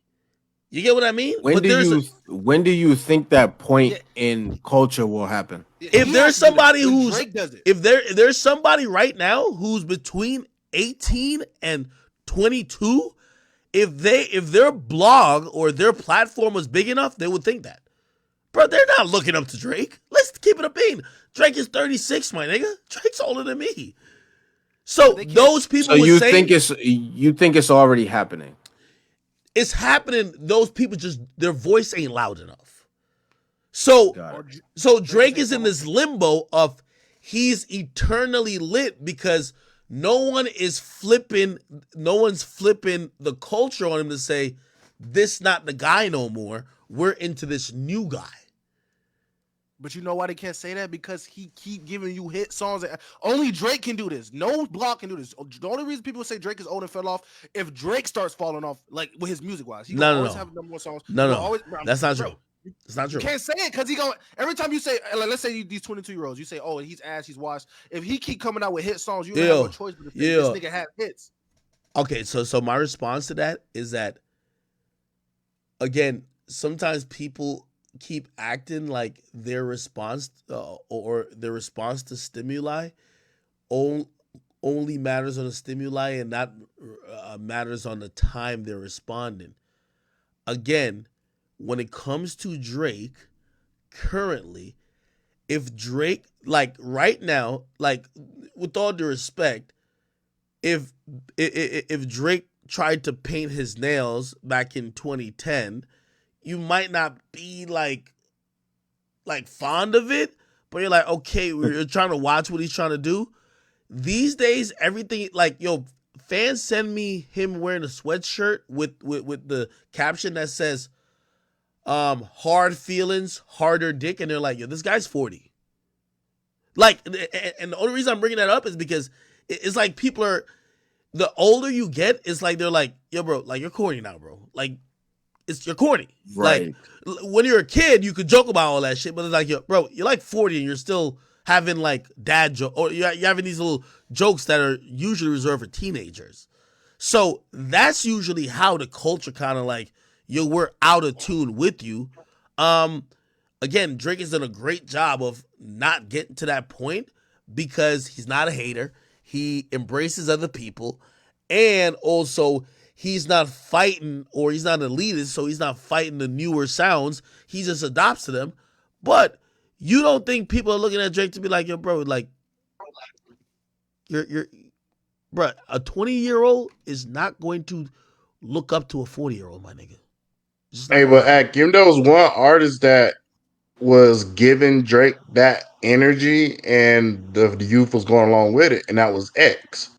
A: You get what I mean?
N: When do you think that point in culture will happen?
A: If there's somebody if there's somebody right now who's between 18 and 22, if their blog or their platform was big enough, they would think that. Bro, they're not looking up to Drake. Let's keep it a bean. Drake is 36, my nigga. Drake's older than me. So those people
N: you think it's already happening?
A: It's happening. Those people just, their voice ain't loud enough. So Drake is in this limbo of he's eternally lit because no one's flipping the culture on him to say, this not the guy no more. We're into this new guy.
M: But you know why they can't say that? Because he keep giving you hit songs. Only Drake can do this. No block can do this. The only reason people say Drake is old and fell off, if Drake starts falling off, like with his music wise, he always have number one songs.
A: That's not true. It's not true.
M: You can't say it because every time you say, like, let's say these 22-year-olds, you say, oh, he's ass, he's washed. If he keep coming out with hit songs, you don't have no choice but to say this nigga had hits.
A: Okay, so my response to that is that, again, sometimes people keep acting like their response to stimuli only matters on the stimuli and not matters on the time they're responding. Again, when it comes to Drake, currently, if Drake, like right now, like with all due respect, if Drake tried to paint his nails back in 2010, you might not be like fond of it, but you're like, okay, you're trying to watch what he's trying to do. These days, everything, like, yo, fans send me him wearing a sweatshirt with the caption that says, hard feelings, harder dick, and they're like, yo, this guy's 40. Like, and the only reason I'm bringing that up is because it's like people are, the older you get, it's like they're like, yo, bro, like, you're corny now, bro. Like, you're corny.
N: Right.
A: Like, when you're a kid, you could joke about all that shit, but it's like, yo, bro, you're like 40 and you're still having like dad joke, or you're having these little jokes that are usually reserved for teenagers. So that's usually how the culture kind of like, yo, we're out of tune with you. Again, Drake has done a great job of not getting to that point because he's not a hater. He embraces other people, and also he's not fighting or he's not elitist, so he's not fighting the newer sounds. He just adopts to them. But you don't think people are looking at Drake to be like, yo, bro, like you're bro, a 20-year-old is not going to look up to a 40-year-old, my nigga. It's just not
E: Hey,
A: gonna
E: but
A: happen.
E: Akim, there was one artist that was giving Drake that energy, and the youth was going along with it, and that was X.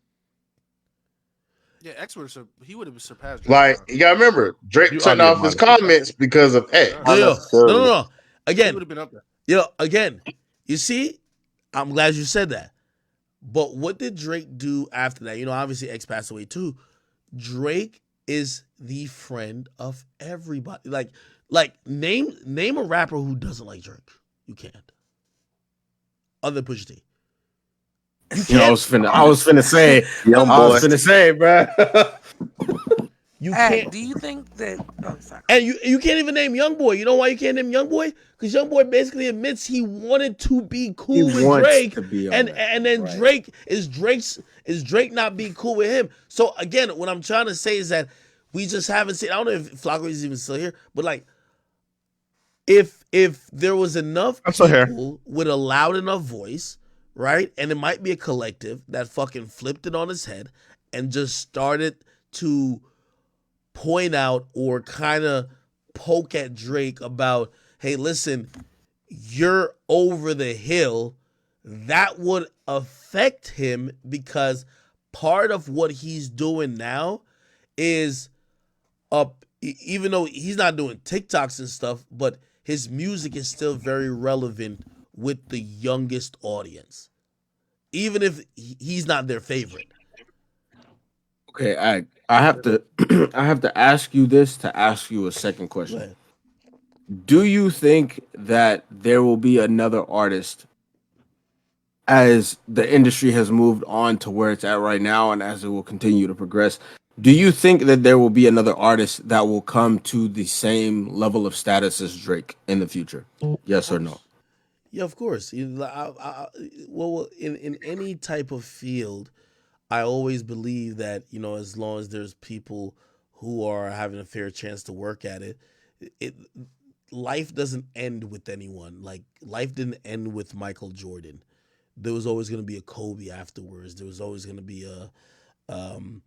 M: Yeah, X he would have surpassed Drake
E: Like,
M: now.
E: you gotta remember, Drake
Y: You
E: turned
Y: audio
E: off his
Y: monitor that.
E: comments because of
M: Oh
E: X.
M: god,
A: Yo,
K: Not
A: yo, no, no,
K: necessarily.
A: no.
M: he
A: Again,
M: would have been up there.
A: again, you see, I'm glad you said that. But what did Drake do after that? You know, obviously X passed away too. Drake is the friend of everybody. Like name a rapper who doesn't like Drake. You can't. Other than Pusha T. You
N: You know,
A: can't.
N: I was finna say,
K: Young
N: I was
K: boy.
N: finna say, bro.
A: You
V: Ag,
A: can't.
V: do you think that? Oh, sorry.
A: And you can't even name YoungBoy. You know why you can't name YoungBoy? Because YoungBoy basically admits he wanted to be
N: He
A: cool with
N: wants
A: Drake,
N: to be on
A: and
N: that,
A: and then
N: right?
A: Drake not being cool with him. So again, what I'm trying to say is that we just haven't seen. I don't know if Flacco is even still here, but like if there was enough
Y: I'm still here.
A: people with a loud enough voice, right, and it might be a collective that fucking flipped it on its head and just started to point out or kind of poke at Drake about, hey, listen, you're over the hill, that would affect him because part of what he's doing now is up, even though he's not doing TikToks and stuff, but his music is still very relevant with the youngest audience, even if he's not their favorite.
N: Okay, I have to I have to ask you this to ask you a second
A: Go
N: question.
A: ahead.
N: Do you think that there will be another artist as the industry has moved on to where it's at right now and as it will continue to progress? Do you think that there will be another artist that will come to the same level of status as Drake in the future? Yes or no?
A: Yeah, of course. Well, in any type of field, I always believe that, you know, as long as there's people who are having a fair chance to work at it, it life doesn't end with anyone. Like life didn't end with Michael Jordan. There was always going to be a Kobe afterwards. There was always going to be um,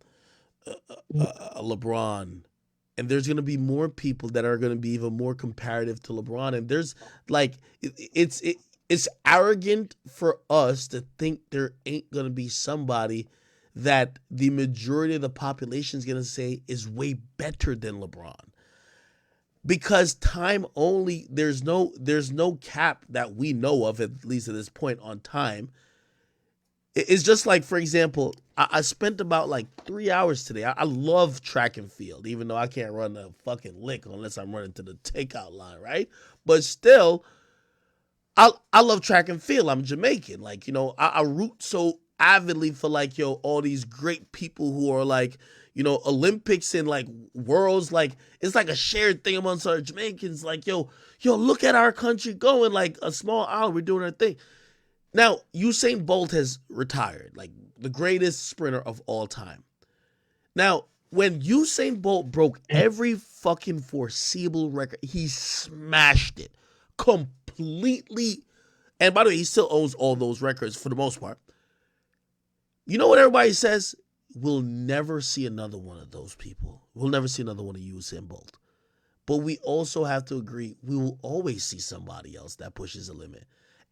A: a LeBron, and there's going to be more people that are going to be even more comparative to LeBron. And there's like it's arrogant for us to think there ain't going to be somebody that the majority of the population is going to say is way better than LeBron. Because time only, there's no cap that we know of, at least at this point, on time. It's just like, for example, I spent about like 3 hours today. I love track and field, even though I can't run a fucking lick unless I'm running to the takeout line, right? But still, I love track and field. I'm Jamaican. Like, you know, I root so avidly for like, yo, all these great people who are like, you know, Olympics and like worlds. Like, it's like a shared thing amongst our Jamaicans. Like, yo, look at our country going, like a small island. We're doing our thing. Now, Usain Bolt has retired, like the greatest sprinter of all time. Now, when Usain Bolt broke every fucking foreseeable record, he smashed it completely. And by the way, he still owns all those records for the most part. You know what everybody says? We'll never see another one of those people. We'll never see another one of Usain Bolt. But we also have to agree we will always see somebody else that pushes the limit.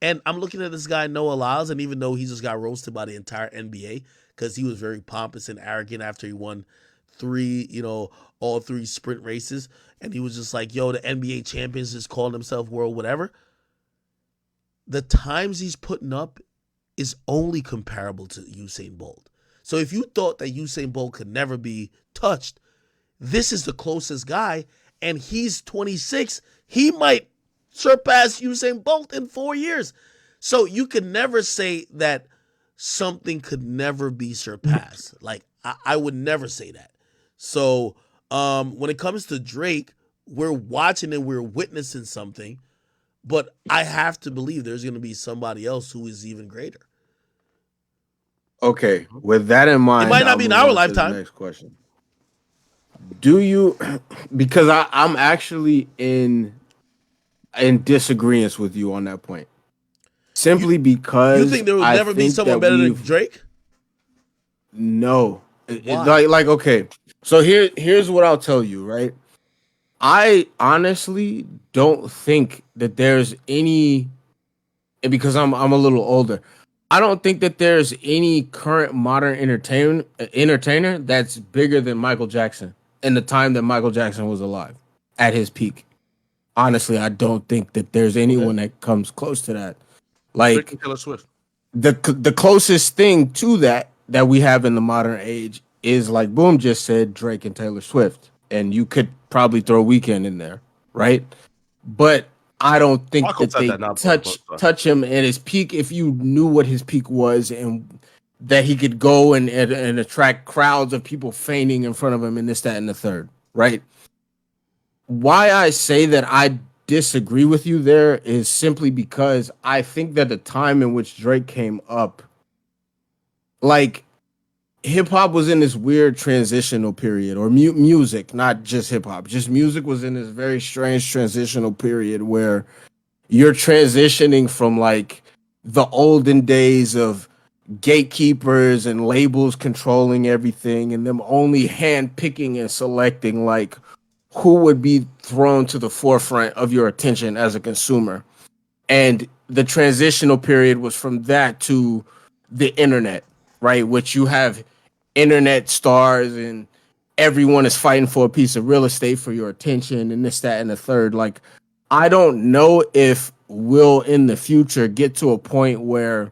A: And I'm looking at this guy, Noah Lyles, and even though he just got roasted by the entire NBA because he was very pompous and arrogant after he won all three sprint races, and he was just like, yo, the NBA champions just calling himself world whatever. The times he's putting up is only comparable to Usain Bolt. So if you thought that Usain Bolt could never be touched, this is the closest guy, and he's 26. He might surpass Usain Bolt in 4 years. So you can never say that something could never be surpassed. Like I would never say that. So when it comes to Drake, we're watching and we're witnessing something, but I have to believe there's going to be somebody else who is even greater.
N: Okay, with that in
A: It
N: mind,
A: might not
N: I'll
A: be in
N: move
A: our
N: on to the
A: lifetime.
N: next question. Do you? Because I'm actually in disagreement with you on that point. Simply
A: You
N: because
A: think there will
N: I
A: never be
N: think
A: someone
N: that
A: better than
N: we've
A: Drake?
N: no.
A: Why?
N: Like okay. So here's what I'll tell you, right? I honestly don't think that there's any, and because I'm a little older, I don't think that there's any current modern entertainer that's bigger than Michael Jackson in the time that Michael Jackson was alive at his peak. Honestly, I don't think that there's
Y: Okay.
N: anyone that comes close to that.
Y: Drake
N: Like
Y: and Taylor Swift.
N: the closest thing to that we have in the modern age is like Boom just said, Drake and Taylor Swift, and you could probably throw Weekend in there, right? But I don't think
Y: Rocco
N: that
Y: said
N: they
Y: that, not Boom, but sorry.
N: touch him at his peak if you knew what his peak was and that he could go and attract crowds of people fainting in front of him and this, that, and the third, right? Why I say that I disagree with you there is simply because I think that the time in which Drake came up, like hip hop was in this weird transitional period, or music, not just hip hop, just music was in this very strange transitional period where you're transitioning from like the olden days of gatekeepers and labels controlling everything and them only hand picking and selecting like who would be thrown to the forefront of your attention as a consumer. And the transitional period was from that to the internet, right? Which you have internet stars and everyone is fighting for a piece of real estate for your attention and this, that, and the third. Like, I don't know if we'll in the future get to a point where,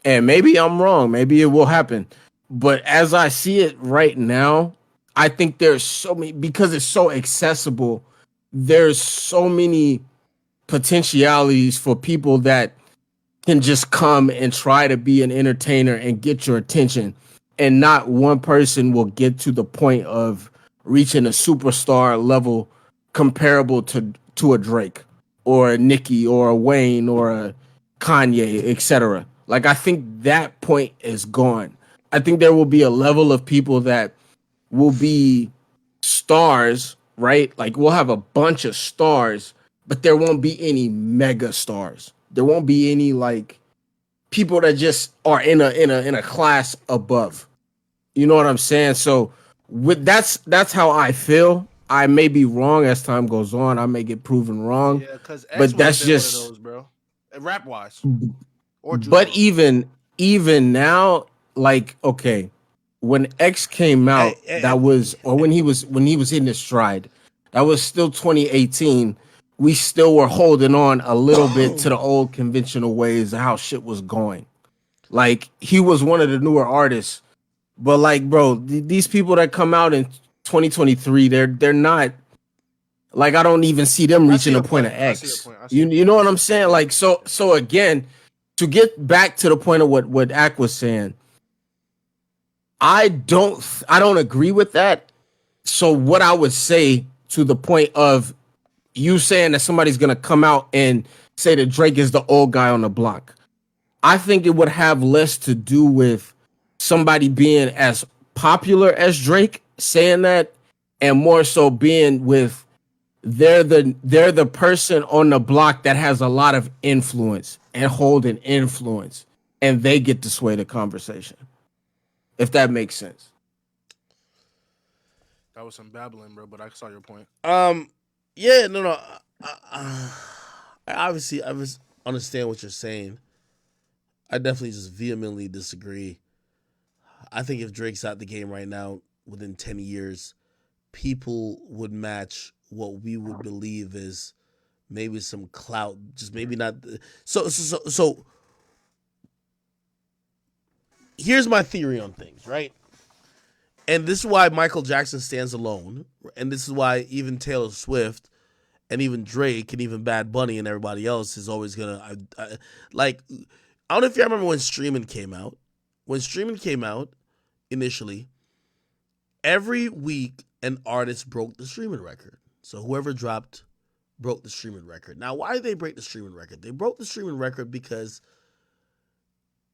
N: and maybe I'm wrong, maybe it will happen. But as I see it right now, I think there's so many, because it's so accessible, there's so many potentialities for people that can just come and try to be an entertainer and get your attention. And not one person will get to the point of reaching a superstar level comparable to a Drake or a Nicki or a Wayne or a Kanye, etc. Like I think that point is gone. I think there will be a level of people that will be stars, right? Like we'll have a bunch of stars, but there won't be any mega stars. There won't be any like people that just are in a class above. You know what I'm saying? So with that's how I feel. I may be wrong as time goes on. I may get proven wrong,
M: Yeah, because X
N: but
M: would have
N: that's
M: been one of
N: just.
M: those, bro. Rap wise, or Juice
N: But
M: World.
N: even now, like okay, when X came
A: Hey,
N: out,
A: hey,
N: that was or when he was in his stride, that was still 2018. We still were holding on a little bit to the old conventional ways of how shit was going. Like he was one of the newer artists, but like bro, these people that come out in 2023, they're not like I don't even see them
M: I see
N: reaching a
M: your
N: point
M: point.
N: of
M: I see your
N: X.
M: point. I see
N: You
M: your
N: you
M: point.
N: know what I'm saying? Like so again, to get back to the point of what Ak was saying, I don't agree with that. So what I would say to the point of you saying that somebody's gonna come out and say that Drake is the old guy on the block, I think it would have less to do with somebody being as popular as Drake saying that, and more so being with they're the person on the block that has a lot of influence and holding influence, and they get to sway the conversation. If that makes sense.
M: That was some babbling, bro. But I saw your point.
A: um, yeah, no, no. I obviously, I just understand what you're saying. I definitely just vehemently disagree. I think if Drake's out the game right now, within 10 years, people would match what we would believe is maybe some clout, just maybe not. So here's my theory on things, right? And this is why Michael Jackson stands alone, and this is why even Taylor Swift and even Drake and even Bad Bunny and everybody else is always gonna like. I don't know if you remember when streaming came out. When streaming came out initially, every week an artist broke the streaming record. So whoever dropped broke the streaming record. Now, why did they break the streaming record? They broke the streaming record because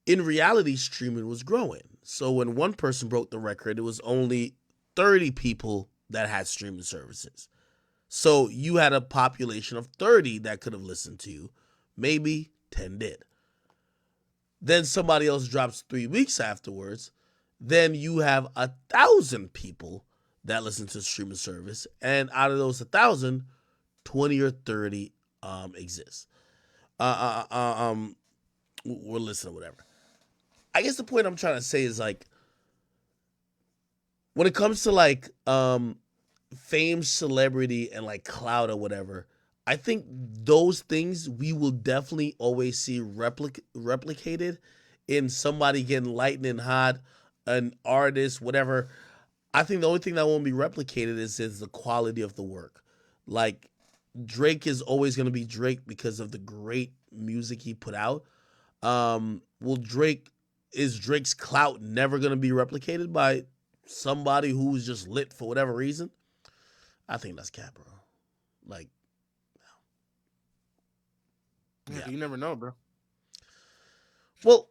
A: in reality, streaming was growing. So when one person broke the record, it was only 30 people that had streaming services. So you had a population of 30 that could have listened to you. Maybe 10 did. Then somebody else drops 3 weeks afterwards. Then you have 1,000 people that listen to the streaming service. And out of those 1,000, 20 or 30 exist. We're listening, whatever. I guess the point I'm trying to say is like, when it comes to like fame, celebrity, and like clout or whatever, I think those things we will definitely always see replicated in somebody getting lightning hot, an artist, whatever. I think the only thing that won't be replicated is the quality of the work. Like Drake is always going to be Drake because of the great music he put out. Will Drake's clout never going to be replicated by somebody who's just lit for whatever reason? I think that's cap, bro. Like,
M: yeah, you never know, bro.
A: Well,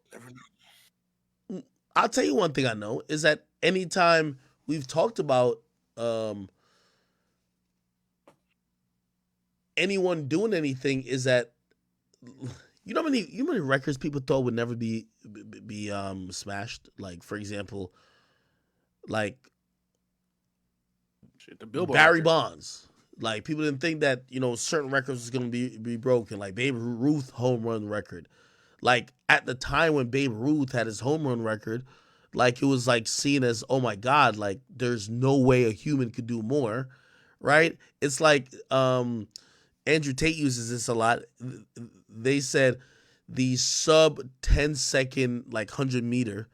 A: I'll tell you one thing I know is that anytime we've talked about anyone doing anything, is that you know how many records people thought would never be smashed? Like, for example, like
M: the Billboard
A: Barry
M: record.
A: Bonds. Like, people didn't think that, you know, certain records was going to be broken. Like Babe Ruth home run record. Like, at the time when Babe Ruth had his home run record, like, it was like seen as, oh my God, like there's no way a human could do more, right? It's like Andrew Tate uses this a lot. They said the sub 10-second like 100-meter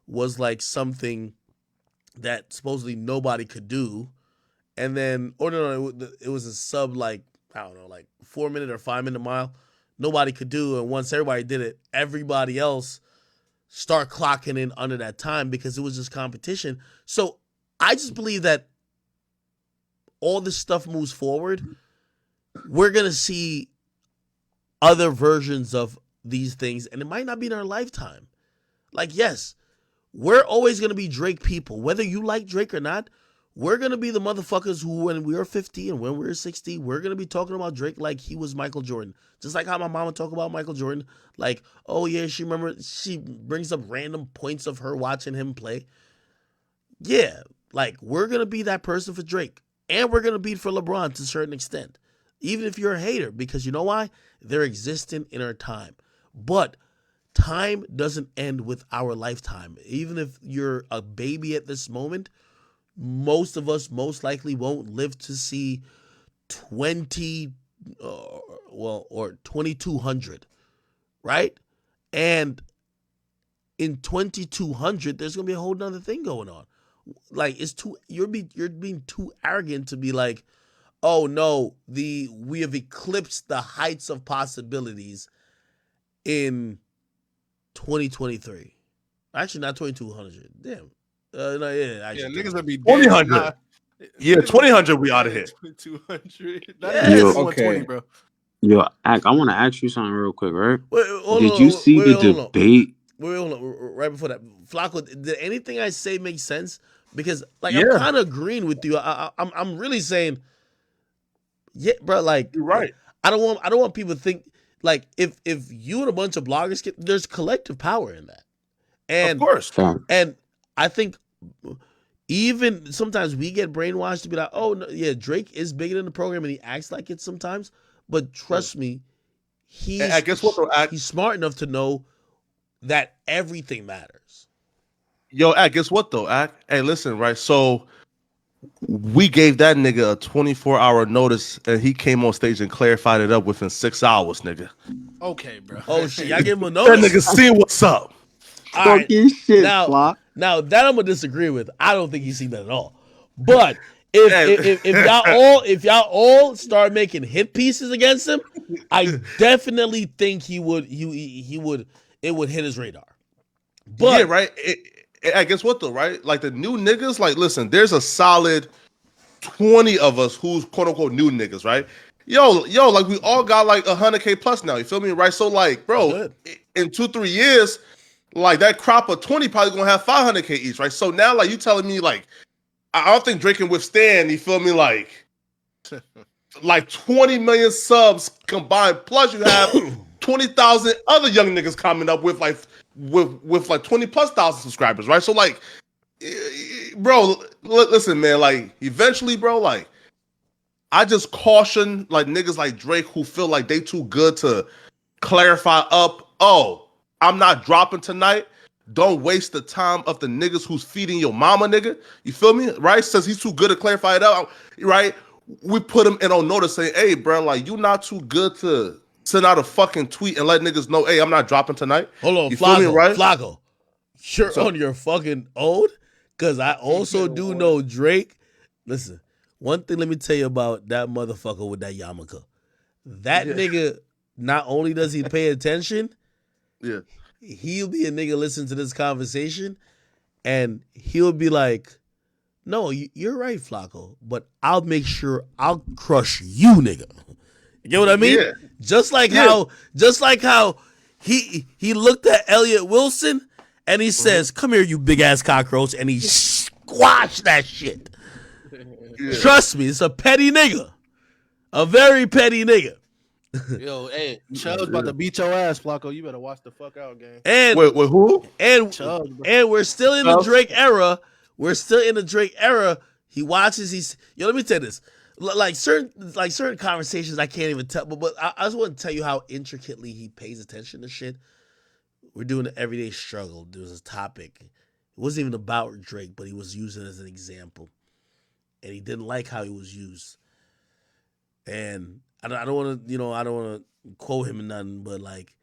A: was like something that supposedly nobody could do. And then, it was a sub like, I don't know, like 4-minute or 5-minute mile. Nobody could do. And once everybody did it, everybody else start clocking in under that time because it was just competition. So I just believe that all this stuff moves forward. We're going to see other versions of these things, and it might not be in our lifetime. Like, yes, we're always going to be Drake people. Whether you like Drake or not, we're going to be the motherfuckers who, when we are 50 and when we're 60, we're going to be talking about Drake like he was Michael Jordan. Just like how my mama talk about Michael Jordan. Like, oh yeah, she brings up random points of her watching him play. Yeah, like, we're going to be that person for Drake. And we're going to be for LeBron to a certain extent. Even if you're a hater. Because you know why? They're existing in our time. But time doesn't end with our lifetime. Even if you're a baby at this moment, most of us most likely won't live to see 2200, right? And in 2200, there's gonna be a whole nother thing going on. Like, you're being too arrogant to be like, oh no, we have eclipsed the heights of possibilities in 2023. Actually, not 2200. Damn. No, yeah, actually,
M: niggas would be
Y: 2000. Yeah, 2000. We out of here.
M: 200.
A: Yes.
M: Yo, okay, bro.
L: Yo, Ak, I want to ask you something real quick, right?
A: Did
L: you see the debate?
A: Wait, hold on. Right before that, Flacco, did anything I say make sense? Because like, I'm kind of agreeing with you. I'm really saying, yeah, bro. Like,
Y: you're right.
A: I don't want people to think like, if you and a bunch of bloggers there's collective power in that, and
Y: of course,
A: and I think even sometimes we get brainwashed to be like, oh no, yeah, Drake is bigger than the program and he acts like it sometimes. But trust me, he's smart enough to know that everything matters.
Y: Yo, guess what though, Hey, listen, right? So we gave that nigga a 24-hour notice, and he came on stage and clarified it up within 6 hours, nigga.
M: Okay, bro.
A: Oh shit, y'all gave him a notice.
Y: That nigga see what's up.
A: All right. Now that I'm gonna disagree with. I don't think he's seen that at all. But if y'all all start making hit pieces against him, I definitely think it would hit his radar. But
Y: yeah, right. I guess what though, right? Like, the new niggas, like, listen, there's a solid 20 of us who's quote unquote new niggas, right? Yo, like, we all got like 100K plus now. You feel me, right? So like, bro, in 2-3 years, like, that crop of 20 probably gonna have 500K each, right? So now, like, you telling me like I don't think Drake can withstand. You feel me? Like 20 million subs combined. Plus, you have 20,000 other young niggas coming up with like 20 plus thousand subscribers, right? So like, bro, listen, man. Like, eventually, bro, like, I just caution like niggas like Drake who feel like they too good to clarify up. Oh, I'm not dropping tonight. Don't waste the time of the niggas who's feeding your mama, nigga. You feel me? Right? Says he's too good to clarify it up, right? We put him in on notice saying, hey, bro, like you not too good to send out a fucking tweet and let niggas know, hey, I'm not dropping tonight.
A: Hold on,
Y: You feel me, right?
A: Flacco. You're
Y: So
A: on your fucking own? Because I also do know Drake. Listen, one thing let me tell you about that motherfucker with that yarmulke. That nigga, not only does he pay attention,
Y: yeah,
A: he'll be a nigga listen to this conversation and he'll be like, no, you're right, Flacco, but I'll make sure I'll crush you, nigga. You get what I mean?
Y: Yeah.
A: Just like how he looked at Elliot Wilson and he says, "Come here, you big ass cockroach," and he squashed that shit.
Y: Yeah.
A: Trust me, it's a petty nigga, a very petty nigga.
M: Yo, hey, Chubb's about to beat your ass, Flacco. You better watch the fuck out, gang.
A: And
Y: wait, who?
A: And
M: Chubbs,
A: and we're still in the Drake era. We're still in the Drake era. He watches. Let me tell you this. Like certain conversations, I can't even tell. But I just want to tell you how intricately he pays attention to shit. We're doing the everyday struggle. There was a topic. It wasn't even about Drake, but he was using it as an example, and he didn't like how he was used. And I don't want to, I don't want to quote him or nothing, but like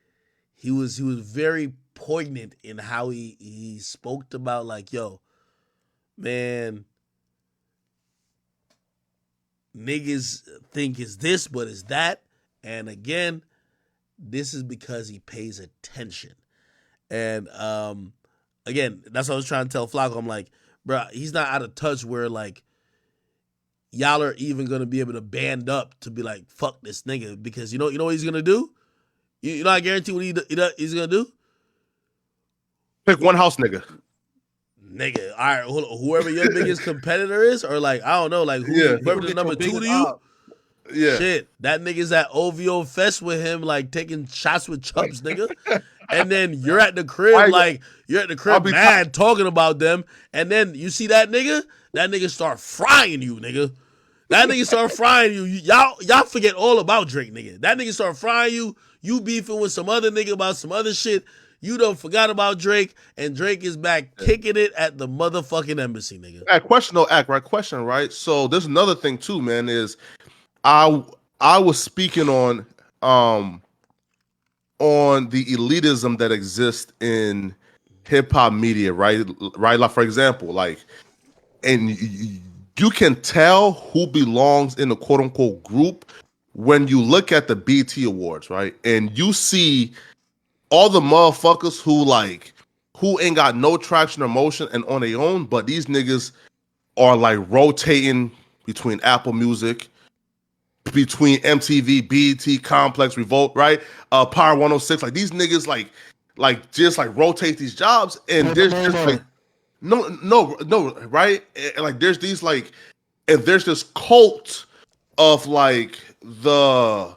A: he was very poignant in how he spoke about like, yo, man, niggas think it's this, but it's that. And again, this is because he pays attention. And again, that's what I was trying to tell Flacco. I'm like, bro, he's not out of touch where like y'all are even gonna be able to band up to be like, fuck this nigga, because you know what he's gonna do. You know, I guarantee what he's gonna do.
Y: Pick one house nigga.
A: Nigga, all right, whoever your biggest competitor is, or like I don't know, like whoever the number 2 to you.
Y: Yeah.
A: Shit, that nigga's at OVO Fest with him, like taking shots with Chubbs, nigga. And then you're at the crib, mad talking about them. And then you see that nigga start frying you, nigga. That nigga start frying you. Y'all forget all about Drake, nigga. That nigga start frying you. You beefing with some other nigga about some other shit. You done forgot about Drake, and Drake is back kicking it at the motherfucking embassy, nigga.
Y: Question, right? So there's another thing too, man, is I was speaking on the elitism that exists in hip hop media, right? Right, like for example, like, and you can tell who belongs in the quote unquote group when you look at the BT Awards, right? And you see all the motherfuckers who ain't got no traction or motion and on their own, but these niggas are like rotating between Apple Music, between MTV, BET, Complex, Revolt, right? Power 106. Like these niggas like just like rotate these jobs, and there's just like no, right? And like there's these like, and there's this cult of like the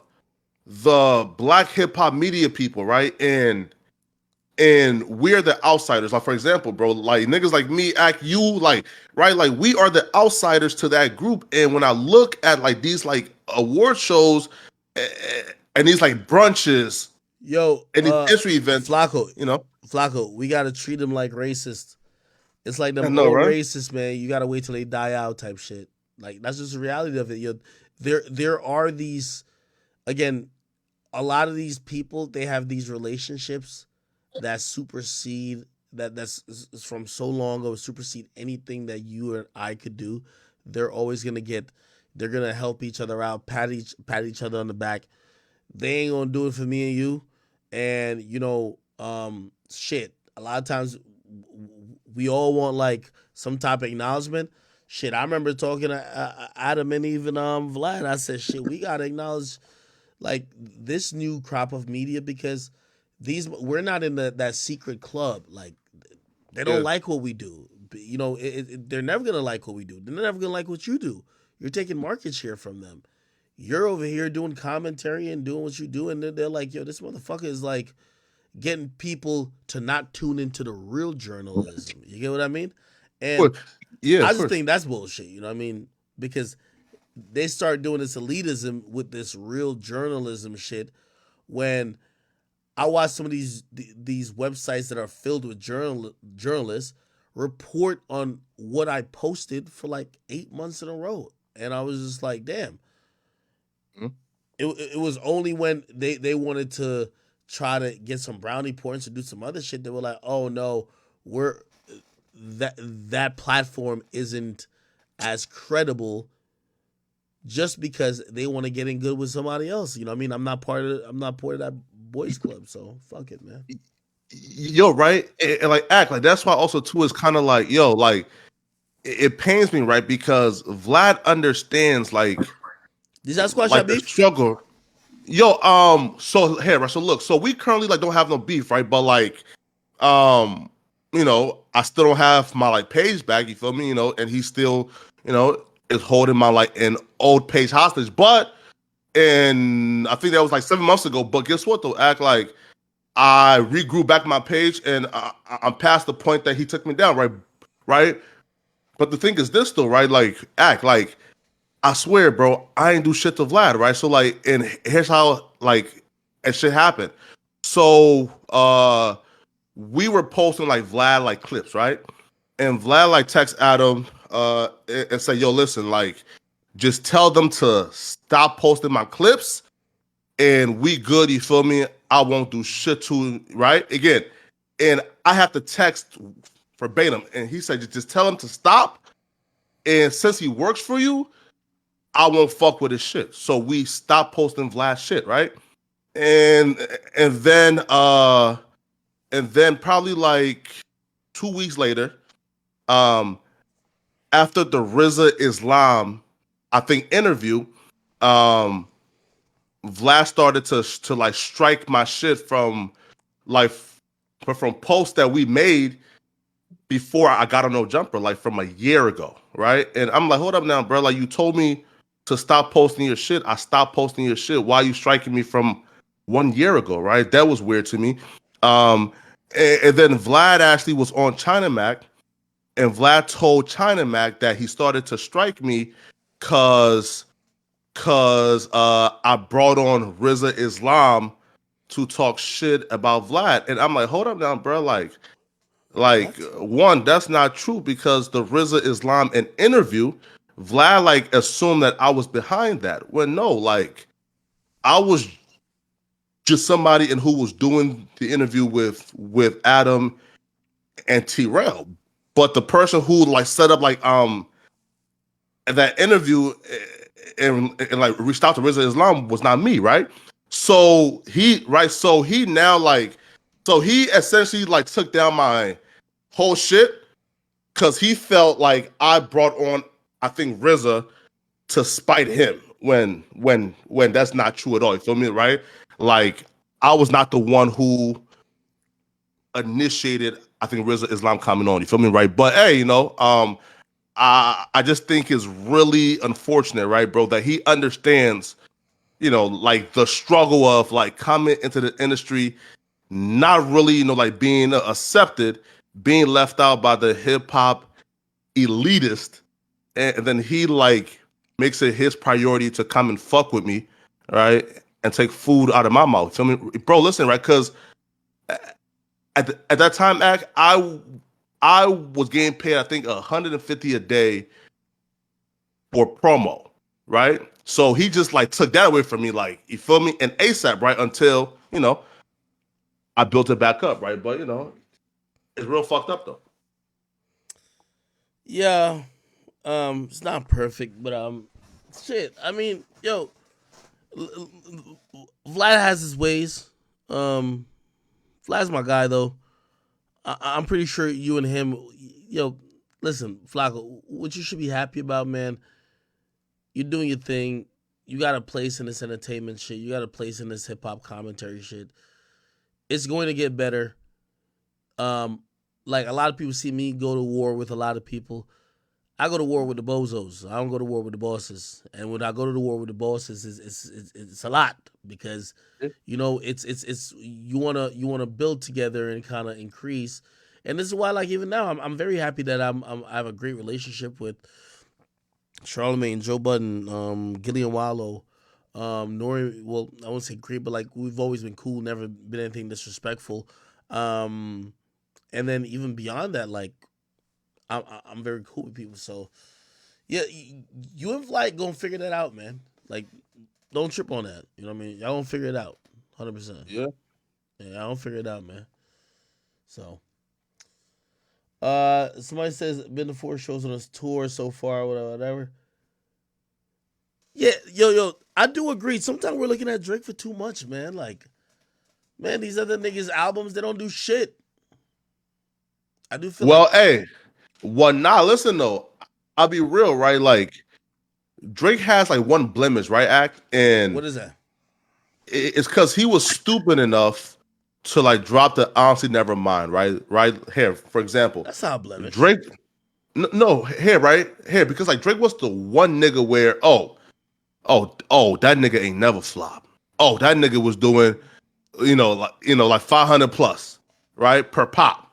Y: black hip hop media people, right? And we're the outsiders. Like for example, bro, like niggas like me, act you, like right, like we are the outsiders to that group. And when I look at like these like award shows and these like brunches, and these history events,
A: Flacco, we gotta treat them like racist. It's like them
Y: know,
A: old
Y: right?
A: racists, man. You gotta wait till they die out, type shit. Like that's just the reality of it. There are these, again, a lot of these people. They have these relationships that supersede that's from so long ago, supersede anything that you or I could do. They're always gonna they're gonna help each other out, pat each other on the back. They ain't gonna do it for me and you. And shit. A lot of times we all want like some type of acknowledgement. Shit, I remember talking to Adam and even Vlad. I said, shit, we gotta acknowledge like this new crop of media, because we're not in that secret club. Like they don't like what we do. You know, they're never gonna like what we do. They're never gonna like what you do. You're taking market share from them. You're over here doing commentary and doing what you do, and they're like, yo, this motherfucker is like getting people to not tune into the real journalism. You get what I mean? And
Y: Yeah,
A: I
Y: of
A: just
Y: course.
A: think that's bullshit. You know what I mean? Because they start doing this elitism with this real journalism shit when I watch some of these websites that are filled with journalists report on what I posted for like 8 months in a row, and I was just like, damn. It was only when they wanted to try to get some brownie points or do some other shit they were like, oh no, we're that platform isn't as credible just because they want to get in good with somebody else. You know what I mean? I'm not part of that boys club, so fuck it, man.
Y: Yo, right? And like act like that's why also too is kind of like, yo, like it pains me, right? Because Vlad understands
A: Did y'all squash
Y: like
A: that
Y: the
A: beef?
Y: struggle. Yo, so here, right? So look, so we currently like don't have no beef, right? But like, um, you know, I still don't have my like page back, you feel me? You know, and he still, you know, is holding my like an old page hostage. But and I think that was like 7 months ago. But guess what though? Act like I regrew back my page and I'm past the point that he took me down, right? Right. But the thing is this though, right? Like, act like I swear, bro, I ain't do shit to Vlad, right? So like, and here's how like and shit happened. So we were posting like Vlad like clips, right? And Vlad like text Adam and say, yo, listen, like just tell them to stop posting my clips and we good, you feel me? I won't do shit to right? Again, and I have to text verbatim. And he said, just tell him to stop. And since he works for you, I won't fuck with his shit. So we stopped posting Vlad shit, right? And and then uh and then probably like 2 weeks later, um, after the RZA Islam, I think interview, um, Vlad started to like strike my shit from like from posts that we made before I got on No Jumper, like from a year ago, right? And I'm like, hold up now, bro. Like you told me to stop posting your shit. I stopped posting your shit. Why are you striking me from 1 year ago, right? That was weird to me. And then Vlad actually was on China Mac, and Vlad told China Mac that he started to strike me cause I brought on RZA Islam to talk shit about Vlad. And I'm like, hold up now, bro. Like one, that's not true because the RZA Islam an interview, Vlad like assumed that I was behind that. When no, like I was just somebody in who was doing the interview with Adam and T-Rail. But the person who like set up like that interview and like reached out to RZA Islam was not me, right? So he now like so he essentially like took down my whole shit because he felt like I brought on, I think, RZA to spite him when that's not true at all. You feel me, right? Like I was not the one who initiated, I think, RZA Islam coming on. You feel me, right? But hey, you know, I just think it's really unfortunate, right, bro, that he understands, you know, like the struggle of like coming into the industry, not really, you know, like being accepted, being left out by the hip hop elitist, and then he like makes it his priority to come and fuck with me, right, and take food out of my mouth. Feel me, bro? Listen, right? Because at that time, act I was getting paid, I think, 150 a day for promo, right? So he just like took that away from me, like you feel me, and ASAP, right? Until you know I built it back up, right? But you know, it's real fucked up though.
A: Yeah, it's not perfect, but shit. I mean, yo, Vlad has his ways. Um, Vlad's my guy though. I'm pretty sure you and him, yo, listen, Flacco, what you should be happy about, man. You're doing your thing. You got a place in this entertainment shit. You got a place in this hip hop commentary shit. It's going to get better. Um, like a lot of people see me go to war with a lot of people. I go to war with the bozos. I don't go to war with the bosses. And when I go to the war with the bosses, it's a lot because you know it's you wanna build together and kind of increase. And this is why, like even now, I'm very happy that I have a great relationship with Charlemagne, Joe Budden, Gillian Wallow, Nori. Well, I won't say great, but like we've always been cool, never been anything disrespectful. Um, and then even beyond that, like I'm very cool with people. So yeah, you and Flight gonna figure that out, man. Like, don't trip on that. You know what I mean? Y'all gonna figure it out, 100%.
Y: Yeah.
A: Yeah, I don't figure it out, man. So, somebody says been to 4 shows on this tour so far, whatever. Yeah, yo, I do agree. Sometimes we're looking at Drake for too much, man. Like, man, these other niggas' albums, they don't do shit. I do feel
Y: Well,
A: like
Y: hey, nah. Listen though, I'll be real, right? Like Drake has like one blemish, right? And
A: what is that?
Y: it's because he was stupid enough to like drop the honestly never mind, right? Right here, for example,
A: That's not a blemish.
Y: Drake. No, here, right here, because like Drake was the one nigga where that nigga ain't never flop. Oh, that nigga was doing like 500 plus, right, per pop.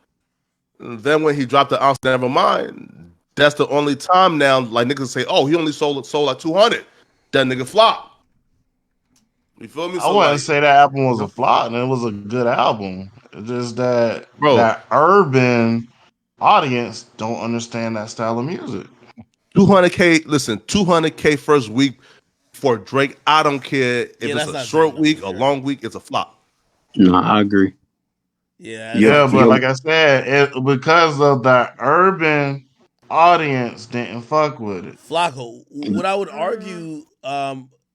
Y: And then when he dropped the ounce, never mind. That's the only time now like niggas say, oh, he only sold like 200. That nigga flop. You feel me?
E: I
Y: So
E: wouldn't
Y: like,
E: say that album was a flop, and it was a good album. It's just that
Y: bro,
E: that urban audience don't understand that style of music.
Y: 200K. Listen, 200K first week for Drake. I don't care
A: Yeah,
Y: if it's
A: that's
Y: a
A: not Drake
Y: short
A: numbers.
Y: week, a
A: You're right.
Y: long week. It's a flop.
L: No, I agree.
A: Yeah, that's
L: Yo,
E: Yeah,
A: not
E: but
A: Drake.
L: yo,
E: like I said, because of the urban audience didn't fuck with it.
A: Flacco. What I would argue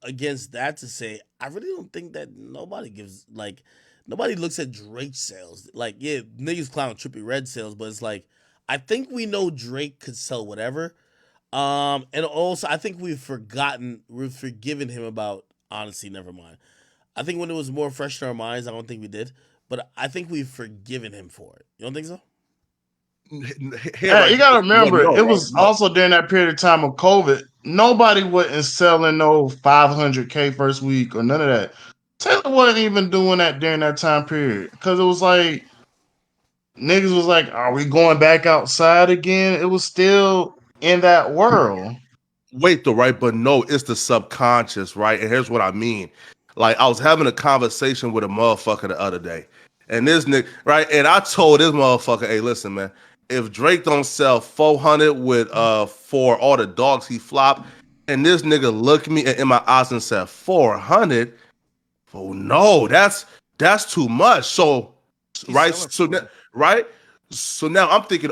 A: against that to say, I really don't think that nobody looks at Drake sales. Like, yeah, niggas clown Trippie Red sales, but it's like I think we know Drake could sell whatever. And also I think we've forgiven him about honesty, never mind. I think when it was more fresh in our minds, I don't think we did. But I think we've forgiven him for it. You don't think so?
Y: Here, right
E: You
Y: here.
E: gotta
Y: Well,
E: remember,
Y: no,
E: it
Y: right?
E: was
Y: No.
E: also during that period of time of COVID. Nobody wasn't selling no 500K first week or none of that. Taylor wasn't even doing that during that time period because it was like niggas was like, "Are we going back outside again?" It was still in that world.
Y: Wait, though, right? But no, it's the subconscious, right? And here's what I mean. Like, I was having a conversation with a motherfucker the other day, and this nigga, right? And I told this motherfucker, hey, listen, man, if Drake don't sell 400 with for all the dogs he flopped, and this nigga looked me in my eyes and said 400, oh no, that's too much. So,
M: He's
Y: right?
M: selling for real.
Y: Right? So now I'm thinking,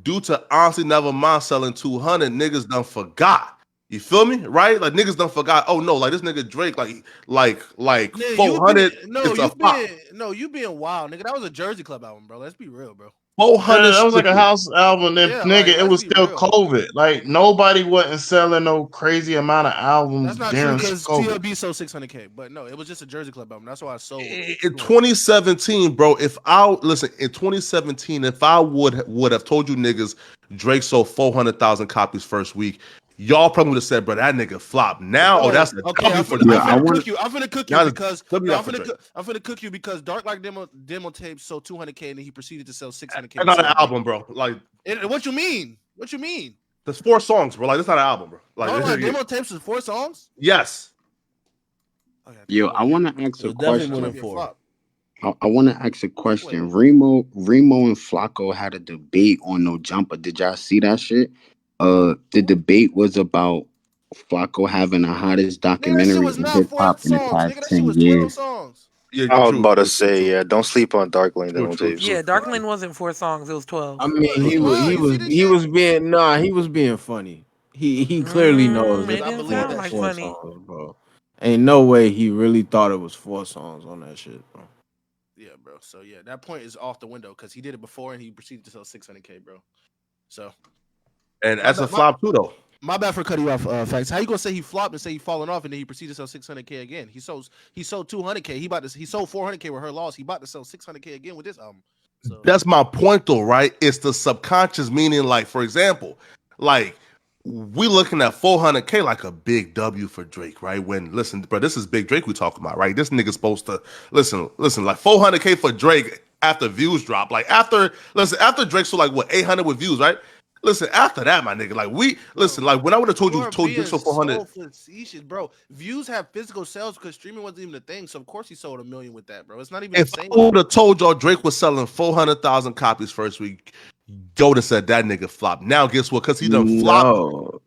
Y: due to honestly never mind selling 200, niggas done forgot. You feel me? Right? Like niggas done forgot. Oh no, like this nigga Drake, like
M: Nigga, you been
Y: 400, it's a flop.
M: you being wild, nigga. That was a Jersey Club album, bro. Let's be real, bro.
Y: 400
E: That was like a
Y: strippers.
E: house album. Then
M: Yeah,
E: nigga,
M: like
E: it
M: let's
E: was
M: be
E: still
M: real.
E: COVID. Like nobody wasn't selling no crazy amount of albums
M: That's not true
E: during
M: because
E: COVID.
M: TLB sold 600K, but no, it was just a Jersey Club album. That's why I sold.
Y: In 2017, bro, if I listen in 2017, if I would have told you niggas Drake sold 400,000 copies first week, y'all probably would have said, bro, that nigga flopped. Now,
M: Oh,
Y: that's a
M: okay.
Y: W
M: I'm
Y: for
M: finna,
Y: Drake.
M: I'm finna cook you. I'm finna cook you
Y: Now,
M: because
Y: W
M: no,
Y: out for Drake.
M: I'm finna cook you because Dark Like demo tapes sold 200K and then he proceeded to sell 600K.
Y: That's not an album, bro. Like,
M: What you mean? What you mean?
Y: there's 4 songs, bro. Like, that's not an album, bro.
M: Dark Like
Y: Like,
M: demo tapes was 4 songs.
Y: yes.
L: yo, I want to ask
A: It
L: a
A: was definitely more
L: question.
A: than 4.
L: I want to ask a question. Remo and Flacco had a debate on No Jumper. Did y'all see that shit? The debate was about Flacco having the hottest
M: Nigga, that shit
L: documentary
M: was
L: in
M: not
L: hip
M: 4
L: hop in the
M: songs.
L: past
M: Nigga, that shit
L: 10
M: was 12
L: years.
M: songs.
Y: Yeah,
G: I was
Y: true,
G: about to
Y: true,
G: say,
Y: true,
G: yeah, don't sleep on Dark Lane
Y: true,
G: demo
Y: true,
G: tapes.
Y: true,
V: Yeah,
Y: true,
V: Dark Lane wasn't 4 songs. It was 12.
N: I mean,
Y: true,
N: he
Y: true.
N: was he
M: Wow, you
N: was
M: see this
N: he
M: shit?
N: was being he was being funny. He clearly knows
V: It
N: it's
M: I
V: didn't
M: believe
V: sound
M: that
V: like
M: shit.
N: four
V: funny.
N: songs, bro. Ain't no way he really thought it was 4 songs on that shit, bro.
M: Yeah, bro. So yeah, that point is off the window because he did it before and he proceeded to sell 600K, bro. So
Y: And
M: my
Y: that's a
M: bad,
Y: flop too, though.
M: my bad for cutting you off. Facts. How you gonna say he flopped and say he falling off and then he proceeded to sell 600K again? He sold 200K. He sold 400K with her loss. He about to sell 600K again with this album.
Y: That's my point, though, right? It's the subconscious meaning. Like, for example, like we looking at 400K like a big W for Drake, right? When listen, bro, this is big Drake we talking about, right? This nigga's supposed to listen, like 400K for Drake after views drop, like after Drake sold like what 800 with views, right? Listen, after that, my nigga, like we listen, like when I would have told you
M: You're
Y: Drake
M: being
Y: sold 400.
M: so facetious, bro. Views have physical sales because streaming wasn't even a thing. So of course he sold 1 million with that, bro. It's not even the
Y: If
M: same.
Y: I would have told y'all Drake was selling 400,000 copies first week, y'all would have said that nigga flopped. Now guess what? Because he done flopped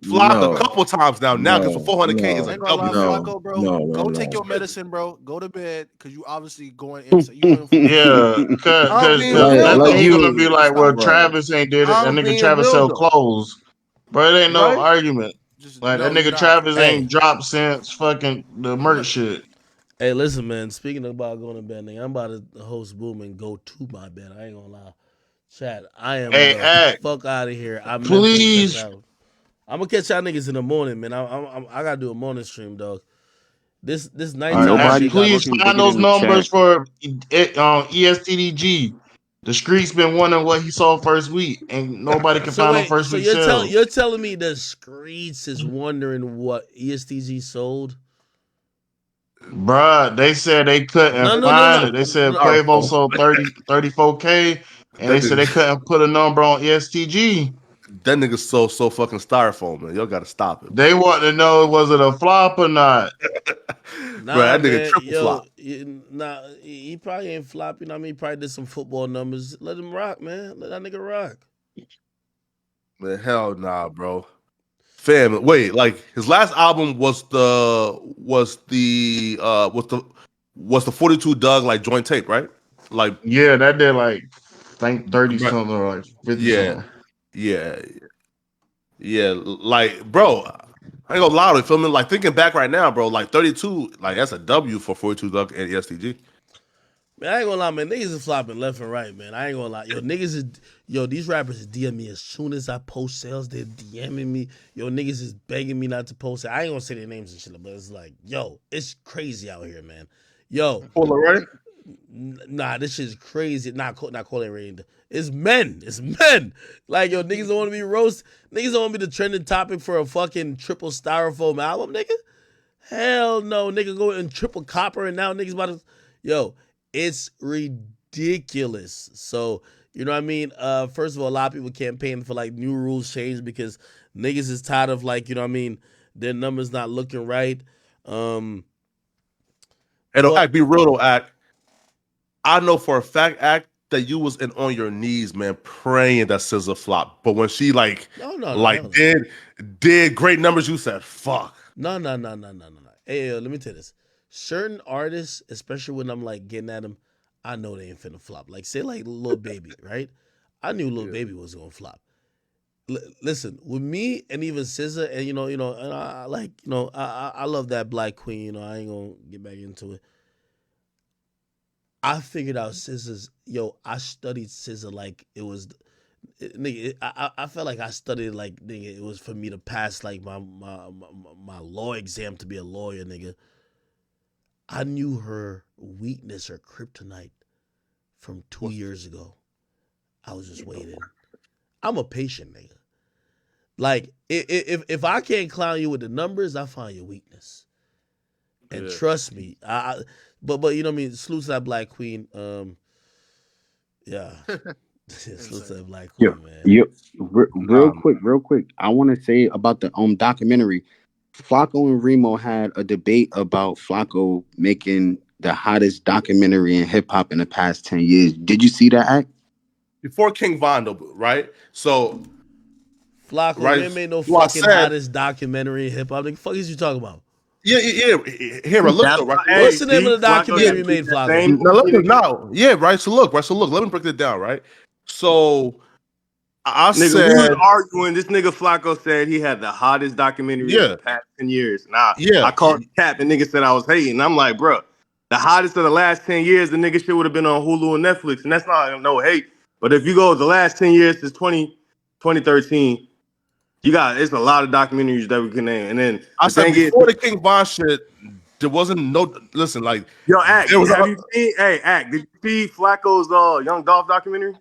Y: a couple times now. Now guess what? 400K is
M: I
Y: a
M: ain't gonna lie,
Y: W now.
M: Flacco, bro. Go take your medicine, bro. Go to bed because you obviously going insane.
E: Yeah,
Y: I'm
E: cause
Y: being
E: cause
Y: real
E: they
Y: though.
E: gonna be like, well,
M: Stop playing.
E: Travis ain't did it. That
Y: I'm
E: nigga
Y: being
E: Travis
Y: real
E: sell
Y: though.
E: clothes, but it ain't no
Y: Right?
E: argument.
M: Just
E: Like that
M: no, you're
E: nigga
M: not.
E: Travis
A: Hey,
E: ain't dropped since fucking the merch shit.
A: hey, listen, man. Speaking about going to bed, nigga, I'm about to host Boom and go to my bed. I ain't gonna lie, chat. I am
E: Hey,
A: the
E: act,
A: fuck out of here. I'm mentally checked
E: please.
A: out. I'm gonna catch y'all niggas in the morning, man. I gotta do a morning stream, dog. This
E: All right,
A: nighttime
E: act,
A: shit got me.
E: please find those numbers for ESTDG. The streets been wondering what he saw first week, and nobody can
A: So
E: find them
A: wait,
E: first
A: so
E: week sales.
A: you're telling me the streets is wondering what ESTG sold?
E: Bruh, they said they couldn't
A: No, no, no,
E: find
A: no,
E: it. They said
A: no.
E: Quavo sold 34K, and
Y: That
E: they said they
Y: nigga,
E: couldn't put a number on ESTG.
Y: that nigga's so fucking styrofoam, man. Y'all gotta stop it,
E: They want to know was it a flop or not.
Y: bro.
A: Nah,
Y: That nigga
A: man,
Y: triple
A: yo,
Y: flop.
A: nah, he probably ain't flop. You know what I mean? He probably did some football numbers. Let him rock, man. Let that nigga rock.
Y: Man, hell nah, bro. Fam, wait, like his last album was the 42 Doug like joint tape, right? Like,
E: Yeah, that did like think 30
Y: right.
E: something or like 50
Y: Yeah,
E: something.
Y: yeah, yeah. Like, bro, I ain't gonna lie to you, feel me? Like thinking back right now, bro, like 32, like that's a W for 42 Doug and ESTG.
A: Man, I ain't gonna lie, man. Niggas is flopping left and right, man. I ain't gonna lie. These rappers is DM me as soon as I post sales. They're DMing me. Yo, niggas is begging me not to post it. I ain't gonna say their names and shit, but it's like, yo, it's crazy out here, man. Yo,
Y: Right?
A: nah, this shit's crazy. Not calling rain. It's men. It's men. Like, yo, niggas don't want to be roast. Niggas don't want to be the trending topic for a fucking triple styrofoam album, nigga. Hell no, nigga go in triple copper and now niggas about to, yo, it's ridiculous. So, you know what I mean? First of all, a lot of people campaign for like new rules change because niggas is tired of like, you know what I mean, their numbers not looking right.
Y: And
A: But
Y: act, be real though, act. I know for a fact, act that you was on your knees, man, praying that Scissor flop. But when she
A: no, hell no.
Y: did great numbers, you said, fuck.
A: No. Hey, let me tell you this. Certain artists, especially when I'm like getting at them, I know they ain't finna flop. Like say like Lil Baby, right? I knew Lil Baby was gonna flop. Listen, with me and even SZA, and and I like, I love that Black Queen. I ain't gonna get back into it. I figured out SZA's. I studied SZA like it was. Nigga, I felt like I studied like nigga. It was for me to pass like my law exam to be a lawyer, nigga. I knew her weakness, her kryptonite, from 2 years ago. I was just waiting. I'm a patient nigga. Like if I can't clown you with the numbers, I find your weakness. And trust me, but you know what I mean. Salute to that Black Queen. Yeah, salute to that Black
L: Yo,
A: Queen, man.
L: real quick. I want to say about the documentary. Flacco and Remo had a debate about Flacco making the hottest documentary in hip hop in the past 10 years. Did you see that act?
Y: Before King Von, though, right? So,
A: Flacco, we
Y: right?
A: ain't made no
Y: Well, I
A: fucking
Y: said,
A: hottest documentary in hip hop. The fuck is you talking about?
Y: yeah. Here, look
K: That's
Y: though, right?
K: hey,
A: What's the name
K: see,
A: of the
K: Flacco
A: documentary
K: got
A: we
K: to keep
A: made,
K: that
A: Flacco?
K: same
Y: Now
K: energy
Y: look,
K: together.
Y: now, yeah, right. So look. Let me break it down, right? So I
K: Nigga, we was
Y: said,
K: arguing. This nigga Flacco said he had the hottest documentary in the
Y: yeah,
K: past 10 years. Nah,
Y: yeah.
K: I called Cap and nigga said I was hating. I'm like, bro, the hottest of the last 10 years, the nigga shit would have been on Hulu and Netflix. And that's not no hate. But if you go the last 10 years since 2013, it's a lot of documentaries that we can name. And then
Y: I
K: the
Y: said
K: thing is,
Y: before the King Von shit, There wasn't no listen. Like
N: Yo, Act,
Y: there was
N: have
Y: a,
N: you seen? Hey, Act, did you see Flacco's Young Dolph documentary?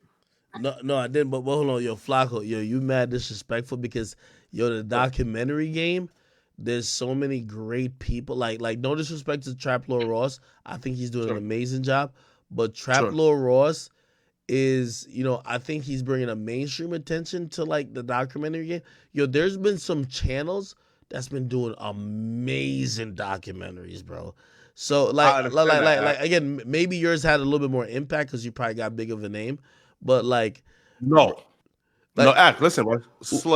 A: No, I didn't. But hold on, yo, Flacco, yo, you mad disrespectful because yo, the documentary game. There's so many great people. Like no disrespect to Trap Lord Ross. I think he's doing an amazing job. But Trap Lord Ross is, I think he's bringing a mainstream attention to like the documentary game. Yo, there's been some channels that's been doing amazing documentaries, bro. So
Y: I understand that.
A: again, maybe yours had a little bit more impact because you probably got big of a name, but
Y: no, Act. Listen, right?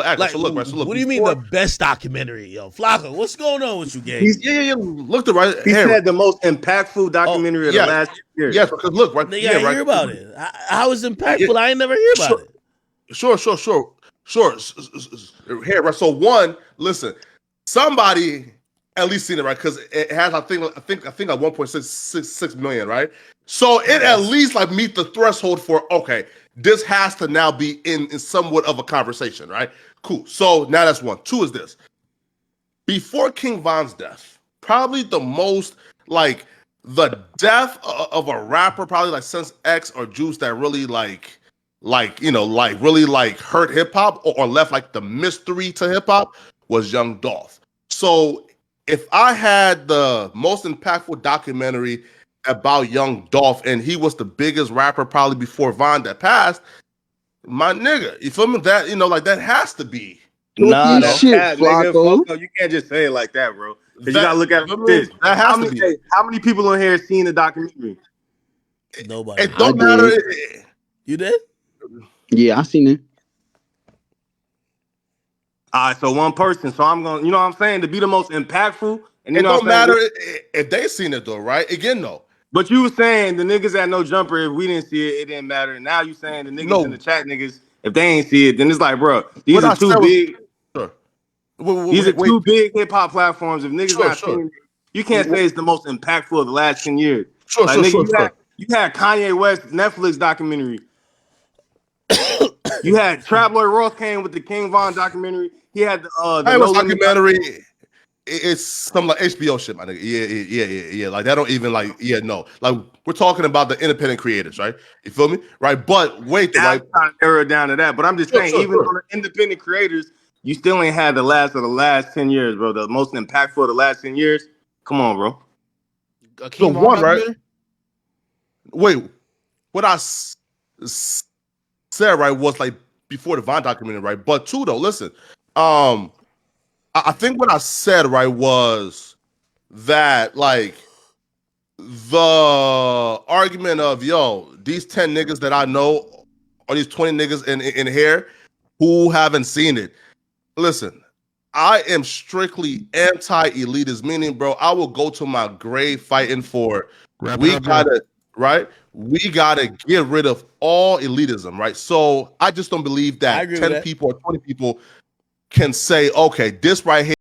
Y: Act.
A: Like,
Y: So look, right? So look.
A: what do you mean the best documentary, yo, Flacco? What's going on with you, gang?
Y: Yeah. Look the right.
N: He said the most impactful documentary of the last year.
Y: Yes, because look, right?
A: Nigga, I hear about it. How is it impactful? I ain't never hear about it.
Y: Sure. Here, right? So one, listen, somebody at least seen it, right? Because it has, I think, like 1.66 million, right? So it at least like meet the threshold for okay, this has to now be in somewhat of a conversation, right? Cool. So now that's one. Two is this. Before King Von's death, probably the most like the death of a rapper, probably like since X or Juice that really really hurt hip hop or left like the mystery to hip hop was Young Dolph. So if I had the most impactful documentary about Young Dolph and he was the biggest rapper probably before Von that passed, my nigga, you feel me? That like that has to be.
N: Nah, that's cat, nigga. Flacco, you can't just say it like that, bro. Because you gotta look at this.
Y: That has to be.
N: How many people in here seen the documentary?
A: Nobody.
Y: It don't matter.
A: You did?
L: Yeah, I seen it.
N: All right, so one person. So I'm gonna, you know what I'm saying, to be the most impactful. And you
Y: it
N: know
Y: don't
N: what I'm
Y: matter
N: saying?
Y: if they seen it though, right? Again, though.
N: But you were saying the niggas at No Jumper, if we didn't see it, it didn't matter. And now you saying the niggas in the chat niggas, if they ain't see it, then it's like, bro, these are too big. These are two big hip hop platforms. If niggas not seeing it, you can't say it's the most impactful of the last 10 years. You had Kanye West Netflix documentary. You had Traveler Ross came with the King Von documentary. He had the No
Y: documentary. It's some like HBO shit, my nigga. Yeah. Like that don't even no. Like we're talking about the independent creators, right? You feel me? Right. But wait, right?
N: I'm trying to narrow it down to that. But I'm just saying, even on the independent creators, you still ain't had the last of the last 10 years, bro. The most impactful of the last 10 years. Come on, bro.
Y: The one, right? Wait, what I said, right, was like before the Vine documentary, right? But two, though, listen, I think what I said, right, was that like the argument of these 10 niggas that I know or these 20 niggas in here who haven't seen it. Listen, I am strictly anti-elitist, meaning, bro, I will go to my grave fighting for we gotta get rid of all elitism, right? So I just don't believe that 10 people or 20 people can say, okay, this right here